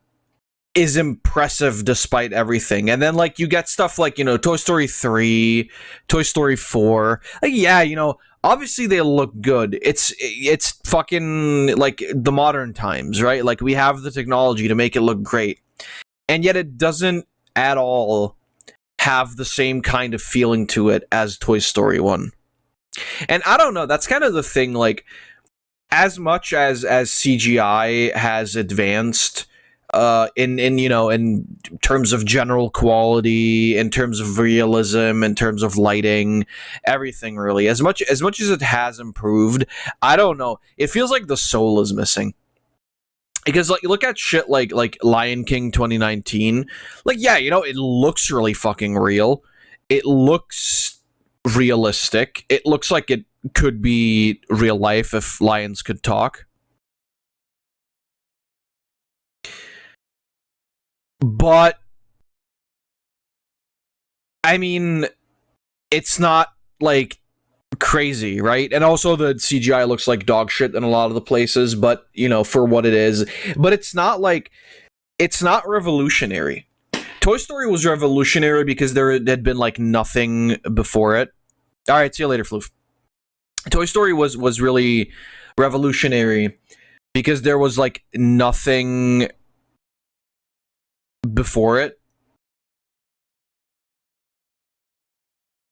is impressive despite everything. And then like you get stuff like, you know, Toy Story 3, Toy Story 4. Like, yeah, you know, obviously they look good. It's fucking like the modern times, right? Like we have the technology to make it look great. And yet it doesn't at all have the same kind of feeling to it as Toy Story 1. And I don't know, that's kind of the thing, like as much as CGI has advanced, in terms of general quality, in terms of realism, in terms of lighting, everything really. As much as it has improved, I don't know. It feels like the soul is missing. Because like, you look at shit like Lion King 2019, like, yeah, it looks really fucking real. It looks realistic. It looks like it could be real life if lions could talk. But I mean, it's not like crazy, right? And also the CGI looks like dog shit in a lot of the places, but for what it is. But it's not revolutionary. Toy Story was revolutionary because there had been like nothing before it. All right, see you later, Floof. Toy Story was really revolutionary because there was like nothing before it.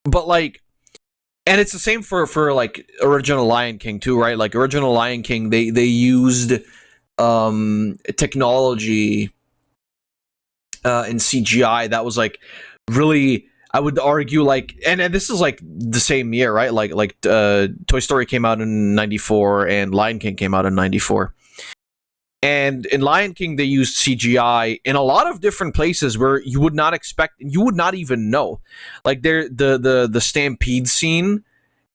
But like, and it's the same for like original Lion King too, right? Like original Lion King, they used technology in CGI that was like really, I would argue, like, and this is like the same year, right? Like Toy Story came out in 94 and Lion King came out in 94. And in Lion King, they used CGI in a lot of different places where you would not expect, you would not even know. Like the stampede scene,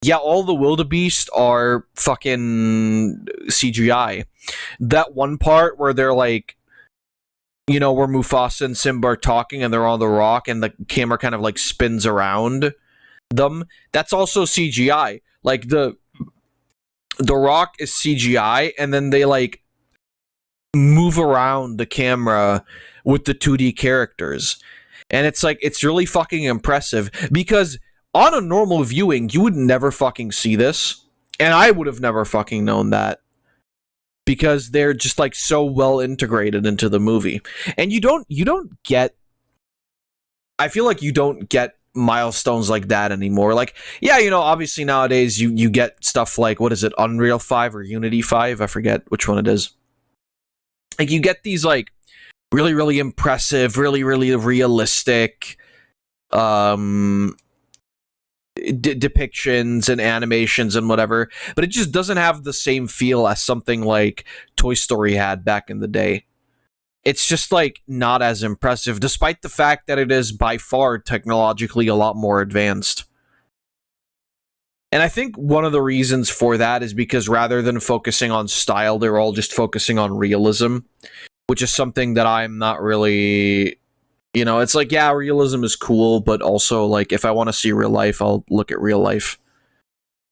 yeah, all the wildebeest are fucking CGI. That one part where they're like, where Mufasa and Simba are talking and they're on the rock and the camera kind of like spins around them, that's also CGI. Like the rock is CGI, and then they like move around the camera with the 2D characters. And it's like, it's really fucking impressive because on a normal viewing, you would never fucking see this. And I would have never fucking known that because they're just like so well integrated into the movie. And you don't get, I feel like you don't get milestones like that anymore. Like, yeah, obviously nowadays you get stuff like, what is it, Unreal 5 or Unity 5? I forget which one it is. Like, you get these, like, really, really impressive, really, really realistic depictions and animations and whatever, but it just doesn't have the same feel as something like Toy Story had back in the day. It's just, like, not as impressive, despite the fact that it is by far technologically a lot more advanced. And I think one of the reasons for that is because rather than focusing on style, they're all just focusing on realism, which is something that I'm not really, it's like, yeah, realism is cool, but also, like, if I want to see real life, I'll look at real life.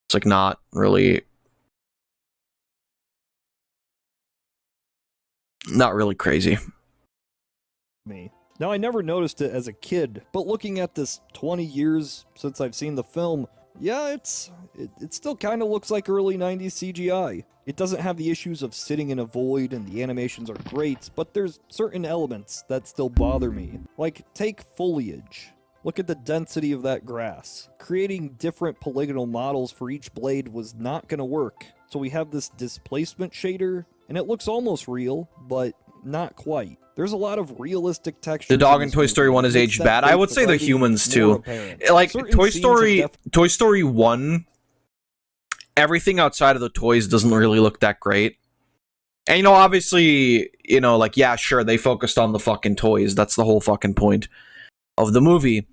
It's like not really crazy. Me. Now, I never noticed it as a kid, but looking at this 20 years since I've seen the film, yeah, it still kind of looks like early 90s CGI. It doesn't have the issues of sitting in a void and the animations are great, but there's certain elements that still bother me. Like, take foliage. Look at the density of that grass. Creating different polygonal models for each blade was not going to work. So we have this displacement shader, and it looks almost real, but not quite. There's a lot of realistic textures. The dog in Toy Story 1 is aged bad. I would say the humans too. Like Toy Story 1, everything outside of the toys doesn't really look that great. And obviously, like, yeah, sure, they focused on the fucking toys. That's the whole fucking point of the movie.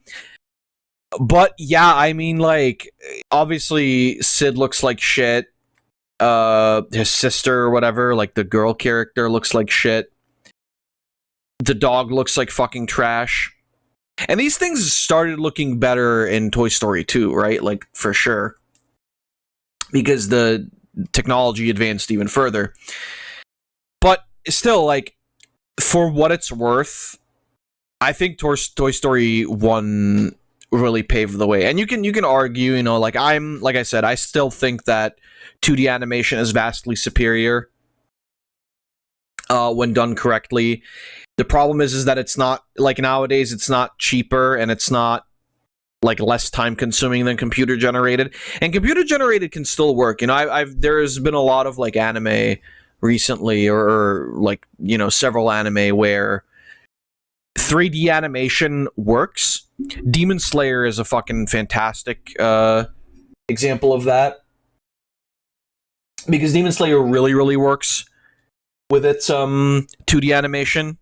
But yeah, I mean, like, obviously Sid looks like shit. His sister or whatever, like the girl character, looks like shit. The dog looks like fucking trash. And these things started looking better in Toy Story 2, right? Like, for sure. Because the technology advanced even further. But still, like, for what it's worth, I think Toy Story 1 really paved the way. And you can argue, like I said, I still think that 2D animation is vastly superior when done correctly. The problem is that it's not, like, nowadays it's not cheaper and it's not, like, less time consuming than computer generated. And computer generated can still work. There's been a lot of, like, anime recently, or like, you know, several anime where 3D animation works. Demon Slayer is a fucking fantastic example of that, because Demon Slayer really, really works with its 2D animation.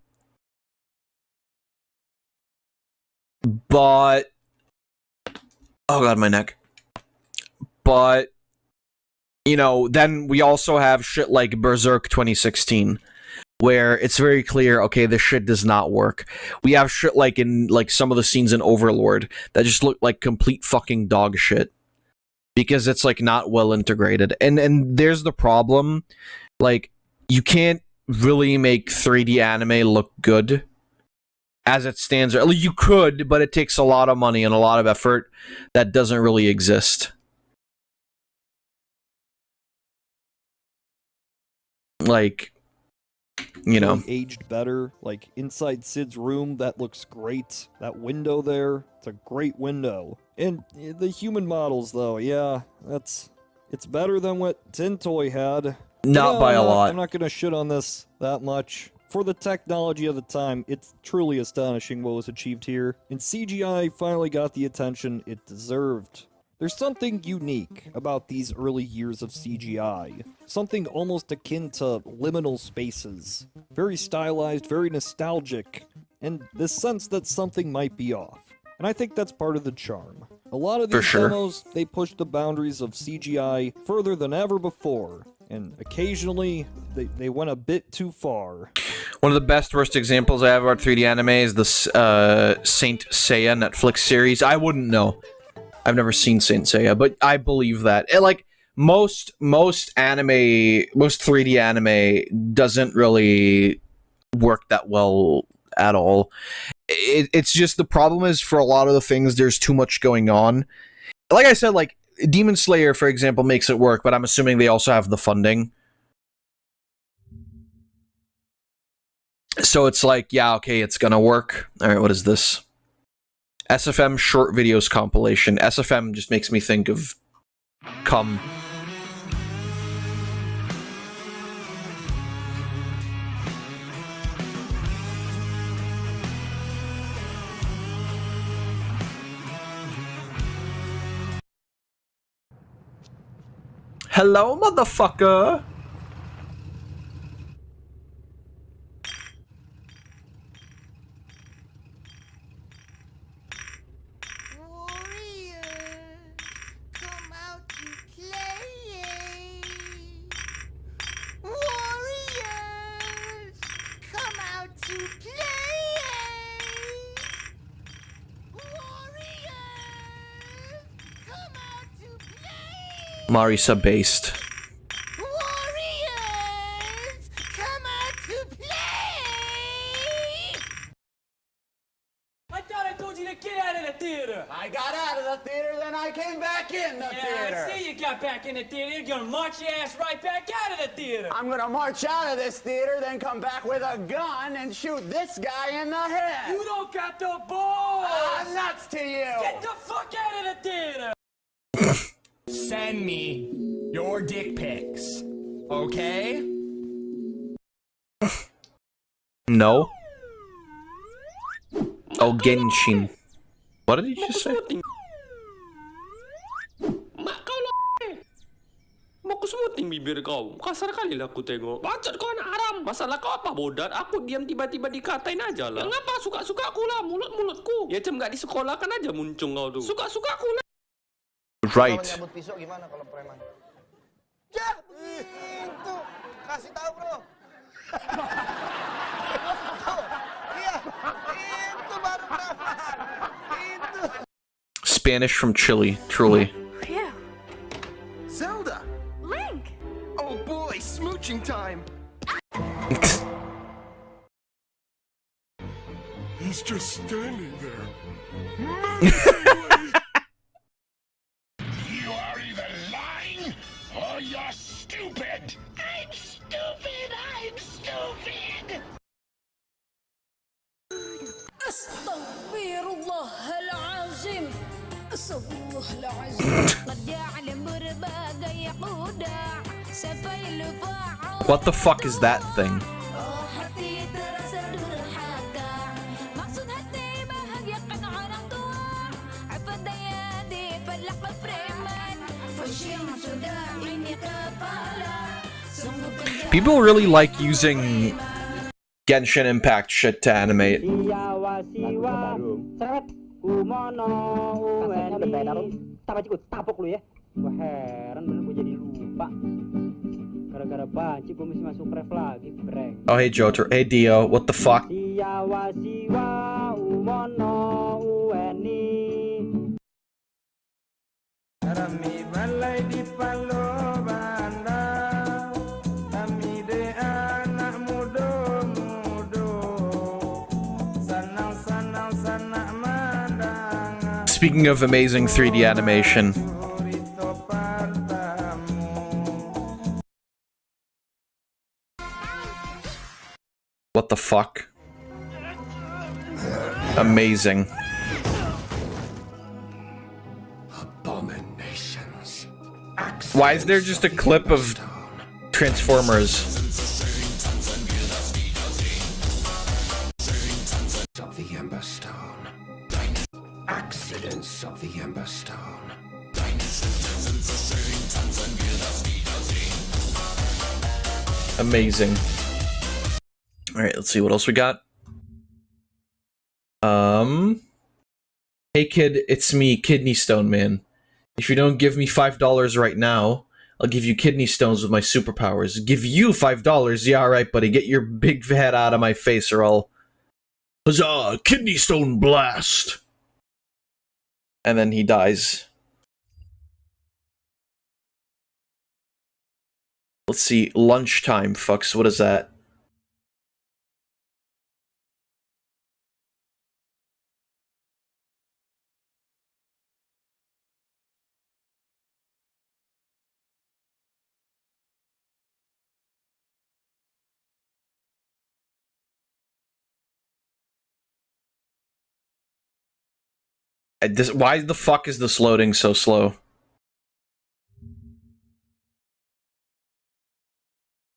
But oh god, my neck. But you know, then we also have shit like Berserk 2016, where it's very clear, okay, this shit does not work. We have shit like in like some of the scenes in Overlord that just look like complete fucking dog shit, because it's like not well integrated. And there's the problem, like, you can't really make 3D anime look good as it stands. Or you could, but it takes a lot of money and a lot of effort that doesn't really exist. Like, you know, aged better. Like inside Sid's room, that looks great. That window there, it's a great window. And the human models, though, yeah, it's better than what Tintoy had. Not by a lot. I'm not gonna shit on this that much. For the technology of the time, it's truly astonishing what was achieved here, and CGI finally got the attention it deserved. There's something unique about these early years of CGI. Something almost akin to liminal spaces. Very stylized, very nostalgic, and this sense that something might be off. And I think that's part of the charm. A lot of these demos, they push the boundaries of CGI further than ever before, and occasionally, they went a bit too far. One of the best worst examples I have about 3D anime is the Saint Seiya Netflix series. I wouldn't know. I've never seen Saint Seiya, but I believe that. And like most anime, most 3D anime doesn't really work that well at all. It's just, the problem is, for a lot of the things, there's too much going on. Like I said, like Demon Slayer, for example, makes it work, but I'm assuming they also have the funding. So it's like, yeah, okay, it's gonna work. Alright, what is this? SFM short videos compilation. SFM just makes me think of cum. Hello, motherfucker! Marisa based. I thought I told you to get out of the theater. I got out of the theater, then I came back in the theater. I see you got back in the theater. You're gonna march your ass right back out of the theater. I'm gonna march out of this theater, then come back with a gun and shoot this guy in the head. You don't got the balls. I'm nuts to you. Get the fuck out of the theater. Send me your dick pics, okay? No. Oh, Genshin. What did he just say? Mau kesemuting bibir kau. Kasar kali lah aku tengok. Bacot kau anak haram. Masalah kau apa bodat? Aku diam tiba-tiba dikatain aja lah. Ngapa suka-suka aku lah mulut-mulutku? Ya cem gak di sekolah kan aja muncung kau tuh. Suka-suka aku lah. Right. Kalau nyabut pisau gimana kalau preman? Ya, itu. Kasih tahu, bro. Iya, itu baru preman. Itu. Spanish from Chile, truly. Phew. Zelda. Link. Oh boy, smooching time. He's just standing there. You are either lying or you're stupid. I'm stupid. I'm stupid. Astaghfirullahalazim. What the fuck is that thing? People really like using Genshin Impact shit to animate. Oh, hey Joter. Hey Dio, what the fuck? Speaking of amazing 3D animation. What the fuck? Amazing. Abominations. Why is there just a clip of Transformers? Of the Ember Stone. Accidents of the Ember Stone. Amazing. Alright, let's see what else we got. Hey kid, it's me, Kidney Stone Man. If you don't give me $5 right now, I'll give you kidney stones with my superpowers. Give you $5? Yeah, alright, buddy. Get your big head out of my face or I'll... Huzzah! Kidney Stone Blast! And then he dies. Let's see. Lunchtime, fucks. What is that? Why the fuck is this loading so slow?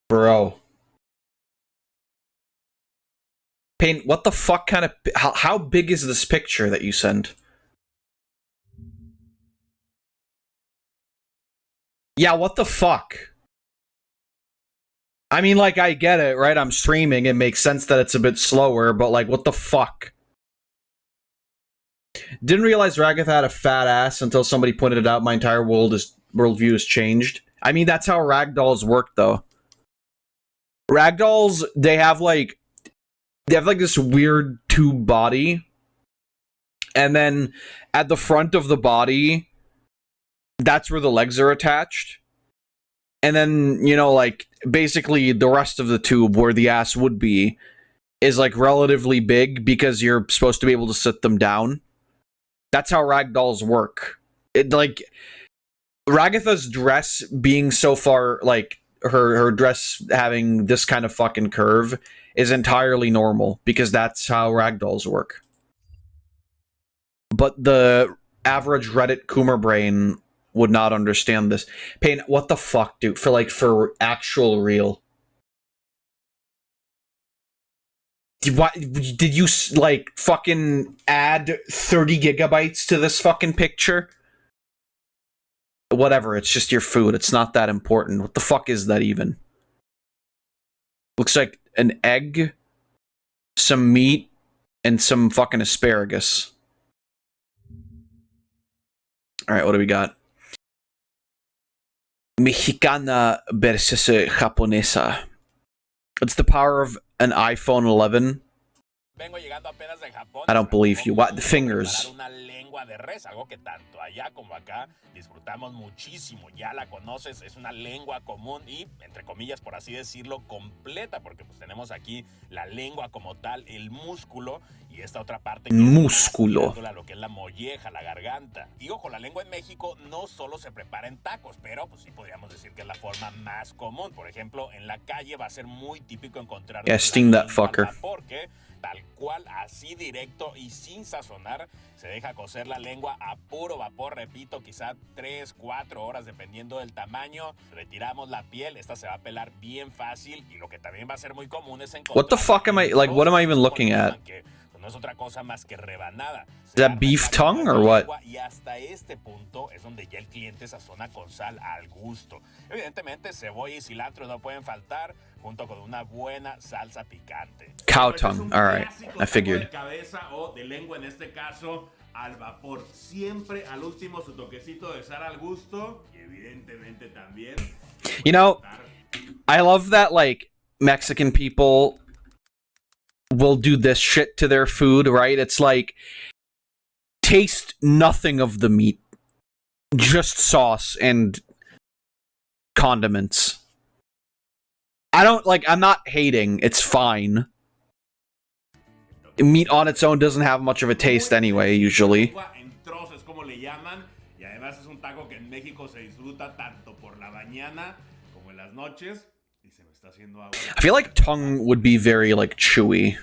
Bro. Pain, what the fuck kind of... How big is this picture that you sent? Yeah, what the fuck? I mean, like, I get it, right? I'm streaming. It makes sense that it's a bit slower, but, like, what the fuck? Didn't realize Ragatha had a fat ass until somebody pointed it out. My entire worldview has changed. I mean, that's how ragdolls work, though. Ragdolls, they have like this weird tube body, and then at the front of the body, that's where the legs are attached. And then, you know, like, basically the rest of the tube where the ass would be is, like, relatively big because you're supposed to be able to sit them down. That's how ragdolls work. It, like, Ragatha's dress being so far, like, her dress having this kind of fucking curve is entirely normal because that's how ragdolls work. But the average Reddit Coomer brain would not understand this. Pain, what the fuck, dude? For actual real. Did you, like, fucking add 30 gigabytes to this fucking picture? Whatever, it's just your food. It's not that important. What the fuck is that even? Looks like an egg, some meat, and some fucking asparagus. Alright, what do we got? Mexicana versus Japonesa. It's the power of an iPhone 11. I don't believe you. What? The fingers. Algo que tanto allá como acá disfrutamos muchísimo, ya la conoces, es una lengua común y, entre comillas, por así decirlo, completa, porque pues tenemos aquí la lengua como tal, el músculo, y esta otra parte que músculo, es lo que es la molleja, la garganta. Y ojo, la lengua en México no solo se prepara en tacos, pero pues sí podríamos decir que es la forma más común. Por ejemplo, en la calle va a ser muy típico encontrar sting that fucker. Porque tal cual, así directo y sin sazonar. Se deja cocer la lengua a puro vapor, repito, quizá 3, 4 horas dependiendo del tamaño. Retiramos la piel, esta se va a pelar bien fácil y lo que también va a ser muy común es encontrar... What the fuck am I, like, what am I even looking at? Que no es otra cosa más que rebanada. Is that beef tongue or what? Y hasta este punto es donde ya el cliente sazona con sal al gusto. Evidentemente cebolla y cilantro no pueden faltar, junto con una buena salsa picante. Cow tongue, alright, I figured. De cabeza o de lengua en este caso, al vapor. Siempre al último su toquecito de sal al gusto y evidentemente también... You know, I love that, like, Mexican people will do this shit to their food, right? It's like, taste nothing of the meat. Just sauce and condiments. I don't, like, I'm not hating. It's fine. Meat on its own doesn't have much of a taste anyway, usually. En trozos, como le llaman, y además es un taco que en México se disfruta tanto por la mañana como en las noches. Y se me está haciendo agua. I feel like tongue would be very, like, chewy.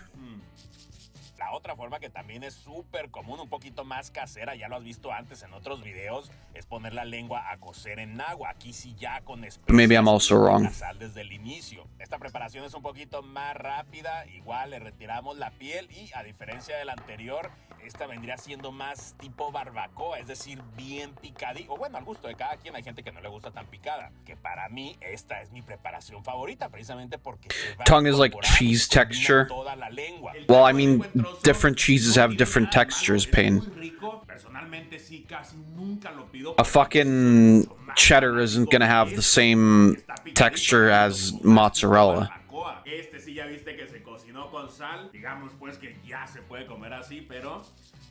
La otra forma que también es súper común, un poquito más casera, ya lo has visto antes en otros videos, es poner la lengua a cocer en agua. Aquí sí ya con Maybe I'm also wrong. la sal desde el inicio. Esta preparación es un poquito más rápida, igual le retiramos la piel y a diferencia de la anterior, esta vendría siendo más tipo barbacoa, es decir, bien picadita. O bueno, al gusto de cada quien, hay gente que no le gusta tan picada. Que para mí, esta es mi preparación favorita, precisamente porque se va Tongue is like cheese texture. toda la lengua. Well, I mean, different cheeses have different textures, Pain. Personalmente sí, casi nunca lo pido. A fucking cheddar isn't gonna have the same texture as mozzarella. Este sí ya viste que se cocinó con sal. Digamos pues que ya se puede comer así, pero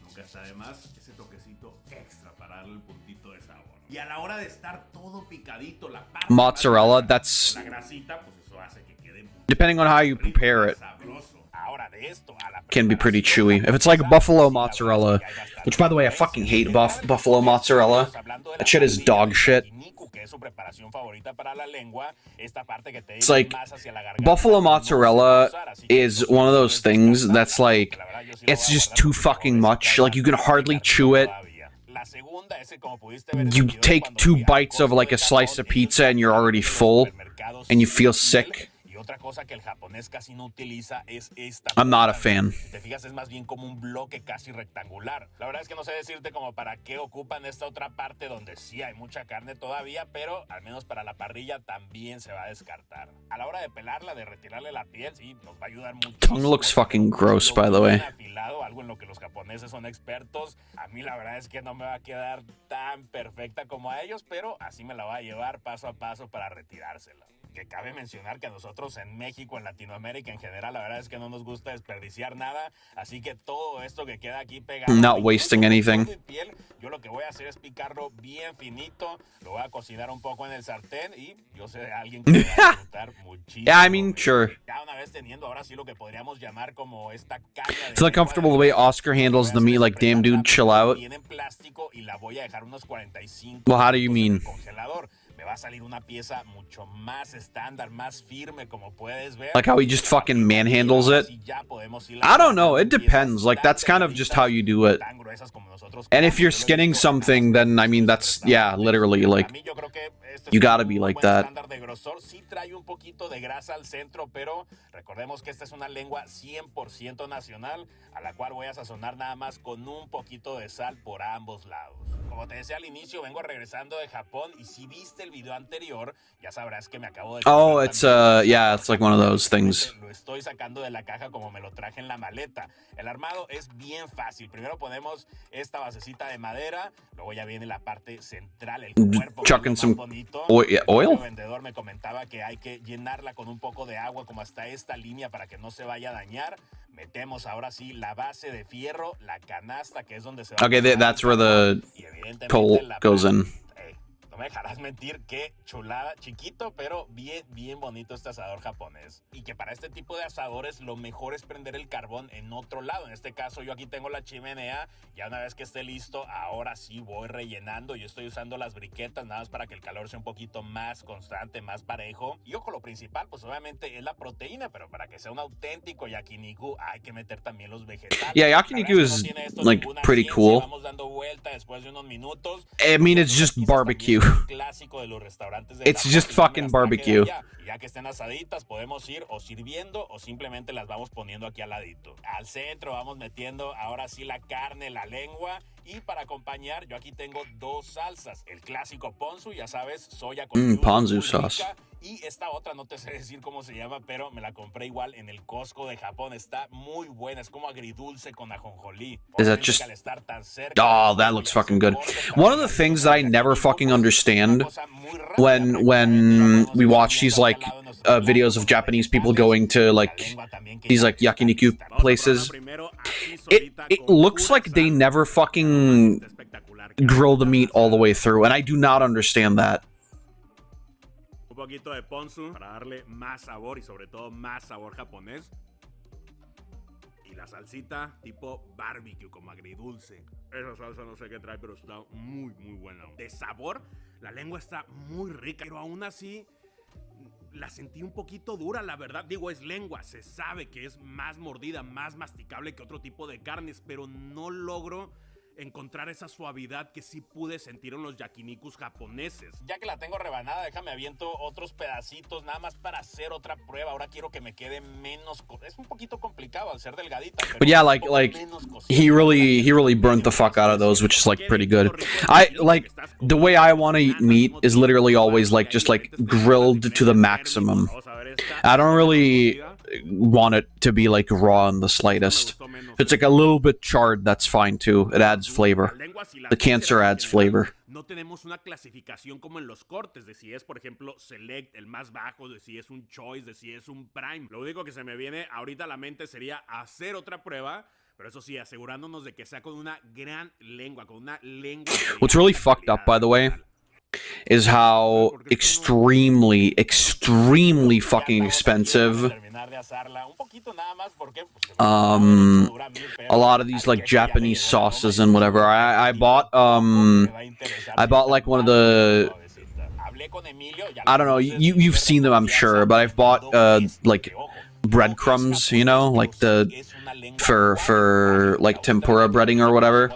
nunca está de más ese toquecito extra para darle el puntito de sabor. Y a la hora de estar todo picadito, la parte Mozzarella, that's... la grasita, pues eso hace que quede Depending on how you prepare it, ahora de esto a la can be pretty chewy. If it's like buffalo mozzarella, which by the way, I fucking hate buffalo mozzarella. That shit is dog shit. It's like, buffalo mozzarella is one of those things that's like, it's just too fucking much. Like, you can hardly chew it. You take 2 bites of like a slice of pizza and you're already full, and you feel sick. Otra cosa que el japonés casi no utiliza es esta. I'm not a fan. Si te fijas, es más bien como un bloque casi rectangular. La verdad es que no sé decirte como para qué ocupan esta otra parte donde sí hay mucha carne todavía, pero al menos para la parrilla también se va a descartar. A la hora de pelarla, de retirarle la piel, sí, nos va a ayudar mucho. Tongue looks fucking gross, by the way. Afilado, algo en lo que los japoneses son expertos. A mí la verdad es que no me va a quedar tan perfecta como a ellos, pero así me la va a llevar paso a paso para retirársela. Que cabe mencionar que a nosotros en México, en Latinoamérica en general, la verdad es que no nos gusta desperdiciar nada, así que todo esto que queda aquí pegado, Not wasting anything. piel, yo lo que voy a hacer es picarlo bien finito, lo voy a cocinar un poco en el sartén y yo sé de alguien que va a disfrutar muchísimo. Yeah, I mean, sure. Ya una vez teniendo ahora sí lo que podríamos llamar como esta caña de It's uncomfortable the way Oscar handles the meat. Like, damn, dude, chill out. bien en plástico y la voy a dejar unos 45 Well, how do you mean? congelador. Me va a salir una pieza mucho más estándar, más firme, como puedes ver. Like how he just fucking manhandles it. I don't know. It depends. Like, that's kind of just how you do it. And if you're skinning something, then, I mean, that's, yeah, literally, like, you gotta be like that. Sí trae un poquito de grasa al centro, pero recordemos que esta es una lengua 100% nacional, a la cual voy a sazonar nada más con un poquito de sal por ambos lados. Como te decía al inicio, vengo regresando de Japón y si viste el video anterior, ya sabrás que me acabo de... Oh, it's, yeah, it's like one of those things. Lo estoy sacando de la caja como me lo traje en la maleta. El armado es bien fácil. Primero ponemos esta basecita de madera, luego ya viene la parte central, el cuerpo. Chucking some oil? El vendedor me comentaba que hay que llenarla con un poco de agua como hasta esta línea para que no se vaya a dañar. Metemos ahora sí la base de fierro, la canasta que es donde se va Okay, that's where the pole goes in. No me dejarás mentir, qué chulada, chiquito, pero bien bonito este asador japonés. Y que para este tipo de asadores lo mejor es prender el carbón en otro lado. En este caso yo aquí tengo la chimenea, ya una vez que esté listo, ahora sí voy rellenando. Yo estoy usando las briquetas nada más para que el calor sea un poquito más constante, más parejo. Y ojo, lo principal pues obviamente es la proteína, pero para que sea un auténtico yakiniku hay que meter también los vegetales. Yeah, yakiniku is like pretty cool. Vamos dando vuelta después de unos minutos. I mean, it's just barbecue. Clásico de los restaurantes de It's just fucking barbecue. Ya que estén asaditas, podemos ir o sirviendo o simplemente las vamos poniendo aquí al ladito. Al centro vamos metiendo ahora sí la carne, la lengua. Y para acompañar, yo aquí tengo dos salsas. El clásico ponzu, ya sabes, soya con ponzu sauce. Y esta otra, no te sé decir cómo se llama, pero me la compré igual en el Costco de Japón. Está muy buena, es como agridulce con ajonjolí. Is that just... Oh, that looks fucking good. One of the things that I never fucking understand when we watch these like videos of Japanese people going to like these like yakiniku places, it looks like they never fucking grill the meat all the way through, and I do not understand that. Un poquito de ponzu para darle más sabor y sobre todo más sabor japonés. Y la salsita tipo barbecue, como agridulce. Esa salsa no sé qué trae, pero está muy buena. De sabor, la lengua está muy rica, pero aún así la sentí un poquito dura, la verdad. Digo, es lengua, se sabe que es más mordida, más masticable que otro tipo de carnes, pero no logro encontrar esa suavidad que sí pude sentir en los yakinikus japoneses. Ya que la tengo rebanada, déjame aviento otros pedacitos nada más para hacer otra prueba. Ahora quiero que me quede menos... Es un poquito complicado al ser delgadita. But yeah, like he really burnt the fuck out of those, which is like pretty good. I like the way I want to eat meat is literally always like just like grilled to the maximum. I don't really want it to be like raw in the slightest. If it's like a little bit charred, that's fine too. It adds flavor. The cancer adds flavor. No tenemos una clasificación como en los cortes, de si es, por ejemplo, Select, el más bajo, de si es un Choice, de si es un Prime. Lo único que se me viene ahorita a la mente sería hacer otra prueba, pero eso sí, asegurándonos de que sea con una gran lengua, con una lengua... What's really fucked up, by the way, is how extremely fucking expensive a lot of these like Japanese sauces and whatever. I bought like one of the, I don't know, you've seen them, I'm sure, but I've bought like breadcrumbs, you know, like the for like tempura breading or whatever.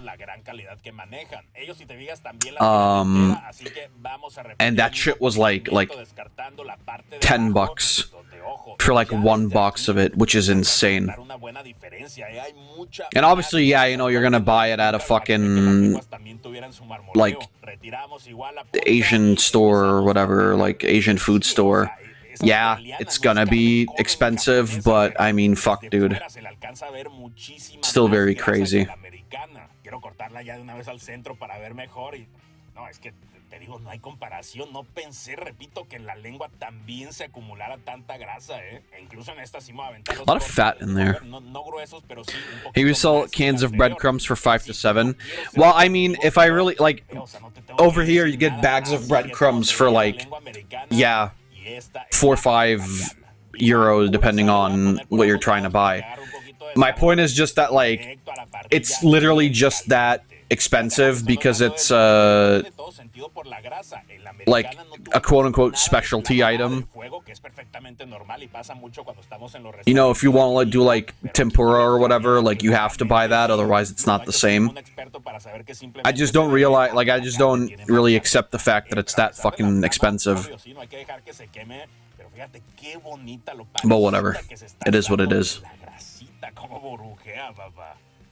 And that shit was like $10 for like one box of it, which is insane. And obviously, yeah, you know, you're gonna buy it at a fucking like Asian store or whatever, like Asian food store. Yeah, it's gonna be expensive, but I mean, fuck, dude. Still very crazy. No, es que te digo, no hay comparación. No pensé, repito, que en la lengua también se acumulara tanta grasa, ¿eh? E incluso en esta sí me aventé a lot of fat in there. No gruesos, pero sí un poquito. He would sell cans of breadcrumbs for $5 to $7. Well, I mean, if I really like, over here you get bags of breadcrumbs for like, yeah, 4 or 5 euros depending on what you're trying to buy. My point is just that like, it's literally just that expensive because it's like a quote-unquote specialty item. You know, if you want to do like tempura or whatever, like you have to buy that, otherwise it's not the same. I just don't realize, like I just don't really accept the fact that it's that fucking expensive. But whatever, it is what it is.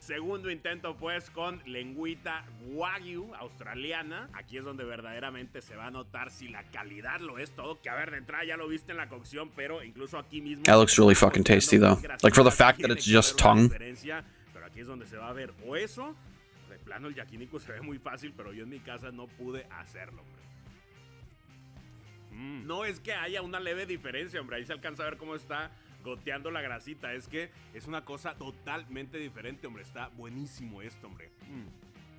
Segundo intento pues con lengüita Wagyu australiana. Aquí es donde verdaderamente se va a notar si la calidad lo es todo. Que a ver, de entrada ya lo viste en la cocción, pero incluso aquí mismo... That looks really fucking tasty though. Like for the fact that it's just tongue. Pero aquí es donde se va a ver o eso. De plano el yakiniku se ve muy fácil, pero yo en mi casa no pude hacerlo, hombre. No es que haya una leve diferencia, hombre. Ahí se alcanza a ver cómo está goteando la grasita. Es que es una cosa totalmente diferente, hombre. Está buenísimo esto, hombre.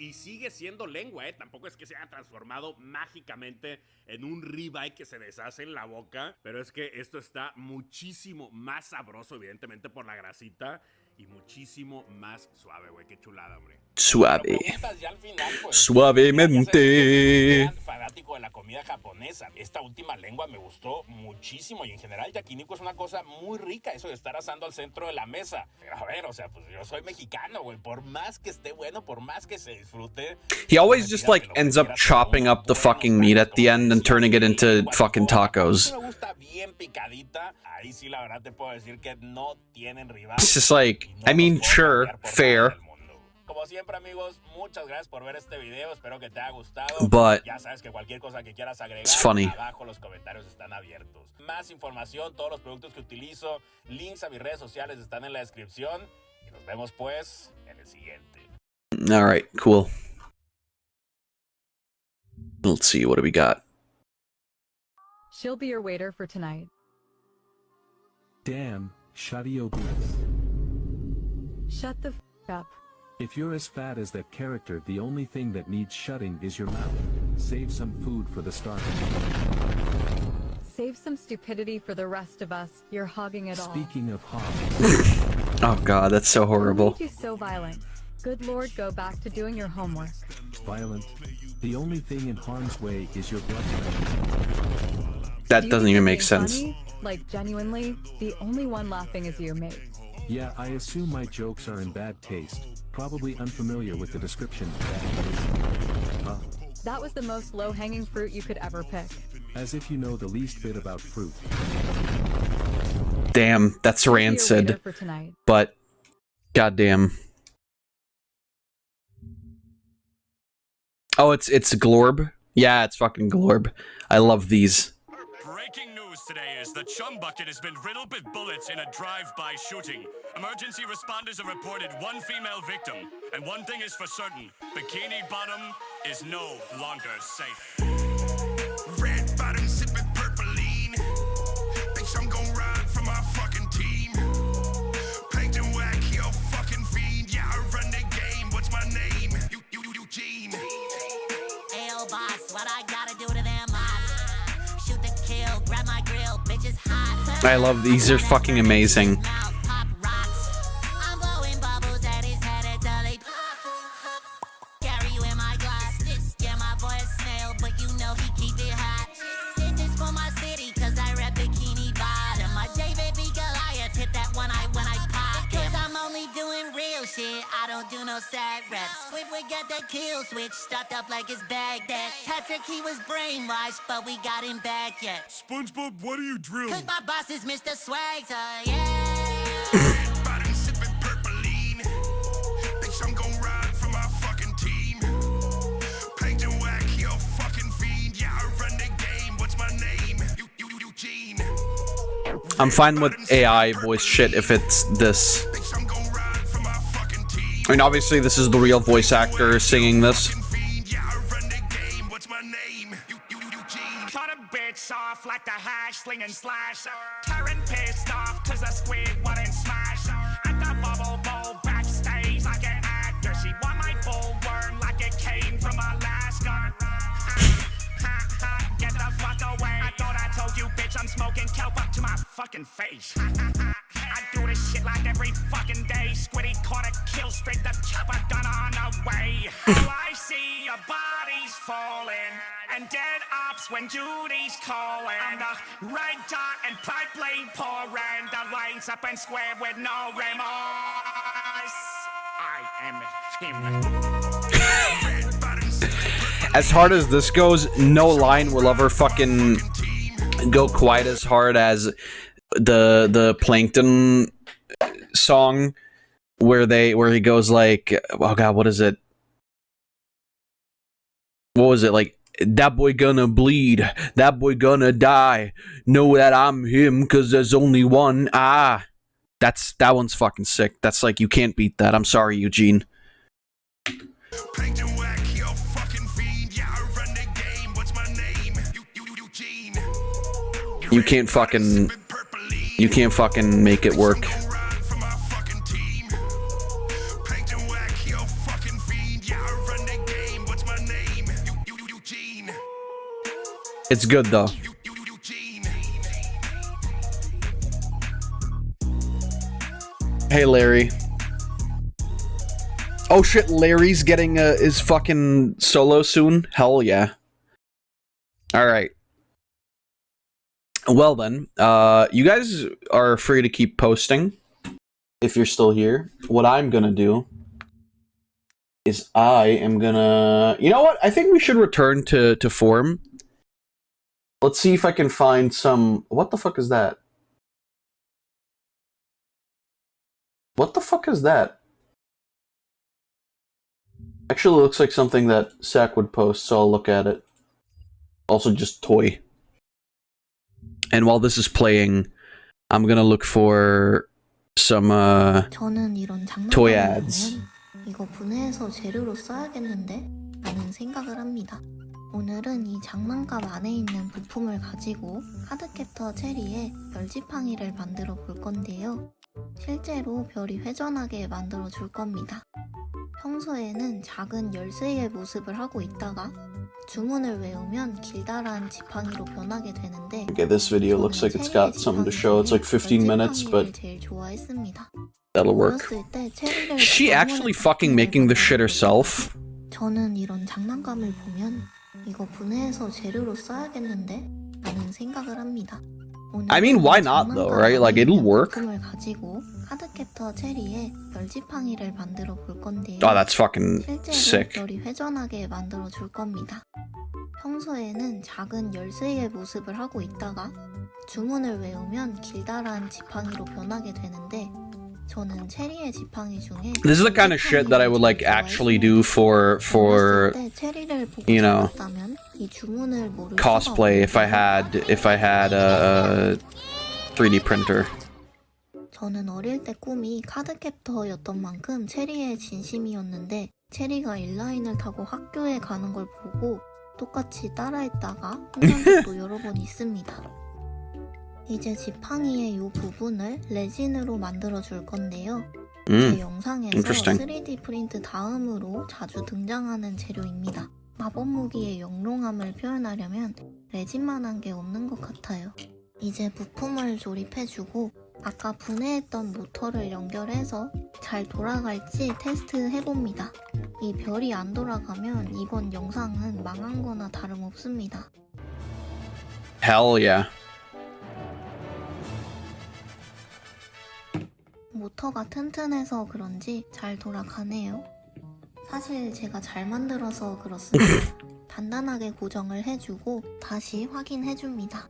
y sigue siendo lengua, tampoco es que se haya transformado mágicamente en un ribeye que se deshace en la boca, pero es que esto está muchísimo más sabroso, evidentemente por la grasita, y muchísimo más suave, güey. Qué chulada, hombre. Suave. Ya al final, pues, Suavemente. fanático de la comida japonesa. Esta última lengua me gustó muchísimo y en general yakiniku es una cosa muy rica, eso de estar asando al centro de la mesa. Pero a ver, o sea, pues yo soy mexicano, güey. Por más que esté bueno, por más que se disfrute. He always just like ends up chopping up the fucking meat at the end and turning it into fucking tacos. Me gusta bien picadita. Ahí sí, la verdad te puedo decir que no tienen rival. It's just like, I mean, sure, fair. Como siempre, amigos, muchas gracias por ver este video. Espero que te haya gustado. But ya sabes que cualquier cosa que quieras agregar, it's funny. abajo los comentarios están abiertos. Más información, todos los productos que utilizo, links a mis redes sociales están en la descripción. Y nos vemos, pues, en el siguiente. All right, cool. Let's see, what do we got? She'll be your waiter for tonight. Damn, shutty obese. Shut the f up. If you're as fat as that character, the only thing that needs shutting is your mouth. Save some food for the starter. Save some stupidity for the rest of us. You're hogging it all. Speaking of hogging. Oh god, that's so horrible. What made you so violent? Good lord, go back to doing your homework. Violent. The only thing in harm's way is your blood pressure. That doesn't even make sense. Funny? Like, genuinely, the only one laughing is your mate. Yeah, I assume my jokes are in bad taste. Probably unfamiliar with the description of bad taste. Huh? That was the most low-hanging fruit you could ever pick. As if you know the least bit about fruit. Damn, that's rancid. For tonight. But, goddamn. Oh, it's Glorb? Yeah, it's fucking Glorb. I love these. Breaking news today is the Chum Bucket has been riddled with bullets in a drive-by shooting. Emergency responders have reported one female victim. And one thing is for certain, Bikini Bottom is no longer safe. Red bottom sipping purpleine. Bitch, I'm gon' ride for my fucking team. Paint and whack, you fucking fiend. Yeah, I run the game. What's my name? Eugene. Ayo, boss, what I gotta do to them odds? Shoot the kill, grab my grill, bitches hot. I love these, are fucking amazing. I'm blowing bubbles at his head until they carry you in my glass. Yeah, my boy is snail, but you know he keep it hot. Did this for my city, cause I rep Bikini Bottom. My David B. Goliath hit that when I pop. Cause I'm only doing real shit, I don't do no sad reps. Squidward got that kill switch, stuffed up like his bag that. Patrick, he was brainwashed, but we got him back yet. SpongeBob, what are you drilling? Cause my boss is Mr. Swag, so yeah. Bottom sipping purpleine. Bitch, I'm gon' ride for my fucking team. Paint and whack, you fucking fiend. Yeah, I run the game. What's my name? Eugene. I'm fine with AI voice shit if it's this. I mean, obviously this is the real voice actor singing this. Cut a bitch off like the hash sling and slash. Karen pissed off cause the squid wouldn't smash. At the bubble bowl backstage like an actor. She want my bullworm like it came from Alaska. Get the fuck away. I thought I told you, bitch, I'm smoking kelp up to my fucking face. I do this shit like every fucking day. Squiddy caught a kill straight, the chopper gun on the way. I see your bodies falling and dead ops when Judy's calling. I'm the red dot and pipe lane pouring. The lights up and square with no remorse. I am him. As hard as this goes, no line will ever fucking go quite as hard as the Plankton song where he goes like, oh god, what is it? What was it like? That boy gonna bleed, that boy gonna die. Know that I'm him, cause there's only one. Ah, that one's fucking sick. That's like, you can't beat that. I'm sorry, Eugene. You can't fucking make it work. It's good though. Hey Larry. Oh shit, Larry's getting his fucking solo soon? Hell yeah. Alright. Well then, you guys are free to keep posting if you're still here. What I'm gonna do is I am gonna... You know what? I think we should return to form. Let's see if I can find some... What the fuck is that? What the fuck is that? Actually looks like something that Sack would post, so I'll look at it. Also just toy. And while this is playing, I'm gonna look for some toy ads. 이거 분해해서 재료로 써야겠는데? 라는 생각을 합니다. 오늘은 이 장난감 안에 있는 부품을 가지고 카드캡터 체리에 별지팡이를 만들어 볼 건데요. 실제로 별이 회전하게 만들어 줄 겁니다. 평소에는 작은 열쇠의 모습을 하고 있다가 주문을 외우면 길다란 지팡이로 변하게 되는데 Okay, this video looks like it's got something to show. It's like 15 minutes, but that'll work. Is she actually fucking making this shit herself? 저는 이런 장난감을 보면 이거 분해해서 재료로 써야겠는데? 라는 생각을 합니다. I mean, why not though, right? Like, it'll work. 가지고 카드캡터 체리에 별지팡이를 만들어 볼 건데요. Oh, that's fucking 실제로 sick. 별이 회전하게 만들어 줄 겁니다. 평소에는 작은 열쇠의 모습을 하고 있다가 주문을 외우면 길다란 지팡이로 변하게 되는데 저는 체리의 지팡이 중에 This is the kind of shit that I would like actually do for you know, cosplay if I had a 3D printer. 저는 어릴 때 꿈이 카드캡터였던 만큼 체리의 진심이었는데 체리가 인라인을 타고 학교에 가는 걸 보고 똑같이 따라했다가 혼난 적도 여러 번 있습니다. 이제 지팡이의 이 부분을 레진으로 만들어 줄 건데요. 제 영상에서 3D 프린트 다음으로 자주 등장하는 재료입니다. 마법 무기의 영롱함을 표현하려면 레진만한 게 없는 것 같아요. 이제 부품을 조립해주고 아까 분해했던 모터를 연결해서 잘 돌아갈지 테스트해봅니다. 이 별이 안 돌아가면 이번 영상은 망한 거나 다름없습니다. Hell yeah. 모터가 튼튼해서 그런지 잘 돌아가네요. 사실 제가 잘 만들어서 그렇습니다. 단단하게 고정을 해주고 다시 확인해줍니다.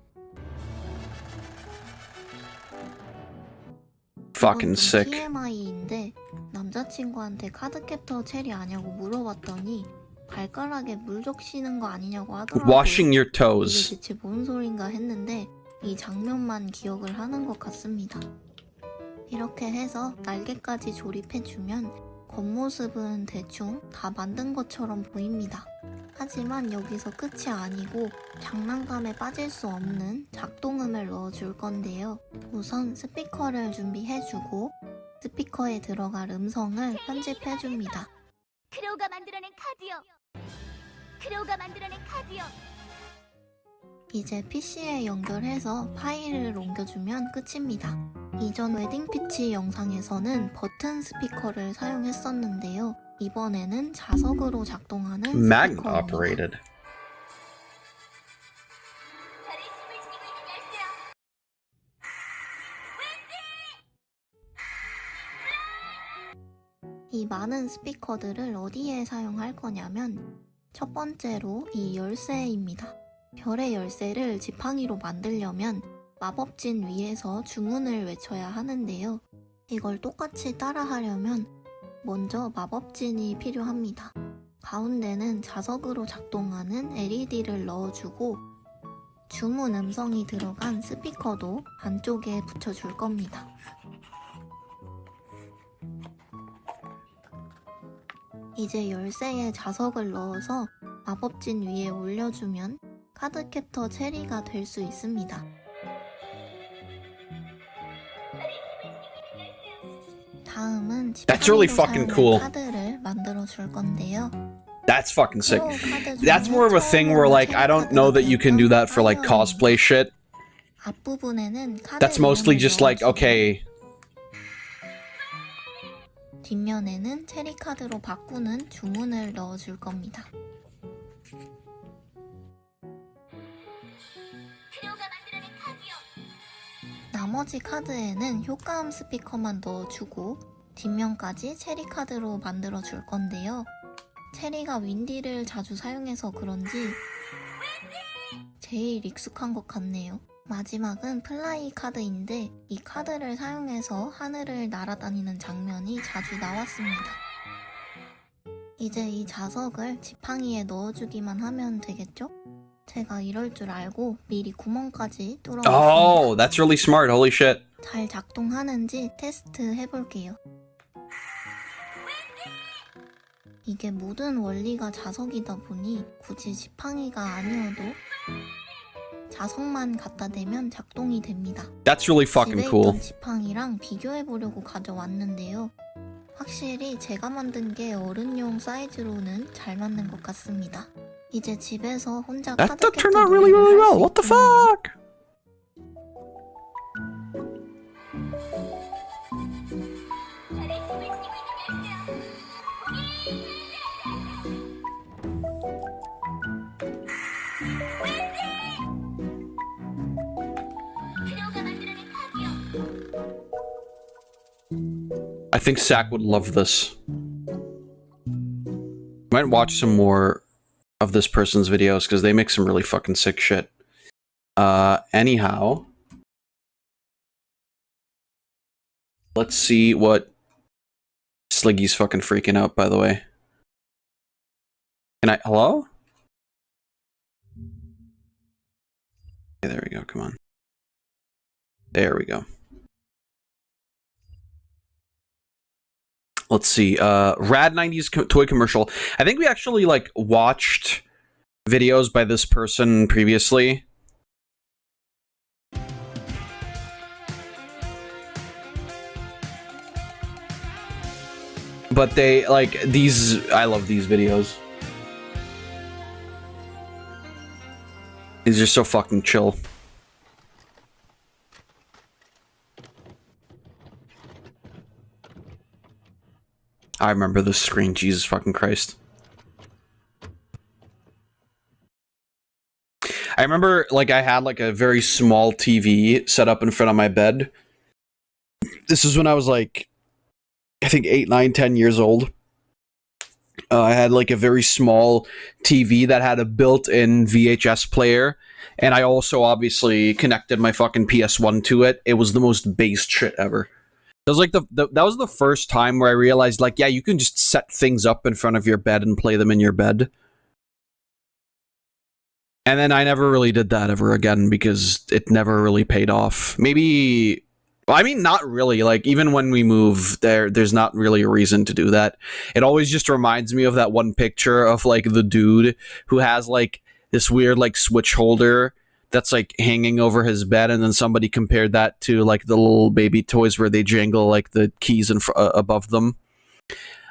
Fucking sick. TMI인데 남자친구한테 카드캡터 체리 아냐고 물어봤더니 발가락에 물 적시는 거 아니냐고 하더라고요. Washing your toes. 이게 대체 뭔 소린가 했는데 이 장면만 기억을 하는 것 같습니다. 이렇게 해서 날개까지 조립해주면 겉모습은 대충 다 만든 것처럼 보입니다. 하지만 여기서 끝이 아니고 장난감에 빠질 수 없는 작동음을 넣어줄 건데요. 우선 스피커를 준비해주고 스피커에 들어갈 음성을 편집해줍니다. 크로우가 만들어낸 카드요. 크로우가 만들어낸 카드요. 이제 PC에 연결해서 파일을 옮겨주면 끝입니다. 이전 웨딩피치 영상에서는 버튼 스피커를 사용했었는데요. 이번에는 자석으로 작동하는 Magnet 스피커입니다. operated. 이 많은 스피커들을 어디에 사용할 거냐면 첫 번째로 이 열쇠입니다. 별의 열쇠를 지팡이로 만들려면 마법진 위에서 주문을 외쳐야 하는데요. 이걸 똑같이 따라 하려면 먼저 마법진이 필요합니다. 가운데는 자석으로 작동하는 LED를 넣어주고 주문 음성이 들어간 스피커도 안쪽에 붙여줄 겁니다. 이제 열쇠에 자석을 넣어서 마법진 위에 올려주면 카드캡터 체리가 될 수 있습니다. 다음은 That's really fucking cool. 카드를 만들어 줄 건데요. That's fucking sick. That's more of a thing where, like, I don't know that you can do that for, like, cosplay shit. 앞부분에는 카드 That's mostly 이름을 just like, 넣어주고 okay. 뒷면에는 체리 카드로 바꾸는 주문을 넣어줄 겁니다. 나머지 카드에는 효과음 스피커만 넣어주고 뒷면까지 체리 카드로 만들어 줄 건데요. 체리가 윈디를 자주 사용해서 그런지 제일 익숙한 것 같네요. 마지막은 플라이 카드인데 이 카드를 사용해서 하늘을 날아다니는 장면이 자주 나왔습니다. 이제 이 자석을 지팡이에 넣어주기만 하면 되겠죠? 제가 이럴 줄 알고 미리 구멍까지 뚫어놨습니다. Oh, that's really smart. Holy shit. 잘 작동하는지 테스트 해볼게요. 이게 모든 원리가 자석이다 보니 굳이 지팡이가 아니어도 자석만 갖다 대면 작동이 됩니다. That's really fucking 집에 cool. 있던 지팡이랑 비교해보려고 가져왔는데요. 확실히 제가 만든 게 어른용 사이즈로는 잘 맞는 것 같습니다. 이제 집에서 혼자 That 카드 turned out really, really well. What the fuck? I think Sack would love this. Might watch some more of this person's videos because they make some really fucking sick shit. Anyhow, let's see what Sliggy's fucking freaking out, by the way. Can I... Hello? Okay, there we go, come on. There we go. Let's see, Rad 90s toy commercial. I think we actually, like, watched videos by this person previously. But they, like, these... I love these videos. These are so fucking chill. I remember this screen, Jesus fucking Christ. I remember, like, I had, like, a very small TV set up in front of my bed. This is when I was, like, I think 8, 9, 10 years old. I had, like, a very small TV that had a built-in VHS player. And I also, obviously, connected my fucking PS1 to it. It was the most based shit ever. It was like that was the first time where I realized, like, yeah, you can just set things up in front of your bed and play them in your bed. And then I never really did that ever again because it never really paid off. Maybe, well, I mean, not really. Like, even when we move there's not really a reason to do that. It always just reminds me of that one picture of, like, the dude who has, like, this weird, like, switch holder that's, like, hanging over his bed, and then somebody compared that to, like, the little baby toys where they jangle, like, the keys above them.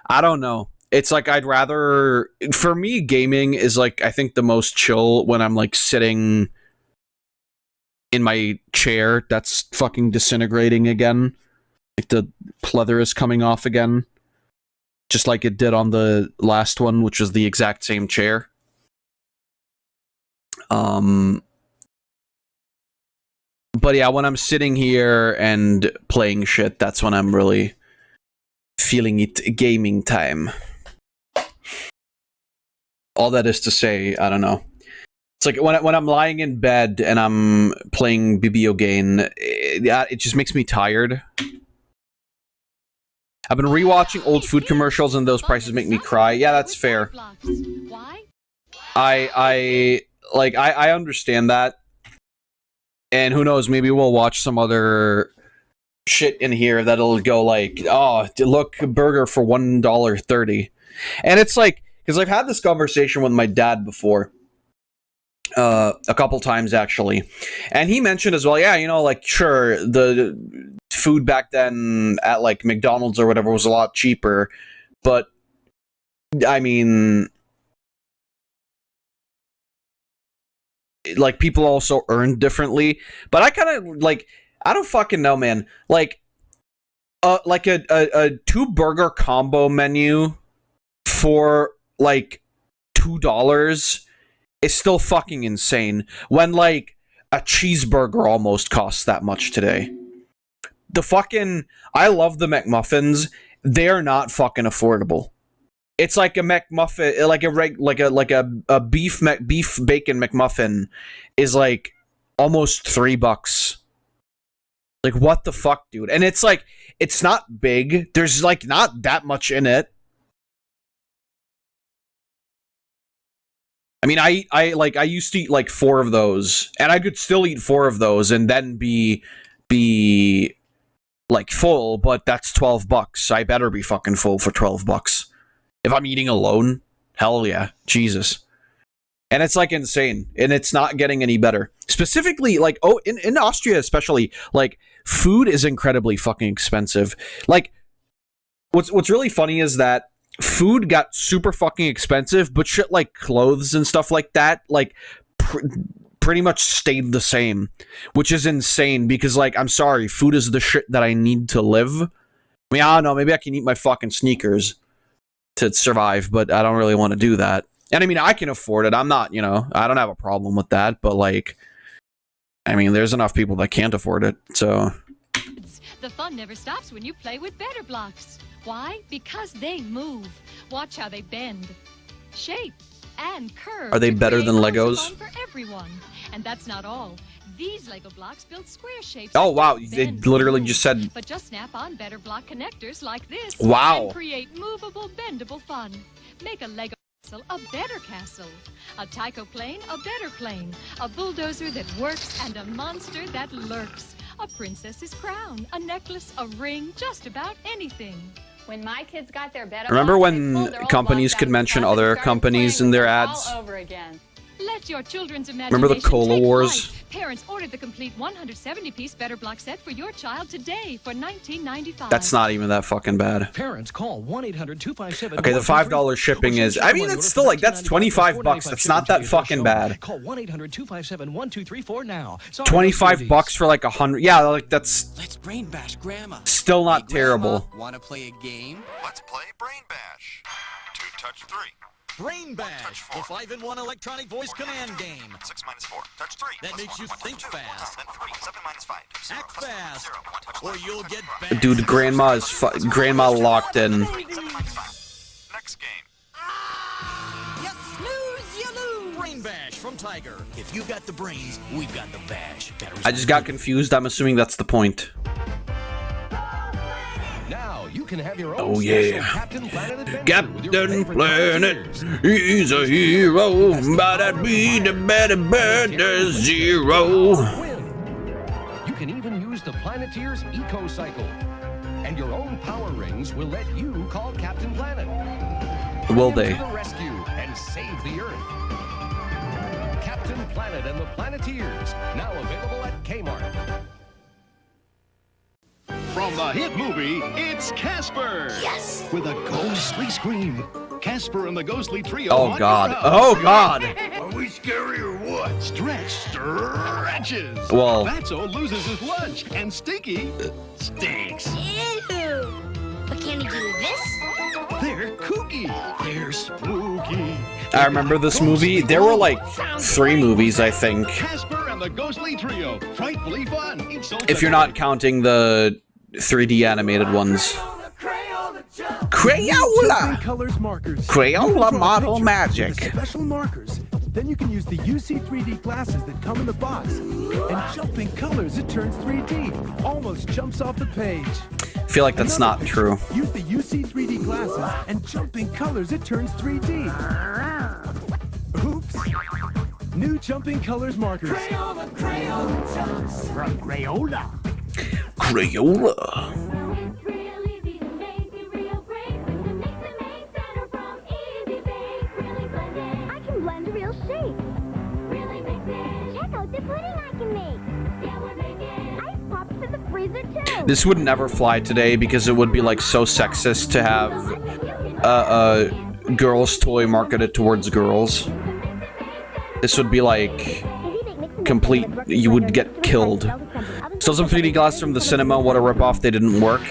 I don't know. It's like I'd rather... For me, gaming is, like, I think the most chill when I'm, like, sitting in my chair that's fucking disintegrating again. Like, the pleather is coming off again. Just like it did on the last one, which was the exact same chair. But yeah, when I'm sitting here and playing shit, that's when I'm really feeling it gaming time. All that is to say, I don't know. It's like when I'm lying in bed and I'm playing Bibliogane, it just makes me tired. I've been rewatching old food commercials and those prices make me cry. Yeah, that's fair. I understand that. And who knows, maybe we'll watch some other shit in here that'll go like, oh, look, burger for $1.30. And it's like, because I've had this conversation with my dad before. A couple times, actually. And he mentioned as well, yeah, you know, like, sure, the food back then at, like, McDonald's or whatever was a lot cheaper. But, I mean, like people also earn differently. But I kind of like, I don't fucking know, man. Like a 2-burger combo menu for like $2 is still fucking insane when like a cheeseburger almost costs that much today. I love the McMuffins. They're not fucking affordable. It's like a McMuffin, like a beef bacon McMuffin is like almost $3. Like, what the fuck, dude? And it's like, it's not big. There's like not that much in it. I mean, I used to eat like 4 of those, and I could still eat 4 of those and then be like full, but that's $12. I better be fucking full for $12. If I'm eating alone, hell yeah, Jesus. And it's like insane, and it's not getting any better. Specifically, like, in Austria especially, like, food is incredibly fucking expensive. Like, what's really funny is that food got super fucking expensive, but shit like clothes and stuff like that, like, pretty much stayed the same, which is insane because, like, I'm sorry, food is the shit that I need to live. I mean, I don't know, maybe I can eat my fucking sneakers to survive, but I don't really want to do that. And I mean, I can afford it. I'm not, I don't have a problem with that, but like, I mean, there's enough people that can't afford it, so. The fun never stops when you play with Better Blocks. Why? Because they move. Watch how they bend, shape, and curve. Are they better than Legos? Fun for everyone. And that's not all. These Lego blocks build square shapes. Oh wow, it literally just said. But just snap on Better Block connectors like this. Wow. And create movable, bendable fun. Make a Lego castle a better castle. A taiko plane a better plane. A bulldozer that works and a monster that lurks. A princess's crown, a necklace, a ring, just about anything. When my kids got their Better Remember Blocks, when they pulled their old companies blocks could out of the mention closet and other started companies playing in their with them ads? all over again. Let your children's imagination Remember the Cola take Wars? flight. Parents ordered the complete 170-piece Better Block set for your child today for $19.95. That's not even that fucking bad. Parents call 1-800-257. Okay, the $5 shipping is. I mean, it's still like that's $25. That's not that fucking bad. Call 1-800-257-1234 now. $25 for like 100. Yeah, like that's. Let's brain bash Grandma. Still not terrible. Want to play a game? Let's play Brain Bash. 2 touch 3. Brain Bash, the 5-in-1 electronic voice command game. 6 minus 4. Touch 3. That makes you think fast. Then 3. 7 minus 5. 0. Act fast, 0. 1 touch or you'll get banned. Dude, grandma locked in. Next game. You snooze, you lose. Brain Bash from Tiger. If you got the brains, we've got the bash. I just got confused. I'm assuming that's the point. Now you can have your own Oh yeah, Captain Planet adventure Captain Planet, he's a hero, but I'd be the better zero. You can even use the Planeteer's Eco Cycle, and your own power rings will let you call Captain Planet. Will they? To the rescue and save the Earth. Captain Planet and the Planeteers, now available at Kmart. From the hit movie, it's Casper! Yes! With a ghostly scream. Casper and the Ghostly Trio. Oh on God! your Oh house. God! Are we scary or what? Stretch stretches. Well- Fatso loses his lunch, and Stinky stinks. Ew! But can he do this? They're kooky. They're spooky. I remember this movie. There were like 3 movies, I think. Casper and the Ghostly Trio. Frightfully fun. Each sold If you're not counting the 3D animated ones. Crayola! Colors markers. Crayola model Picture magic. with Special markers. Then you can use the UC 3D glasses that come in the box. And jumping colors, it turns 3D. Almost jumps off the page. I feel like that's not true. Use the UC 3D glasses and jumping colors, it turns 3D. Oops. New jumping colors markers. Crayola jumps. From Crayola. Crayola. I can blend real shapes. Really make it. Check out the pudding I can make. Yeah, we're making ice pops for the freezer too. This would never fly today because it would be like so sexist to have a girl's toy marketed towards girls. This would be like complete, you would get killed. Still some 3D glasses from the cinema, what a ripoff, they didn't work.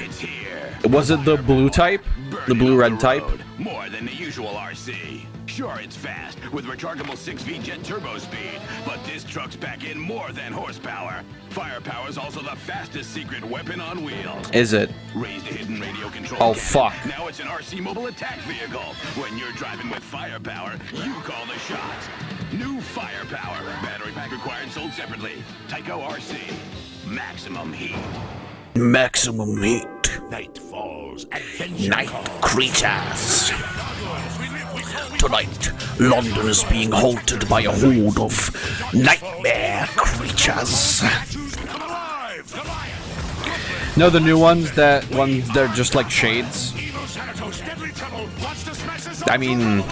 Was it the blue type? The blue-red type? More than the usual RC. Sure, it's fast, with rechargeable 6V jet turbo speed, but this truck's back in more than horsepower. Firepower's also the fastest secret weapon on wheels. Is it? Raised a hidden radio control. Oh, fuck. Now it's an RC mobile attack vehicle. When you're driving with firepower, you call the shots. New Firepower. Battery pack required, sold separately. Tyco RC. Maximum heat. Maximum heat. Night falls. Adventure Night calls. creatures. Tonight, London is being haunted by a horde of nightmare creatures. No, the new ones they're just like shades. I mean,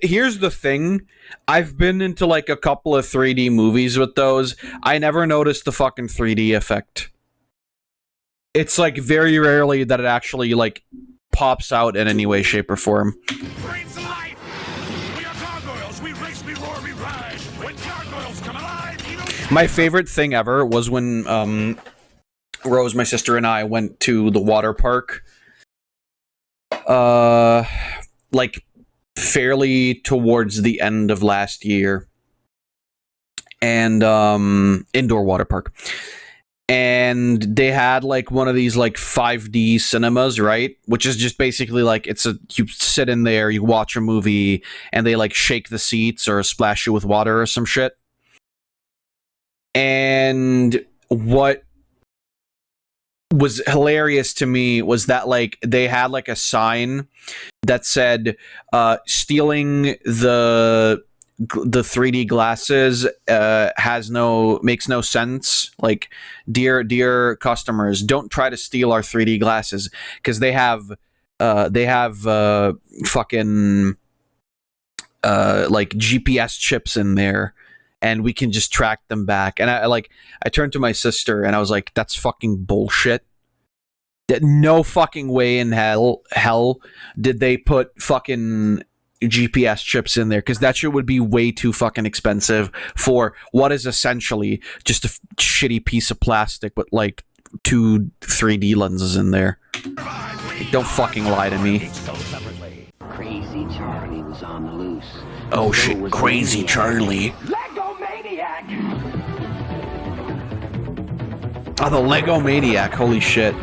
here's the thing. I've been into like a couple of 3D movies with those. I never noticed the fucking 3D effect. It's like very rarely that it actually like pops out in any way, shape, or form. My favorite thing ever was when Rose, my sister, and I went to the water park. Like fairly towards the end of last year. And indoor water park. And they had like one of these like 5D cinemas, right? Which is just basically like you sit in there, you watch a movie, and they like shake the seats or splash you with water or some shit. And what was hilarious to me was that like they had like a sign that said stealing the 3D glasses makes no sense. Like, dear customers, don't try to steal our 3D glasses because they have fucking like GPS chips in there, and we can just track them back. And I turned to my sister and I was like, that's fucking bullshit. No fucking way in hell did they put fucking GPS chips in there, because that shit would be way too fucking expensive for what is essentially just a shitty piece of plastic with like 2 3D lenses in there. Don't fucking lie to me. Crazy Charlie was on the loose. Oh shit, Crazy Charlie. Lego Maniac! Oh, the Lego Maniac, holy shit.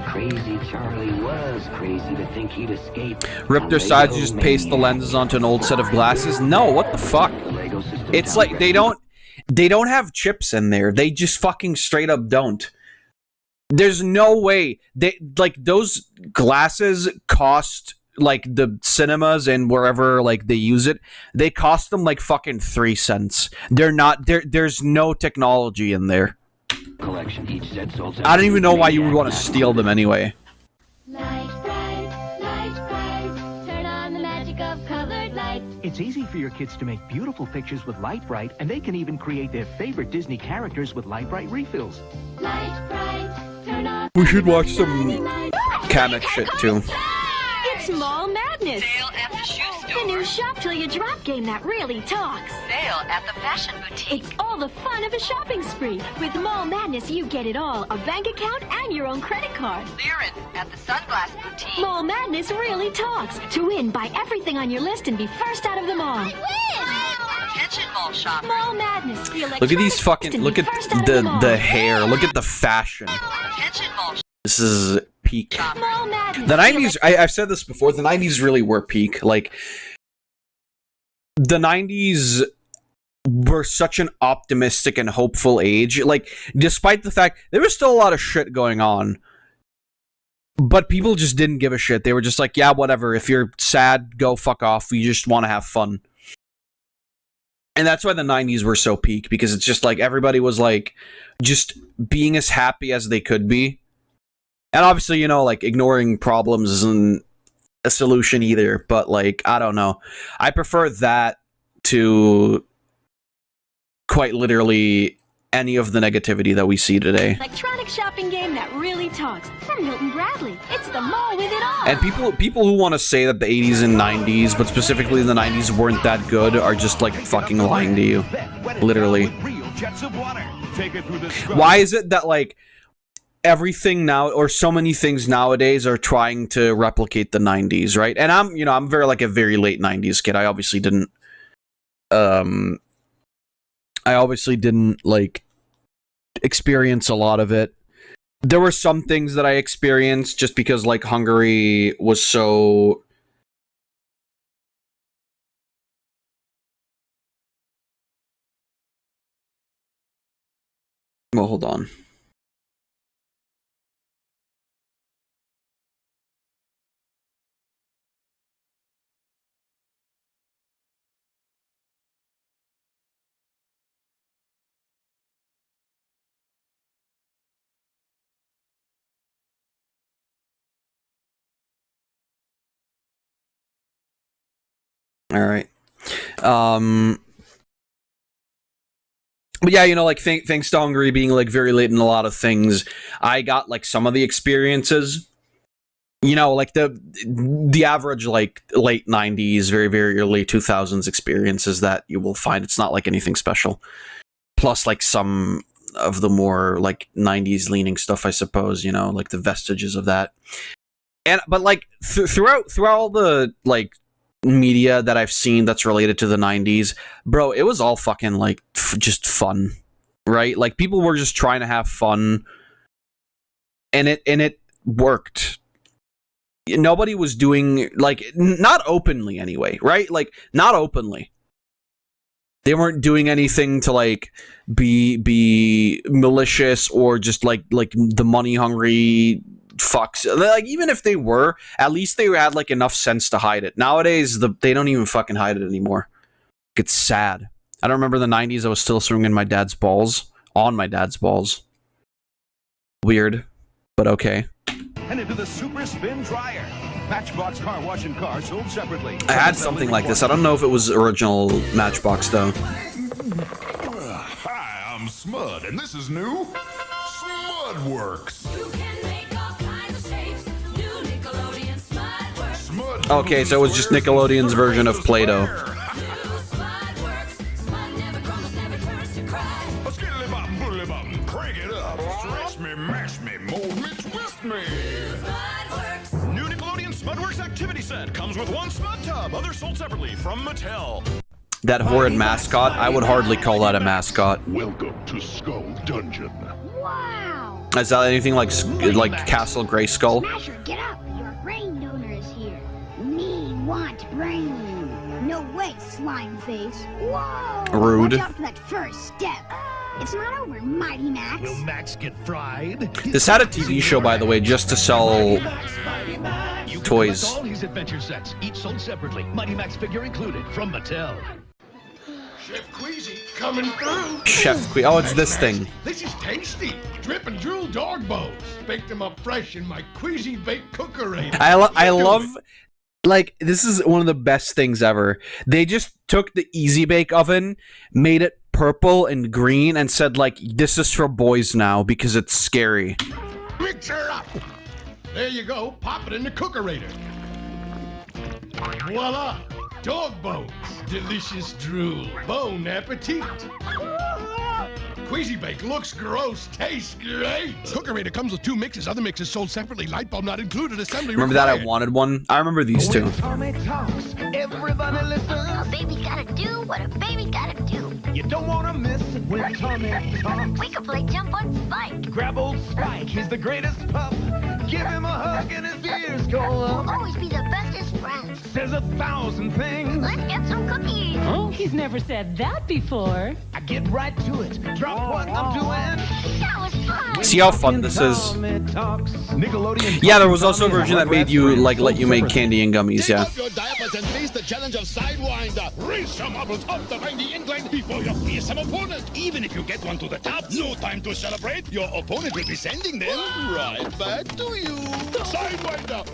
Crazy Charlie was crazy to think he'd escape. Rip their sides, just paste the lenses onto an old set of glasses? No, what the fuck? It's like they don't have chips in there. They just fucking straight up don't. There's no way. They like those glasses cost like the cinemas and wherever like they use it, they cost them like fucking 3 cents. They're not there's no technology in there. Collection, each set sold I don't even know why you would want to steal them anyway. Light bright, turn on the magic of colored lights. It's easy for your kids to make beautiful pictures with Light Bright, and they can even create their favorite Disney characters with Light Bright refills. Light bright, turn on. We should watch some comic shit too. It's Mall Madness! Sale at the shoe store. The new shop till you drop game that really talks. Sale at the fashion boutique. It's all the fun of a shopping spree. With Mall Madness, you get it all. A bank account and your own credit card. Liren at the sunglass boutique. Mall Madness really talks. To win, buy everything on your list and be first out of the mall. Attention mall shoppers. Mall Madness. The Look at these fucking, look at the hair, look at the fashion. Attention mall. This is peak. Mall Madness. The 90s, I've said this before, the 90s really were peak. Like, the 90s were such an optimistic and hopeful age. Like, despite the fact there was still a lot of shit going on, but people just didn't give a shit. They were just like, yeah, whatever. If you're sad, go fuck off. We just want to have fun. And that's why the 90s were so peak, because it's just like everybody was like just being as happy as they could be. And obviously, you know, like ignoring problems isn't a solution either, but like, I don't know. I prefer that to quite literally any of the negativity that we see today. Electronic electronic shopping game that really talks. From Milton Bradley. It's the mall with it all. And people who want to say that the 80s and 90s, but specifically the 90s, weren't that good are just like fucking lying to you. Literally. Why is it that like everything now, or so many things nowadays, are trying to replicate the 90s, right? And I'm very like a very late 90s kid. I obviously didn't like experience a lot of it. There were some things that I experienced just because like Hungary was so... Well, hold on. All right. But yeah, you know, like thanks to Hungary being like very late in a lot of things, I got like some of the experiences. You know, like the average like late 90s, very very early 2000s experiences that you will find. It's not like anything special. Plus, like some of the more like 90s leaning stuff, I suppose. You know, like the vestiges of that. But like throughout all the like media that I've seen that's related to the 90s, bro, it was all fucking like just fun, right? Like people were just trying to have fun, and it worked. Nobody was doing like, not openly anyway, right? Like not openly. They weren't doing anything to like be malicious or just like the money hungry fucks. Like even if they were, at least they had like enough sense to hide it. Nowadays they don't even fucking hide it anymore. It's sad. I don't remember the 90s. I was still swinging my dad's balls on my dad's balls. Weird, but okay. And into the Super Spin Dryer. Matchbox car wash and car sold separately. I had something like this. I don't know if it was original Matchbox though. Hi, I'm Smud, and this is new Smudworks. Okay, so it was just Nickelodeon's version of Play-Doh. Crank it up, stretch me, mash me, mold me, twist me. New Nickelodeon Smudworks activity set comes with one Smud tub, others sold separately from Mattel. That horrid mascot, I would hardly call that a mascot. Welcome to Skull Dungeon. Wow! Is that anything like Castle Grayskull? Smasher, get up! Your brain donor is here. Me want brain. No way, slime face. Whoa! Rude. Watch out for that first step. It's not over, Mighty Max. Will Max get fried? This had a TV show, by the way, just to sell toys. All these adventure sets, each sold separately. Mighty Max figure included from Mattel. Chef Queasy coming through. Chef Queasy. Oh, it's this thing. This is tasty. Drip and drool dog bones. Baked them up fresh in my Queasy baked cookerator. I love, like, this is one of the best things ever. They just took the Easy Bake Oven, made it purple and green, and said, like, this is for boys now because it's scary. Mix her up. There you go. Pop it in the cookerator. Voila. Dog bones. Delicious drool. Bon appetit. Queasy Bake looks gross, tastes great. Cookerator comes with 2 mixes. Other mixes sold separately. Light bulb not included. Assembly Remember required. that? I wanted one. I remember these two. Tommy talks. Everybody listen. A baby's gotta do what a baby's gotta do. You don't want to miss it when Tommy talks. We could play jump on Spike. Grab old Spike, he's the greatest pup. Give him a hug and his ears go up. We'll always be the bestest friends. Says 1,000 things. Let's get some cookies. Oh, he's never said that before. I get right to it. Drop what I'm doing. That was fun. See how fun this is? Nickelodeon. Yeah, there was also a version that made you, like, let you make candy and gummies, yeah. Your diapers and face the challenge of Sidewinder. Raise your marbles up to find the incline before you face some opponent. Even if you get one to the top, no time to celebrate. Your opponent will be sending them right back to you. Sidewinder.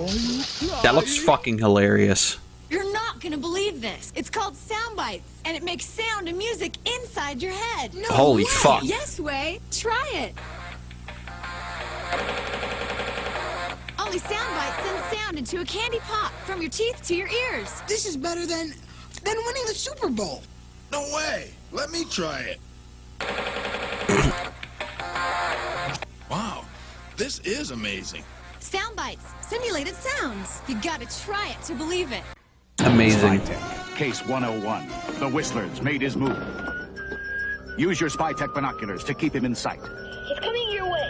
That looks fucking hilarious. You're not gonna believe this. It's called Sound Bites, and it makes sound and music inside your head. No Holy way. fuck. Yes way. Try it. only sound bite sends sound into a candy pop from your teeth to your ears. This is better than winning the Super Bowl. No way. Let me try it. Wow, this is amazing. Sound bites, simulated sounds. You gotta try it to believe it. Amazing. Spy-Tech, Case 101. The Whistler's made his move. Use your Spy-Tech binoculars to keep him in sight. He's coming your way.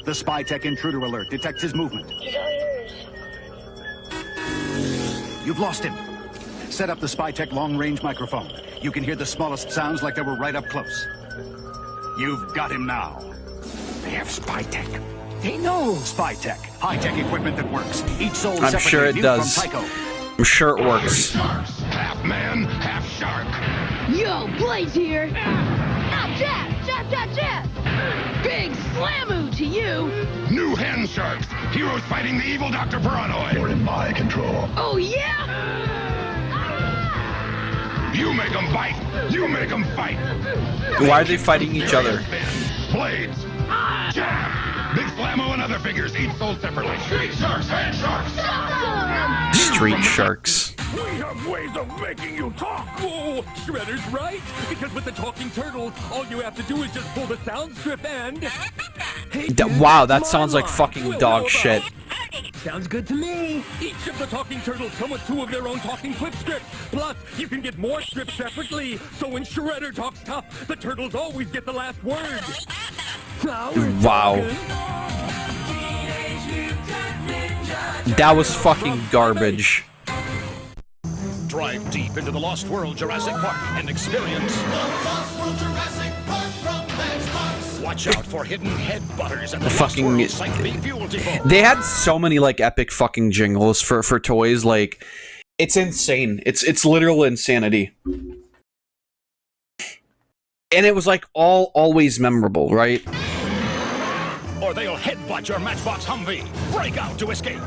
The Spy-Tech intruder alert detects his movement. He's all yours. You've lost him. Set up the Spy-Tech long-range microphone. You can hear the smallest sounds like they were right up close. You've got him now. They have Spy-Tech. They know Spy-Tech. High-tech equipment that works. Each sold I'm sure it does. From Tycho. I'm sure it works. Half man, half shark. Yo, Blaze here. Ah, Jeff! Big slammoo to you. New hand sharks. Heroes fighting the evil Dr. Paranoid. You're in my control. Oh, yeah? You make them bite. You make them fight. Why are they fighting each other? Blades. Jab. Big Flammo and other figures, each sold separately. Street sharks, hand sharks. Street sharks. We have ways of making you talk. Whoa, Shredder's right. Because with the talking turtles, all you have to do is just pull the sound strip and... Hey, Wow, that sounds like fucking dog shit. Sounds good to me. Each of the talking turtles come with 2 of their own talking clip strips. Plus, you can get more strips separately. So when Shredder talks tough, the turtles always get the last word. Wow. That was fucking garbage. Drive deep into the Lost World Jurassic Park and experience the Lost World Jurassic Park from Matchbox. Watch out for hidden head butters and the fucking they had so many like epic fucking jingles for toys. Like, it's insane. It's literal insanity. And it was like always memorable, right? Or they'll headbutt your Matchbox Humvee. Break out to escape.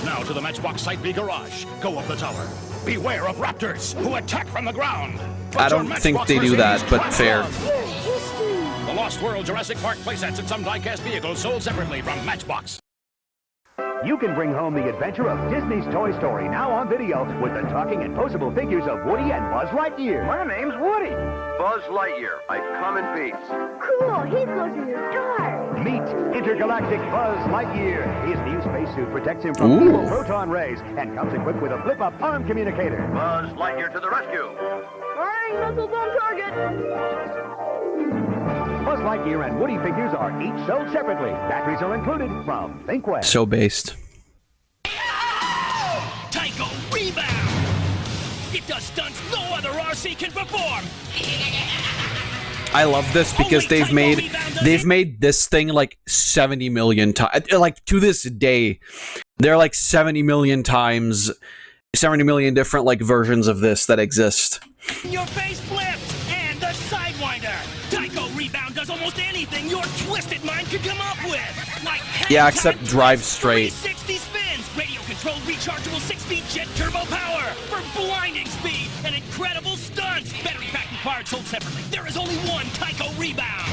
Now to the Matchbox Site B garage. Go up the tower. Beware of raptors who attack from the ground. I don't think they do that, but fair. The Lost World Jurassic Park playsets and some die-cast vehicles sold separately from Matchbox. You can bring home the adventure of Disney's Toy Story now on video with the talking and posable figures of Woody and Buzz Lightyear. My name's Woody. Buzz Lightyear, I come in peace. Cool, he goes in the dark. Meet intergalactic Buzz Lightyear. His new spacesuit protects him from evil proton rays and comes equipped with a flip-up arm communicator. Buzz Lightyear to the rescue. Firing missiles on target. Buzz Lightyear and Woody figures are each sold separately. Batteries are included from Thinkwell. So based. Tycho Rebound! It does stunts no other RC can perform! I love this because they've made this thing like 70 million times. Like, to this day, there are like 70 million times, 70 million different like versions of this that exist. Your face flips! And the Sidewinder! Tycho Rebound does almost anything your twisted mind could come up with! Like yeah, except drive straight. 360 spins! Radio-controlled rechargeable 6-speed jet turbo power! For blinding speed and incredible stunts! Battery-packed and parts sold separately. There is only one Tycho Rebound!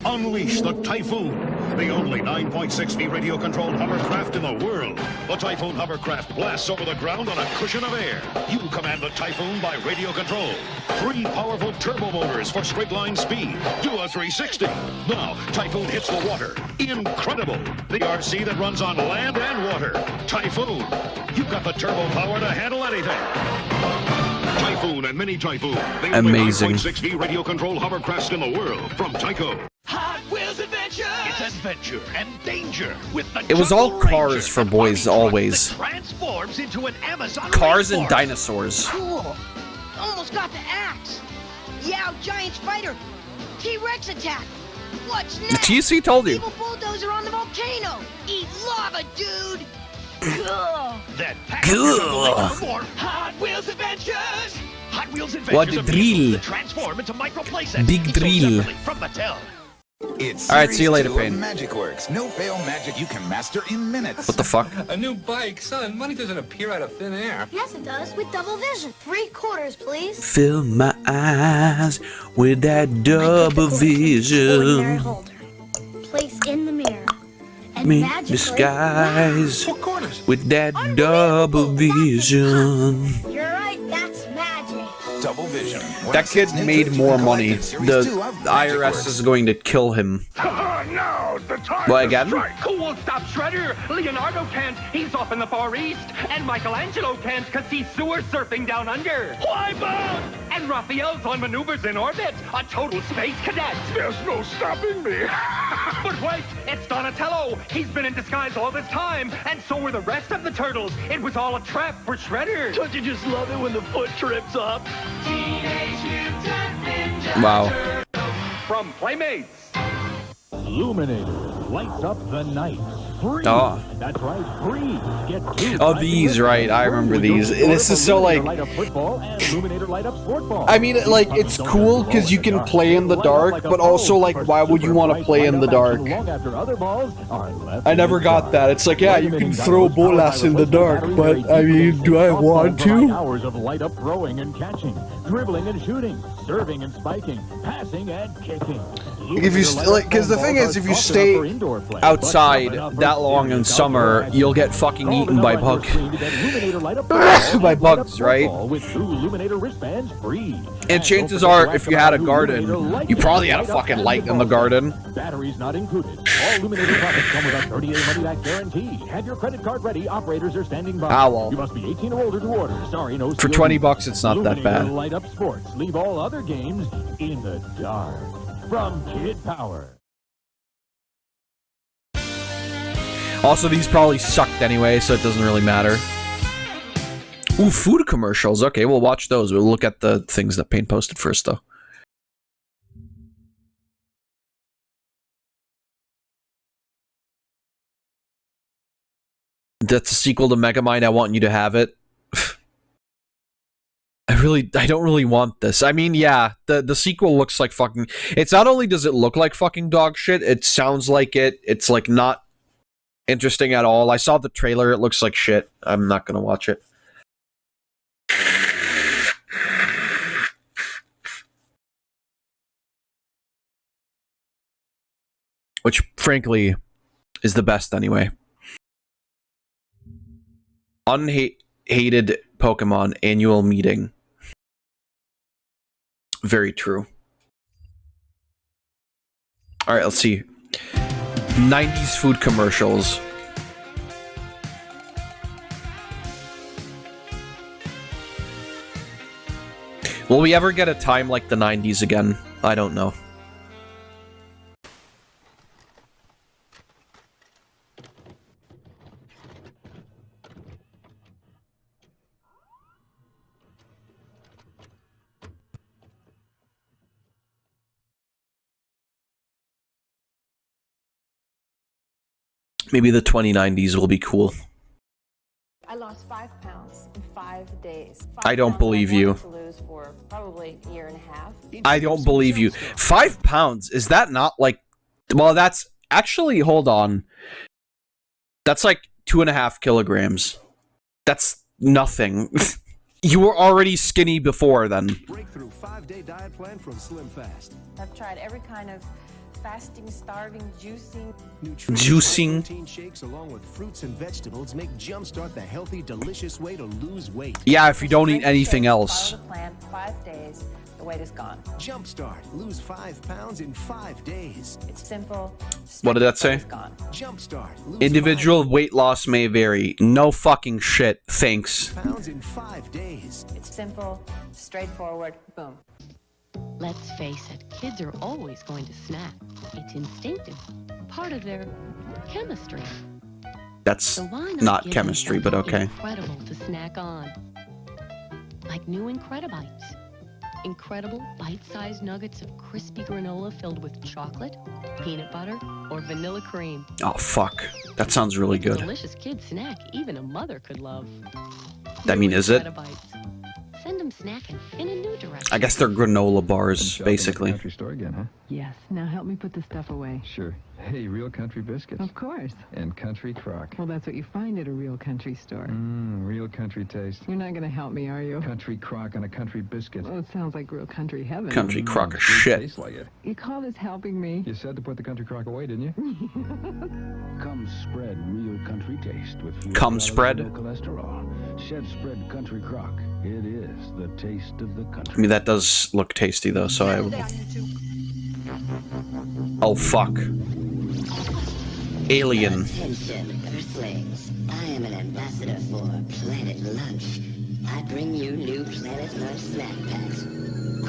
Unleash the Typhoon, the only 9.6 feet radio-controlled hovercraft in the world. The Typhoon hovercraft blasts over the ground on a cushion of air. You command the Typhoon by radio control. 3 powerful turbo motors for straight-line speed. Do a 360. Now, Typhoon hits the water. Incredible! The RC that runs on land and water. Typhoon. You've got the turbo power to handle anything. Typhoon and Mini Typhoon. The amazing. only 9.6 feet radio-controlled hovercrafts in the world from Tycho. Hot Wheels Adventure! It's adventure and danger with the It was all cars for boys, always. transforms into an Amazon Cars and dinosaurs. Cool. Almost got the axe. Yow, giant spider. T-Rex attack. What's next? TC told you. Evil bulldozer on the volcano. Eat lava, dude. Then Cool. more Hot Wheels Adventures! Hot Wheels What Adventures the drill? that transform into micro playsets. Big drill. From Mattel. It's All right, see you later, Series 2 of Payne. Magic Works. No fail magic you can master in minutes. What the fuck? A new bike? Son, money doesn't appear out of thin air. Yes, it does, with double vision. 3 quarters, please. Fill my eyes with that double Ordinary vision. holder. Place in the mirror. me disguise with that double vision. You're right, that's magic. Double vision. That kid made more money. The IRS is going to kill him. Now the time What, to again? strike. Who won't stop Shredder? Leonardo can't. He's off in the Far East. And Michelangelo can't because he's sewer surfing down under. Why, Bob? And Raphael's on maneuvers in orbit. A total space cadet. There's no stopping me. But wait, it's Donatello. He's been in disguise all this time. And so were the rest of the turtles. It was all a trap for Shredder. Don't you just love it when the foot trips up? Teenage Mutant Ninja Wow. From Playmates. Illuminator lights up the night. Free. Oh. That's right, free. Get two Oh, these, right. I remember these. This is so, like... light up football and Illuminator light up sport ball. I mean, like, it's cool because you can play in the dark, but also, like, why would you want to play in the dark? I never got that. It's like, yeah, you can throw bolas in the dark, but, I mean, do I want to? Hours of light up throwing and catching, dribbling and shooting, serving and spiking, passing and kicking. If you, like, because the thing is, if you stay outside that long in summer, you'll get fucking eaten by bugs. By bugs, right? And chances are, if you had a garden, you probably had a fucking light in the garden. Batteries not included. All Illuminator products come with a 30-day money-back guarantee. Have your credit card ready. Operators are standing by. Ah, well. You must be 18 or older to order. Sorry, no. For 20 bucks, it's not that bad. Light up sports. Leave all other games in the dark. From Kid Power. Also, these probably sucked anyway, so it doesn't really matter. Ooh, food commercials. Okay, we'll watch those. We'll look at the things that Payne posted first, though. That's a sequel to Megamind. I want you to have it. I don't really want this. I mean, yeah, the sequel looks like fucking... It's not only does it look like fucking dog shit, it sounds like it. It's, like, not interesting at all. I saw the trailer. It looks like shit. I'm not gonna watch it. Which, frankly, is the best anyway. Unhated Pokemon annual meeting. Very true. Alright, let's see. 90s food commercials. Will we ever get a time like the 90s again? I don't know. Maybe the 2090s will be cool. I lost 5 pounds in 5 days. I don't believe you. To lose for probably a year and a half. I don't believe you. 5 pounds? Is that not like... Well, that's... Actually, hold on. That's like 2.5 kilograms. That's nothing. You were already skinny before then. Breakthrough 5-day diet plan from Slim Fast. I've tried every kind of fasting, starving, juicing. Juicing. Protein shakes along with fruits and vegetables make Jumpstart the healthy, delicious way to lose weight. Yeah, if you don't eat anything else. Follow the plan, 5 days, the weight is gone. Jumpstart. Lose 5 pounds in 5 days. It's simple. What did that say? Jumpstart. Individual weight loss may vary. No fucking shit. Thanks. Pounds in 5 days. It's simple, straightforward, boom. Let's face it, kids are always going to snack. It's instinctive, part of their chemistry. That's So why not give chemistry, them but something okay. Incredible to snack on, like new Incredibites. Incredible bite-sized nuggets of crispy granola filled with chocolate, peanut butter, or vanilla cream. Oh, fuck. That sounds really good. Delicious kid snack even a mother could love. I mean, is it? Incredibites. send them snacking in a new direction. I guess they're granola bars, basically. Country store again, huh? Yes. Now help me put the stuff away. Sure. Hey, real country biscuits. Of course. And country crock. Well, that's what you find at a real country store. Real country taste. You're not going to help me, are you? Country crock on a country biscuit. Well, it sounds like real country heaven. Country crock of shit. Tastes like it. You call this helping me? You said to put the country crock away, didn't you? Come spread real country taste with fewer Come calories, spread? no cholesterol. Shed spread country crock. It is the taste of the country. I mean, that does look tasty, though, so I... Oh, fuck. Alien. Attention, Earthlings. I am an ambassador for Planet Lunch. I bring you new Planet Lunch snack packs.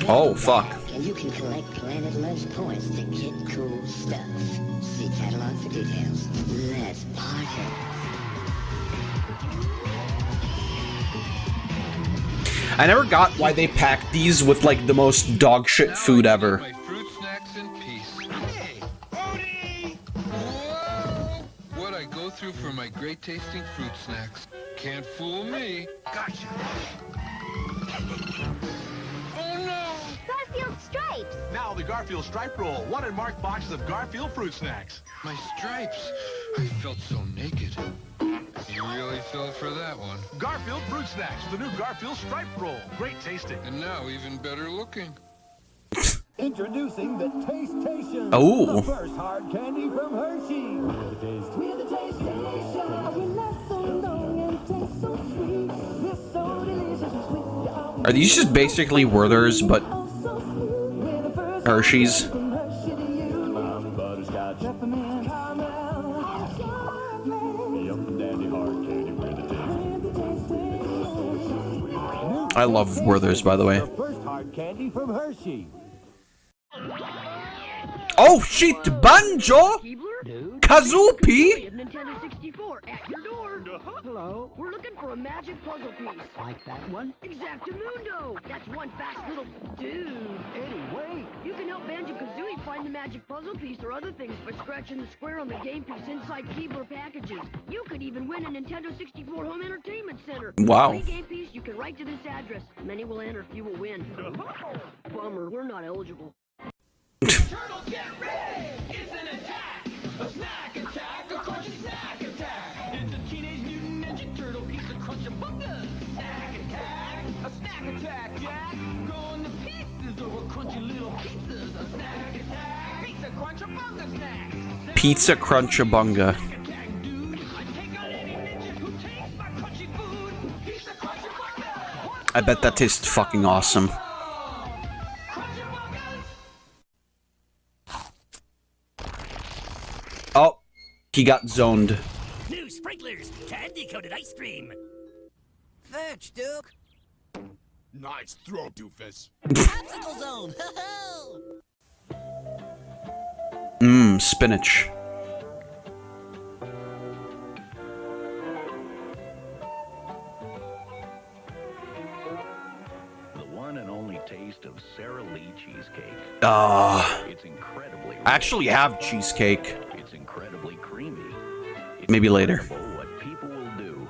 Oh, fuck. And you can collect Planet Lunch points to get cool stuff. See catalog for details. Let's party. I never got why they packed these with, like, the most dog shit food ever. My fruit snacks in peace. Hey, Odie! Whoa! What I go through for my great tasting fruit snacks. Can't fool me. Gotcha. Oh no! Garfield stripes. Now the Garfield Stripe Roll. 1 in marked boxes of Garfield fruit snacks. My stripes. I felt so naked. You really fell for that one. Garfield fruit snacks. The new Garfield Stripe Roll. Great tasting. And now even better looking. Introducing the Taste-Tation. Oh. The first hard candy from Hershey. We're the Taste. We're the Taste-Tation. We last so long and taste so sweet. We're so delicious and sweet. Are these just basically Werther's, but Hershey's? I love Werther's, by the way. The first hard candy from Hershey. Oh shit! Banjo! Kazoopi! Nintendo 64 at your door. Hello. We're looking for a magic puzzle piece. Like that one? Exactamundo. That's one fast little dude. Anyway. You can help Banjo-Kazooie find the magic puzzle piece or other things by scratching the square on the game piece inside Keebler packages. You could even win a Nintendo 64 home entertainment center. Wow. Free game piece you can write to this address. Many will enter, few will win. Bummer, we're not eligible. Turtles get ready! It's an attack! A snack attack! A crunchy snack attack! It's a Teenage Mutant Ninja Turtle piece of crunch-a-bunga! Snack attack! A snack attack, Jack! Going to pieces over crunchy little pizzas! A snack attack! Pizza crunch-a-bunga snacks! Pizza Crunch-a-Bunga. I bet that tastes fucking awesome. Oh, he got zoned. New sprinklers, candy-coated ice cream. Fetch, Duke. Nice throw, doofus. Popsicle zone. Mmm, spinach. The one and only taste of Sara Lee cheesecake. It's incredibly I actually have cheesecake. It's incredibly creamy. It's Maybe later. incredible what people will do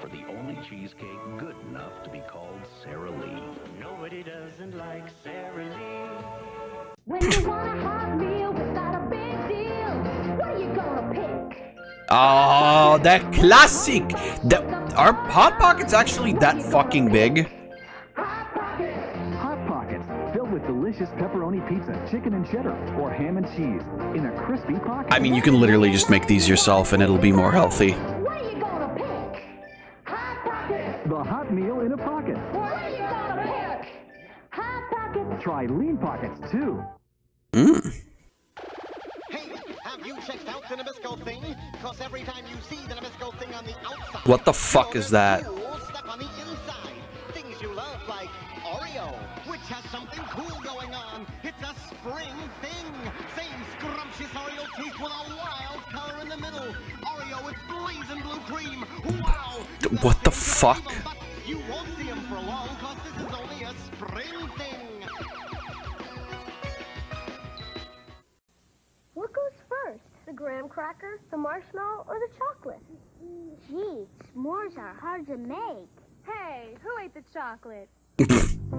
for the only cheesecake good enough to be called Sara Lee. Nobody doesn't like Sara Lee. When you want a hot meal without a big deal, what are you gonna pick? Oh, that classic. Are Hot Pockets actually that fucking big? Hot Pockets, filled with delicious pepperoni pizza, chicken and cheddar, or ham and cheese in a crispy pocket. I mean, you can literally just make these yourself and it'll be more healthy. What are you gonna pick? Hot Pockets. The hot meal in a pocket. What are you gonna pick? Hot Pockets. Try Lean Pockets, too. Mmm. Hey, have you checked out the Nabisco thing? Because every time you see the Nabisco thing on the outside, What the fuck is that? cool stuff on the inside. Things you love, like Oreo, which has something cool going on. It's a spring thing. Same scrumptious Oreo taste with a wild color in the middle. Oreo with blazing blue cream. Wow! What the fuck? You won't see them for long, because this is only a spring thing. What goes first? The graham cracker, the marshmallow, or the chocolate? Gee, s'mores are hard to make. Hey, Hey, who ate the chocolate?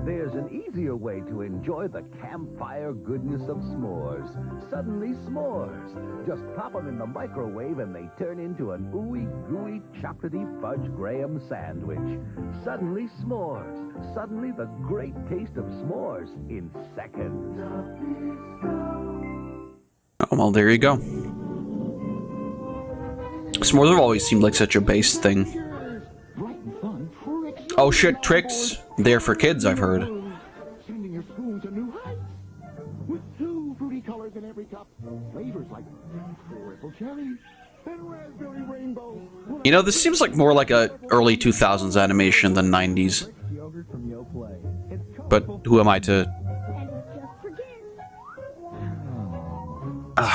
There's an easier way to enjoy the campfire goodness of s'mores. Suddenly s'mores. Just pop them in the microwave and they turn into an ooey gooey chocolatey fudge graham sandwich. Suddenly s'mores. Suddenly the great taste of s'mores in seconds. Oh, well, there you go. S'mores have always seemed like such a base thing. Oh shit, tricks. They're for kids, I've heard. Sending your spoon to new heights. With 2 fruity colors in every cup. Flavors like triple cherry and raspberry rainbow. You know, this seems like more like a early 2000s animation than 90s. But who am I to...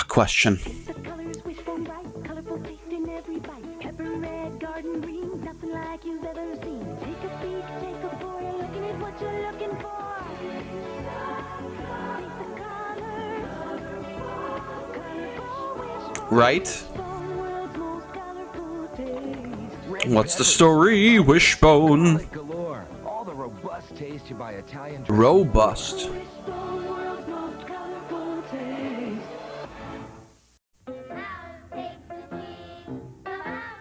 question. Right? What's the story, Wishbone? All the robust taste you buy Italian. Robust.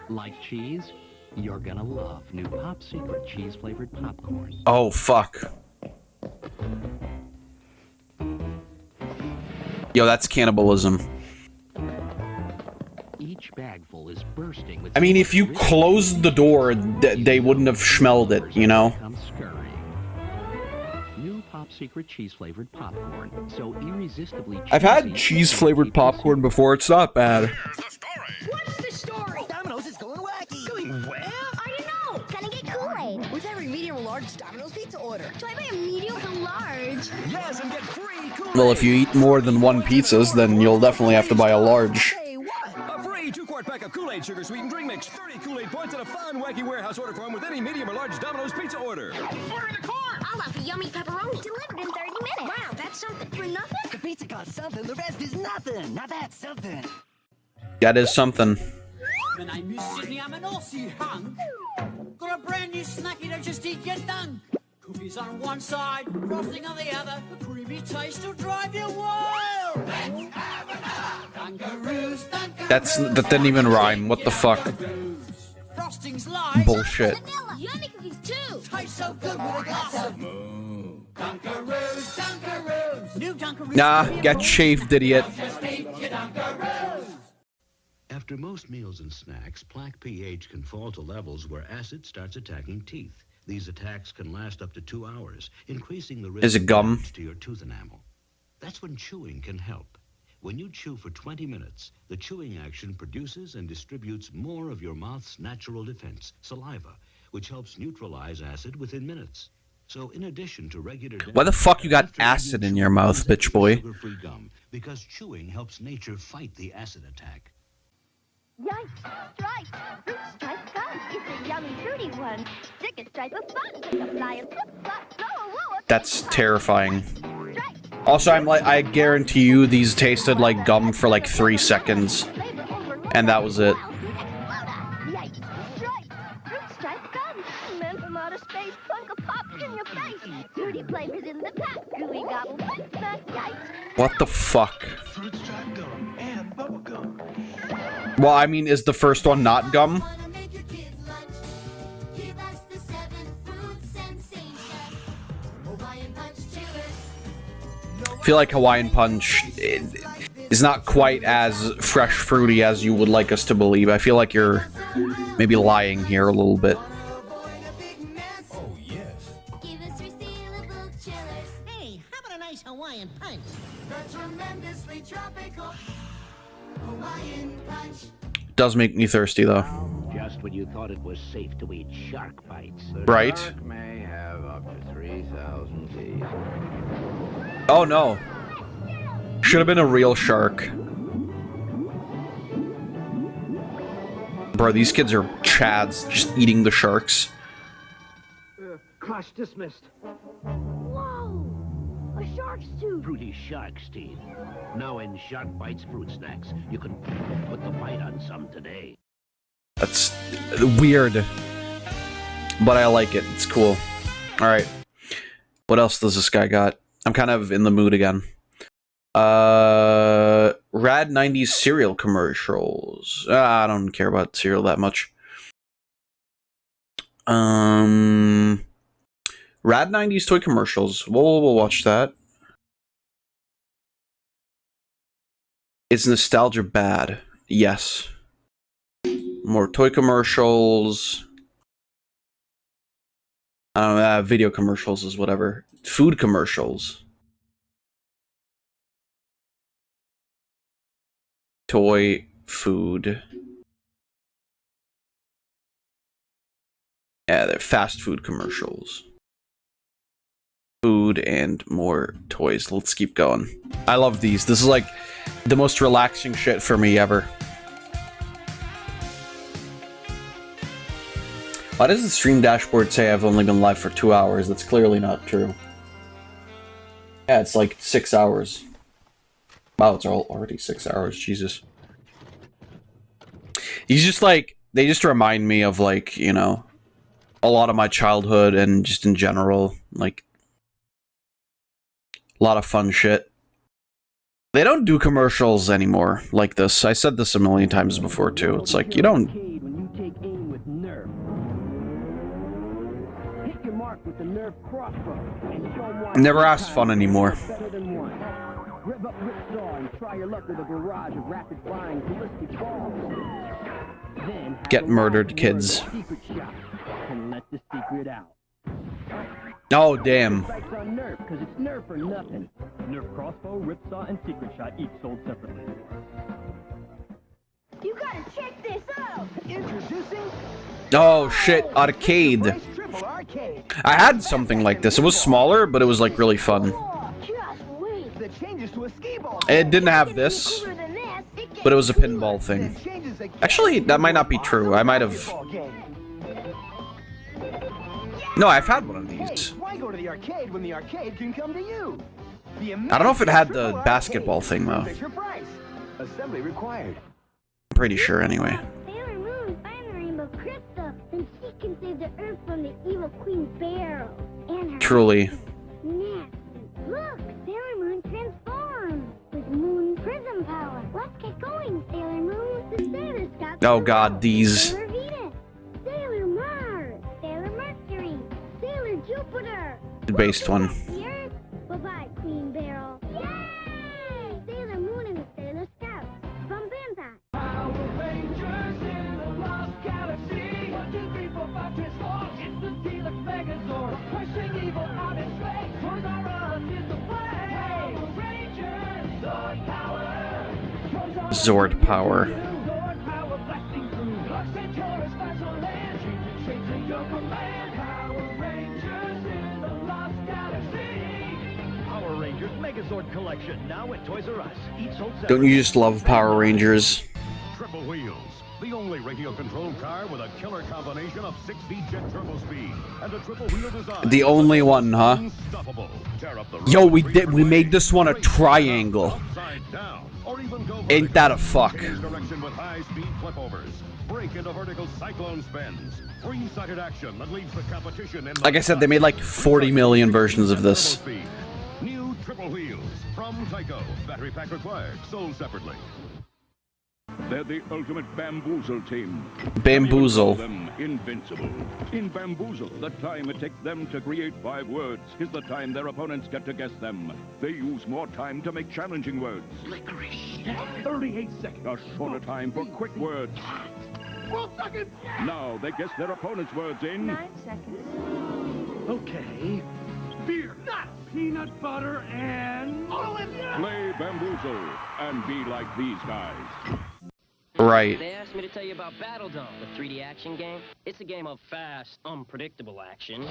Like cheese? You're gonna love new Pop Secret cheese-flavored popcorn. Oh, fuck. Yo, that's cannibalism. Each bagful is bursting with... I mean, if you closed the door, they wouldn't have smelled it, you know? New Pop Secret cheese-flavored popcorn, so irresistibly cheesy. I've had cheese-flavored popcorn before, it's not bad. What's the story? Domino's is going wacky. Going where? I don't know. Gonna get Kool-Aid. With every medium or large Domino's pizza order. Do I buy a medium or large? Yes, and get free Kool-Aid. Well, if you eat more than 1 pizzas, then you'll definitely have to buy a large. A free 2-quart pack of Kool-Aid sugar sweetened drink mix, 30 Kool-Aid points, and a fun wacky warehouse order form with any medium or large Domino's pizza order. Order the car. I'll have a yummy pepperoni delivered in 30 minutes. Wow, that's something for nothing. The pizza costs something, the rest is nothing. Now that's something. That is something. My name is Sydney, I'm an Aussie hunk. Got a brand new snacky to just eat your dunk. Cookies on one side, frosting on the other. The creamy taste will drive you wild. Let's have another. Dunkaroos, Dunkaroos. That didn't even rhyme. What the fuck? Frosting's light. Bullshit. Yummy cookies too. Tastes so good with a glass of moo. Dunkaroos, Dunkaroos. New Dunkaroos. Nah, get shaved, idiot. Just eat your Dunkaroos. After most meals and snacks, plaque pH can fall to levels where acid starts attacking teeth. These attacks can last up to 2 hours, increasing the risk Is it gum? to your tooth enamel. That's when chewing can help. When you chew for 20 minutes, the chewing action produces and distributes more of your mouth's natural defense, saliva, which helps neutralize acid within minutes. So in addition to regular... Why the fuck you got acid in your mouth, bitch boy? Sugar-free gum, because chewing helps nature fight the acid attack. Yikes! Stripes! Fruit stripe gum. It's a yummy fruity one. Stick a stripe of fun. Take a fly and flip flop. That's terrifying. Also, I guarantee you these tasted like gum for like 3 seconds. And that was it. Yikes! Stripes! Fruit stripe gum. Men from outer space. Funka pops in your face. Fruity flavors in the pack. Gooey gobble. Yikes! What the fuck? Fruit stripe gum and bubble gum. Well, I mean, is the first one not gum? I feel like Hawaiian Punch is not quite as fresh fruity as you would like us to believe. I feel like you're maybe lying here a little bit. Oh, yes. Hey, how about a nice Hawaiian Punch? The tremendously tropical Hawaiian Punch. Does make me thirsty though. Just when you thought it was safe to eat shark bites. Right. Shark may have up to 3,000 teeth. Oh no. Should have been a real shark. Bro, these kids are chads just eating the sharks. Class dismissed. Whoa! A shark's tooth. Fruity shark's teeth. Now in Shark Bites fruit snacks, you can put the bite on some today. That's weird. but I like it. It's cool. Alright. What else does this guy got? I'm kind of in the mood again. Rad 90s cereal commercials. I don't care about cereal that much. Rad 90s toy commercials. We'll watch that. Is nostalgia bad? Yes. More toy commercials. I don't know, video commercials is whatever. Food commercials. Toy, food. Yeah, they're fast food commercials. Food and more toys. Let's keep going. I love these. This is like the most relaxing shit for me ever. Why does the stream dashboard say I've only been live for 2 hours? That's clearly not true. Yeah, it's like 6 hours. Wow, it's already 6 hours. Jesus. He's just like, they just remind me of like, you know, a lot of my childhood and just in general, like, a lot of fun shit. They don't do commercials anymore like this. I said this a million times before too. It's like, you don't... Never asked fun anymore. Get murdered, kids. Oh, damn. Nerf crossbow, ripsaw, and secret shot each sold separately. You gotta check this out! Introducing... Oh, shit. Arcade. I had something like this. It was smaller, but it was, like, really fun. It didn't have this, but it was a pinball thing. Actually, that might not be true. I might have... No, I've had one of these. Why go to the arcade when the arcade can come to you? I don't know if it had the basketball thing, though. Assembly required. I'm pretty sure, anyway. Sailor Moon find the rainbow crystal, then she can save the Earth from the evil Queen Beryl. And her Truly. nest. Look, Sailor Moon transforms with Moon Prism power. Let's get going, Sailor Moon. The Sailor Scouts. Oh god, these. Sailor Venus, Sailor Mars, Sailor Mercury, Sailor Jupiter. The based one. The Earth. Bye-bye, Queen Beryl. Yay! Sailor Moon and the Sailor Scouts. From Banta. Power Rangers in the lost galaxy. 1, 2, 3, 4, 5, transform. It's the Deluxe Megazord. Pushing evil out in space. Toys R Us is the way. Power Rangers, Zord power. Zord power. Zord power blasting through. Lux and Taurus flies on land. Changing shapes at your command. Power Rangers in the lost galaxy. Power Rangers Megazord collection now at Toys R Us. Each sold separately. Don't you just love Power Rangers? Triple Wheels, the only radio-controlled car with a killer combination of 6-speed jet turbo speed and a triple wheel design. The only one, huh? Unstoppable. Tear up the road. Yo, we made this one a triangle. Upside down, or even go Ain't that a fuck? change direction with high-speed flipovers. Break into vertical cyclone spins. Three-sided action that leaves the competition in the Like I said, they made like 40 million versions of this. New Triple Wheels from Tyco. Battery pack required. Sold separately. They're the ultimate bamboozle team. Bamboozle. Them invincible. In Bamboozle, the time it takes them to create 5 words is the time their opponents get to guess them. They use more time to make challenging words. Licorice. 38 seconds. A shorter time for quick words. 12 seconds. Now they guess their opponent's words in 9 seconds. Okay. Beer, nuts, peanut butter, and olive. Play Bamboozle and be like these guys. Right. They asked me to tell you about Battle Dome, the 3D action game. It's a game of fast, unpredictable action.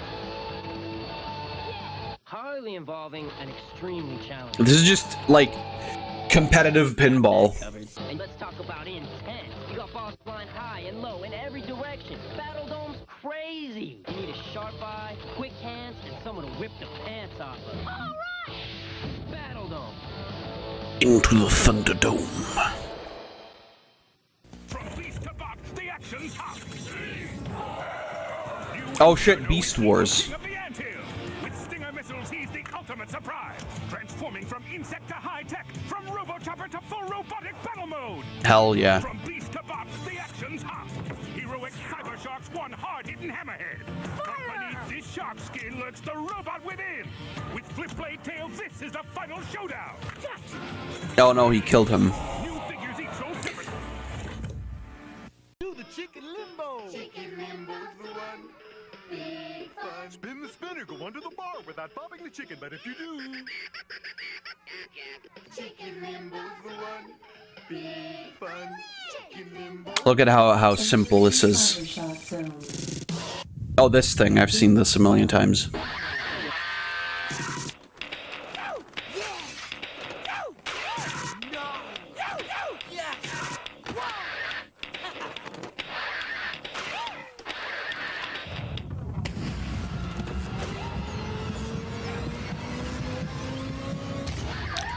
Highly involving and extremely challenging. This is just like competitive pinball. And let's talk about intense. You got balls flying high and low in every direction. Battle Dome's crazy. You need a sharp eye, quick hands, and someone to whip the pants off of. All right! Battle Dome. Into the Thunderdome. From beast to box, the action tops. New Oh shit, Beast Wars. With Stinger missiles, he's the ultimate surprise. Transforming from insect to high tech, from robo-chopper to full robotic battle mode. Hell yeah. From beast to box, the action's hot. Heroic cyber sharks, one hard-hitting hammerhead. But beneath this shark skin lurks the robot within. With flip blade tail, this is the final showdown. Oh no, he killed him. New figures each sold separately. Do the chicken limbo. Chicken limbo's the one. Big fun. Spin the spinner, go under the bar without popping the chicken, but if you do, chicken limbo's the one. Big fun. Chicken limbo. Look at how simple this is. Oh, this thing. I've seen this a million times.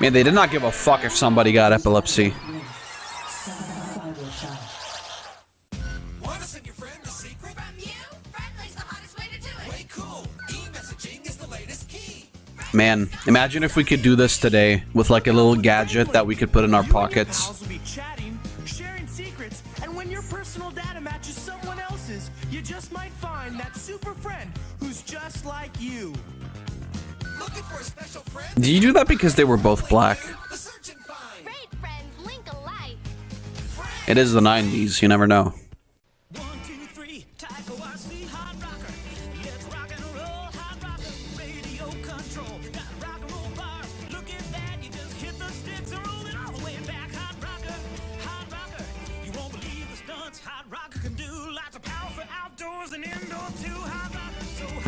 Man, they did not give a fuck if somebody got epilepsy. Want to send your friend the secret? From you? Friendly's the hottest way to do it. Way cool. E-messaging is the latest key. Man, imagine if we could do this today with like a little gadget that we could put in our pockets. Pals will be chatting, sharing secrets, and when your personal data matches someone else's, you just might find that super friend who's just like you. Looking for a special friend? Did you do that because they were both black? Great friends, link alike. It is the 90s, you never know.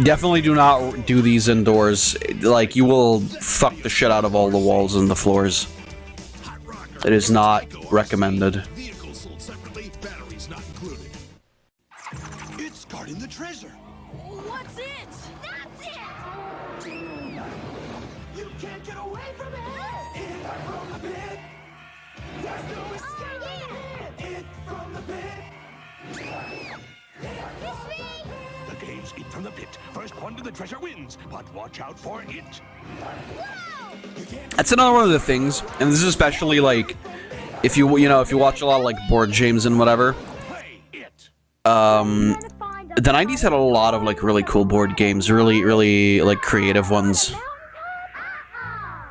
Definitely do not do these indoors. Like, you will fuck the shit out of all the walls and the floors. It is not recommended. Vehicles sold separately, batteries not included. It's guarding the treasure. What's it? That's it! You can't get away from it! In from the pit! There's no escape! In from the pit! The games eat from the pit. First one to the treasure wins, but watch out for it. That's another one of the things, and this is especially like if you if you watch a lot of like board games and whatever. The 90s had a lot of like really cool board games, really like creative ones.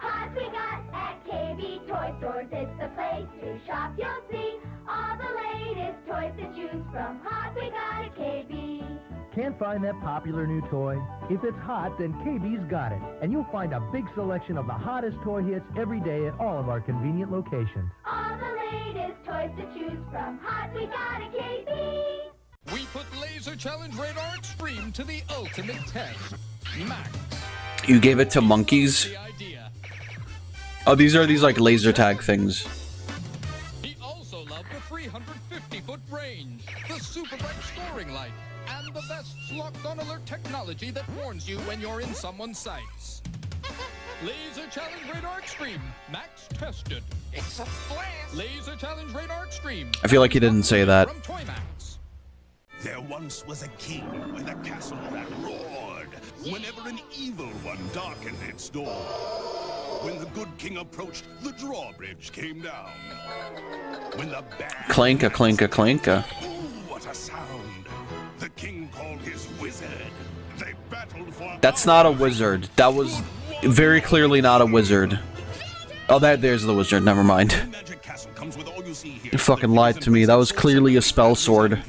Hot we got at KB Toy Stores. It's the place to shop. You'll see all the latest toys to choose from. Hot we got at KB. Can't find that popular new toy? If it's hot, then KB's got it. And you'll find a big selection of the hottest toy hits every day at all of our convenient locations. All the latest toys to choose from. Hot we got at KB. We put Laser Challenge Radar Extreme to the ultimate test. Max. You gave it to monkeys? Oh, these are these like laser tag things. He also loved the 350-foot range, the super bright scoring light, and the Vest's locked on alert technology that warns you when you're in someone's sights. Laser Challenge Radar Extreme. Max tested. It's a blast. Laser Challenge Radar Extreme. I feel like he didn't say that. From Toy Max. There once was a king with a castle that roared whenever an evil one darkened its door. When the good king approached, the drawbridge came down. When the bad Clanka, clanka, clanka. what a sound! The king called his wizard. They battled for That's not a wizard. That was very clearly not a wizard. Oh, there's the wizard. Never mind. Magic Castle comes with all you see here. You fucking lied to me. That was clearly a spell sword.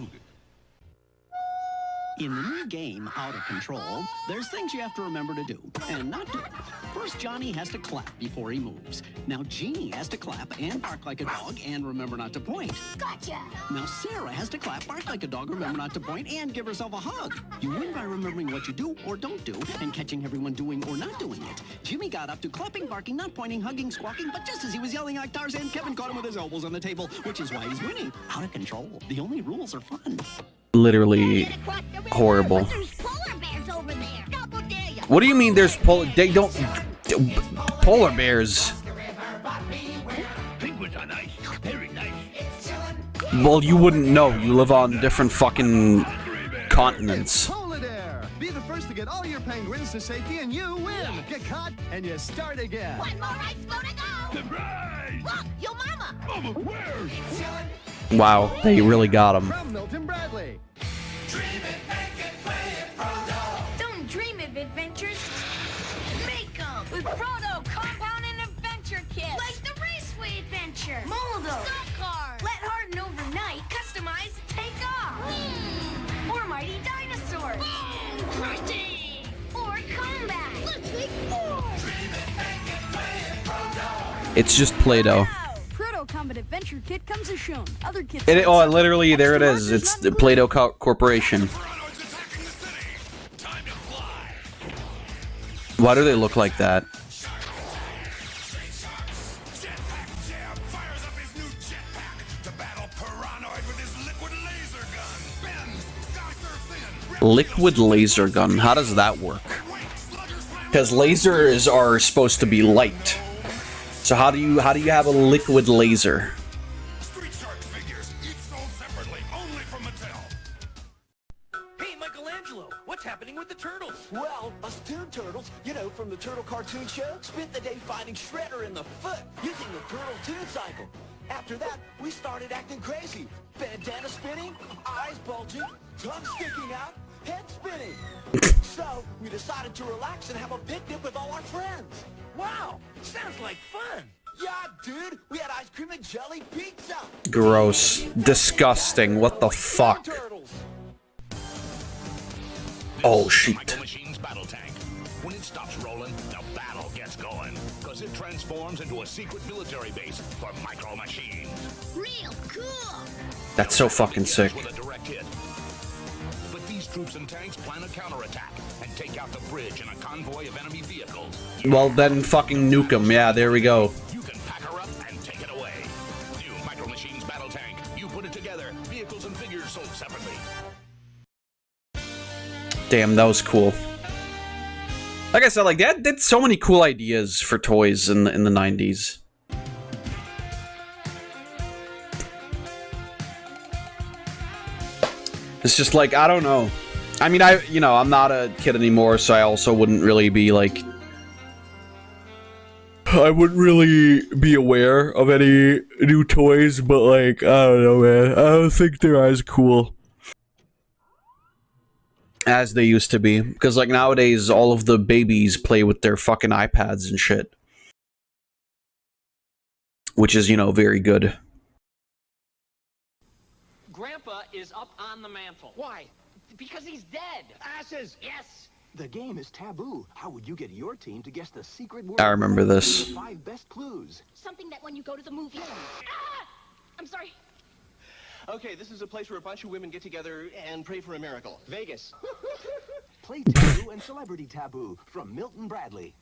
In the new game, Out of Control, there's things you have to remember to do and not do. First, Johnny has to clap before he moves. Now, Jeannie has to clap and bark like a dog and remember not to point. Gotcha! Now, Sarah has to clap, bark like a dog, remember not to point, and give herself a hug. You win by remembering what you do or don't do and catching everyone doing or not doing it. Jimmy got up to clapping, barking, not pointing, hugging, squawking, but just as he was yelling like Tarzan, Kevin caught him with his elbows on the table, which is why he's winning. Out of Control. The only rules are fun. Literally horrible. What do you mean there's they don't polar bears? Well, you wouldn't know. You live on different fucking continents. get all your penguins to safety and you win. Get caught and you start again. One more ice flow to go. Surprise! Look, your mama. Mama, where? Wow, they really got him. From Milton Bradley. Don't dream of adventures. Make them with Frodo Compound and Adventure Kits. Like the Raceway Adventure. Mold them. Stock cars. Let harden overnight. Customize and take off. Or Mighty Dinosaurs. Crushing. Or Combat. Let's make more. It's just Play-Doh. Proto Combat Adventure Kit comes as shown. Other kits. Oh, literally, there it is. It's the Play-Doh Corporation. Why do they look like that? Liquid laser gun. How does that work? Because lasers are supposed to be light. So how do you have a liquid laser? Hey, Michelangelo, what's happening with the turtles? Well, us Toon Turtles, you know, from the Turtle Cartoon Show, spent the day fighting Shredder in the foot using the Turtle Toon Cycle. After that, we started acting crazy. Bandana spinning, eyes bulging, tongue sticking out, head spinning. So, we decided to relax and have a picnic with all our friends. Wow, sounds like fun. Yeah, dude, we had ice cream and jelly pizza. Gross. Disgusting. What the fuck? Oh, shit. Machine's battle tank. When it stops rolling, the battle gets going. Because it transforms into a secret military base for micro machines. Real cool. That's so fucking sick. With a direct hit. But these troops and tanks plan a counterattack and take out the bridge and a convoy of enemy vehicles. Well, then fucking nuke them. Yeah, there we go. You can pack her up and take it away. New Micro Machines battle tank. You put it together. Vehicles and figures sold separately. Damn, that was cool. Like I said, like that did so many cool ideas for toys in the 90s. It's just like, I don't know. I mean, I'm not a kid anymore, so I also wouldn't really be like, I wouldn't really be aware of any new toys, but like, I don't know, man. I don't think they're as cool as they used to be. Because like nowadays, all of the babies play with their fucking iPads and shit. Which is, very good. Grandpa is up on the mantle. Why? Because he's dead. Ashes. Yes. The game is taboo. How would you get your team to guess the secret word? I remember this. The 5 best clues. Something that when you go to the movie. Ah! I'm sorry. Okay, this is a place where a bunch of women get together and pray for a miracle. Vegas. Play Taboo and Celebrity Taboo from Milton Bradley.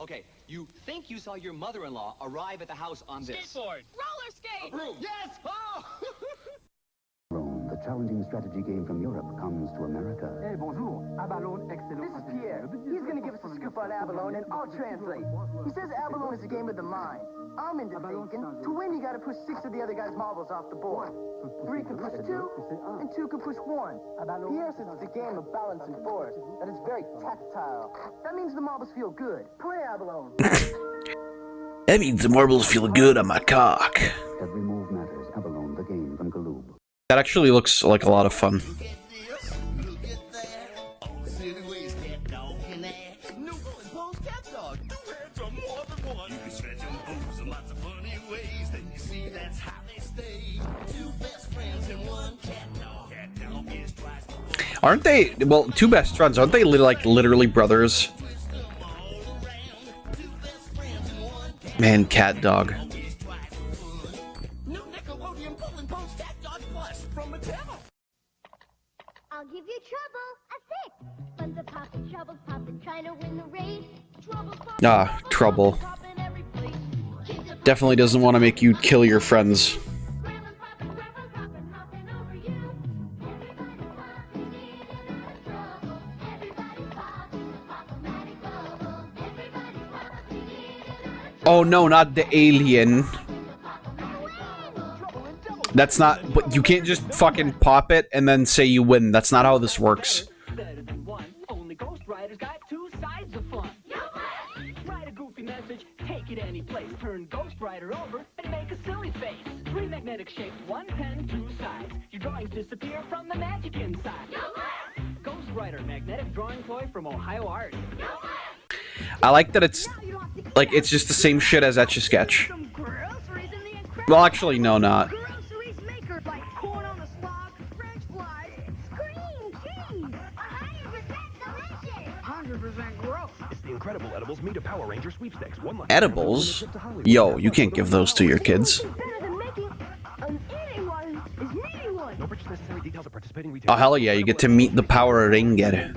Okay, you think you saw your mother-in-law arrive at the house on this. Skateboard. Roller skate. A broom. Yes. Oh. The challenging strategy game from Europe comes to America. Hey, bonjour. Abalone, excellent. This is Pierre. He's gonna give us a scoop on Abalone, and I'll translate. He says Abalone is a game of the mind. I'm into thinking. To win, you gotta push 6 of the other guy's marbles off the board. 3 can push 2, and 2 can push 1. Pierre says it's a game of balance and force, that it's very tactile. That means the marbles feel good. Play Abalone. That means the marbles feel good on my cock. Every move matters. Abalone, the game from Galoob. That actually looks like a lot of fun. Aren't they, well, 2 best friends, aren't they like literally brothers? Man, cat dog. I'll give you trouble, a 6. Buns are popping, troubles popping, trying to win the race. Troubles popping, Ah, trouble. Definitely doesn't want to make you kill your friends. Oh no, not the alien. That's not, but you can't just fucking pop it and then say you win. That's not how this works. magnetic-shaped one pen, two sides. Your drawings disappear from the magic inside. Ghost Writer, magnetic drawing toy from Ohio Art. I like that it's like it's just the same shit as Etch-a-Sketch. Well, actually, no, not. It's the incredible edibles meet a Power Ranger sweepstakes. Edibles? Yo, you can't give those to your kids. Oh, hell yeah, you get to meet the Power Ranger.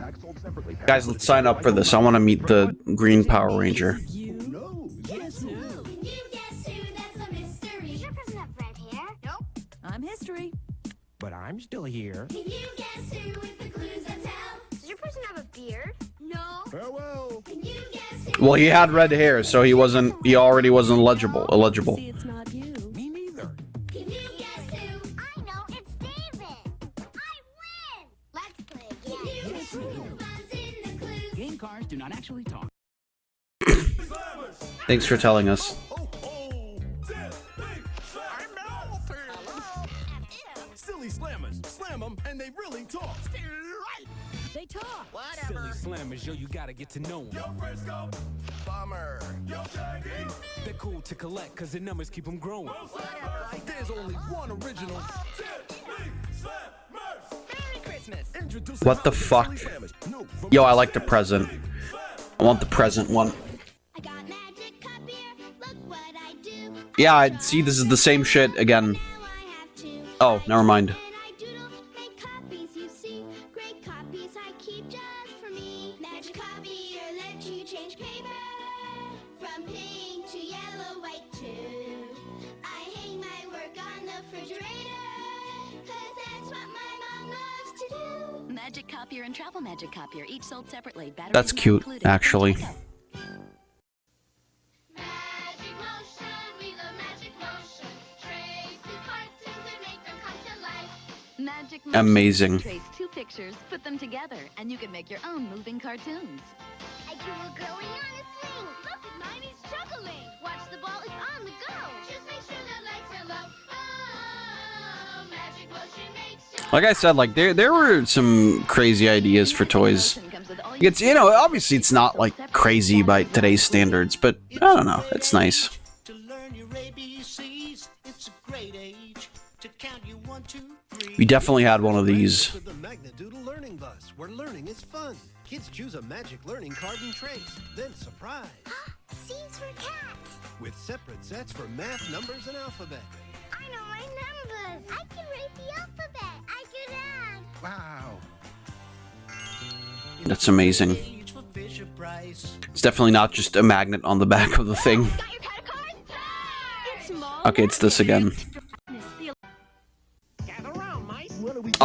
Guys, let's sign up for this. I want to meet the Green Power Ranger. I'm history. But I'm still here. Can you guess who with the clues I tell? Does your person have a beard? No. Farewell. Can you guess who? Well, he had red hair, so he already wasn't illegible. See, it's not you. Me neither. Can you guess who? I know, it's David. I win. Let's play again. Can you guess who was in the clues? Game cards do not actually talk. Thanks for telling us. Silly slammers, slam them, and they really talk. Right. They talk. Silly slammers, yo, you gotta get to know them. Yo, Frisco. Bomber. Yo, Shaggy. They're cool to collect, cause their numbers keep them growing. There's only one original. Merry Christmas. What the fuck? Yo, I like the present. I want the present one. I got magic cup here. Look what I do. Yeah, I see this is the same shit again. Oh, never mind. And I doodle, make copies, you see. Great copies I keep just for me. Magic copier lets you change paper from pink to yellow, white too. I hang my work on the refrigerator, cause that's what my mom loves to do. Magic copier and travel magic copier, each sold separately. Batteries That's not cute, included. actually. Magic motion, we love magic motion. Trace the cartoons and make them come to life. Magic motion. Amazing. Trace two pictures, put them together, and you can make your own moving cartoons. I drew a girlie on a sling. Look at mine, he's chuckling. Watch the ball, it's on the go. Just make sure the lights are low. Oh, magic motion makes your... Like I said, like there were some crazy ideas for toys. It's, you know, obviously it's not like crazy by today's standards, but I don't know, it's nice. We definitely had one of these. The Magnadoodle Learning Bus, where learning is fun. Kids choose a magic learning card and trace, then surprise. Scenes for cats. With separate sets for math, numbers, and alphabet. I know my numbers. I can write the alphabet. I can add. Wow. That's amazing. It's definitely not just a magnet on the back of the thing. Okay, it's this again.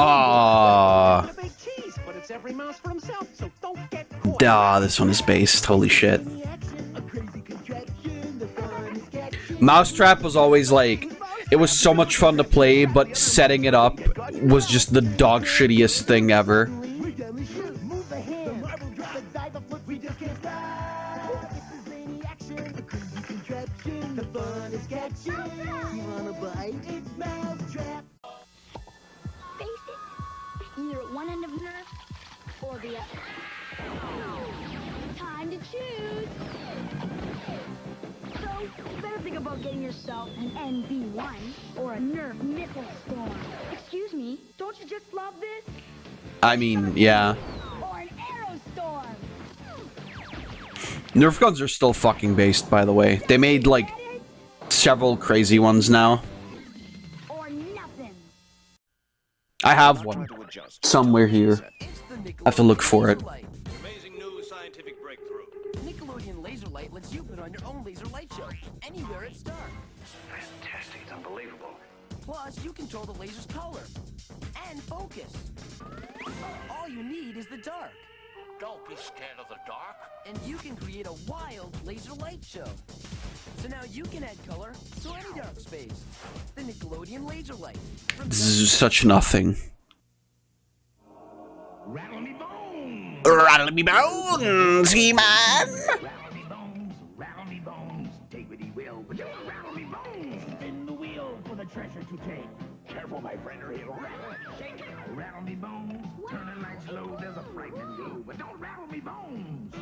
Ah, this one is based. Holy shit. Mousetrap was always like, it was so much fun to play, but setting it up was just the dog shittiest thing ever. Either at one end of the nerve or the other. Time to choose. So, you better think about getting yourself an NB1 or a Nerf missile storm. Excuse me, don't you just love this? I mean, yeah. Or an arrow storm. Nerf guns are still fucking based, by the way. They made, like, several crazy ones now. Or nothing. I have one. Somewhere here. I have to look for it. Amazing new scientific breakthrough. Nickelodeon Laser Light lets you put on your own laser light show anywhere it's dark. Fantastic, it's unbelievable. Plus, you control the laser's color and focus. All you need is the dark. Don't be scared of the dark. And you can create a wild laser light show. So now you can add color to any dark space. The Nickelodeon Laser Light. This is such nothing. Rattle me bones! Rattle me bones, He-Man! Rattle me bones, take what he will, but you rattle me bones! Spin the wheel for the treasure to take. Careful, my friend, or he'll rattle it. Shake it. Rattle me bones. Turn the lights low, there's a frightening glow. But don't rattle me bones.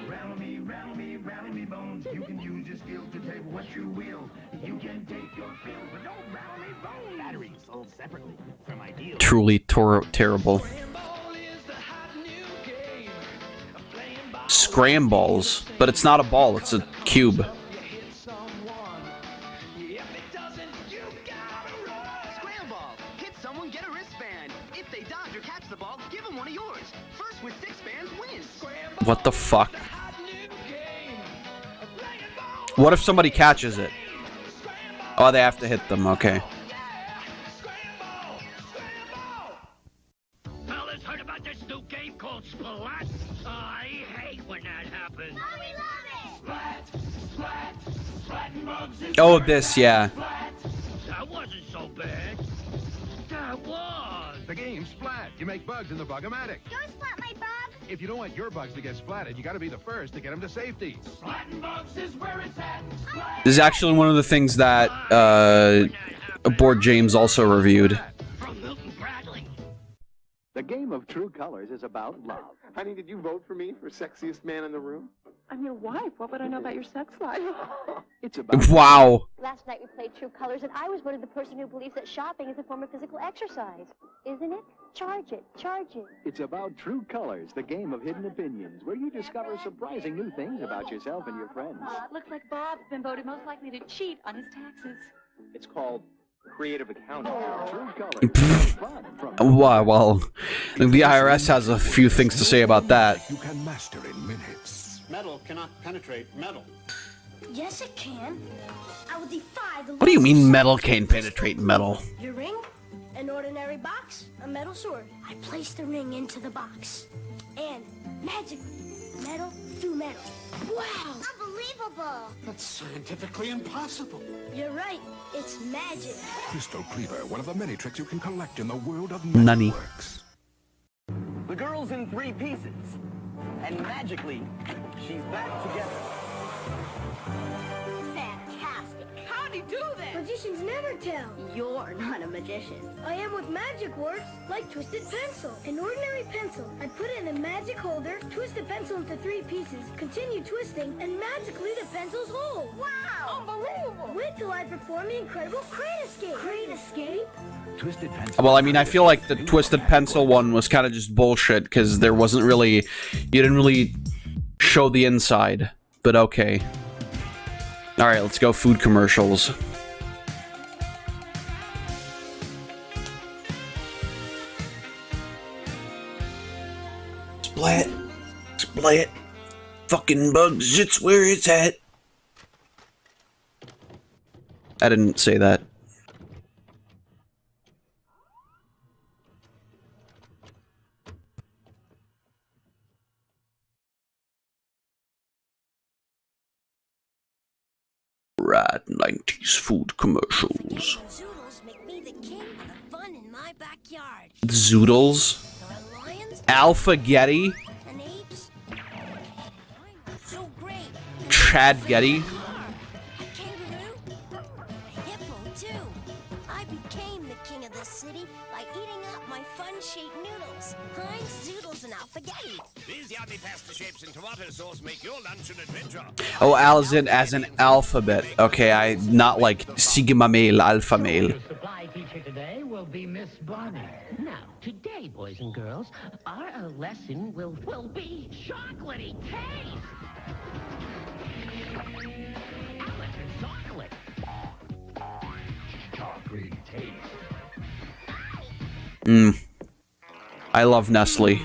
Rattle me bones. You can use your skills to take what you will. You can take your fill, but don't rattle me bones. Batteries sold separately from ideal. Truly terrible. Scramballs, but it's not a ball, it's a cube. Scramble. Hit someone, get a wristband. If they dodge or catch the ball, give them one of yours. First with 6 bands wins. What the fuck? What if somebody catches it? Oh, they have to hit them, okay. Fellas, heard about this new game called Splat? I hate when that happens. Oh, we love it! Splat, splat, splat and bugs is Oh, where this, it's yeah. at. Splat. That wasn't so bad. That was. The game Splat. You make bugs in the Bug-O-Matic. Don't splat my bug! If you don't want your bugs to get splatted, you gotta be the first to get them to safety. Splat and bugs is where it's at. Splat. This is actually one of the things that Board James also reviewed. From Milton Bradley. The game of True Colors is about love. Honey, did you vote for me for sexiest man in the room? I'm your wife. What would I know about your sex life? It's about Wow. Last night we played True Colors, and I was voted the person who believes that shopping is a form of physical exercise. Isn't it? Charge it. Charge it. It's about True Colors, the game of hidden opinions, where you discover surprising new things about yourself and your friends. It looks like Bob's been voted most likely to cheat on his taxes. It's called creative accounting. True Colors. Fun from Wow, well, the IRS has a few things to say about that. You can master in minutes. Metal cannot penetrate metal. Yes, it can. I will defy the What do you mean metal can't penetrate metal? Your ring? An ordinary box, a metal sword. I place the ring into the box. And magic, metal through metal. Wow! Unbelievable! That's scientifically impossible. You're right, it's magic. Crystal Cleaver, one of the many tricks you can collect in the world of Nunny. metalworks. The girl's in 3 pieces. And magically, she's back together. Fantastic. How'd he do that? Magicians never tell. You're not a magician. I am with magic works, like Twisted Pencil. An ordinary pencil. I put it in a magic holder, twist the pencil into 3 pieces, continue twisting, and magically the pencil's whole. Wow! Unbelievable! Wait till I perform the incredible Crate Escape. Crate Escape? Twisted Pencil. Well, I mean, I feel like the Twisted Pencil one was kind of just bullshit, because there wasn't really... You didn't really show the inside, but okay. Alright, let's go food commercials. Splat. Splat. Fucking bugs, it's where it's at. I didn't say that. Right, 90s food commercials. Zoodles make me the king of the fun in my backyard. Zoodles? Alpha-Getty? And apes? So great. Chad Getty? A kangaroo? A hippo, too. I became the king of this city by eating up my fun-shaped noodles. Heinz, Zoodles, and Alpha-Getty. These yummy pasta shapes and tomato sauce make your lunch an adventure. Oh, as an alphabet. Okay, I not like Sigma male, alpha male. Your supply teacher today will be Miss Bonnie. Now, today, boys and girls, our lesson will be chocolatey taste. Alice and chocolate. Chocolatey taste. I love Nestle.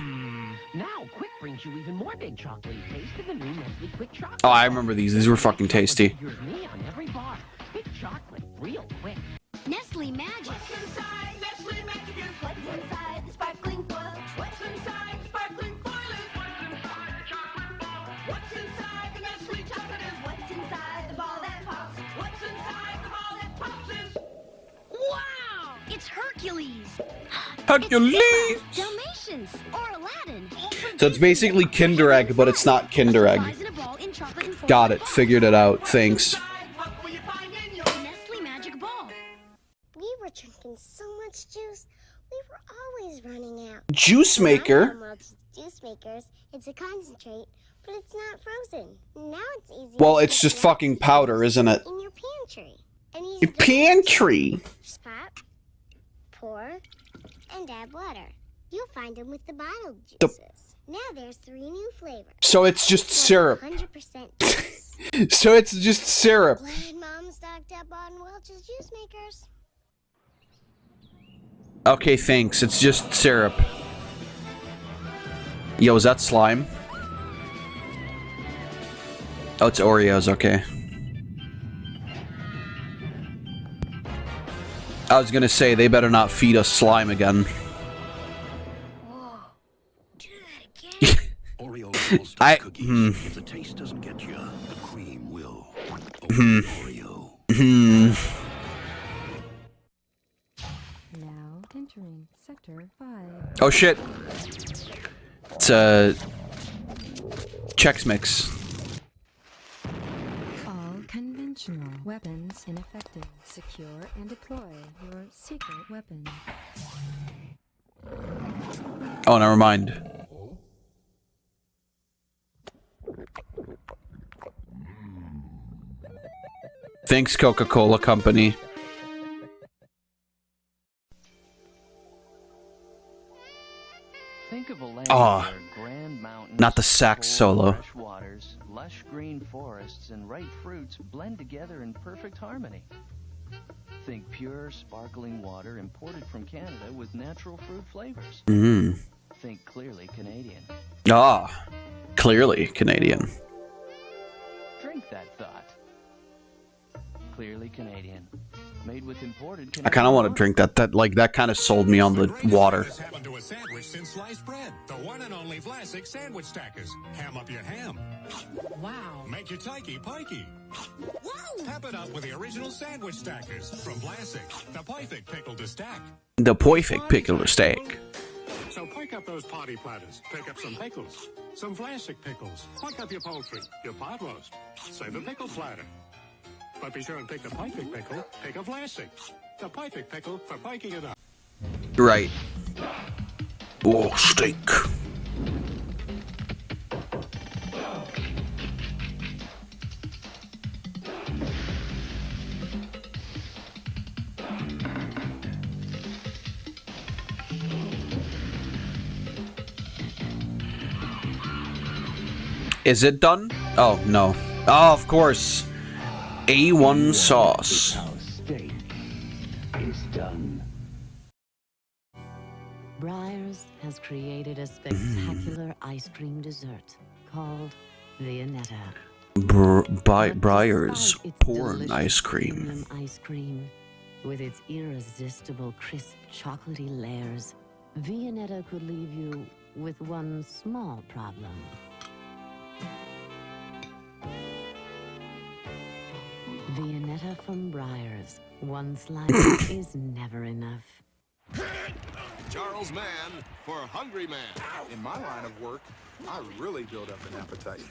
Now, Quick brings you even more big chocolatey taste in the new Nestle Quick Chocolate. Oh, I remember these. These were fucking tasty. Here's me on every bar. Quick chocolate, real quick. Nestle Magic. What's inside Nestle Magic is What's inside the sparkling foil? What's inside the sparkling foil is what's inside the chocolate ball. What's inside the Nestle chocolate is What's inside the ball that pops? what's inside the ball that pops is. Wow! It's Hercules. Hercules! Dalmatians or Aladdin. So it's basically Kinder Egg, but it's not Kinder Egg. Got it. Figured it out. Thanks. Nestle Magic Ball. We were drinking so much juice, we were always running out. Juice maker? Juice makers, it's a concentrate, but it's not frozen. Now it's easy. Well, it's just fucking powder, isn't it? In your pantry. And Your pantry. Just pop, pour, and add water. You'll find them with the bottled juices. Now there's 3 new flavors. So it's just syrup. 100% juice. So it's just syrup. Glad Mom stocked up on Welch's juice makers. Okay, thanks. It's just syrup. Yo, is that slime? Oh, it's Oreos, okay. I was gonna say, they better not feed us slime again. If the taste doesn't get you, the cream will. Now entering sector 5. Oh shit. It's Chex Mix. All conventional weapons ineffective. Secure and deploy your secret weapon. Oh, never mind. Thanks, Coca-Cola Company. Think of a land Ah, where grand mountains, not the sax solo. fresh waters, lush green forests, and ripe fruits blend together in perfect harmony. Think pure, sparkling water imported from Canada with natural fruit flavors. Mm. Think clearly Canadian. Ah, clearly Canadian. Drink that thought. Clearly Canadian. Made with imported I Canadian kind of want to water. drink that. That kind of sold me on the water. What's happened to a sandwich since sliced bread? The one and only Vlasic sandwich stackers. Ham up your ham. Wow. Make your tikey pikey. Pep it up with the original sandwich stackers from Vlasic. The perfect pickle to stack. The perfect pickle or steak. So pick up those party platters. Pick up some pickles. Some Vlasic pickles. Pick up your poultry. Your pot roast. Save a pickle platter. But be sure and pick the perfect pickle. Pick a Vlasic. The perfect pickle for piking it up. Right. Oh, steak. Is it done? Oh, no. Oh, of course. A1 sauce. Steak is done. Breyers has created a spectacular ice cream dessert called Viennetta. Breyers porn ice cream. Premium ice cream, with its irresistible crisp chocolatey layers, Viennetta could leave you with one small problem. Viennetta from Breyers. One slice is never enough. Charles Mann for Hungry Man. In my line of work, I really build up an appetite.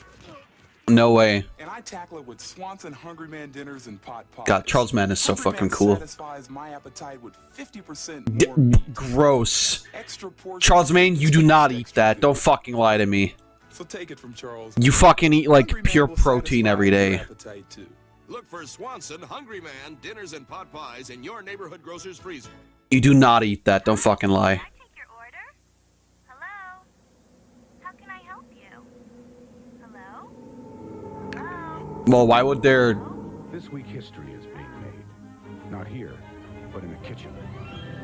No way. And I tackle it with Swanson Hungry Man dinners and pot pies. God, Charles Mann is so Hungry fucking Man cool. satisfies my appetite with 50% more meat. Gross. Extra portions. Charles Mann, you do not eat that. Don't fucking lie to me. So take it from Charles. You fucking eat like pure protein every day. Appetite too. Look for Swanson Hungry Man dinners and pot pies in your neighborhood grocer's freezer. You do not eat that. Don't fucking lie. Well, why would there... This week history is being made. Not here, but in the kitchen.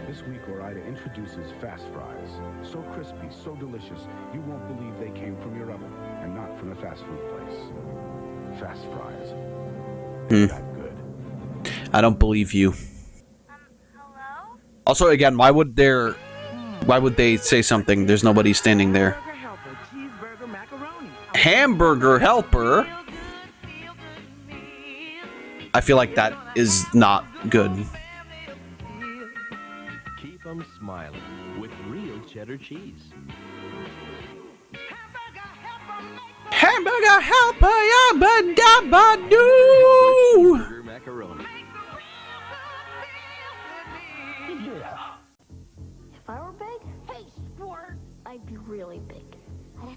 This week, Ore-Ida introduces fast fries. So crispy, so delicious, you won't believe they came from your oven and not from a fast food place. Fast fries. That good. I don't believe you. Also, again, why would they say something? There's nobody standing there. Hamburger helper? I feel like that is not good. Keep them smiling with real cheddar cheese. Hamburger helper, yabba dabba doo! Macaroni. If I were big, hey, sport, I'd be really big.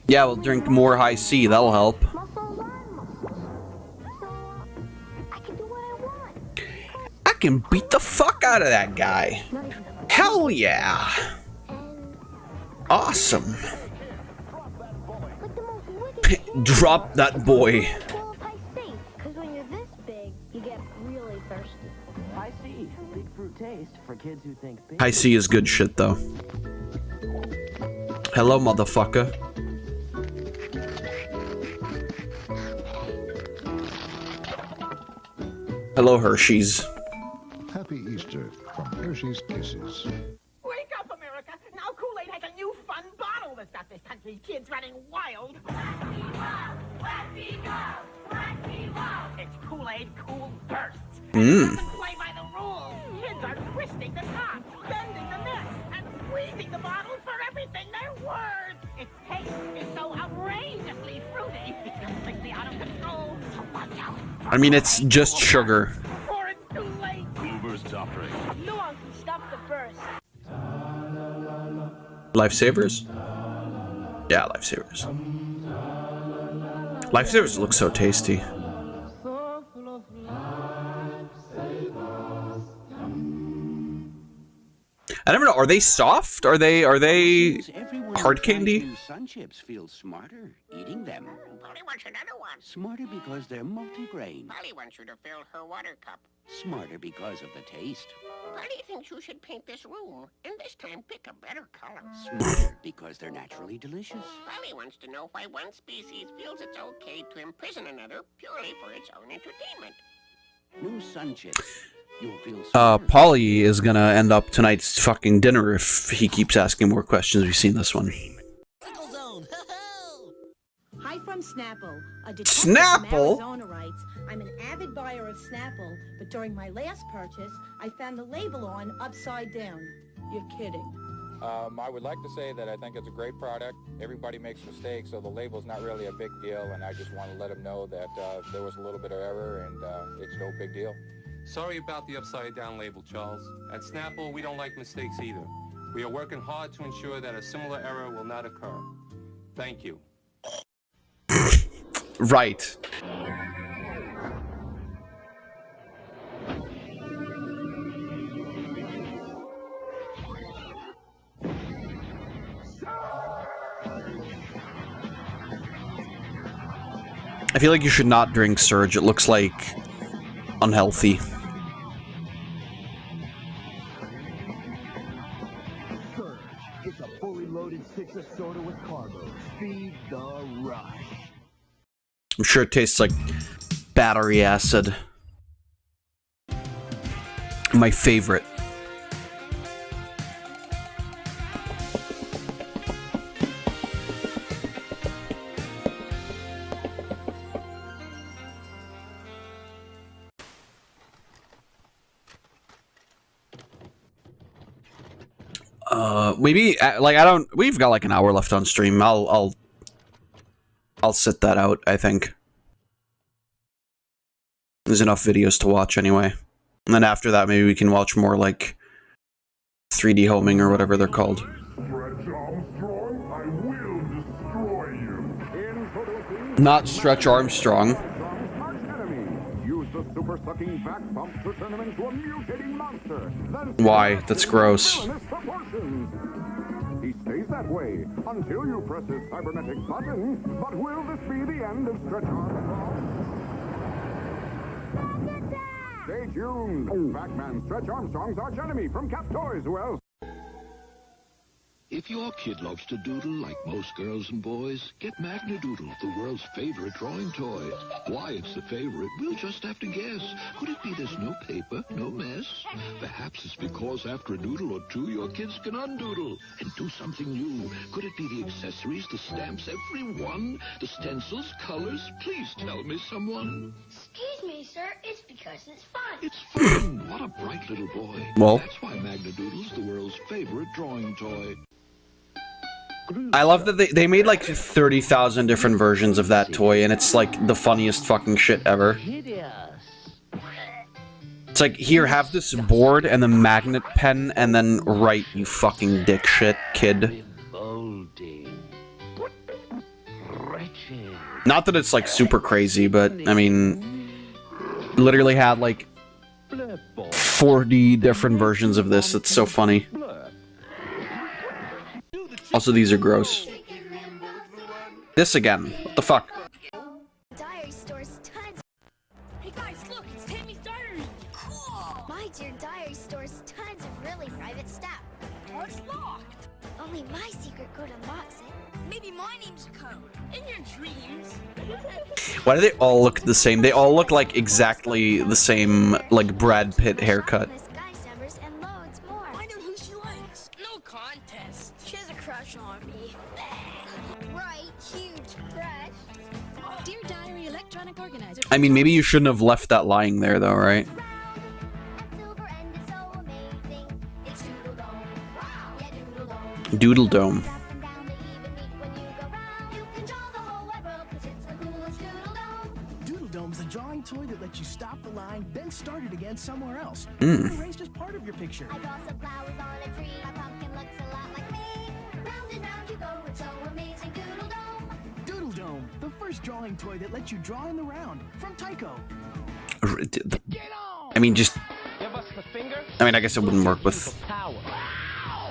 Yeah, we'll drink more high C. That'll help. Muscles on muscles. So, I can do what I want. I can beat the fuck out of that guy. Hell yeah. Awesome. Drop that boy. Because when you're this big, you get really thirsty. I see. Big fruit taste for kids who think big. High C is good shit, though. Hello, motherfucker. Hello, Hershey's. Happy Easter from Hershey's Kisses. Wake up, America! Now Kool-Aid has a new fun bottle that's got this country's kids running wild. It's Kool-Aid Cool Bursts. Mmm. Play by the rules. Kids are twisting the top, bending the neck, and squeezing the bottles for everything they're worth. Its taste is so outrageously fruity. It's completely out of control. So watch out. I mean, it's just sugar. Or it's too late. Uber's offering. No one can stop the burst. Lifesavers? Yeah, lifesavers. Lifesavers look so tasty. I never know. Are they soft? Are they hard candy? Sun chips feel smarter eating them. Polly wants another one. Smarter because they're multigrain. Polly wants you to fill her water cup. Smarter because of the taste. Polly thinks you should paint this room, and this time pick a better color. Smarter because they're naturally delicious. Polly wants to know why one species feels it's okay to imprison another purely for its own entertainment. New Sun chips. You'll feel Polly is gonna end up tonight's fucking dinner if he keeps asking more questions. We've seen this one. Hi from Snapple. A Snapple? From Arizona writes, I'm an avid buyer of Snapple, but during my last purchase, I found the label on upside down. You're kidding. I would like to say that I think it's a great product. Everybody makes mistakes, so the label's not really a big deal, and I just want to let them know that there was a little bit of error, and it's no big deal. Sorry about the upside-down label, Charles. At Snapple, we don't like mistakes either. We are working hard to ensure that a similar error will not occur. Thank you. Right. I feel like you should not drink Surge. It looks like unhealthy. Surge. It's a fully loaded six of soda with carbo. Feed the rush. I'm sure it tastes like battery acid. My favorite. Maybe like I don't. We've got like an hour left on stream. I'll sit that out. I think there's enough videos to watch anyway, and then after that, maybe we can watch more like 3D homing or whatever they're called. Not Stretch Armstrong. Use the super sucking back pump to turn him into a mutating monster. Why? That's gross. He stays that way until you press his cybernetic button. But will this be the end of Stretch Armstrong? Stay tuned. Pac-Man Stretch Armstrong's arch enemy from Cap Toys. Who else? If your kid loves to doodle like most girls and boys, get Magna-Doodle, the world's favorite drawing toy. Why it's the favorite, we'll just have to guess. Could it be there's no paper, no mess? Perhaps it's because after a doodle or two, your kids can undoodle and do something new. Could it be the accessories, the stamps, every one? The stencils, colors? Please tell me, someone. Excuse me, sir. It's because it's fun. It's fun. What a bright little boy. Well. That's why Magna-Doodle's the world's favorite drawing toy. I love that they made like 30,000 different versions of that toy, and it's like the funniest fucking shit ever. It's It's like, here, have this board and the magnet pen, and then write, you fucking dick shit, kid. Not that it's, like, super crazy, but, I mean, literally had, like, 40 different versions of this. It's so funny. Also, these are gross. This again. What the fuck? Diary stores tons. Hey guys, look, it's Tammy's diary. Cool. My dear diary stores tons of really private stuff. Oh, it's locked. Only my secret code unlocks it. Maybe my name's code. In your dreams. Why do they all look the same? They all look like exactly the same, like, Brad Pitt haircut. I know who she likes. No contest. She has a crush on me. Right, huge crush. Dear Diary Electronic Organizer. I mean, maybe you shouldn't have left that lying there, though, right? Doodle Dome. Doodle Dome's a drawing toy that lets you stop the line, then start it again somewhere else. Mm. Erase just part of your picture. I draw some flowers on a tree. My pumpkin looks a lot like me. Round and round you go, it's so amazing. Doodle Dome. Doodle Dome, the first drawing toy that lets you draw in the round. From Tycho. I mean, just... Give us the finger. I mean, I guess it wouldn't work with... Power.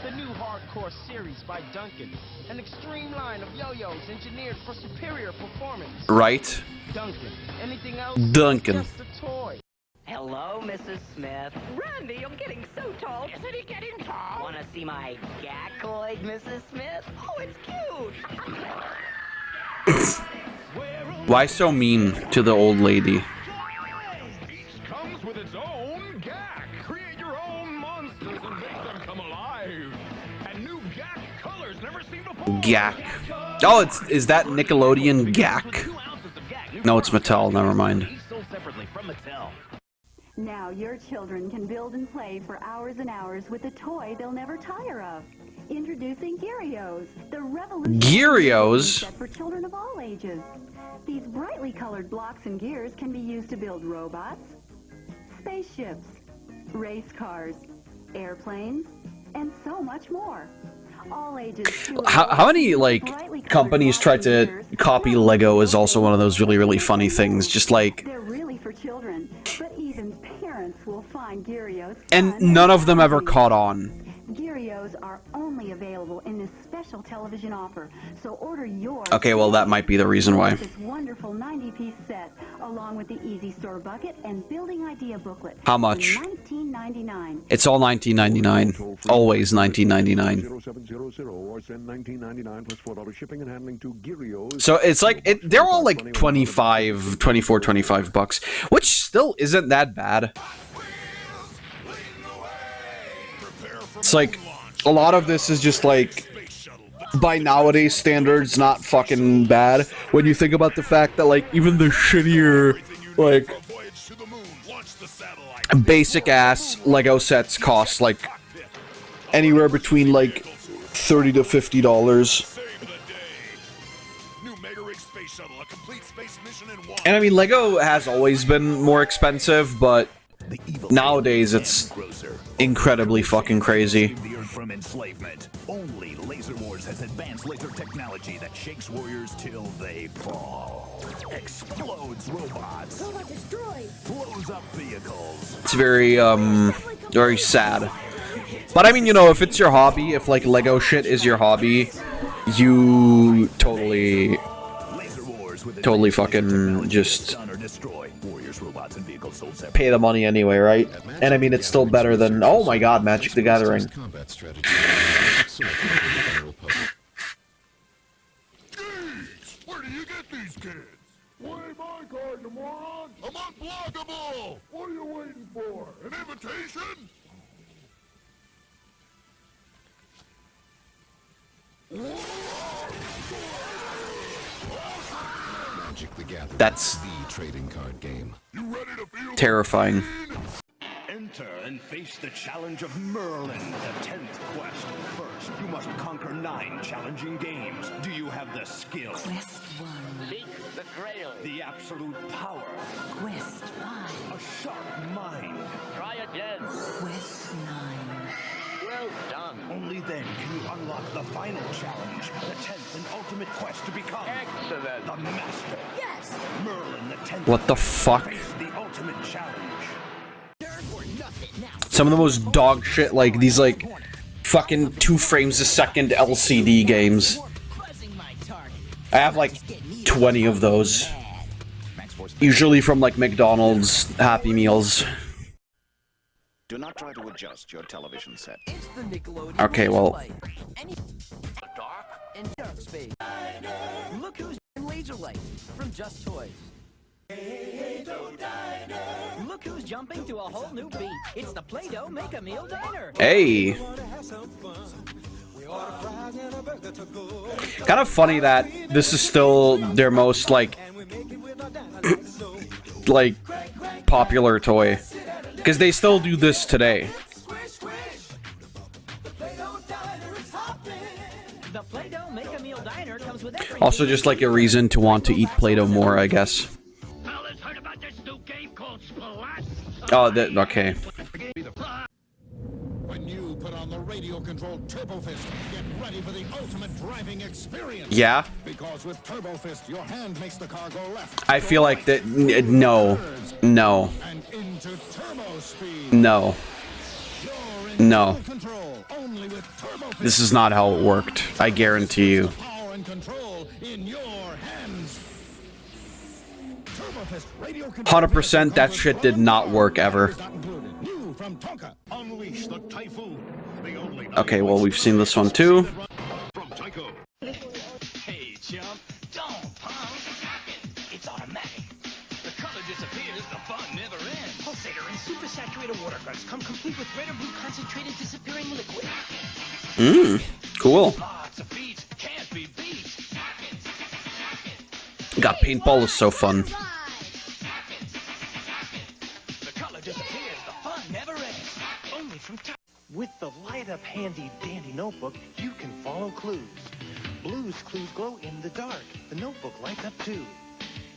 The new hardcore series by Duncan. An extreme line of yo-yos engineered for superior performance. Right? Duncan. Anything else? Duncan. Just a toy. Hello, Mrs. Smith. Randy, I'm getting so tall. Isn't he getting tall? Want to see my gackoid, Mrs. Smith? Oh, it's cute. Why so mean to the old lady? Each comes with its own gack. Create your own monsters and make them come alive. And new gack colors never seen before. Gack. Oh, is that Nickelodeon Gack? No, it's Mattel. Never mind. Now your children can build and play for hours and hours with a toy they'll never tire of. Introducing Gyrios, the revolutionary Gyrios? set for children of all ages. These brightly colored blocks and gears can be used to build robots, spaceships, race cars, airplanes, and so much more. All ages. How many, like, companies tried to copy Lego is also one of those really, really funny things. Just like... They're really for children, but even parents will find Gyrios. And none of them ever caught on. Gyrios are only available in this special television offer, so order yours. Okay, well, that might be the reason why. This wonderful 90-piece set, along with the Easy Store bucket and building idea booklet. How much? $19.99. It's all $19.99. Always $19.99. 0700 or send $19.99 plus $4 shipping and handling to Gyrios. So it's like, they're all like 24, 25 bucks, which still isn't that bad. It's like, a lot of this is just like, by nowadays standards, not fucking bad. When you think about the fact that, like, even the shittier, like, basic-ass Lego sets cost, like, anywhere between, like, $30 to $50. And I mean, Lego has always been more expensive, but nowadays it's incredibly fucking crazy. From enslavement. Only Laser Wars has advanced laser technology that shakes warriors till they fall. Explodes robots. Robot destroyed. Blows up vehicles. It's very, very sad. But I mean, you know, if it's your hobby, if like Lego shit is your hobby, you totally fucking just pay the money anyway, right? And I mean, it's still better than, oh my god, Magic the Gathering. Where do you get these kids? Play my card, you moron! I'm unblockable! What are you waiting for? An invitation? Magic the Gathering. That's the trading card game. terrifying. enter and face the challenge of Merlin, the 10th quest. First, you must conquer 9 challenging games. Do you have the skill? Quest 1. Seek the Grail. The absolute power. Quest 5. A sharp mind. Try again. Quest 9. Well done. Only then can you unlock the final challenge, the 10th and ultimate quest to become Excellent. The Master. Yes. Merlin, the 10th. What the fuck? Face the ultimate challenge. Some of the most dog shit, like these, like fucking 2 frames a second LCD games. I have like 20 of those. Usually from like McDonald's Happy Meals. Do not try to adjust your television set. Okay, well. Dark and dark space. Look who's in Laser Light from Just Toys. Look who's jumping to a whole new beat. It's the Play-Doh Make-A-Meal Diner. Hey. Kind of funny that this is still their most like like popular toy, because they still do this today. The Play-Doh Make-A-Meal Diner comes with every Also, just like a reason to want to eat Play-Doh more, I guess. Fellas, heard about this new game called Splat? Oh, that okay. When you put on the radio-controlled Turbo Fist, get ready for the ultimate driving experience. Yeah. Because with Turbo Fist, your hand makes the car go left. I feel like that. No. No. And into turbo speed. No. No. Control only with Turbo Fist. This is not how it worked. I guarantee you. Power and control in your hands. 100% that shit did not work ever. From Tonka, unleash the typhoon. The only Okay, well, we've seen this one too. from Tycho. Hey, chump, don't pump. It's automatic. The color disappears, the fun never ends. Pulsator and supersaturated water guns come complete with red or blue concentrated disappearing liquid. Cool. Lots of beats, can't be beat. God, paintball is so fun. With the light-up handy-dandy notebook, you can follow clues. Blue's clues glow in the dark. The notebook lights up too.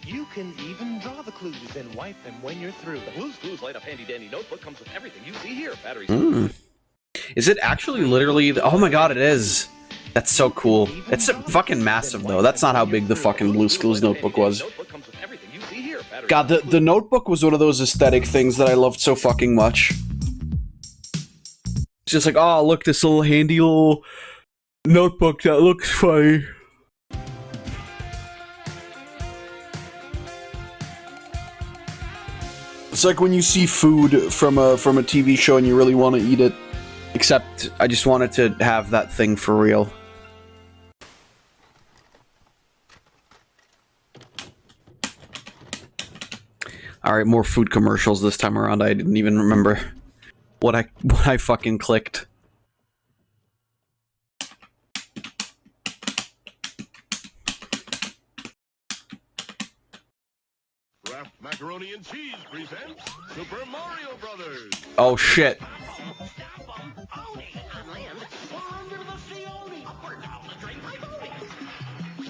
You can even draw the clues and wipe them when you're through. The Blue's Clues light-up handy-dandy notebook comes with everything you see here. Batteries. Is it actually literally? Oh my god, it is. That's so cool. It's fucking massive though. That's not how big the fucking Blue's Clues notebook was. God, the notebook was one of those aesthetic things that I loved so fucking much. It's just like, oh, look, this little handy little notebook that looks funny. It's like when you see food from a TV show and you really want to eat it. Except, I just wanted to have that thing for real. Alright, more food commercials this time around. I didn't even remember what I fucking clicked. Kraft Macaroni and Cheese presents Super Mario Brothers. Oh shit.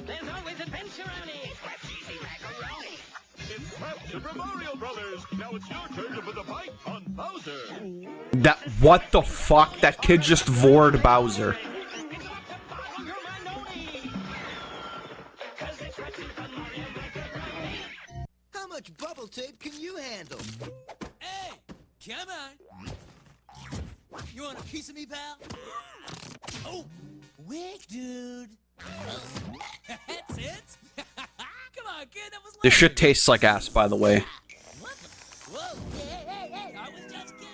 There's always adventure on it. It's Kraft Super Mario Brothers. Now it's your turn to put the bite on Bowser. That, what the fuck? That kid just vored Bowser. How much bubble tape can you handle? Hey, come on. You want a piece of me, pal? Oh, wick, dude. That's it. Come on, kid. That was. This shit tastes like ass, by the way. Whoa, hey, I was just kidding.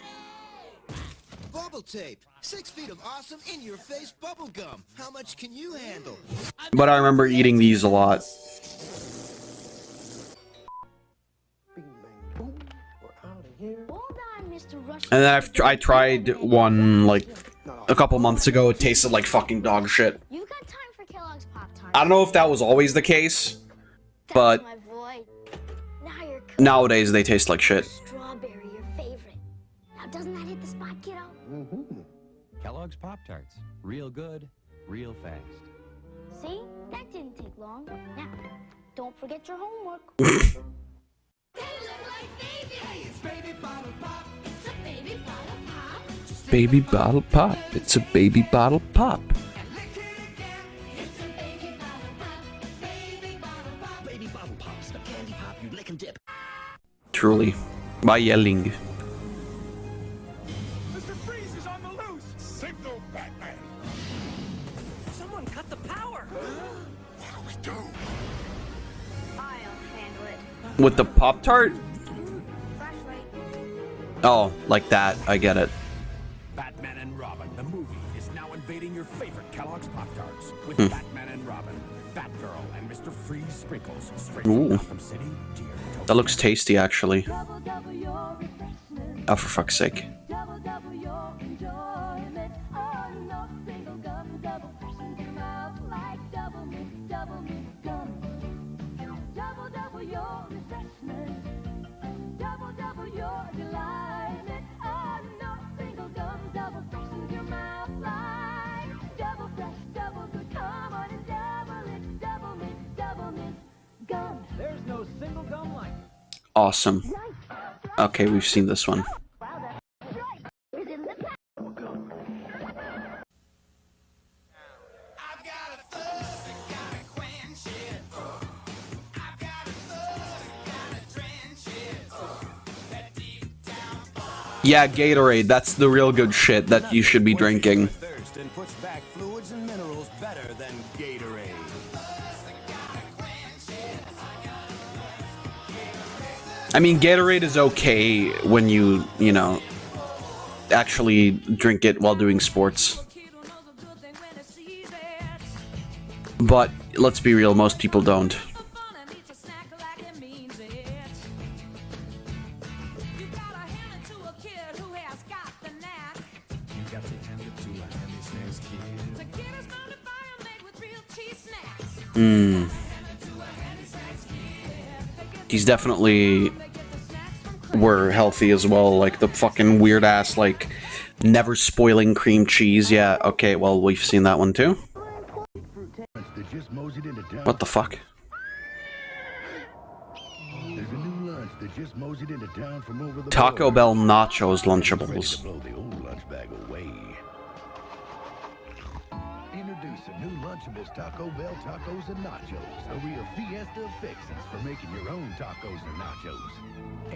Bubble tape. 6 feet of awesome in-your-face bubble gum. How much can you handle? But I remember eating these a lot. And then I tried one like a couple months ago. It tasted like fucking dog shit. You've got time for Kellogg's Pop-Tarts. I don't know if that was always the case, but My boy. Now you're nowadays they taste like shit. strawberry, your favorite. Now doesn't Kellogg's Pop-Tarts. Real good, real fast. See? That didn't take long. Now, don't forget your homework. Baby bottle pop. It's a baby bottle pop. Baby bottle pops, the candy pop you lick and dip. Truly. By yelling. Mr. Freeze is on the loose! Signal Batman! Someone cut the power! What do we do? I'll handle it. With the Pop-Tart? Oh, like that. I get it. Batman and Robin, the movie, is now invading your favorite Kellogg's Pop-Tarts with Batman and Robin, Batgirl, and Mr. Freeze Sprinkles straight from Ooh. Gotham City to your toaster. That looks tasty, actually. Oh, for fuck's sake. There's no single gum like it. Awesome. Okay, we've seen this one. Yeah, Gatorade. That's the real good shit that you should be drinking. Thirst and puts back fluids and minerals better than Gatorade. I mean, Gatorade is okay when you know, actually drink it while doing sports. But let's be real, most people don't. These definitely were healthy as well, like the fucking weird ass, like, never spoiling cream cheese. Yeah, okay, well, we've seen that one too. What the fuck? Taco Bell Nachos Lunchables. Introduce a new Lunchables Taco Bell Tacos and Nachos. A real fiesta of fixings for making your own tacos and nachos.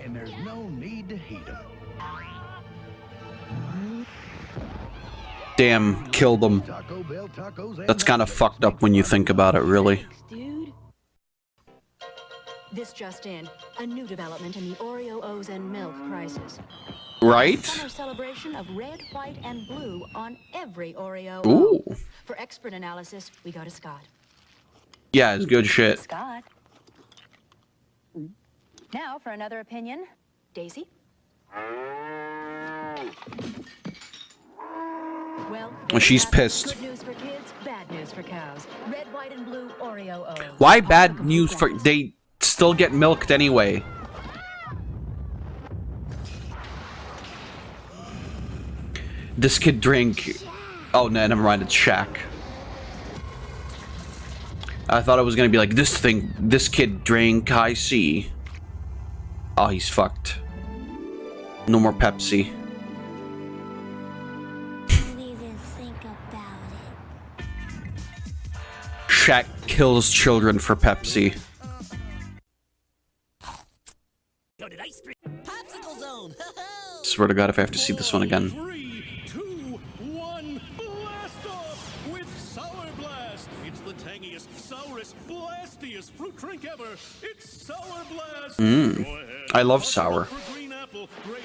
And there's no need to heat them. Damn, killed them. That's kind of fucked up when you think about it, really. This just in, a new development in the Oreo O's and milk crisis. Right? Summer celebration of red, white, and blue on every Oreo. Ooh. For expert analysis, we go to Scott. Yeah, it's good shit. Scott. Now for another opinion, Daisy. Well, She's pissed. Good news for kids, bad news for cows. Red, white, and blue Oreo O's. Why bad news for... They still get milked anyway. This kid drink... Oh, no, never mind, it's Shaq. I thought it was gonna be like, this kid drank high C. Oh, he's fucked. No more Pepsi. Shaq kills children for Pepsi. Popsicle zone. Swear to God, if I have to see this one again. 3, 2, 1, blast off with Sour Blast. It's the tangiest, sourest, blastiest fruit drink ever. It's Sour Blast. I love sour. For green apple, grape,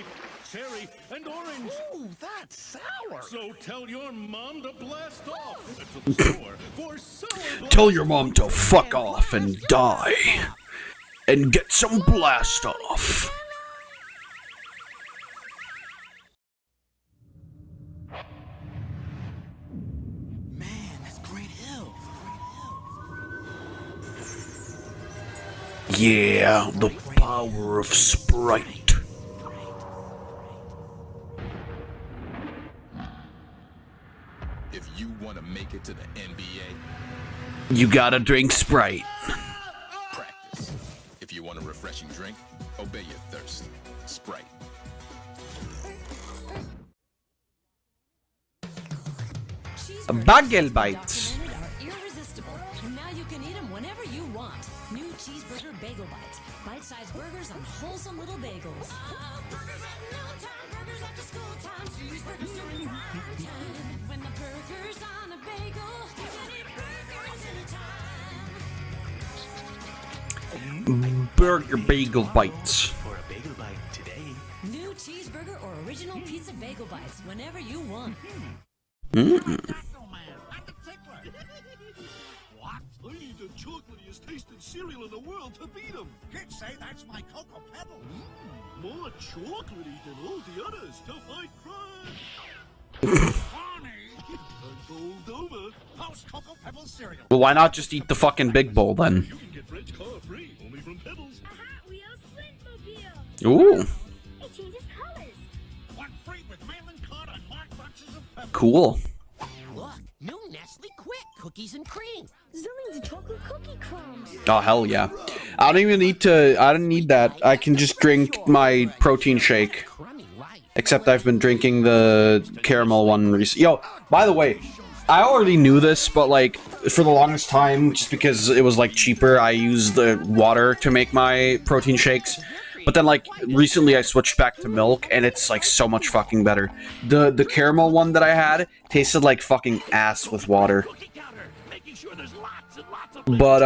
cherry, and orange. Ooh, that's sour. So tell your mom to blast off to the store for Sour Blast. Tell your mom to fuck off and die. And get some blast off. Yeah, the power of Sprite. If you want to make it to the NBA, you gotta drink Sprite. practice. If you want a refreshing drink, obey your thirst. Sprite. Bagel bites. Are irresistible, and now you can eat them whenever you want. New cheeseburger bagel bites. Bite-sized burgers on wholesome little bagels. Burgers at noontime, burgers after school time, cheeseburgers during prime time. When the burger's on a bagel, you can eat burgers anytime. Burger bagel bites. For a bagel bite today. New cheeseburger or original pizza bagel bites whenever you want. What? I need the chocolatiest tasting cereal in the world to beat them. Kids say that's my Cocoa Pebbles. More chocolatey than all the others to fight crime. Honey, I'm bowled over. How's Cocoa Pebbles cereal? Well, why not just eat the fucking big bowl then? You can get French car free, only from Pebbles. A Hot Wheels Flintmobile. Ooh, It changes colors. One free with mailing card and marked boxes of Pebbles. cool. Look, new Nestle Quick cookies and cream. Zillion's chocolate cookie crumbs. Oh hell yeah! I don't even need to. I don't need that. I can just drink my protein shake. Except I've been drinking the caramel one recently. Yo, by the way, I already knew this, but like for the longest time, just because it was like cheaper, I used the water to make my protein shakes. But then like recently I switched back to milk and it's like so much fucking better. The caramel one that I had tasted like fucking ass with water. But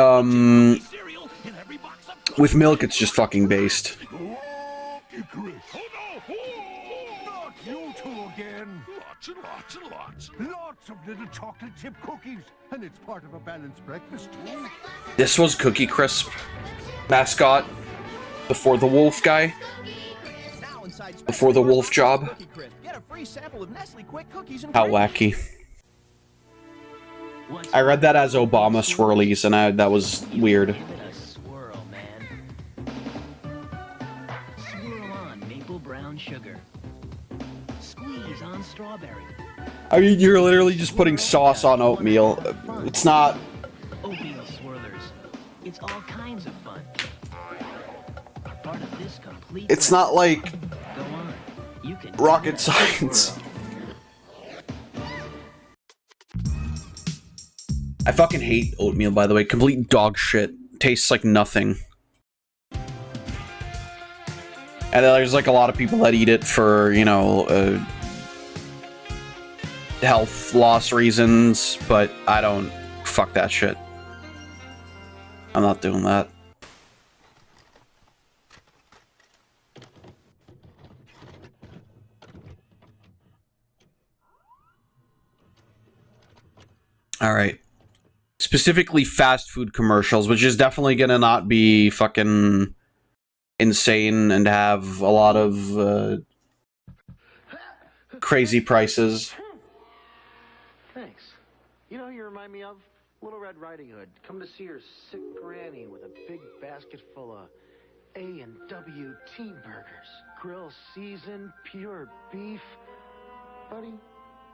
with milk it's just fucking based. Not you two again. Lots and lots and lots. Lots of little chocolate chip cookies. And it's part of a balanced breakfast too. This was Cookie Crisp mascot before the wolf guy. Before the wolf job. Get a free sample of Nestle Quick cookies and How wacky. I read that as Obama swirlies and that was weird. swirl, man. Swirl on maple brown sugar. Squeeze on strawberry. I mean, you're literally just putting sauce on oatmeal. It's not... Oatmeal swirlers. It's all kinds of fun. Part of this complete It's not like... Go on. You can rocket science. I fucking hate oatmeal, by the way. Complete dog shit. Tastes like nothing. And there's like a lot of people that eat it for, you know, health loss reasons, but I don't. Fuck that shit. I'm not doing that. Alright. Specifically fast food commercials, which is definitely gonna not be fucking insane and have a lot of crazy prices. Thanks. You know who you remind me of? Little Red Riding Hood. Come to see her sick granny with a big basket full of A&W teen burgers. Grill seasoned, pure beef. Buddy,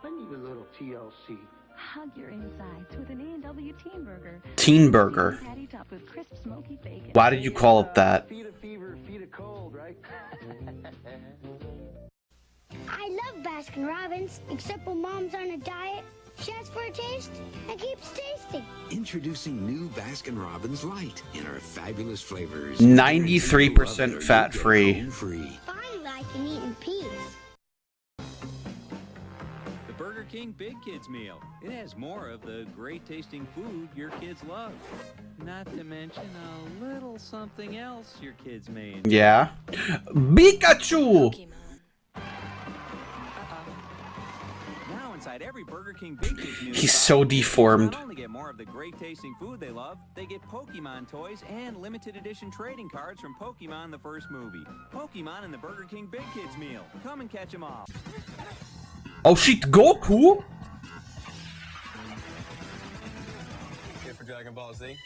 I need a little TLC. Hug your insides with an A&W Teen Burger. Teen Burger. Patty topped with crisp smoky bacon. Why did you call it that? Feed a fever, feed a cold, right? I love Baskin Robbins, except when Mom's on a diet. She asks for a taste and keeps tasting. Introducing new Baskin Robbins Light in our fabulous flavors. 93% fat-free. Finally, I can eat in peace. The Burger King Big Kids Meal. It has more of the great tasting food your kids love. Not to mention a little something else your kids may enjoy. Yeah. Pikachu! Now inside every Burger King Big Kids Meal, He's so deformed. not only get more of the great tasting food they love, they get Pokemon toys and limited edition trading cards from Pokemon the first movie. Pokemon in the Burger King Big Kids Meal. Come and catch them all. Oh shit, Goku? Here for Dragon Ball Z.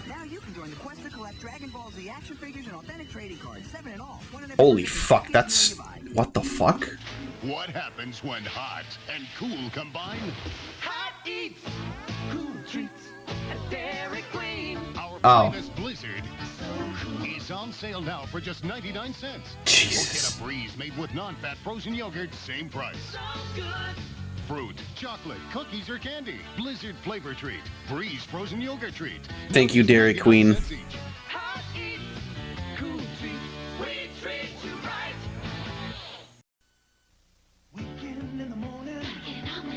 Now you can join the quest to collect Dragon Ball Z action figures and authentic trading cards, 7 in all. Holy fuck, that's... What the fuck? What happens when hot and cool combine? Hot eats, cool treats, a Dairy Queen. Our Oh. finest Blizzard is on sale now for just 99 cents. Jesus. Or get a Breeze made with non-fat frozen yogurt, same price. So good. Fruit, chocolate, cookies, or candy. Blizzard flavor treat. Breeze frozen yogurt treat. Thank you, Dairy Queen. Hot eats, cool treats, we treat you right. Weekend in the morning,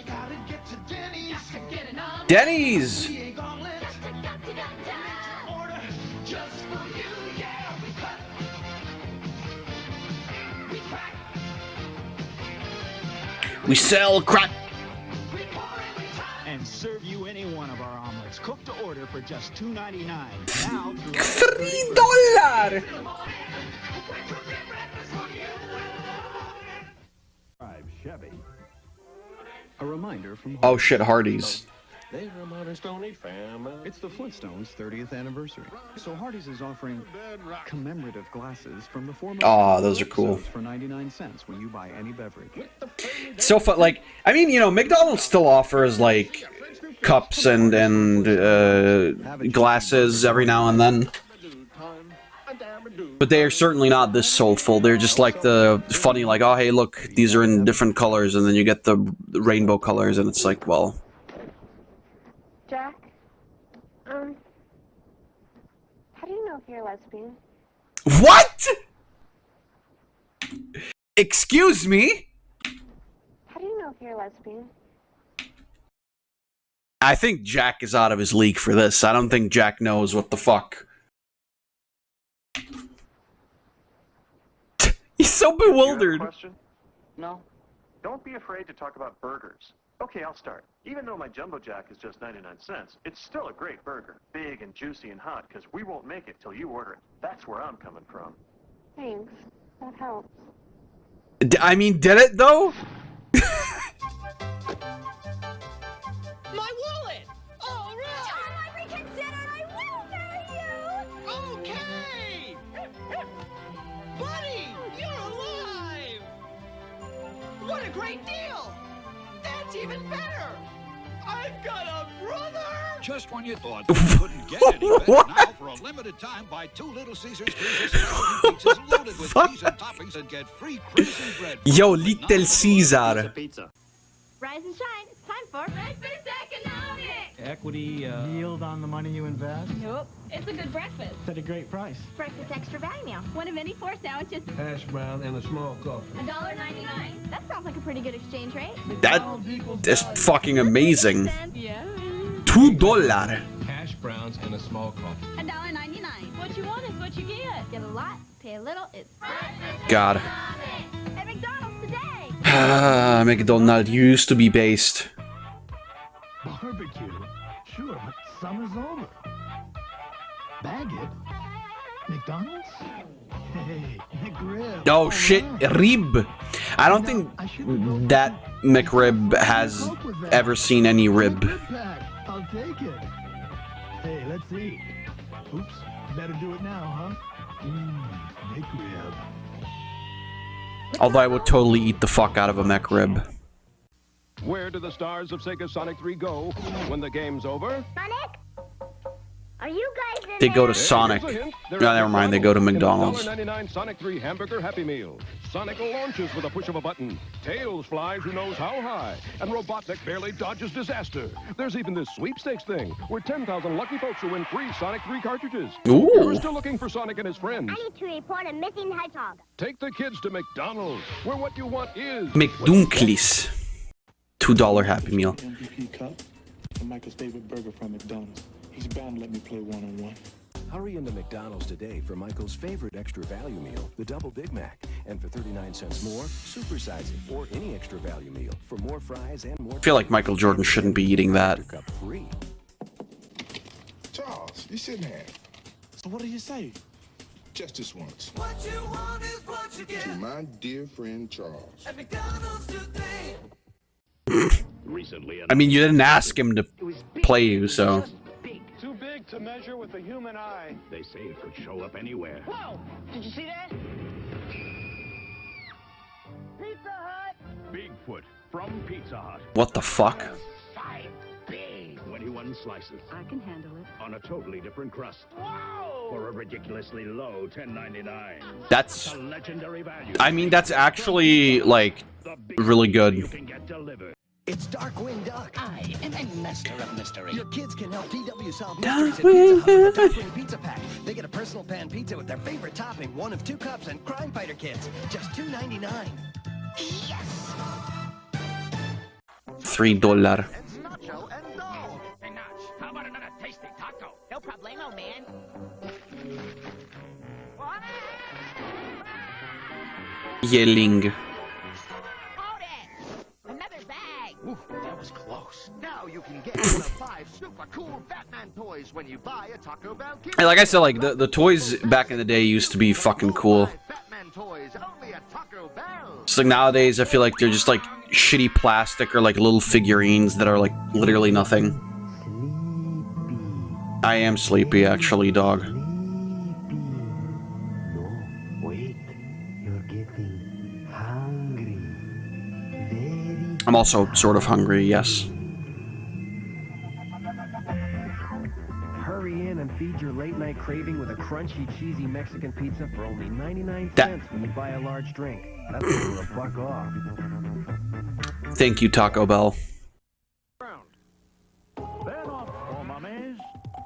gotta get to Denny's. Get it on. Denny's! We ain't gonna let order just for you. Yeah, we cut. We crack. We sell crack. And serve you any one of our omelets, cooked to order for just $2.99. Now, $3. Chevy. A reminder from Oh shit, Hardee's. They're a modest only family. It's the Flintstones' 30th anniversary. So Hardee's is offering commemorative glasses from the former. Aw, those are cool. For 99 cents when you buy any beverage. It's so fun. Like, I mean, you know, McDonald's still offers like cups and glasses every now and then, but they are certainly not this soulful. They're just like the funny, like, oh hey, look, these are in different colors, and then you get the rainbow colors, and it's like, well. Jack, how do you know if you're a lesbian? What? Excuse me? How do you know if you're a lesbian? I think Jack is out of his league for this. I don't think Jack knows what the fuck. He's so bewildered. Question? No. Don't be afraid to talk about burgers. Okay, I'll start. Even though my Jumbo Jack is just 99 cents, it's still a great burger. Big and juicy and hot, because we won't make it till you order it. That's where I'm coming from. Thanks. That helps. I mean, did it though? My wallet! All right! Tom, I reconsidered. I will marry you. Okay! Buddy, you're alive! What a great deal! That's even better! I've got a brother! Just when you thought you couldn't get any better, now for a limited time, buy 2 Little Caesars pizzas loaded with cheese and toppings and get free crimson bread. Yo, Little Caesar. Rise and shine. It's time for breakfast economics. Equity, yield on the money you invest. Nope. It's a good breakfast. At a great price. Breakfast extra value meal. One of any 4 sandwiches. Hash brown and a small coffee. $1.99. That sounds like a pretty good exchange rate. That is fucking amazing. Yeah. $2. Hash browns and a small coffee. $1.99. What you want is what you get. Get a lot, pay a little. It's God. at McDonald's today. McDonald's used to be based. Barbecue? Sure, but summer's over. Bag it. McDonald's? Hey, McRib. Oh shit, rib. I don't think that McRib has ever seen any rib. I'll take it. Hey, let's eat. Oops, better do it now, huh? McRib. Although I would totally eat the fuck out of a McRib. Where do the stars of Sega Sonic 3 go when the game's over? Sonic? Are you guys in They go to there? Sonic. No, never mind, they go to McDonald's. $1.99 Sonic 3 Hamburger Happy Meal. Sonic launches with a push of a button. Tails flies who knows how high. And Robotnik barely dodges disaster. There's even this sweepstakes thing, where 10,000 lucky folks will win free Sonic 3 cartridges. Ooh. You're still looking for Sonic and his friends. I need to report a missing hedgehog. Take the kids to McDonald's, where what you want is... McDunklis. $2 Happy Meal. MVP Cup and Michael's favorite burger from McDonald's. He's bound to let me play one-on-one. Hurry into McDonald's today for Michael's favorite extra value meal, the Double Big Mac. And for 39 cents more, supersize it or any extra value meal for more fries and more. I feel like Michael Jordan shouldn't be eating that. Cup free. Charles, you sitting here. So what do you say? Just this once. What you want is what you get. To my dear friend Charles. At McDonald's today. I mean, you didn't ask him to play you, so. Too big to measure with with the human eye. They say it could show up anywhere. Whoa! Did you see that? Pizza Hut! Bigfoot from Pizza Hut. What the fuck? 21 slices. I can handle it. On a totally different crust. Whoa! For a ridiculously low $10.99. That's... A legendary value. I mean, that's actually, like, really good. You can get delivered. It's Darkwing Duck. I am a master of mystery. Your kids can help DW solve Darkwing mysteries at Pizza Hut with the Darkwing Pizza Pack. They get a personal pan pizza with their favorite topping, 1 of 2 cups, and crime fighter kits. Just $2.99. Yes! $3. It's Nacho and Dog. Hey, Nach, how about another tasty taco? No problemo, man. Yelling. Another bag. Ooh, that was close. Now you can get 1 of 5 super cool Batman toys when you buy a Taco Bell kit. Hey, like I said, like, the toys back in the day used to be fucking cool. Batman toys only at Taco Bell. So like, nowadays, I feel like they're just, like, shitty plastic or, like, little figurines that are, like, literally nothing. I am sleepy, actually, dog. I'm also sort of hungry, yes. Hurry in and feed your late-night craving with a crunchy, cheesy Mexican pizza for only 99 That- cents when you buy a large drink. That's over $1 off. Thank you, Taco Bell. They're not for mummies.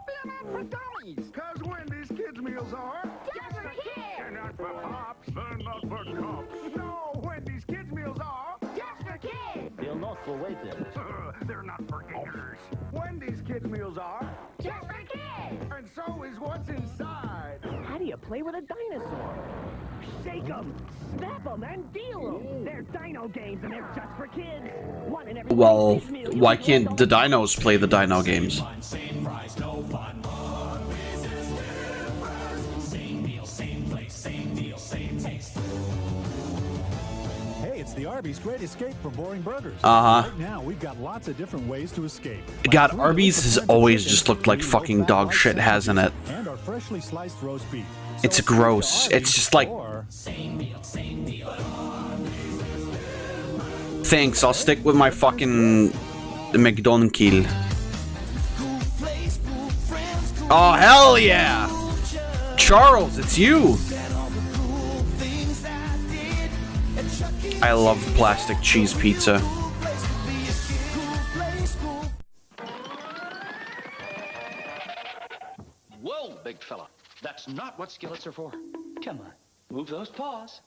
They're not for dummies. Cause Wendy's kids meals are. Just for kids. They're not for pops. They're not for cops. No, Wendy's kids meals are. Just for kids. They're not for waiters. They're not for eaters. Wendy's kids meals are. Just for kids. And so is what's inside. How do you play with a dinosaur? Shake 'em, snap 'em, and deal 'em. They're dino games and they're just for kids. One in every Well, kids meal. why can't the dinos play the dino games? Hey, it's the Arby's Great Escape for boring burgers. Uh-huh. Right now, we've got lots of different ways to escape. God, Arby's has always just looked like fucking dog shit, hasn't it? And our freshly sliced roast beef. It's gross. It's just like... Thanks, I'll stick with my fucking... McDonald's. Oh, hell yeah! Charles, it's you! I love plastic cheese pizza. Whoa, big fella. That's not what skillets are for. Come on, move those paws.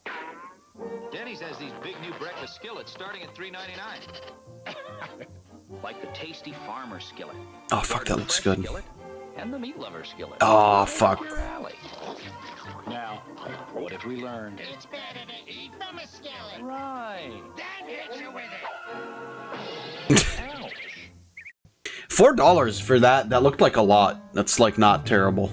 Denny's has these big new breakfast skillets starting at $3.99. Like the tasty farmer skillet. Oh, fuck, that looks good. Skillet and the meat lover skillet. Oh, fuck. Your alley. Now, what have we learned? It's better to eat from a skillet. Right. Then hit you with it. Ouch. $4 for that. That looked like a lot. That's like not terrible.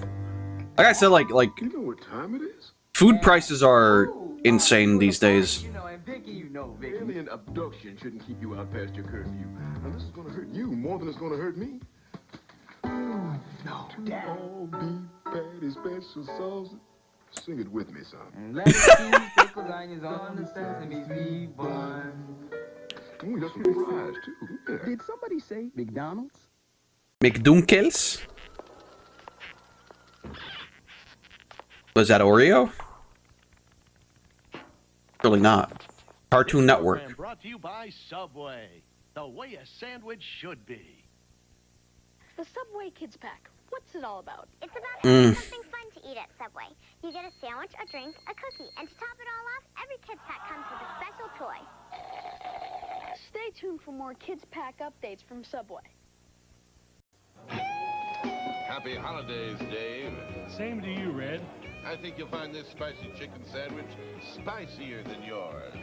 Like I said, like You know what time it is? food prices are insane these days. You know, and Vicky, you know, Vicky. Alien abduction shouldn't keep you out past your curfew. Now, this is gonna hurt you more than it's gonna hurt me. No, Dad. All beef patty special sauce. Sing it with me, son. Lettuce, pickles, onions on the sesame seed bun. Ooh, that's some fries, too. Yeah. Did somebody say McDonald's? McDunkels? Was that Oreo? Really not. Cartoon Network. Brought to you by Subway. The way a sandwich should be. The Subway Kids Pack. What's it all about? It's about having something fun to eat at Subway. You get a sandwich, a drink, a cookie, and to top it all off, every Kids Pack comes with a special toy. Stay tuned for more Kids Pack updates from Subway. Happy holidays, Dave. Same to you, Red. I think you'll find this spicy chicken sandwich spicier than yours.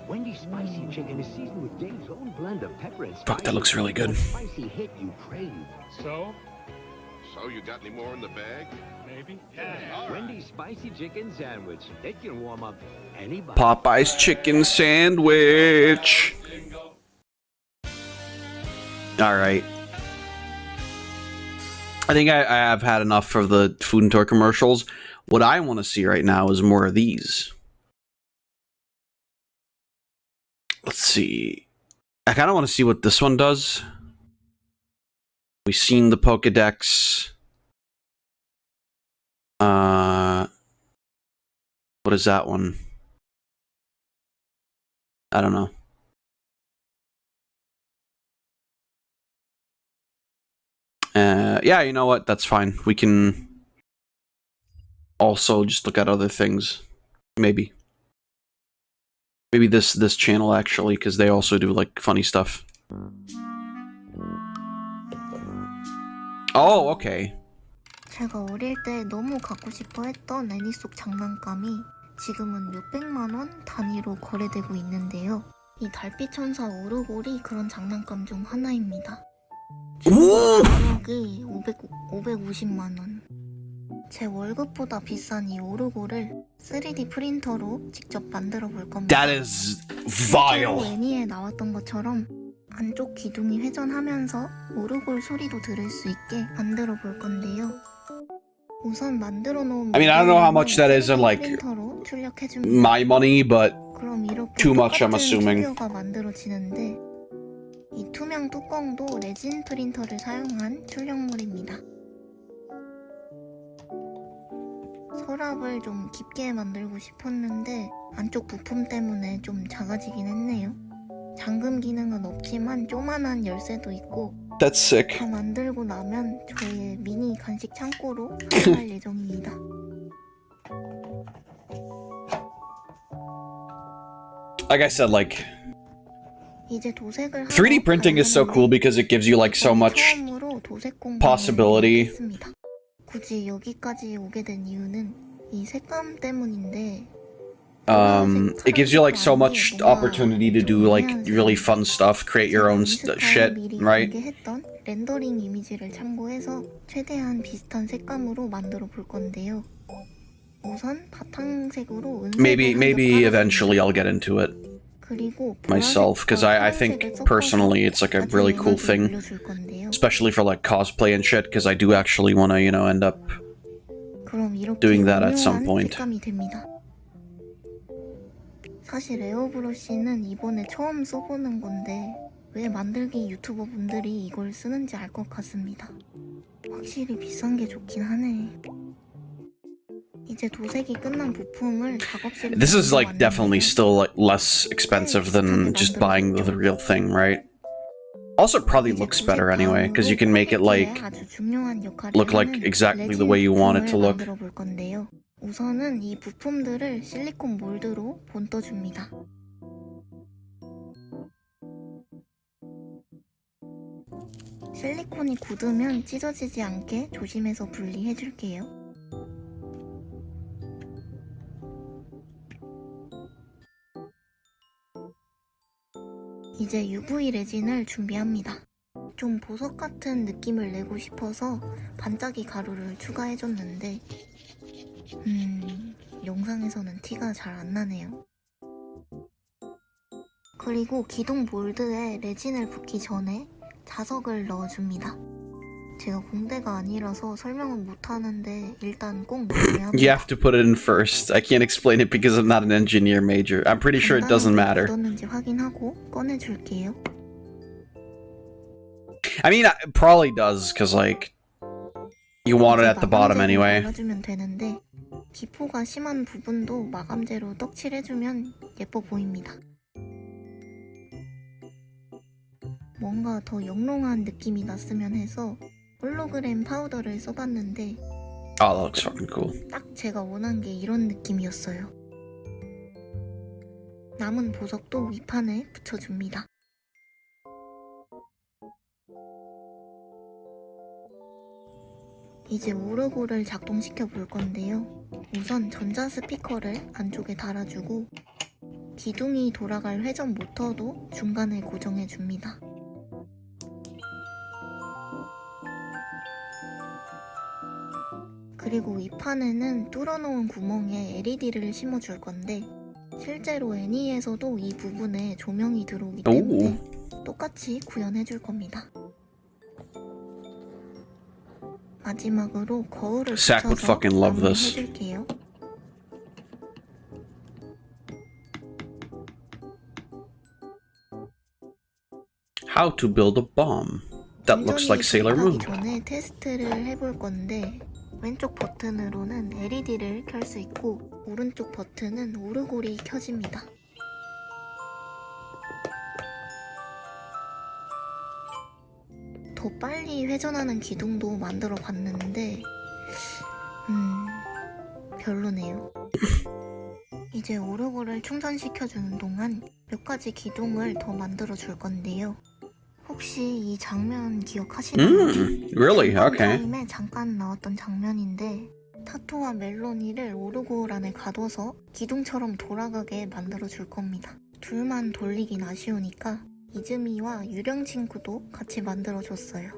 Wendy's spicy chicken is seasoned with Dave's own blend of pepper and spice. Fuck, that looks really good. Spicy hit you crave. So? So you got any more in the bag? Maybe. Wendy's spicy chicken sandwich. It can warm up anybody. Popeye's chicken sandwich. Alright. I think I have had enough of the Food and Toy commercials. What I want to see right now is more of these. Let's see. I kind of want to see what this one does. We've seen the Pokedex. What is that one? I don't know. Yeah, you know what? That's fine. We can also just look at other things. Maybe this channel actually, because they also do like funny stuff. Oh, okay. 제가 어릴 때 너무 갖고 싶어 했던 애니 속 장난감이 지금은 몇백만 원 단위로 거래되고 있는데요. 이 달빛 천사 오르골이 그런 장난감 중 하나입니다. 가격이 550만 원. 제 월급보다 비싼 이 오르골을 3D 프린터로 직접 만들어 볼 겁니다. That is vile. 애니에 나왔던 것처럼 안쪽 기둥이 회전하면서 오르골 소리도 들을 수 있게 만들어 볼 건데요. 우선 만들어 놓은 I mean, I don't know how much that is in like 프린터로 출력해 줍니다. my money, but 그럼 이렇게 too much, I'm 똑같은 assuming. 피규어가 만들어지는데 이 투명 뚜껑도 레진 프린터를 사용한 출력물입니다. 서랍을 좀 깊게 만들고 싶었는데 안쪽 부품 때문에 좀 작아지긴 했네요. 잠금 기능은 없지만 조만한 열쇠도 있고 That's sick. 다 만들고 나면 저의 미니 간식 창고로 활용할 예정입니다. Like I said, like 이제 도색을 3D printing is so cool because it gives you like so much possibility. 굳이 여기까지 오게 된 이유는 이 색감 때문인데 it gives you like so much opportunity to do like really fun stuff, create your own shit, right? 했던 렌더링 이미지를 참고해서 최대한 비슷한 색감으로 만들어 볼 건데요. 우선 바탕색으로 Maybe eventually I'll get into it myself because I think personally it's like a really cool thing, especially for like cosplay and shit, because I do actually want to, you know, end up doing that at some point. 사실 에어브러쉬는 이번에 처음 써보는 건데 왜 만들기 유튜버 분들이 이걸 쓰는지 알 것 같습니다. 확실히 비싼 게 좋긴 하네. 이제 도색이 끝난 부품을 작업실에 This is like definitely still like less expensive than just buying the real thing, right? Also probably looks better anyway, because you can make it like look like exactly the way you want it to look. 우선은 이 부품들을 실리콘 몰드로 본떠줍니다. 실리콘이 굳으면 찢어지지 않게 조심해서 분리해줄게요. 이제 UV 레진을 준비합니다. 좀 보석 같은 느낌을 내고 싶어서 반짝이 가루를 추가해줬는데 영상에서는 티가 잘 안 나네요. 그리고 기둥 몰드에 레진을 붓기 전에 자석을 넣어줍니다. 제가 공대가 아니라서 설명은 못하는데 일단 꼭 넣어야 합니다. You have to put it in first. I can't explain it because I'm not an engineer major. I'm pretty sure it doesn't matter. 묻었는지 확인하고 꺼내줄게요. I mean, it probably does, because like you want it at the bottom anyway. 발라주면 되는데 기포가 심한 부분도 마감제로 떡칠해주면 예뻐 보입니다. 뭔가 더 영롱한 느낌이 났으면 해서 홀로그램 파우더를 써봤는데 Oh, that looks fucking cool. 딱 제가 원한 게 이런 느낌이었어요. 남은 보석도 위판에 붙여줍니다. 이제 오르골을 작동시켜 볼 건데요. 우선 전자 스피커를 안쪽에 달아주고 기둥이 돌아갈 회전 모터도 중간에 고정해 줍니다. 그리고 이 판에는 뚫어놓은 구멍에 LED를 심어줄 건데 실제로 애니에서도 이 부분에 조명이 들어오기 때문에 똑같이 구현해줄 겁니다. 마지막으로 거울을 Zach would fucking love this. 해줄게요. How to build a bomb. That looks like Sailor Moon. 전에 테스트를 해볼 건데 왼쪽 버튼으로는 LED를 켤 수 있고 오른쪽 버튼은 오르골이 켜집니다. 더 빨리 회전하는 기둥도 만들어 봤는데 별로네요. 이제 오르골을 충전시켜주는 동안 몇 가지 기둥을 더 만들어 줄 건데요. 혹시 이 장면 기억하시나요? Really? Okay. 타임에 잠깐 나왔던 장면인데 타토와 멜로니를 오르골 안에 가둬서 기둥처럼 돌아가게 만들어 줄 겁니다. 둘만 돌리긴 아쉬우니까 이즈미와 유령 친구도 같이 만들어 줬어요.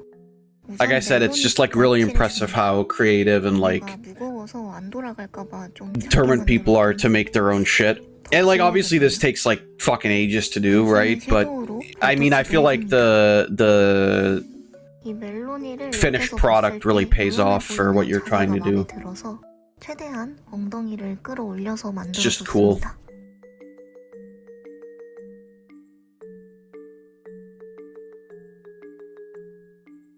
Like I said, it's just like really impressive how creative and like 무거워서 안 돌아갈까봐 좀 determined people are to make their own shit. And like obviously this takes like fucking ages to do, right? But I mean, I feel like the finished product really pays off for what you're trying to do. 최대한 엉덩이를 끌어올려서 It's just cool.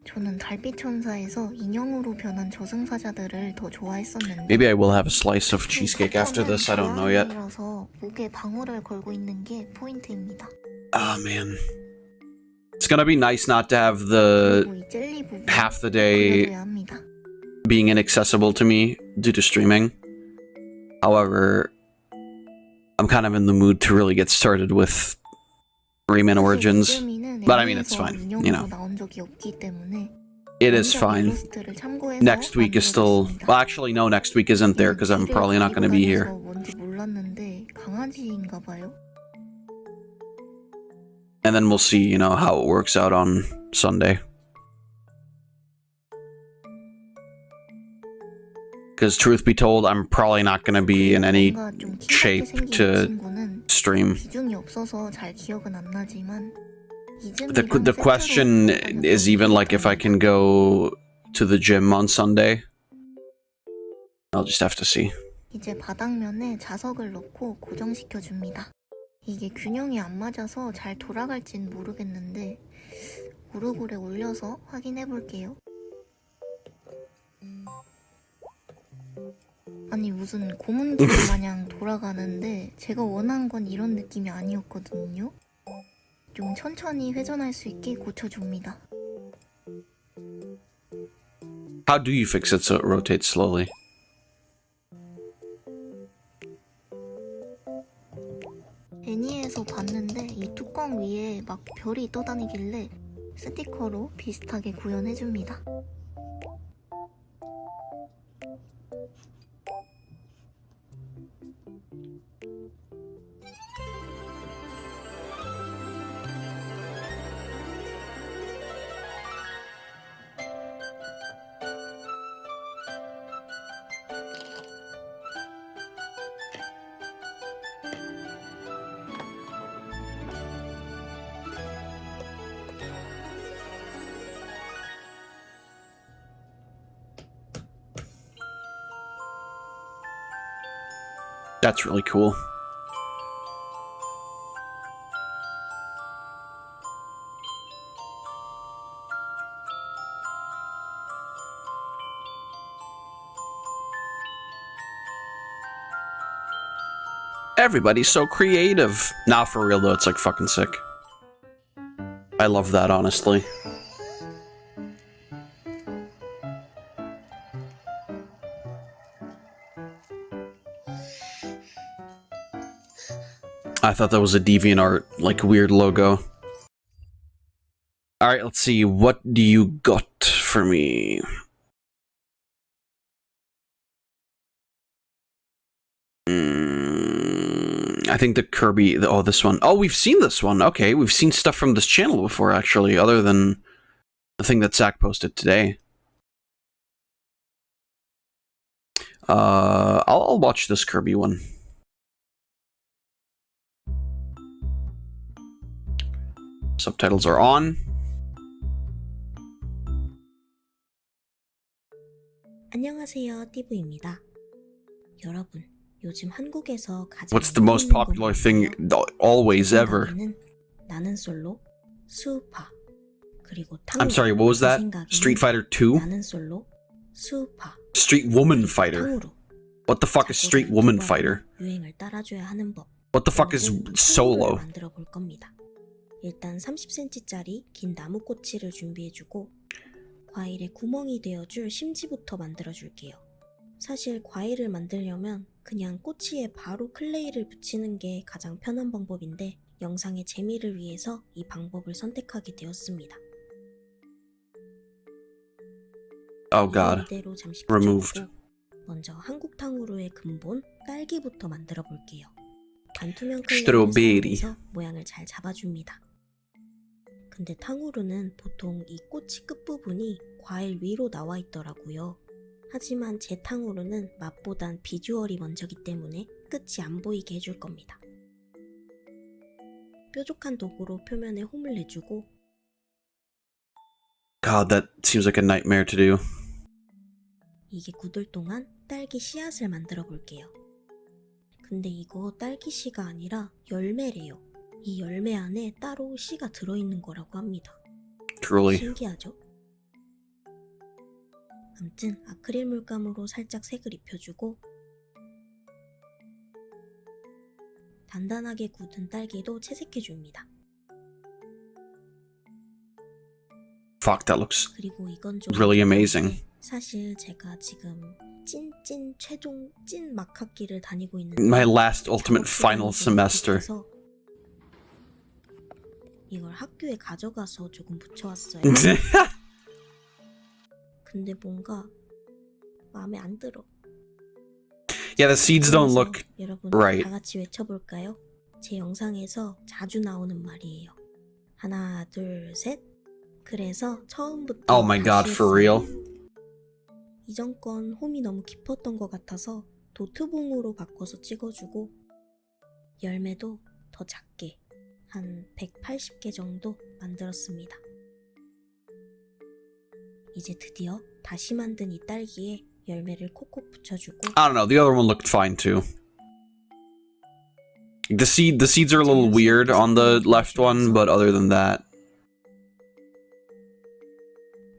저는 달빛 천사에서 인형으로 변한 저승사자들을 더 좋아했었는데 Maybe I will have a slice of cheesecake after this. I don't know yet. 목에 방울을 걸고 있는 게 포인트입니다. Oh man. It's gonna be nice not to have the half the day being inaccessible to me due to streaming. However, I'm kind of in the mood to really get started with Rayman Origins. But I mean, it's fine, you know. It is fine. Next week is still... Well, actually, no, next week isn't there because I'm probably not going to be here. And then we'll see, you know, how it works out on Sunday. Because truth be told, I'm probably not going to be in any shape to stream. The question is even like if I can go to the gym on Sunday. I'll just have to see. 이제 바닥면에 자석을 넣고 고정시켜 줍니다. 이게 균형이 안 맞아서 잘 돌아갈진 모르겠는데 오르골에 올려서 확인해 볼게요. 아니 무슨 고문길 마냥 돌아가는데 제가 원한 건 이런 느낌이 아니었거든요. 좀 천천히 회전할 수 있게 고쳐줍니다. How do you fix it so it rotates slowly? 애니에서 봤는데 이 뚜껑 위에 막 별이 떠다니길래 스티커로 비슷하게 구현해줍니다. That's really cool. Everybody's so creative. Nah, for real though, it's like fucking sick. I love that, honestly. I thought that was a DeviantArt, like, weird logo. Alright, let's see. What do you got for me? I think the Kirby... Oh, this one. Oh, we've seen this one. Okay, we've seen stuff from this channel before, actually, other than the thing that Zach posted today. I'll watch this Kirby one. Subtitles are on. 안녕하세요, 띠부입니다. 여러분, 요즘 한국에서 가장 What's the most popular thing always ever? 나는 솔로, 수우파. 그리고 I'm sorry, what was that? Street Fighter 2? 나는 솔로, 수우파. Street Woman Fighter. What the fuck is Street Woman Fighter? 유행을 따라줘야 하는 법. What the fuck is Solo? 만들어 볼 겁니다. 일단 30cm짜리 긴 나무꼬치를 준비해주고 과일에 구멍이 되어줄 심지부터 만들어줄게요. 사실 과일을 만들려면 그냥 꼬치에 바로 클레이를 붙이는 게 가장 편한 방법인데 영상의 재미를 위해서 이 방법을 선택하게 되었습니다. Oh god. 이대로 잠시 Removed. 먼저 한국 탕후루의 근본 딸기부터 만들어 볼게요. 반투명 Strabby. 클레이를 사용해서 모양을 잘 잡아줍니다. 근데 탕후루는 보통 이 꼬치 끝부분이 과일 위로 나와 있더라고요. 하지만 제 탕후루는 맛보단 비주얼이 먼저기 때문에 끝이 안 보이게 해줄 겁니다. 뾰족한 도구로 표면에 홈을 내주고 God, that seems like a nightmare to do. 이게 굳을 동안 딸기 씨앗을 만들어 볼게요. 근데 이거 딸기 씨가 아니라 열매래요. 이 열매 안에 따로 씨가 들어있는 거라고 합니다. Truly. 신기하죠? 아무튼 아크릴 물감으로 살짝 색을 입혀주고 단단하게 굳은 딸기도 채색해줍니다. Fuck, that looks 그리고 이건 좀 really amazing. 사실 제가 지금 찐 최종 찐 막학기를 다니고 있는 My last ultimate final semester. 이걸 학교에 가져가서 조금 붙여왔어요. 근데 뭔가 마음에 안 들어. Yeah, the seeds don't look 여러분 right. 다 같이 외쳐볼까요? 제 영상에서 자주 나오는 말이에요. 하나, 둘, 셋. 그래서 처음부터 Oh my god, for real? 이전 건 홈이 너무 깊었던 것 같아서 도트봉으로 바꿔서 찍어주고 열매도 더 작게 한 180개 정도 만들었습니다. 이제 드디어 다시 만든 이 딸기에 열매를 콕콕 붙여주고 I don't know, the other one looked fine too. The seeds are a little weird on the left one, but other than that.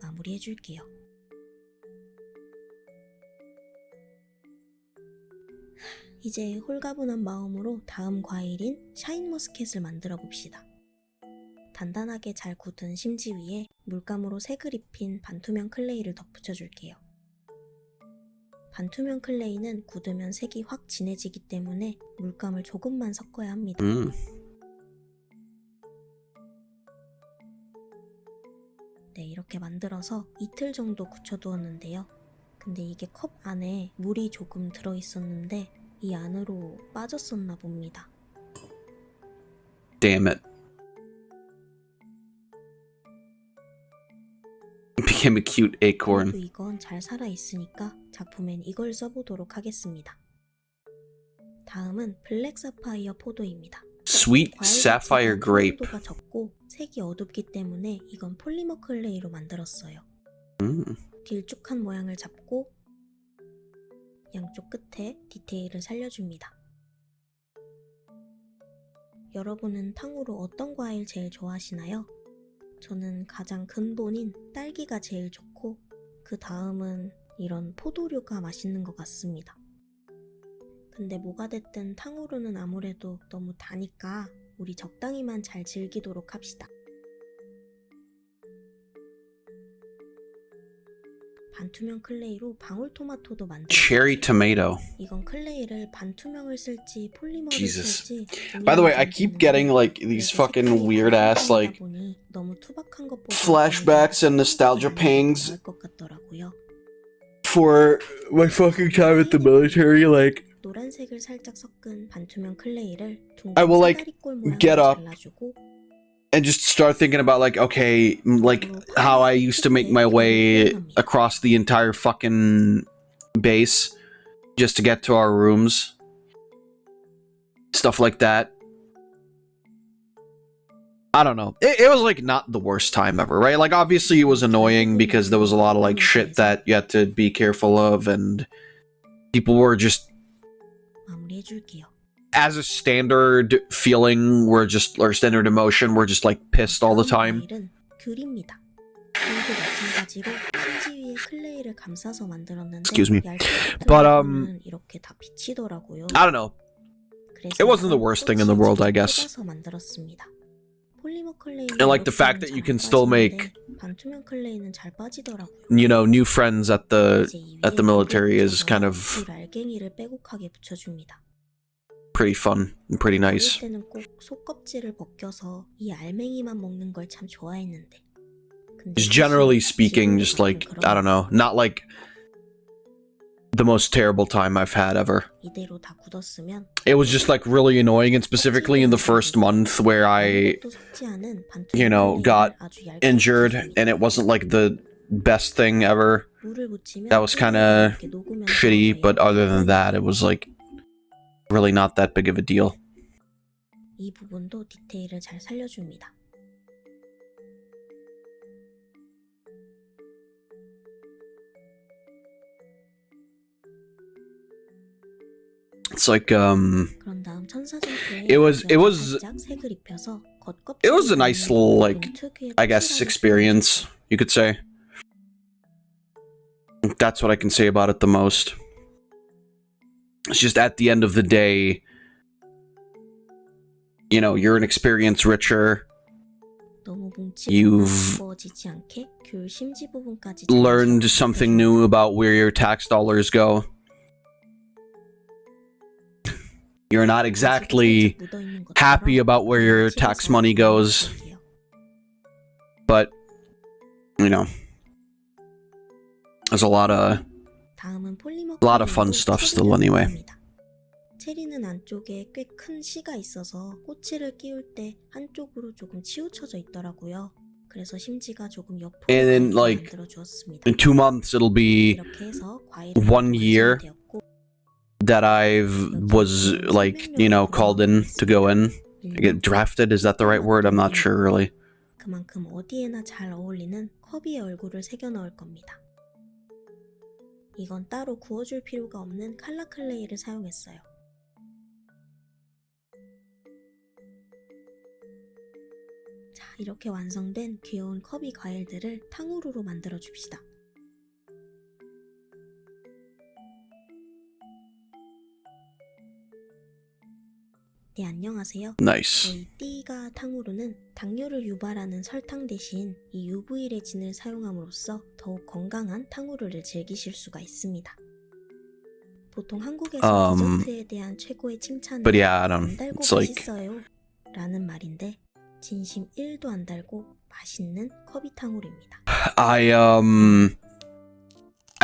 마무리해줄게요. 이제 홀가분한 마음으로 다음 과일인 샤인머스켓을 만들어 봅시다. 단단하게 잘 굳은 심지 위에 물감으로 색을 입힌 반투명 클레이를 덧붙여줄게요. 반투명 클레이는 굳으면 색이 확 진해지기 때문에 물감을 조금만 섞어야 합니다. 네, 이렇게 만들어서 이틀 정도 굳혀두었는데요. 근데 이게 컵 안에 물이 조금 들어있었는데 이 안으로 빠졌었나 봅니다. Damn it. It became a cute acorn. 그래도 이건 잘 살아있으니까 작품엔 이걸 써보도록 하겠습니다. 다음은 블랙 사파이어 포도입니다. Sweet sapphire grape. 포도가 적고 색이 어둡기 때문에 이건 폴리머 클레이로 만들었어요. 길쭉한 모양을 잡고 양쪽 끝에 디테일을 살려줍니다. 여러분은 탕후루 어떤 과일 제일 좋아하시나요? 저는 가장 근본인 딸기가 제일 좋고 그 다음은 이런 포도류가 맛있는 것 같습니다. 근데 뭐가 됐든 탕후루는 아무래도 너무 다니까 우리 적당히만 잘 즐기도록 합시다. 반투명 클레이로 방울토마토도 Cherry tomato. 이건 클레이를 반투명을 쓸지 폴리머를 Jesus. 쓸지 By the way, I keep getting like these fucking weird ass like 너무 투박한 것보다 flashbacks and nostalgia pangs 나을 것 같더라고요. for my fucking time at the military. Like 노란색을 살짝 섞은 반투명 클레이를 I will like 사다리꼴 모양으로 get up 잘라주고 and just start thinking about like, okay, like how I used to make my way across the entire fucking base just to get to our rooms. Stuff like that. I don't know. It was like not the worst time ever, right? Like obviously it was annoying because there was a lot of like shit that you had to be careful of, and people were just, as a standard feeling, or standard emotion, we're just like pissed all the time. Excuse me. But I don't know. It wasn't the worst thing in the world, I guess. And like the fact that you can still make, you know, new friends at the military is kind of pretty fun and pretty nice. Just generally speaking, just like, I don't know, not like the most terrible time I've had ever. It was just like really annoying, and specifically in the first month where I, you know, got injured and it wasn't like the best thing ever. That was kind of shitty, but other than that, it was like really not that big of a deal. It's like it was a nice little, like, I guess, experience, you could say. That's what I can say about it the most. It's just at the end of the day, you know, you're an experience richer. You've learned something new about where your tax dollars go. You're not exactly happy about where your tax money goes, but, you know, there's a lot of fun stuff still anyway. 체리는 안쪽에 꽤 큰 씨가 있어서 꼬치를 끼울 때 한쪽으로 조금 치우쳐져 있더라고요. 그래서 심지가 조금 옆으로 And then, like, in 2 months, it'll be 1 year that was, like, you know, called in to go in. Get drafted, is that the right word? I'm not sure, really. 그만큼 어디에나 잘 어울리는 커비의 얼굴을 새겨 넣을 겁니다. 이건 따로 구워줄 필요가 없는 칼라 클레이를 사용했어요. 자, 이렇게 완성된 귀여운 커비 과일들을 탕후루로 만들어 줍시다. 네, 안녕하세요. Nice. 저희 띠가 탕후루는 당뇨를 유발하는 설탕 대신 이 UV 레진을 사용함으로써 더욱 건강한 탕후루를 즐기실 수가 있습니다. 보통 한국에서 디저트에 대한 최고의 칭찬은 안 달고 맛있어요 라는 말인데 진심 1도 안 달고 맛있는 커비 탕후루입니다. I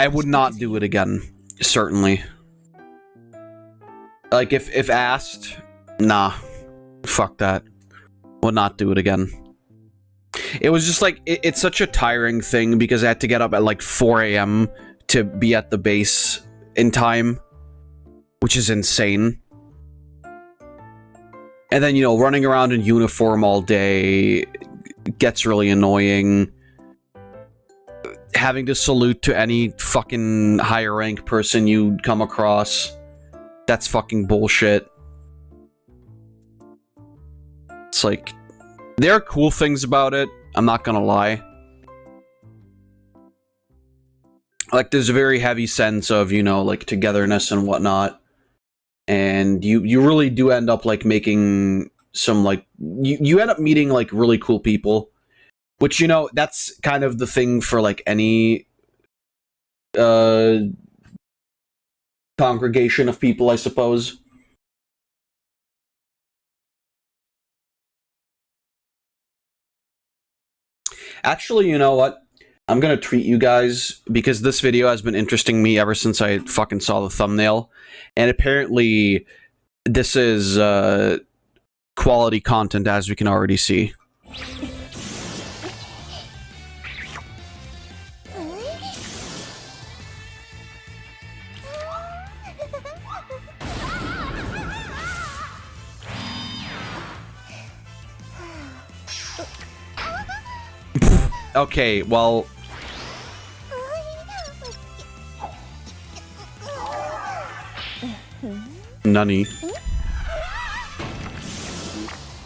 would not do it again, certainly. Like, if asked, nah, fuck that. Would not do it again. It was just like, it's such a tiring thing because I had to get up at like 4 AM to be at the base in time, which is insane. And then, you know, running around in uniform all day gets really annoying. Having to salute to any fucking higher rank person you come across, that's fucking bullshit. It's like, there are cool things about it, I'm not gonna lie. Like, there's a very heavy sense of, you know, like, togetherness and whatnot. And you really do end up, like, making some, like, you end up meeting, like, really cool people. Which, you know, that's kind of the thing for, like, any congregation of people, I suppose. Actually, you know what? I'm gonna treat you guys, because this video has been interesting me ever since I fucking saw the thumbnail. And apparently, this is quality content, as we can already see. Okay, well... Nani.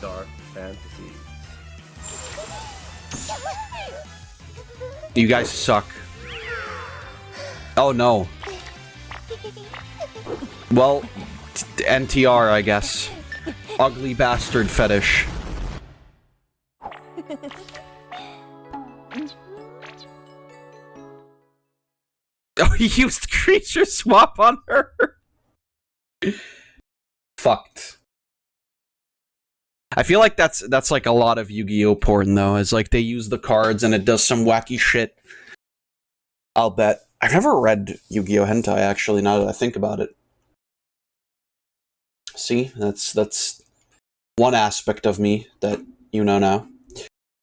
Dark fantasy. You guys suck. Oh no. Well, NTR, I guess. Ugly bastard fetish. Oh, he used creature swap on her. Fucked. I feel like that's like a lot of Yu-Gi-Oh porn though. It's like they use the cards and it does some wacky shit. I'll bet. I've never read Yu-Gi-Oh hentai actually, now that I think about it. See, that's one aspect of me that you know now.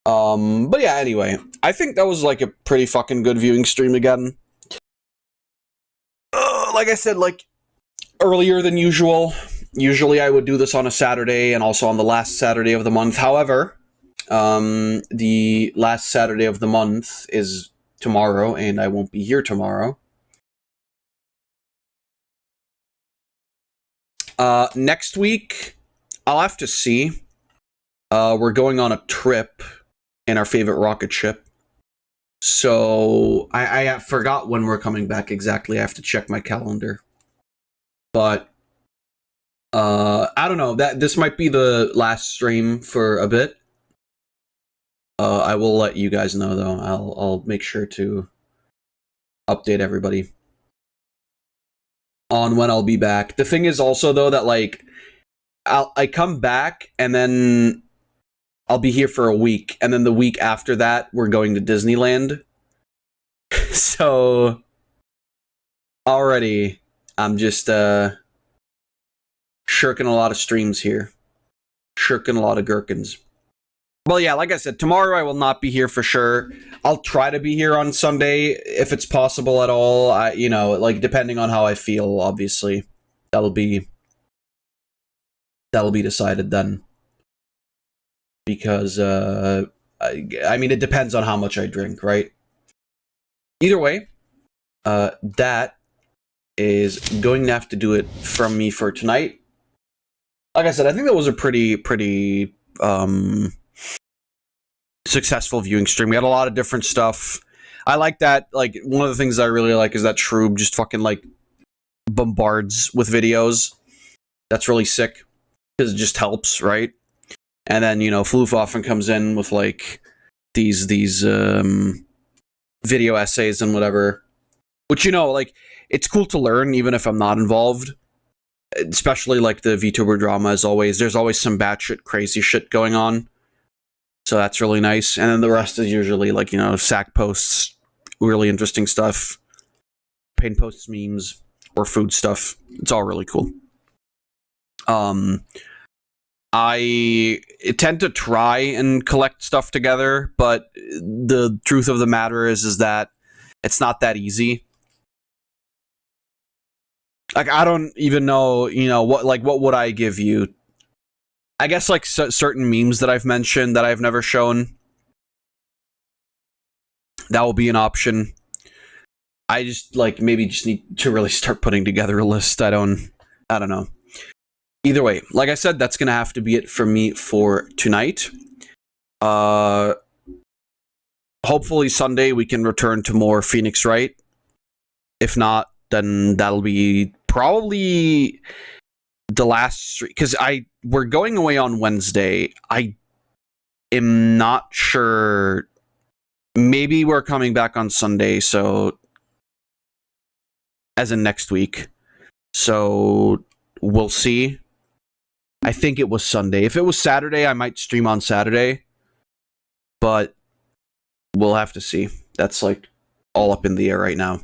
But yeah, anyway, I think that was like a pretty fucking good viewing stream again. Like I said, like earlier than usual. Usually I would do this on a Saturday and also on the last Saturday of the month. However, the last Saturday of the month is tomorrow and I won't be here tomorrow. Next week, I'll have to see. We're going on a trip in our favorite rocket ship. So, I forgot when we're coming back exactly. I have to check my calendar. But, I don't know. This might be the last stream for a bit. I will let you guys know, though. I'll make sure to update everybody on when I'll be back. The thing is also, though, that, like, I come back, and then I'll be here for a week, and then the week after that, we're going to Disneyland. So, already, I'm just, shirking a lot of streams here. Shirking a lot of gherkins. Well, yeah, like I said, tomorrow I will not be here for sure. I'll try to be here on Sunday, if it's possible at all. You know, like, depending on how I feel, obviously. That'll be decided then. Because, I mean, it depends on how much I drink, right? Either way, that is going to have to do it from me for tonight. Like I said, I think that was a pretty successful viewing stream. We had a lot of different stuff. I like that. Like, one of the things I really like is that Shroob just fucking, like, bombards with videos. That's really sick. Because it just helps, right? And then, you know, Floof often comes in with, like, these video essays and whatever. Which, you know, like, it's cool to learn, even if I'm not involved. Especially, like, the VTuber drama, as always. There's always some batshit crazy shit going on. So that's really nice. And then the rest is usually, like, you know, sack posts, really interesting stuff. Pain posts, memes, or food stuff. It's all really cool. I tend to try and collect stuff together, but the truth of the matter is that it's not that easy. Like, I don't even know, you know, what would I give you? I guess, like, certain memes that I've mentioned that I've never shown. That will be an option. I just, like, maybe just need to really start putting together a list. I don't know. Either way, like I said, that's going to have to be it for me for tonight. Hopefully Sunday we can return to more Phoenix Wright. If not, then that'll be probably the last stream, because we're going away on Wednesday. I am not sure. Maybe we're coming back on Sunday, so as in next week. So we'll see. I think it was Sunday. If it was Saturday, I might stream on Saturday. But we'll have to see. That's, like, all up in the air right now.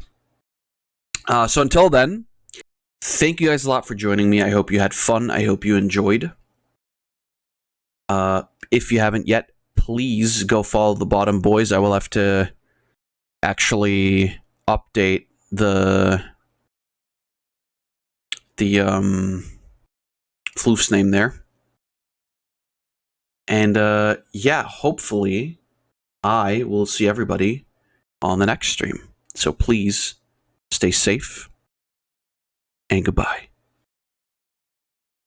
So until then, thank you guys a lot for joining me. I hope you had fun. I hope you enjoyed. If you haven't yet, please go follow the Bottom Boys. I will have to actually update the Floof's name there. And yeah, hopefully I will see everybody on the next stream. So please stay safe and goodbye.